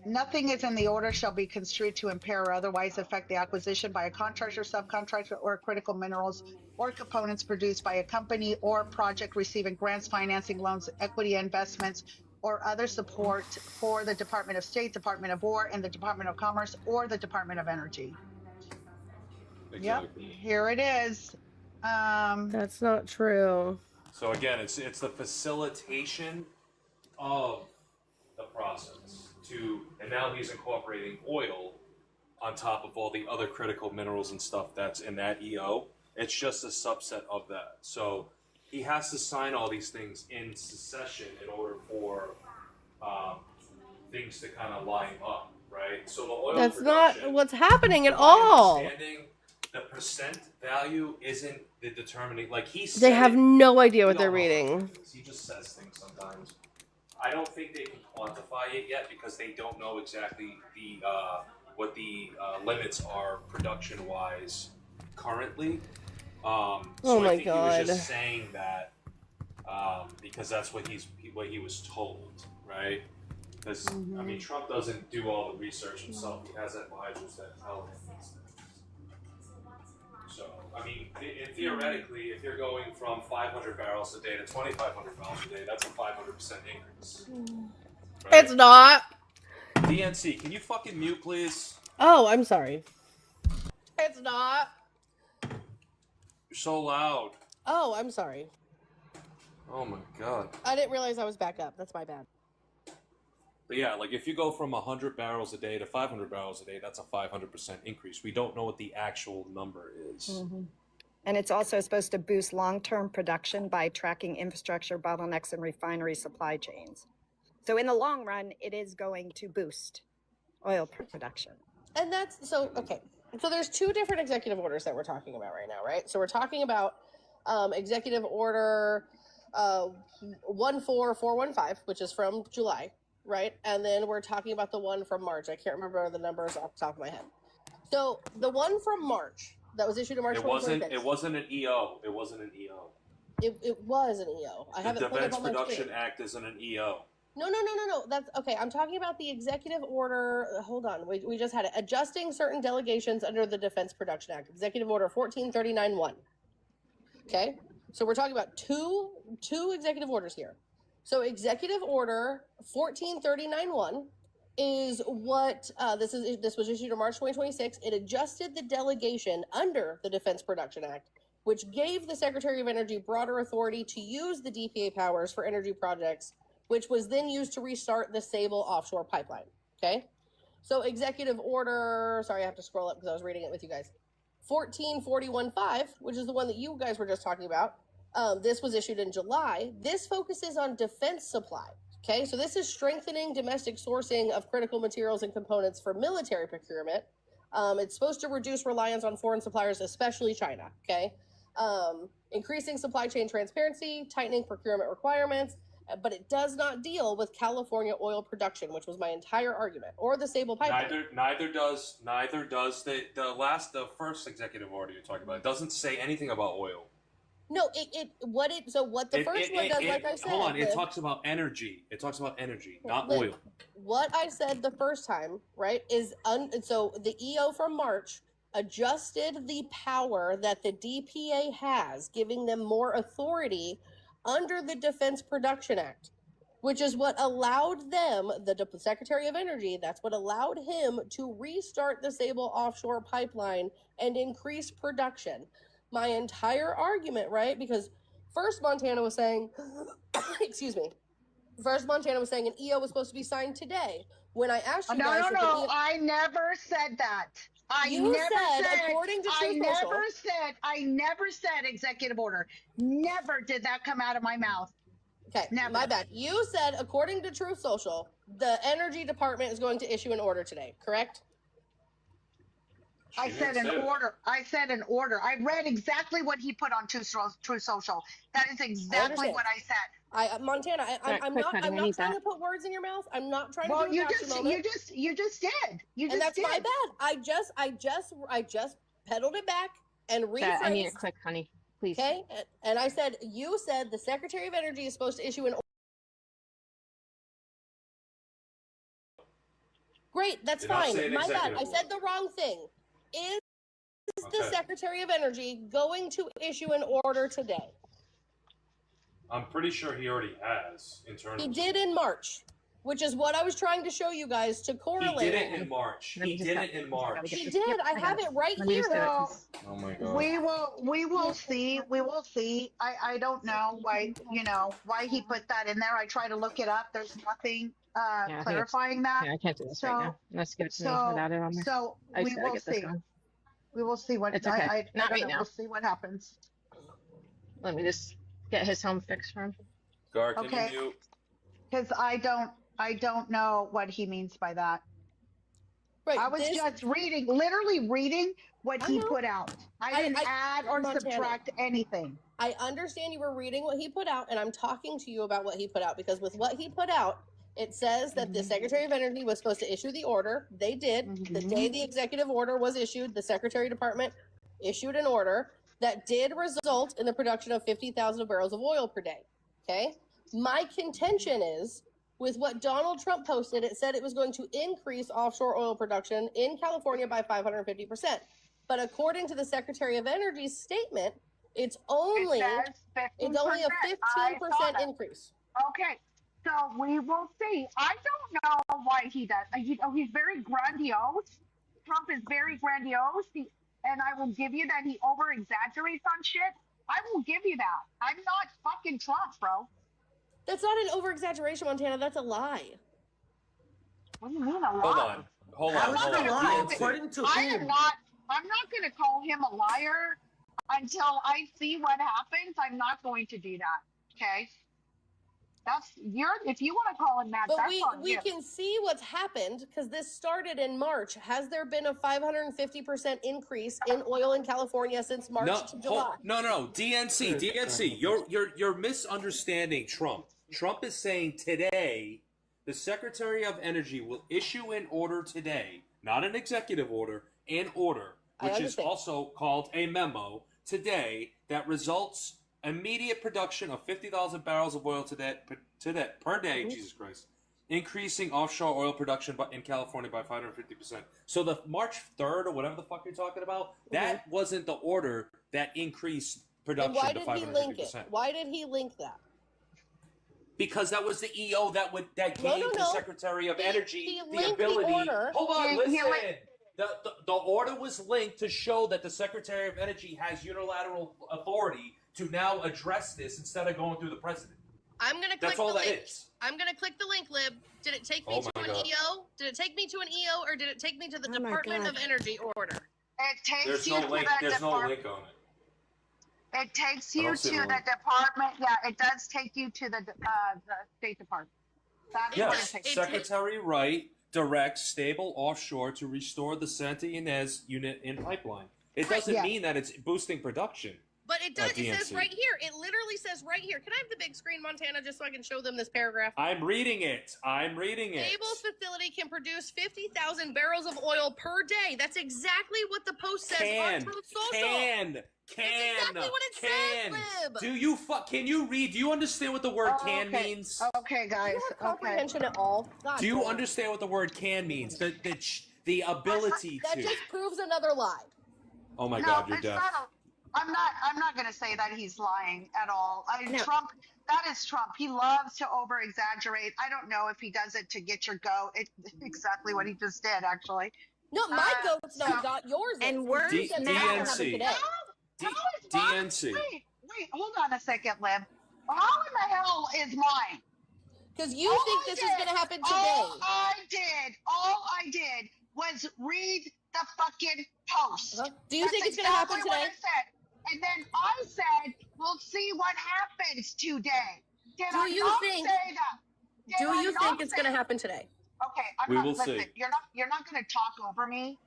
Nothing is in the order shall be construed to impair or otherwise affect the acquisition by a contractor, subcontractor, or critical minerals or components produced by a company or project receiving grants, financing, loans, equity investments, or other support for the Department of State, Department of War, and the Department of Commerce, or the Department of Energy. Exactly. Yep, here it is. That's not true. So again, it's the facilitation of the process and now he's incorporating oil on top of all the other critical minerals and stuff that's in that EO. It's just a subset of that. So he has to sign all these things in succession in order for things to kind of line up, right? So the oil That's not what's happening at all. The percent value isn't the determining. Like they have no idea what they're reading. He just says things sometimes. I don't think they can quantify it yet because they don't know exactly what the limits are production-wise currently. So I think he was just saying that because that's what he was told, right? Because I mean, Trump doesn't do all the research himself. He has advisors that tell him these things. So, I mean, theoretically, if you're going from 500 barrels a day to 2,500 barrels a day, that's a 500% increase. Right? It's not. DNC, can you fucking mute, please? Oh, I'm sorry. It's not. You're so loud. Oh, I'm sorry. Oh my god. I didn't realize I was back up. That's my bad. But yeah, like if you go from 100 barrels a day to 500 barrels a day, that's a 500% increase. We don't know what the actual number is. Mm-hmm. And it's also supposed to boost long-term production by tracking infrastructure bottlenecks and refinery supply chains. So in the long run, it is going to boost oil production. And that's so okay. So there's two different executive orders that we're talking about right now, right? So we're talking about executive order 14415, which is from July. Right, and then we're talking about the one from March. I can't remember the numbers off the top of my head. So the one from March that was issued in March 2026. It wasn't an EO. It wasn't an EO. It was an EO. I have it pulled up on my screen. The Defense Production Act isn't an EO. No. That's okay. I'm talking about the executive order. Hold on. We just had it. Adjusting certain delegations under the Defense Production Act. Executive Order 14391. Okay, so we're talking about two executive orders here. So Executive Order 14391 is what this was issued in March 2026. It adjusted the delegation under the Defense Production Act which gave the Secretary of Energy broader authority to use the DPA powers for energy projects, which was then used to restart the Sable offshore pipeline. Okay? So executive order, sorry, I have to scroll up because I was reading it with you guys. 1441.5, which is the one that you guys were just talking about. This was issued in July. This focuses on defense supply. Okay, so this is strengthening domestic sourcing of critical materials and components for military procurement. It's supposed to reduce reliance on foreign suppliers, especially China. Okay, increasing supply chain transparency, tightening procurement requirements, but it does not deal with California oil production, which was my entire argument, or the Sable pipeline. Neither does the first executive order you're talking about. It doesn't say anything about oil. No, what the first one does, like I said. Hold on, it talks about energy. It talks about energy, not oil. What I said the first time, right, is so the EO from March adjusted the power that the DPA has, giving them more authority under the Defense Production Act, which is what allowed them, the Secretary of Energy, that's what allowed him to restart the Sable offshore pipeline and increase production. My entire argument, right? Because first Montana was saying, excuse me, first Montana was saying an EO was supposed to be signed today. When I asked you guys, no, I never said that. I never said executive order. Never did that come out of my mouth. Okay, never. My bad. You said, according to Truth Social, the Energy Department is going to issue an order today, correct? I said an order. I read exactly what he put on Truth Social. That is exactly what I said. Montana, I'm not trying to put words in your mouth. I'm not trying to do a gotcha moment. You just did. And that's my bad. I just pedaled it back and rephrased. I need it quick, honey. Please. Okay? And I said, you said the Secretary of Energy is supposed to issue an order. Great, that's fine. My bad. I said the wrong thing. Is the Secretary of Energy going to issue an order today? I'm pretty sure he already has internally. He did in March, which is what I was trying to show you guys to correlate. He did it in March. He did. I have it right here. Oh my God. We will see. I don't know why he put that in there. I try to look it up. There's nothing clarifying that. Yeah, I can't do this right now. Let's give it to me without it on there. So we will see. We will see what. It's okay. Not right now. We'll see what happens. Let me just get his home fixed for him. Gar, can you mute? Because I don't know what he means by that. Right, I was just literally reading what he put out. I didn't add or subtract anything. I understand you were reading what he put out, and I'm talking to you about what he put out, because with what he put out, it says that the Secretary of Energy was supposed to issue the order. They did. The day the executive order was issued, the Secretary Department issued an order that did result in the production of 50,000 barrels of oil per day. Okay? My contention is, with what Donald Trump posted, it said it was going to increase offshore oil production in California by 550%. But according to the Secretary of Energy's statement, it's only a 15% increase. Okay. So we will see. I don't know why he does. He's very grandiose. Trump is very grandiose. And I will give you that he over exaggerates on shit. I will give you that. I'm not fucking Trump, bro. That's not an over exaggeration, Montana. That's a lie. What do you mean a lie? Hold on. According to I'm not going to call him a liar until I see what happens. I'm not going to do that. Okay. If you want to call him that, but that's on we you. can see what's happened, because this started in March. Has there been a 550% increase in oil in California since March to July? No. DNC. You're misunderstanding Trump. Trump is saying today, the Secretary of Energy will issue an order today, not an executive order, an order, which is also called a memo today, that results immediate production of 50,000 barrels of oil per day, Jesus Christ, increasing offshore oil production in California by 550%. So the March 3rd or whatever the fuck you're talking about, that wasn't the order that increased production to 550%. Why did he link it? Why did he link that? Because that was the EO that gave the Secretary of Energy the ability. The order. Hold on, listen. The order was linked to show that the Secretary of Energy has unilateral authority to now address this instead of going through the president. I'm gonna click That's all the that link. is. I'm gonna click the link, Lib. Did it take me to an EO? Did it take me to an EO, or did it take me to the Department of Energy order? It takes There's you no to link. the There's no department. link on it. It takes I you don't to see the the link. department. Yeah, it does take you to the State Department. That is what it Yes, takes. Secretary Wright directs Stable Offshore to restore the Santa Ynez unit in pipeline. It doesn't mean that it's boosting production. But it does. It says DNC. right here. It literally says right here. Can I have the big screen, Montana, just so I can show them this paragraph? I'm reading it. Stable's facility can produce 50,000 barrels of oil per day. That's exactly what the post says on Truth Social. That's exactly what it says, Lib. Can you read? Do you understand what the word can means? Okay, guys. Do you have comprehension at all? God, Do you damn. understand what the word can means? The ability That to. just proves another lie. Oh my No, God, you're it's deaf. not I'm not going to say that he's lying at all. Trump, that is Trump. He loves to over exaggerate. I don't know if he does it to get your goat. It's exactly what he just did, actually. No, my goat's not got yours. And words DNC. DNC. Wait, hold on a second, Lib. How in the hell is mine? Because you think this is going to happen today. All I did was read the fucking post. Do you think it's going to happen today? What I said. And then I said, we'll see what happens today. Did I not say that? Do you think it's going to happen today? Okay, listen, you're not going to talk over me.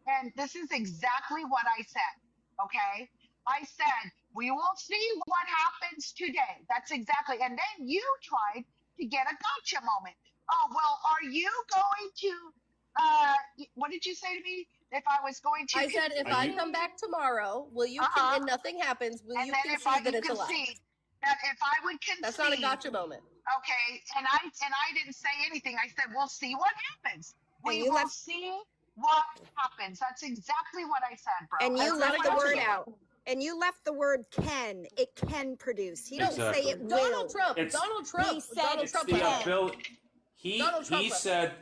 And this is exactly what I said. Okay? I said, we will see what happens today. That's exactly. And then you tried to get a gotcha moment. Oh, well, are you going to, what did you say to me? If I was going to. I said, if I come back tomorrow, will you, and nothing happens, will you concede that it's a lie? That if I would concede. That's not a gotcha moment. Okay, and I didn't say anything. I said, we'll see what happens. We will see what happens. That's exactly what I said, bro. And you left the word out. And you left the word can. It can produce. He didn't say it will. Donald Trump. He said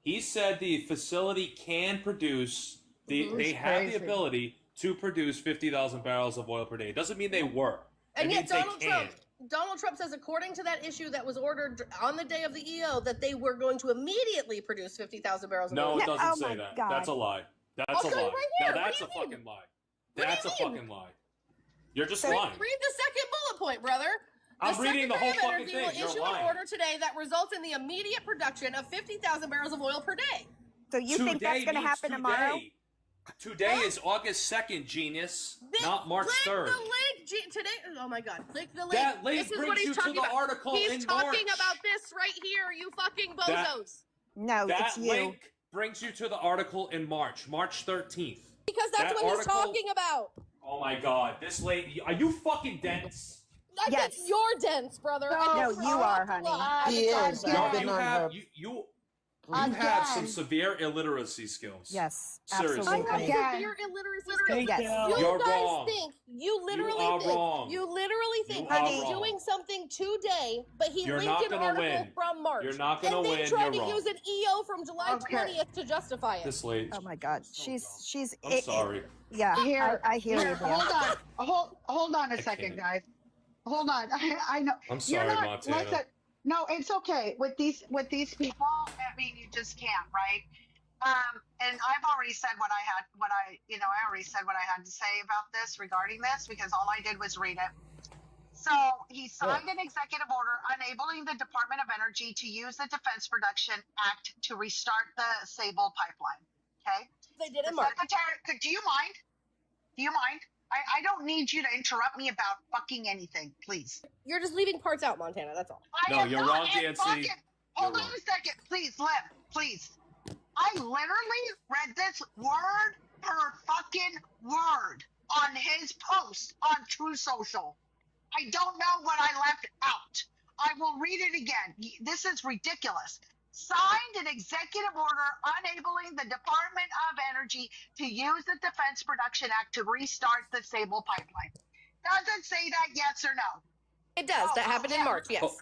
he said the facility can produce. They have the ability to produce 50,000 barrels of oil per day. It doesn't mean they were. And yet Donald Trump says, according to that issue that was ordered on the day of the EO, that they were going to immediately produce 50,000 barrels of oil. No, it doesn't say that. God. That's a lie. That's a lie. Now that's a fucking lie. That's a fucking lie. You're just lying. Read the second bullet point, brother. I'm reading the whole fucking thing. Will issue an order today that results in the immediate production of 50,000 barrels of oil per day. So you think that's going to happen tomorrow? Today is August 2nd, genius, not March 3rd. Click the link today. Oh my God! Click the link. That link this is brings what he's you talking to the about. article He's in talking March. about this right here. You fucking bozos. That link brings you to the article in March 13th. Because that's what he's talking about. Oh my God, this lady, are you fucking dense? I think you're dense, brother. No, you are, honey. He is. You have some severe illiteracy skills. Yes, seriously. absolutely. Severe illiteracy skills. Yes. You You're guys wrong. think you literally You are think wrong. he's wrong. doing something today, but he You're linked not an gonna article win. from March. You're not gonna and then win. tried You're to wrong. use an EO from July 20th to justify it. This lady. Oh my God, she's. I'm sorry. Yeah, I hear you. Hold on a second, guys. Hold on. I know. I'm sorry, Montana. Listen, no, it's okay. With these people, I mean, you just can't, right? And I've already said what I already said what I had to say about this regarding this because all I did was read it. So he signed an executive order enabling the Department of Energy to use the Defense Production Act to restart the Sable pipeline. Okay. They did in March. Secretary, do you mind? Do you mind? I don't need you to interrupt me about fucking anything, please. You're just leaving parts out, Montana. That's all. No, you're wrong, Nancy. Hold on a second, please, Liv, please. I literally read this word per fucking word on his post on True Social. I don't know what I left out. I will read it again. This is ridiculous. Signed an executive order enabling the Department of Energy to use the Defense Production Act to restart the Sable pipeline. Does it say that, yes or no? It does. That happened in March, yes.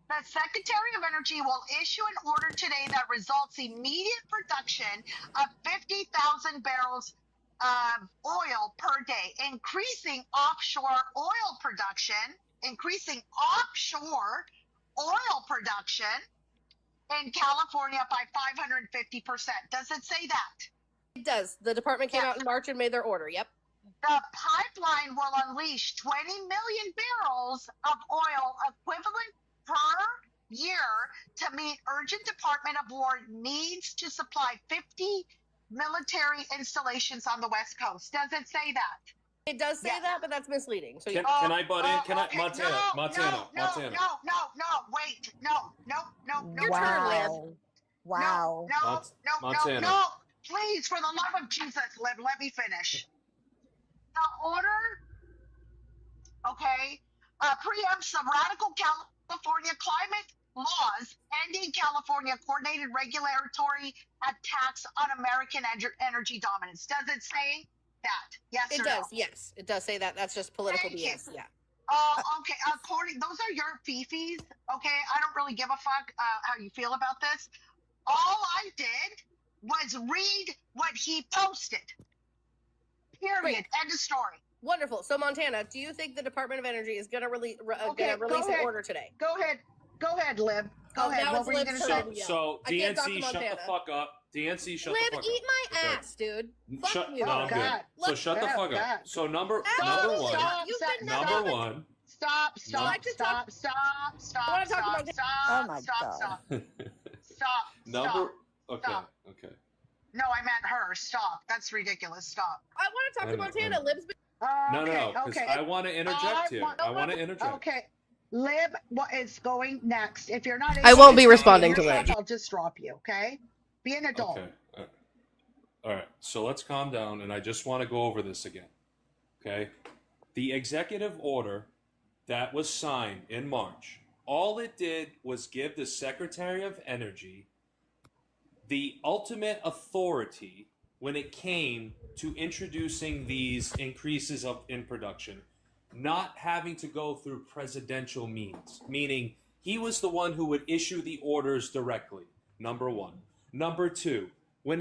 The Secretary of Energy will issue an order today that results immediate production of 50,000 barrels of oil per day, increasing offshore oil production in California by 550%. Does it say that? It does. The department came out in March and made their order. Yep. The pipeline will unleash 20 million barrels of oil equivalent per year to meet urgent Department of War needs to supply 50 military installations on the West Coast. Does it say that? It does say that, but that's misleading. So Can I butt in? Can I, Montana? No, wait. No. Your turn, Liv. Wow. Montana. No. Please, for the love of Jesus, Liv, let me finish. The order, preempts the radical California climate laws ending California coordinated regulatory attacks on American energy dominance. Does it say that? Yes it or does. no? Yes, it does say that. That's just political Thank BS. you. Yeah. Okay. Those are your fifis. Okay. I don't really give a fuck how you feel about this. All I did was read what he posted. Period. Great. End of story. Wonderful. So Montana, do you think the Department of Energy is going to release an order today? Go ahead, Liv. Go ahead. What were you going to say? So DNC, shut the fuck up. DNC, shut the fuck up. Liv, eat my ass, dude. Fuck you. No, I'm good. So shut the fuck up. So number one. Stop. I want to talk about Oh my God. Stop. Okay. No, I meant her. Stop. That's ridiculous. Stop. I want to talk to Montana. Liv's been... No, because I want to interject here. I want to interject. Okay. Liv, what is going next? If you're not, I won't be responding to Liv. I'll just drop you. Okay. Be an adult. Okay. All right. So let's calm down, and I just want to go over this again. Okay. The executive order that was signed in March, all it did was give the Secretary of Energy the ultimate authority when it came to introducing these increases in production, not having to go through presidential means, meaning he was the one who would issue the orders directly, number one. Number two, when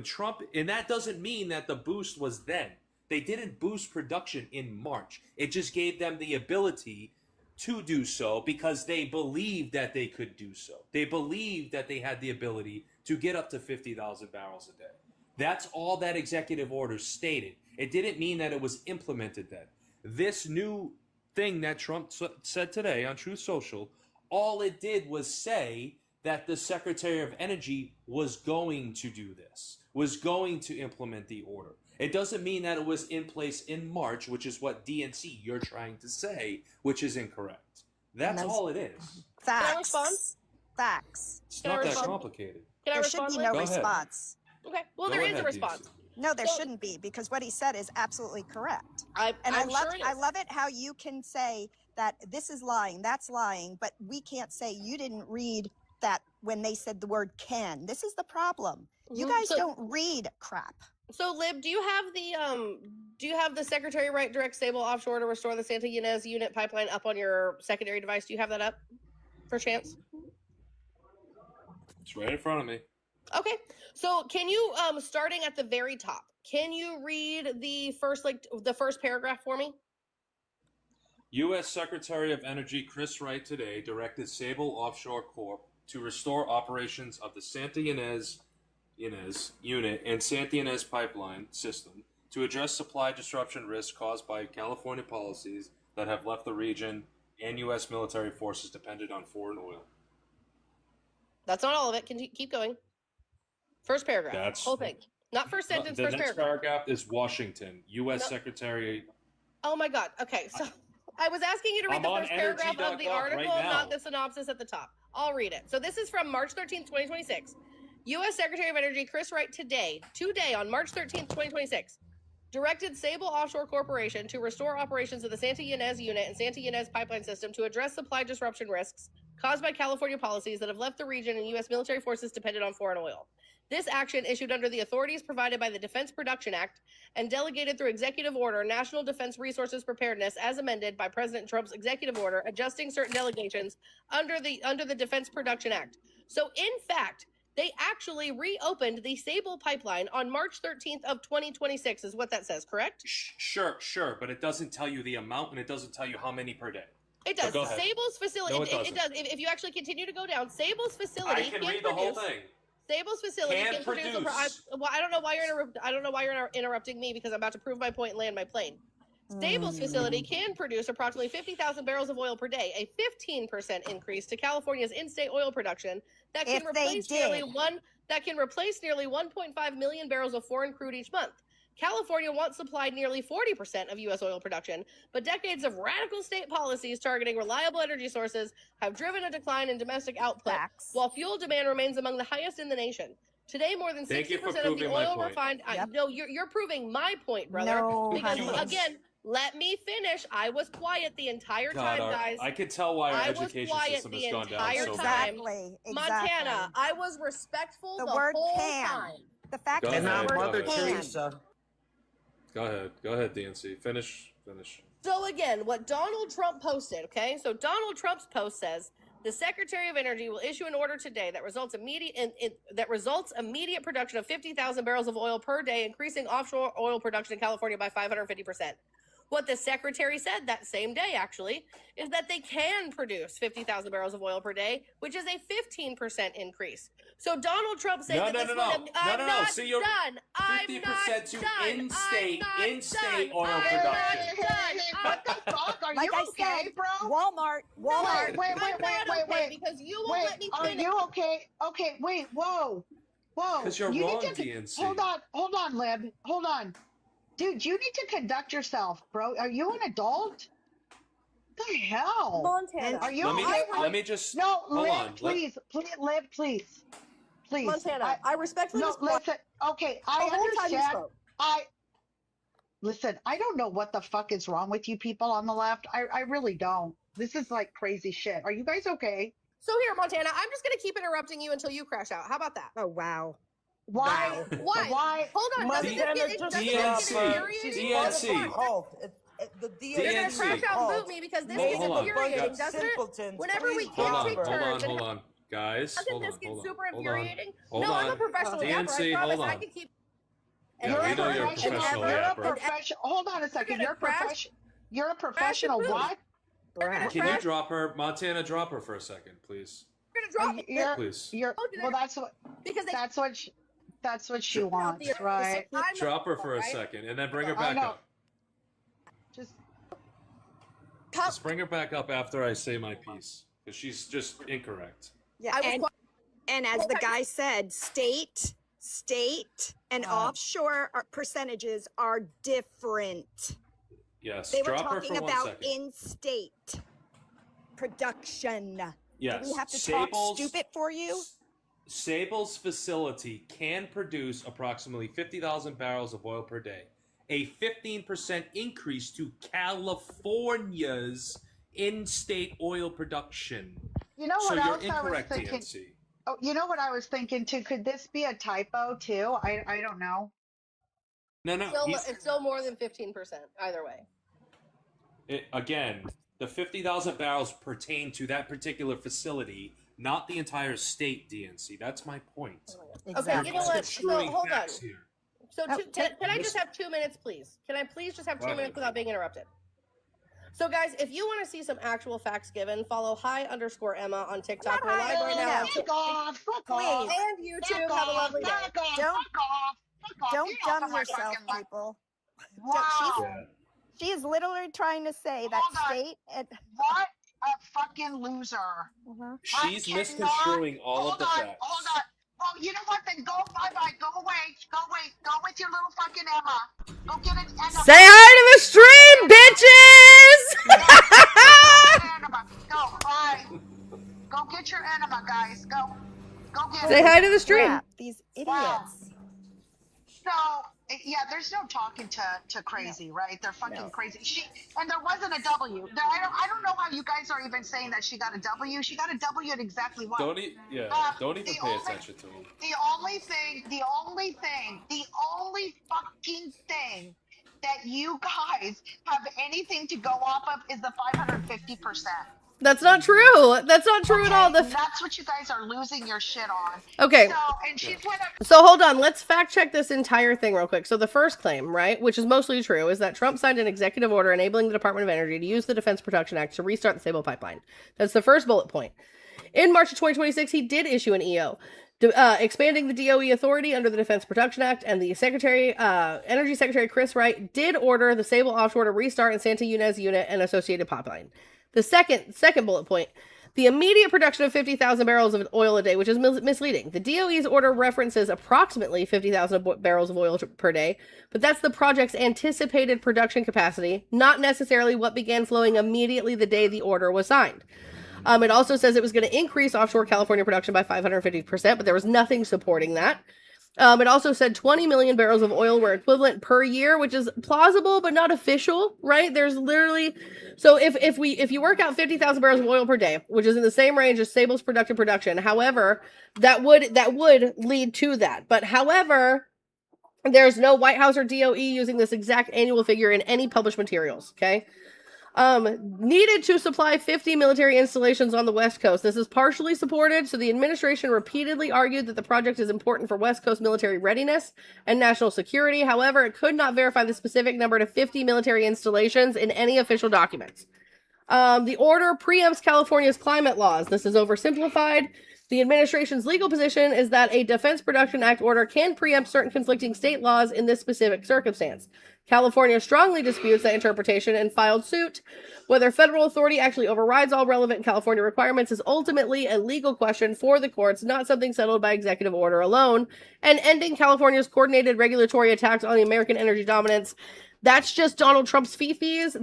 Trump, and that doesn't mean that the boost was then. They didn't boost production in March. It just gave them the ability to do so because they believed that they could do so. They believed that they had the ability to get up to 50,000 barrels a day. That's all that executive order stated. It didn't mean that it was implemented then. This new thing that Trump said today on Truth Social, all it did was say that the Secretary of Energy was going to do this, was going to implement the order. It doesn't mean that it was in place in March, which is what DNC you're trying to say, which is incorrect. That's all it is. Facts. Can I respond? Facts. It's not that complicated. Can I There should respond, be Liv? no Go ahead. response. Okay. Well, Go there is ahead, a response. DC. No, there shouldn't be, because what he said is absolutely correct. I'm love sure it is. I love it how you can say that this is lying, that's lying, but we can't say you didn't read that when they said the word can. This is the problem. You guys don't read crap. So, Lib, do you have the Secretary Right Direct Stable Offshore to restore the Santa Ynez unit pipeline up on your secondary device? Do you have that up for chance? It's right in front of me. Okay. So, can you starting at the very top, can you read the first paragraph for me? U.S. Secretary of Energy Chris Wright today directed Sable Offshore Corp. To restore operations of the Santa Ynez unit and Santa Ynez pipeline system to address supply disruption risks caused by California policies that have left the region and U.S. military forces dependent on foreign oil. That's not all of it. Can you keep going? First paragraph. Whole thing. Not first sentence, The first next paragraph. paragraph is Washington, U.S. Secretary. Oh my God. Okay. So I was asking you to read I'm the on first paragraph of the energy.gov article, right now. not the synopsis at the top. I'll read it. So this is from March 13th, 2026. U.S. Secretary of Energy Chris Wright today on March 13th, 2026, directed Sable Offshore Corporation to restore operations of the Santa Ynez unit and Santa Ynez pipeline system to address supply disruption risks caused by California policies that have left the region and U.S. military forces dependent on foreign oil. This action, issued under the authorities provided by the Defense Production Act and delegated through Executive Order National Defense Resources Preparedness, as amended by President Trump's Executive Order adjusting certain delegations under the Defense Production Act. So, in fact, they actually reopened the Sable pipeline on March 13th of 2026, is what that says, correct? Sure, but it doesn't tell you the amount and it doesn't tell you how many per day. It does. So go ahead. Sable's facility. No, it does. If you actually continue to go down, Sable's facility I can read the whole thing. Sable's facility can produce. I don't know why you're interrupting me because I'm about to prove my point and land my plane. Sable's facility can produce approximately 50,000 barrels of oil per day, a 15% increase to California's in-state oil production that can replace nearly 1.5 million barrels of foreign crude each month. California once supplied nearly 40% of U.S. oil production, but decades of radical state policies targeting reliable energy sources have driven a decline in domestic output, while fuel demand remains among the highest in the nation. Today, more than 60% of the oil refined... No, you're proving my point, brother. No, because, again, let me finish. I was quiet the entire time, guys. I could tell why our education system has gone down so time. Exactly. Montana, I was respectful the word whole can. time. The fact Go is, ahead, the go word ahead. can. Teresa. Go ahead, DNC. Finish. So again, what Donald Trump posted, okay? So Donald Trump's post says, the Secretary of Energy will issue an order today that results immediate production of 50,000 barrels of oil per day, increasing offshore oil production in California by 550%. What the Secretary said that same day, actually, is that they can produce 50,000 barrels of oil per day, which is a 15% increase. So Donald Trump said No. See, you're done. 50% to in-state oil production. What the fuck? Are Like you I okay, said, bro? Walmart. Wait. Because you won't let me Are finish. you okay? Okay, wait, whoa. Because you're you wrong, need to, DNC. Hold on, Lib. Hold on. Dude, you need to conduct yourself, bro. Are you an adult? What the hell? Montana. Are you Let me just... No, hold Lib, on. please. Lib, please. Please. Montana, I respectfully No, was quiet listen. Okay, I the whole time you understand. spoke. Listen, I don't know what the fuck is wrong with you people on the left. I really don't. This is like crazy shit. Are you guys okay? So here, Montana, I'm just going to keep interrupting you until you crash out. How about that? Oh, wow. Why? Why? Why? Hold on. Doesn't this get infuriating? The You're going to crash out and boot me because this gets infuriating, doesn't it? Whenever we can't take turns. Hold on. Guys, Doesn't hold this on. get Hold super on. infuriating? Hold No, on. I'm a professional yapper. DNC, I promise hold I on. can keep... Yeah, we know you're a professional yapper. Hold on a second. You're a professional what? Can you drop her? Montana, drop her for a second, please. You're going to drop me. Please. Well, that's what she wants, right? Drop her for a second and then bring her back up. Just bring her back up after I say my piece, because she's just incorrect. Yeah, and as the guy said, state, and offshore percentages are different. Yes, they were drop her talking for 1 about second. in-state production. Yes, Do we have to talk stupid for you? Sable's facility can produce approximately 50,000 barrels of oil per day, a 15% increase to California's in-state oil production. You know so what you're else incorrect, I was thinking? DNC. Oh, you know what I was thinking too? Could this be a typo too? I don't know. No. It's still more than 15%, either way. Again, the 50,000 barrels pertain to that particular facility, not the entire state, DNC. That's my point. Okay, you know what? So, hold on. Here. So, can I just have 2 minutes, please? Can I please just have 2 minutes without being interrupted? So, guys, if you want to see some actual facts given, follow _Emma on TikTok. We're live right now. Fuck off. And YouTube. Have a lovely day. Don't dumb yourself, people. Wow. She is literally trying to say that state. What a fucking loser. She's misconstruing all of the facts. Hold on. Well, you know what? Then go. Bye-bye. Go away. Go with your little fucking Emma. Go get an Emma. Say hi to the stream, bitches! Go. Bye. Go get your enema, guys. Go get it. Say hi to the stream. These idiots. So Yeah, there's no talking to crazy, right? They're fucking crazy. And there wasn't a W. I don't know how you guys are even saying that she got a W. She got a W at exactly what? Don't even pay attention to him. The only fucking thing that you guys have anything to go off of is the 550%. That's not true. That's not true at all. That's what you guys are losing your shit on. Okay. So, and she's went up. So hold on. Let's fact check this entire thing real quick. So the first claim, right, which is mostly true, is that Trump signed an executive order enabling the Department of Energy to use the Defense Production Act to restart the Sable pipeline. That's the first bullet point. In March of 2026, he did issue an EO. Expanding the DOE authority under the Defense Production Act, and the Energy Secretary Chris Wright did order the Sable offshore to restart in Santa Ynez unit and associated pipeline. The second bullet point, the immediate production of 50,000 barrels of oil a day, which is misleading. The DOE's order references approximately 50,000 barrels of oil per day, but that's the project's anticipated production capacity, not necessarily what began flowing immediately the day the order was signed. It also says it was going to increase offshore California production by 550%, but there was nothing supporting that. It also said 20 million barrels of oil were equivalent per year, which is plausible but not official, right? There's literally, so if you work out 50,000 barrels of oil per day, which is in the same range as Sable's production, however, that would lead to that. But however, there's no White House or DOE using this exact annual figure in any published materials. Okay. Needed to supply 50 military installations on the West Coast. This is partially supported, so the administration repeatedly argued that the project is important for West Coast military readiness and national security. However, it could not verify the specific number to 50 military installations in any official documents. The order preempts California's climate laws. This is oversimplified. The administration's legal position is that a Defense Production Act order can preempt certain conflicting state laws in this specific circumstance. California strongly disputes that interpretation and filed suit. Whether federal authority actually overrides all relevant California requirements is ultimately a legal question for the courts, not something settled by executive order alone. And ending California's coordinated regulatory attacks on the American energy dominance, that's just Donald Trump's fifis.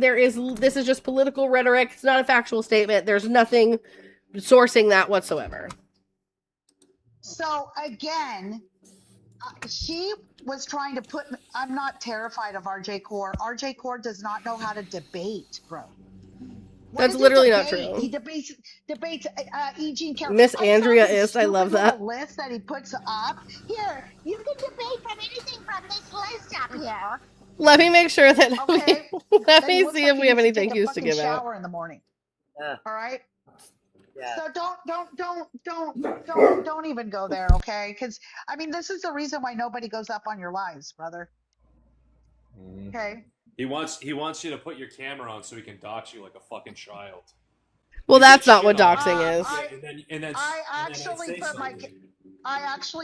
This is just political rhetoric. It's not a factual statement. There's nothing sourcing that whatsoever. So again, she was trying to put. I'm not terrified of RJ Core. RJ Core does not know how to debate, bro. That's literally not true. He debates E. Jean Carroll. Miss Andrea is. I love that list that he puts up. Here, you can debate from anything from this list up here. Let me make sure that. Okay. Let me see if we have any thank yous to give out. Shower in the morning. All right. Yeah. So don't even go there, okay? Because I mean, this is the reason why nobody goes up on your lives, brother. Okay. He wants you to put your camera on so he can dox you like a fucking child. Well, that's not what doxing is. I actually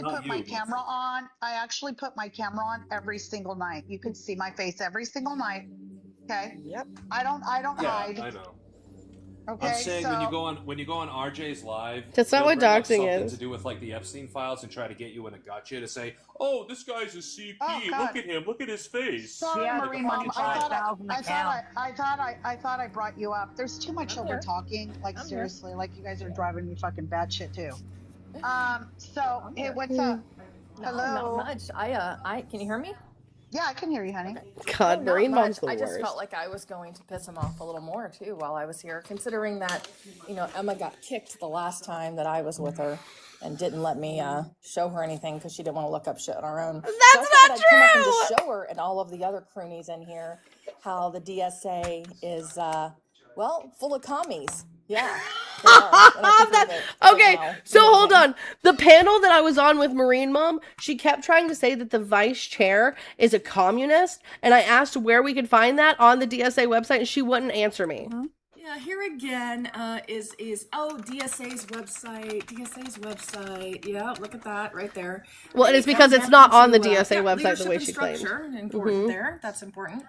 put my camera on. I actually put my camera on every single night. You can see my face every single night. Okay. Yep. I don't hide. I know. Okay, I'm saying when you go on RJ's live, that's not what doxing is. To do with like the Epstein files and try to get you in a gotcha to say, "Oh, this guy's a CP. Look at him. Look at his face." Sorry, Marine Mom. I thought I brought you up. There's too much over talking. Like seriously, like you guys are driving me fucking batshit too. So hey, what's up? Hello. Not much. I can you hear me? Yeah, I can hear you, honey. God, Marine Mom's the worst. I just felt like I was going to piss him off a little more too while I was here, considering that, Emma got kicked the last time that I was with her and didn't let me show her anything because she didn't want to look up shit on her own. That's so I not true! Come up and just show her and all of the other croonies in here how the DSA is, full of commies. Yeah. Okay, so hold on. The panel that I was on with Marine Mom, she kept trying to say that the vice chair is a communist, and I asked where we could find that on the DSA website, and she wouldn't answer me. Yeah, here again is DSA's website. Yeah, look at that right there. Well, and it's because it's not on the DSA website the way she claimed. Important there. That's important.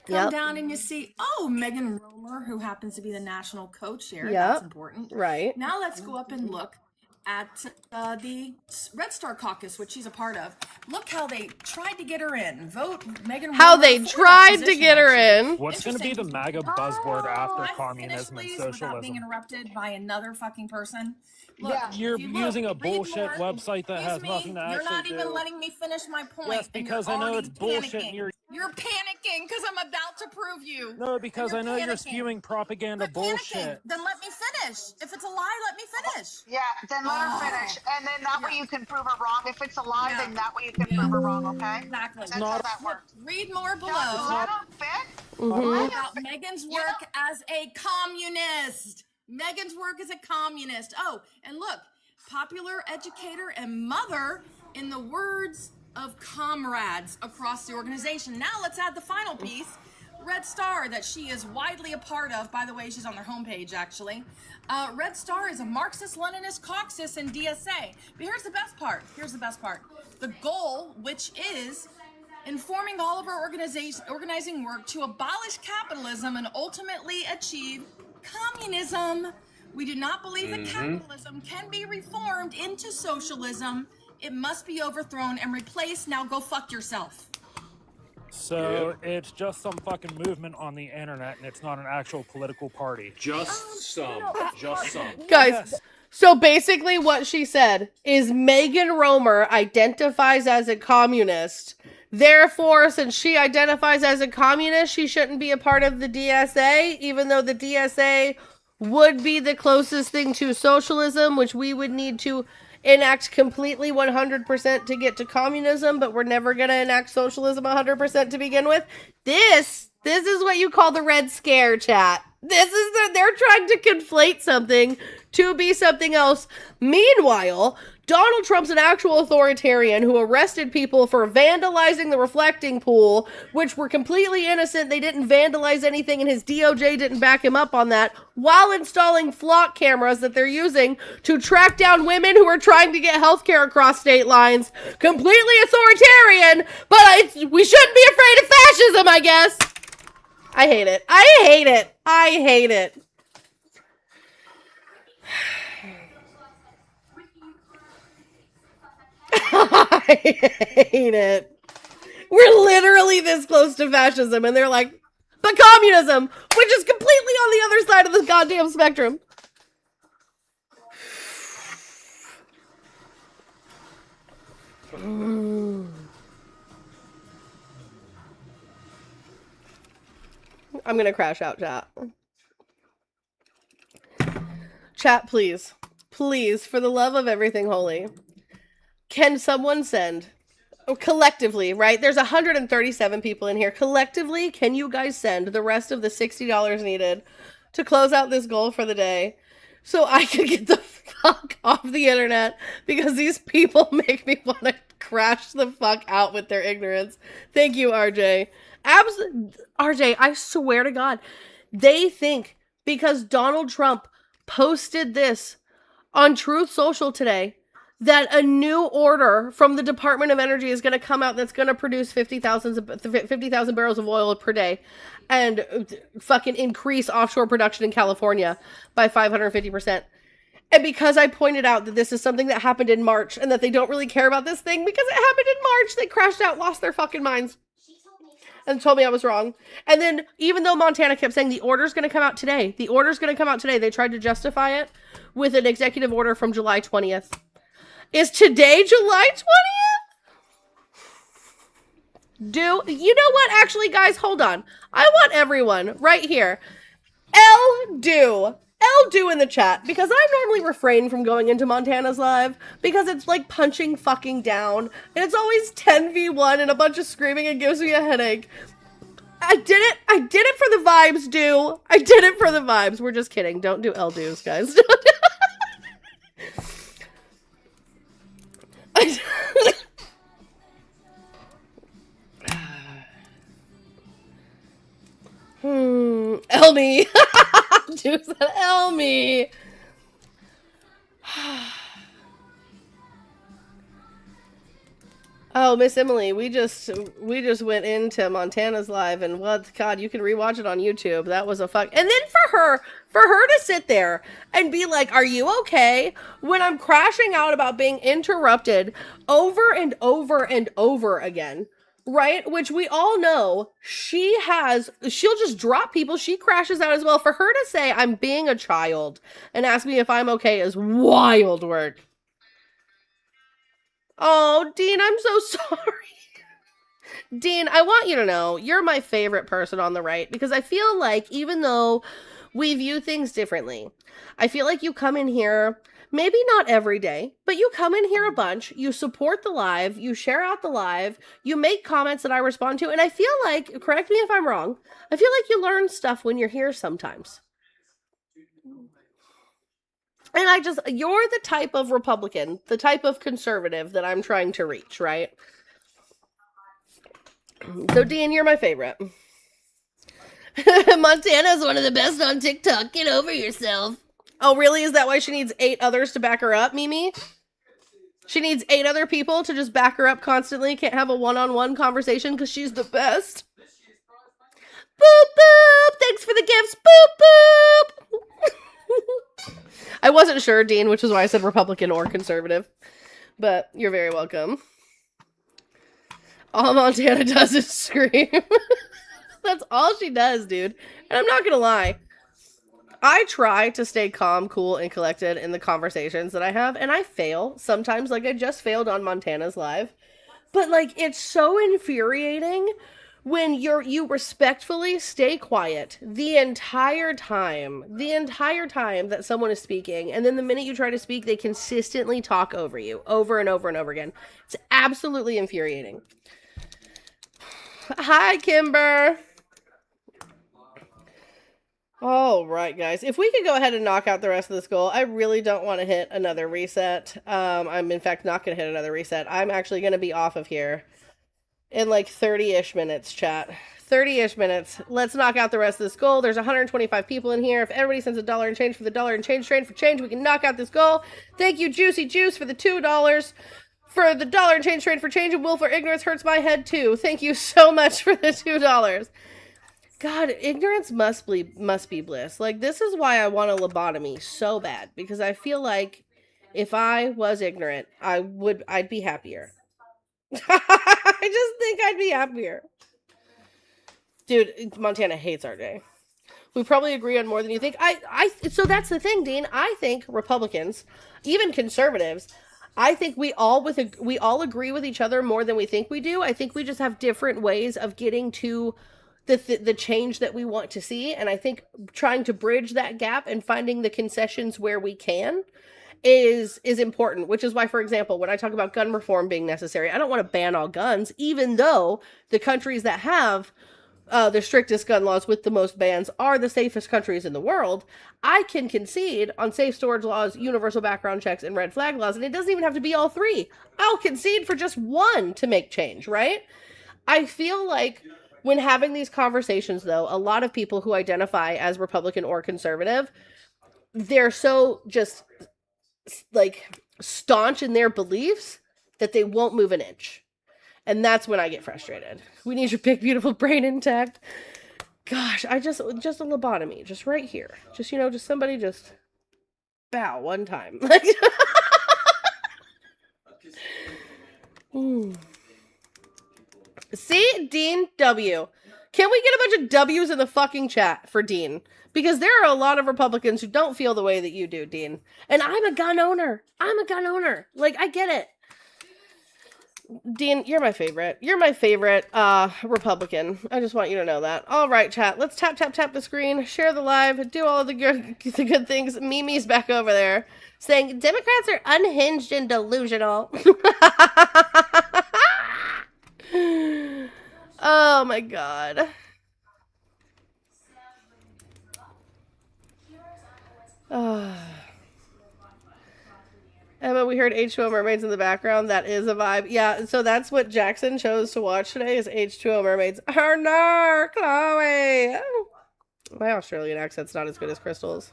Come down and you see, Megan Romer, who happens to be the national co-chair. That's important. Right. Now let's go up and look at the Red Star Caucus, which she's a part of. Look how they tried to get her in. Vote Megan. How they tried to get her in. What's going to be the MAGA buzzword after communism and Without being socialism? interrupted by another fucking person. Look, Yeah. You're using a bullshit more, website that has nothing to you're actually not even do. letting me finish my point. Yes, because I know it's bullshit and you're panicking because I'm about to prove you. No, because I know you're spewing propaganda bullshit. Then let me finish. If it's a lie, let me finish. Yeah, then let her finish. And then that way you can prove her wrong. If it's a lie, then that way you can prove her wrong, okay? Exactly. That's how that works. Read more below. Let her fit. About Megan's work as a communist. Megan's work as a communist. Oh, and look, popular educator and mother in the words of comrades across the organization. Now let's add the final piece. Red Star, that she is widely a part of. By the way, she's on their homepage, actually. Red Star is a Marxist-Leninist caucus in DSA. But here's the best part. The goal, which is informing all of our organizing work to abolish capitalism and ultimately achieve communism. We do not believe that capitalism can be reformed into socialism. It must be overthrown and replaced. Now go fuck yourself. So it's just some fucking movement on the internet, and it's not an actual political party. Just some. Guys, so basically what she said is Megan Romer identifies as a communist. Therefore, since she identifies as a communist, she shouldn't be a part of the DSA, even though the DSA would be the closest thing to socialism, which we would need to enact completely 100% to get to communism, but we're never going to enact socialism 100% to begin with. This is what you call the Red Scare, chat. They're trying to conflate something to be something else. Meanwhile, Donald Trump's an actual authoritarian who arrested people for vandalizing the reflecting pool, which were completely innocent. They didn't vandalize anything, and his DOJ didn't back him up on that, while installing flock cameras that they're using to track down women who are trying to get health care across state lines. Completely authoritarian, but we shouldn't be afraid of fascism, I guess. I hate it. I hate it. We're literally this close to fascism, and they're like, but communism, which is completely on the other side of the goddamn spectrum. I'm gonna crash out, chat. Chat, please. Please, for the love of everything holy. Can someone send, collectively, right? There's 137 people in here. Collectively, can you guys send the rest of the $60 needed to close out this goal for the day so I can get the fuck off the internet, because these people make me want to crash the fuck out with their ignorance. Thank you, RJ. RJ, I swear to God, they think because Donald Trump posted this on Truth Social today that a new order from the Department of Energy is going to come out that's going to produce 50,000 barrels of oil per day and fucking increase offshore production in California by 550%. And because I pointed out that this is something that happened in March and that they don't really care about this thing because it happened in March, they crashed out, lost their fucking minds, and told me I was wrong. And then even though Montana kept saying the order's going to come out today, they tried to justify it with an executive order from July 20th. Is today July 20th? You know what? Actually, guys, hold on. I want everyone right here. L-do in the chat, because I normally refrain from going into Montana's live because it's like punching fucking down and it's always 10v1 and a bunch of screaming and gives me a headache. I did it for the vibes, do. I did it for the vibes. We're just kidding. Don't do L-do's, guys. Elmy. Dude said Elmy. Oh, Miss Emily, we just went into Montana's live, and what, God, you can rewatch it on YouTube. That was a fuck. And then for her to sit there and be like, "Are you okay?" when I'm crashing out about being interrupted over and over and over again, right? Which we all know she'll just drop people. She crashes out as well. For her to say I'm being a child and ask me if I'm okay is wild work. Oh, Dean, I'm so sorry. Dean, I want you to know you're my favorite person on the right because I feel like even though we view things differently, I feel like you come in here, maybe not every day, but you come in here a bunch, you support the live, you share out the live, you make comments that I respond to, and I feel like, correct me if I'm wrong, I feel like you learn stuff when you're here sometimes. And you're the type of Republican, the type of conservative that I'm trying to reach, right? So, Dean, you're my favorite. Montana's one of the best on TikTok. Get over yourself. Oh, really? Is that why she needs 8 others to back her up, Mimi? She needs 8 other people to just back her up constantly. Can't have a one-on-one conversation because she's the best. Boop, boop. Thanks for the gifts. Boop, boop. I wasn't sure, Dean, which is why I said Republican or conservative. But you're very welcome. All Montana does is scream. That's all she does, dude. And I'm not gonna lie. I try to stay calm, cool, and collected in the conversations that I have, and I fail sometimes. Like, I just failed on Montana's live. But, like, it's so infuriating when you respectfully stay quiet the entire time that someone is speaking, and then the minute you try to speak, they consistently talk over you, over and over and over again. It's absolutely infuriating. Hi, Kimber. All right, guys. If we could go ahead and knock out the rest of this goal, I really don't want to hit another reset. I'm, in fact, not going to hit another reset. I'm actually going to be off of here in like 30-ish minutes, chat. 30-ish minutes. Let's knock out the rest of this goal. There's 125 people in here. If everybody sends $1 and change for the dollar and change train for change, we can knock out this goal. Thank you, Juicy Juice, for the $2. For the dollar and change trade for change, and Will for ignorance hurts my head too. Thank you so much for the $2. God, ignorance must be bliss. Like, this is why I want a lobotomy so bad, because I feel like if I was ignorant, I'd be happier. I just think I'd be happier. Dude, Montana hates RJ. We probably agree on more than you think. So that's the thing, Dean. I think Republicans, even conservatives, I think we all agree with each other more than we think we do. I think we just have different ways of getting to the change that we want to see, and I think trying to bridge that gap and finding the concessions where we can is important, which is why, for example, when I talk about gun reform being necessary, I don't want to ban all guns, even though the countries that have the strictest gun laws with the most bans are the safest countries in the world. I can concede on safe storage laws, universal background checks, and red flag laws, and it doesn't even have to be all 3. I'll concede for just one to make change, right? I feel like when having these conversations, though, a lot of people who identify as Republican or conservative, they're so just, like, staunch in their beliefs that they won't move an inch. And that's when I get frustrated. We need your big, beautiful brain intact. Gosh, just a lobotomy, just right here. Just, just somebody just bow one time. See? Dean W. Can we get a bunch of W's in the fucking chat for Dean? Because there are a lot of Republicans who don't feel the way that you do, Dean. And I'm a gun owner. Like, I get it. Dean, you're my favorite. You're my favorite Republican. I just want you to know that. All right, chat. Let's tap the screen, share the live, do all of the good things. Mimi's back over there saying Democrats are unhinged and delusional. Oh my god. Emma, we heard H2O Mermaids in the background. That is a vibe. Yeah, so that's what Jackson chose to watch today is H2O Mermaids. No, Chloe! My Australian accent's not as good as Crystal's.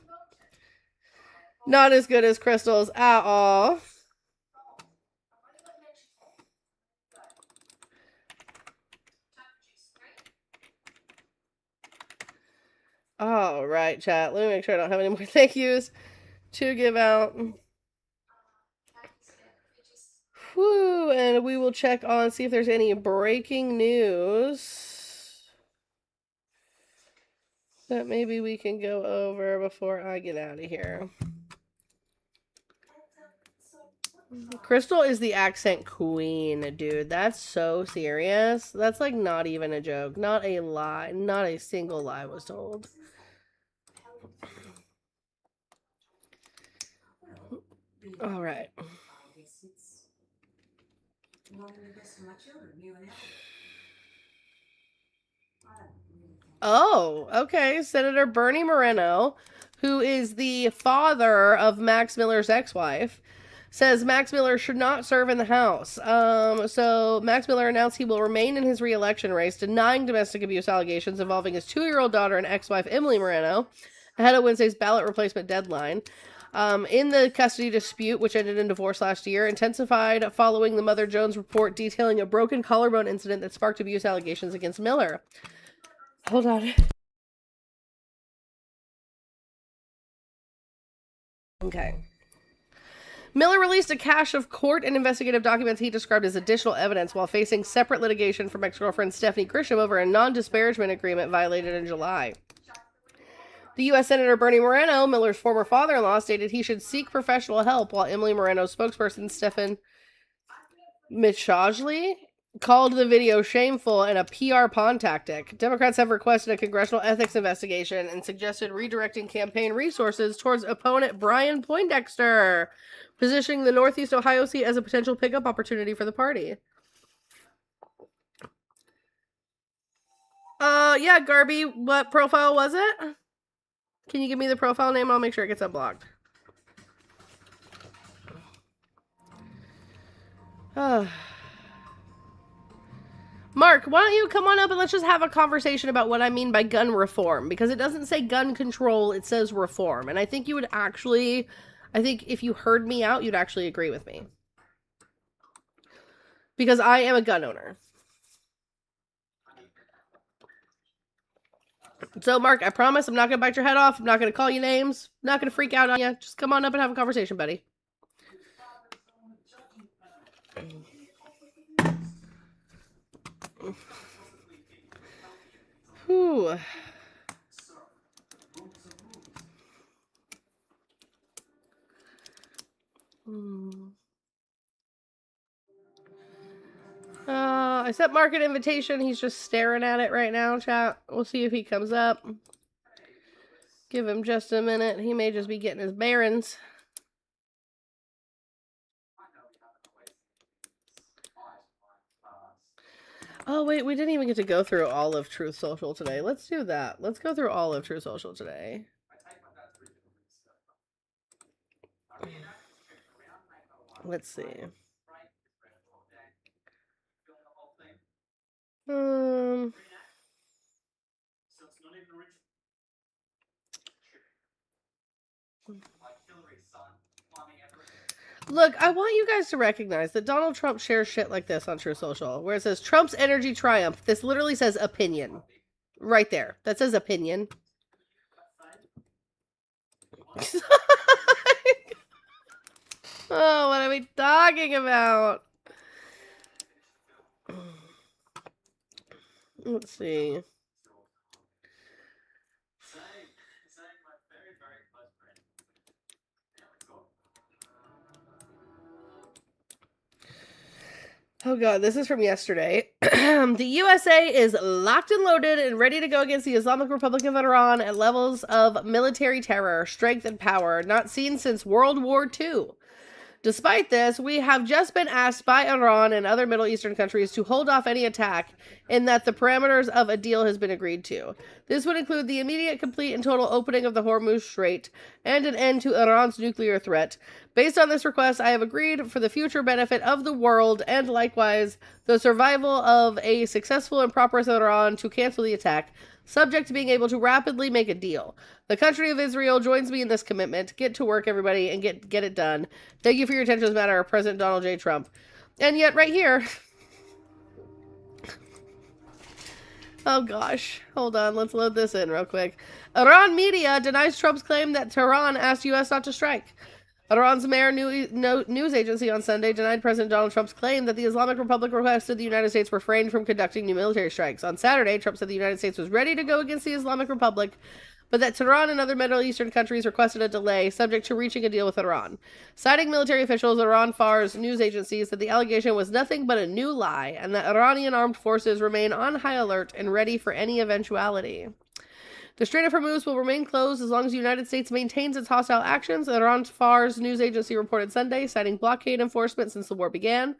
Not as good as Crystal's at all. All right, chat. Let me make sure I don't have any more thank yous to give out. Whew, and we will check on, see if there's any breaking news that maybe we can go over before I get out of here. Crystal is the accent queen, dude. That's so serious. That's like not even a joke. Not a lie. Not a single lie was told. All right. Oh, okay. Senator Bernie Moreno, who is the father of Max Miller's ex-wife, says Max Miller should not serve in the House. So Max Miller announced he will remain in his re-election race, denying domestic abuse allegations involving his 2-year-old daughter and ex-wife Emily Moreno, ahead of Wednesday's ballot replacement deadline. In the custody dispute, which ended in divorce last year, intensified following the Mother Jones report detailing a broken collarbone incident that sparked abuse allegations against Miller. Hold on. Okay. Miller released a cache of court and investigative documents he described as additional evidence while facing separate litigation from ex-girlfriend Stephanie Grisham over a non-disparagement agreement violated in July. The U.S. Senator Bernie Moreno, Miller's former father-in-law, stated he should seek professional help, while Emily Moreno's spokesperson, Stephen Michalj, called the video shameful and a PR pawn tactic. Democrats have requested a congressional ethics investigation and suggested redirecting campaign resources towards opponent Brian Poindexter, positioning the Northeast Ohio seat as a potential pickup opportunity for the party. Yeah, Garby, what profile was it? Can you give me the profile name? I'll make sure it gets unblocked. Mark, why don't you come on up and let's just have a conversation about what I mean by gun reform, because it doesn't say gun control, it says reform. And I think you would actually, I think if you heard me out, you'd actually agree with me. Because I am a gun owner. So, Mark, I promise I'm not going to bite your head off. I'm not going to call you names. I'm not going to freak out on you. Just come on up and have a conversation, buddy. Whew. I sent Mark an invitation. He's just staring at it right now, chat. We'll see if he comes up. Give him just a minute. He may just be getting his bearings. Oh, wait, we didn't even get to go through all of Truth Social today. Let's do that. Let's go through all of Truth Social today. Let's see. Look, I want you guys to recognize that Donald Trump shares shit like this on Truth Social, where it says Trump's energy triumph. This literally says opinion. Right there. That says opinion. Oh, what are we talking about? Let's see. Oh god, this is from yesterday. The USA is locked and loaded and ready to go against the Islamic Republic of Iran at levels of military terror, strength, and power not seen since World War II. Despite this, we have just been asked by Iran and other Middle Eastern countries to hold off any attack, in that the parameters of a deal has been agreed to. This would include the immediate, complete, and total opening of the Hormuz Strait and an end to Iran's nuclear threat. Based on this request, I have agreed for the future benefit of the world and likewise the survival of a successful and prosperous Iran to cancel the attack, subject to being able to rapidly make a deal. The country of Israel joins me in this commitment. Get to work, everybody, and get it done. Thank you for your attention to this matter, President Donald J. Trump. And yet, right here, Oh gosh. Hold on, let's load this in real quick. Iran media denies Trump's claim that Tehran asked U.S. not to strike. Iran's Mehr news agency on Sunday denied President Donald Trump's claim that the Islamic Republic requested the United States refrain from conducting new military strikes. On Saturday, Trump said the United States was ready to go against the Islamic Republic, but that Tehran and other Middle Eastern countries requested a delay, subject to reaching a deal with Iran. Citing military officials, Iran Far's news agency said the allegation was nothing but a new lie, and that Iranian armed forces remain on high alert and ready for any eventuality. The Strait of Hormuz will remain closed as long as the United States maintains its hostile actions, Iran Far's news agency reported Sunday, citing blockade enforcement since the war began.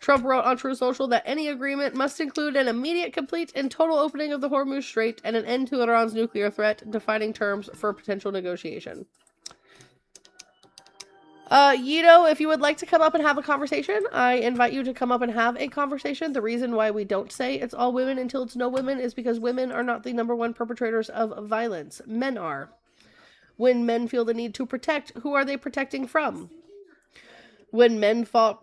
Trump wrote on Truth Social that any agreement must include an immediate, complete, and total opening of the Hormuz Strait and an end to Iran's nuclear threat, defining terms for potential negotiation. Yito, if you would like to come up and have a conversation, I invite you to come up and have a conversation. The reason why we don't say it's all women until it's no women is because women are not the number one perpetrators of violence. Men are. When men feel the need to protect, who are they protecting from? When assault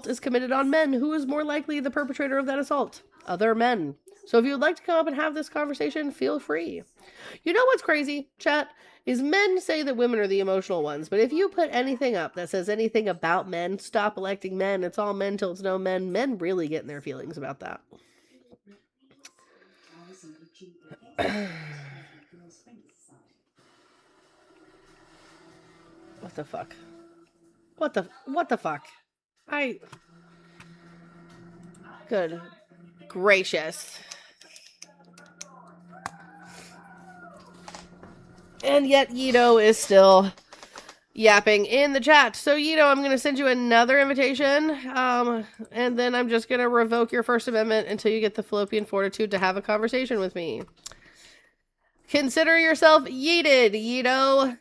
is committed on men, who is more likely the perpetrator of that assault? Other men. So if you would like to come up and have this conversation, feel free. You know what's crazy, chat? Is men say that women are the emotional ones, but if you put anything up that says anything about men, stop electing men, it's all men till it's no men, men really get in their feelings about that. What the fuck? What the fuck? Good gracious. And yet Yito is still yapping in the chat. So Yito, I'm going to send you another invitation. And then I'm just going to revoke your First Amendment until you get the fallopian fortitude to have a conversation with me. Consider yourself yeeted, Yito.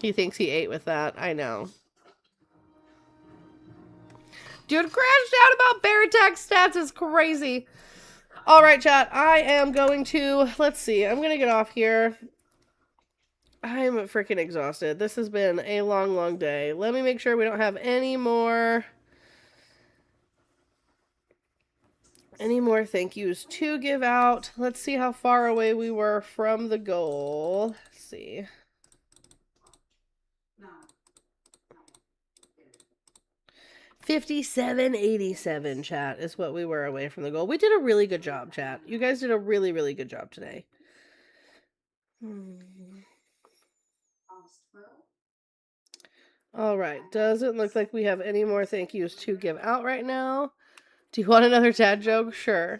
He thinks he ate with that. I know. Dude, crashed out about bear attack stats is crazy. All right, chat. I am going to, let's see. I'm going to get off here. I'm freaking exhausted. This has been a long, long day. Let me make sure we don't have any more thank yous to give out. Let's see how far away we were from the goal. Let's see. $57.87, chat, is what we were away from the goal. We did a really good job, chat. You guys did a really, really good job today. All right. Doesn't look like we have any more thank yous to give out right now. Do you want another dad joke? Sure.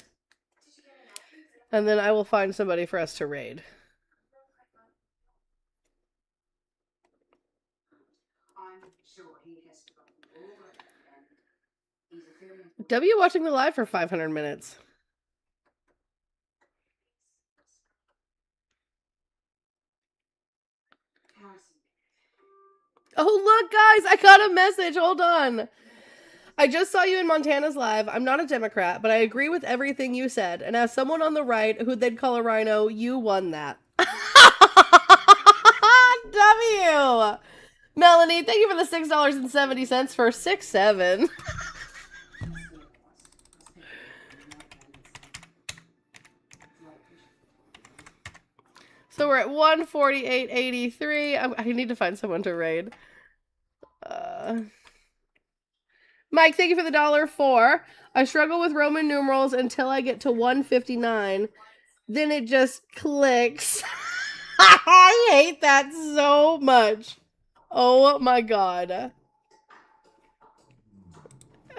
And then I will find somebody for us to raid. W watching the live for 500 minutes. Oh, look, guys, I got a message. Hold on. I just saw you in Montana's live. I'm not a Democrat, but I agree with everything you said. And as someone on the right who they'd call a rhino, you won that. W! Melanie, thank you for the $6.70 for 6-7. So we're at 148.83. I need to find someone to raid. Mike, thank you for the $1.04. I struggle with Roman numerals until I get to 159. Then it just clicks. I hate that so much. Oh my god.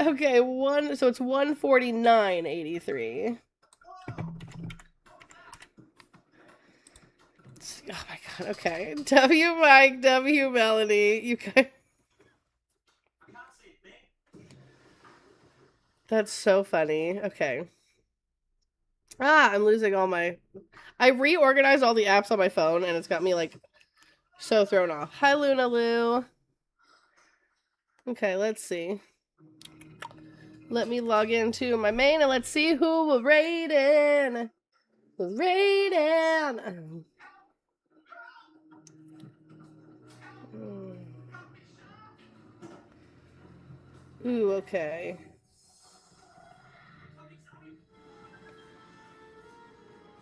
Okay, so it's 149.83. Oh my god, okay. W Mike, W Melanie, you guys. That's so funny. Okay. I'm losing all my... I reorganized all the apps on my phone, and it's got me, like, so thrown off. Hi, Luna Lou. Okay, let's see. Let me log into my main, and let's see who we're raiding. We're raiding. Ooh, okay.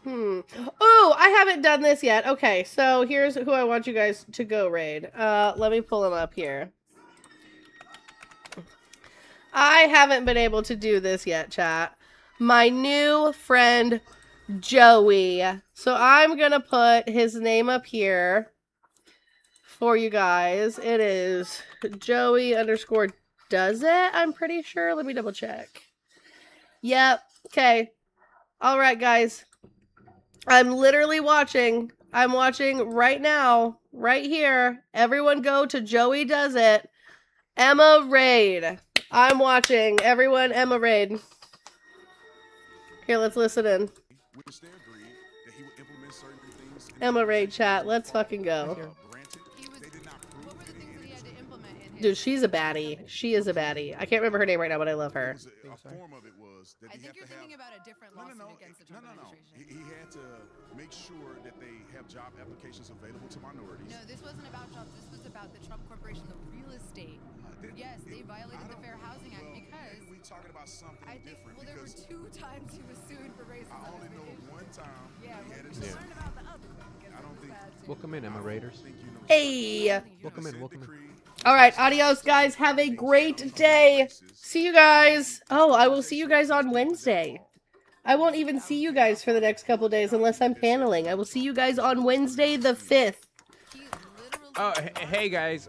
Oh, I haven't done this yet. Okay, so here's who I want you guys to go raid. Let me pull him up here. I haven't been able to do this yet, chat. My new friend, Joey. So I'm gonna put his name up here for you guys. It is Joey _ does it? I'm pretty sure. Let me double check. Yep. Okay. All right, guys. I'm literally watching. I'm watching right now, right here. Everyone go to Joey Does It. Emma Raid. I'm watching. Everyone, Emma Raid. Here, let's listen in. Emma Raid chat. Let's fucking go. Dude, she's a baddie. She is a baddie. I can't remember her name right now, but I love her. I think you're thinking about a different lawsuit against the Trump administration. He had to make sure that they have job applications available to minorities. No, this wasn't about jobs. This was about the Trump Corporation, the real estate. Yes, they violated the Fair Housing Act because we talking about something different. Well, there were 2 times he was sued for racism. I only know one time. Yeah, he had a we'll job. learn about the other one because I don't think. Welcome in, Emma Raiders. Hey. Welcome in. Welcome in. All right, adios, guys. Have a great day. See you guys. Oh, I will see you guys on Wednesday. I won't even see you guys for the next couple days unless I'm paneling. I will see you guys on Wednesday the 5th. Oh, hey guys,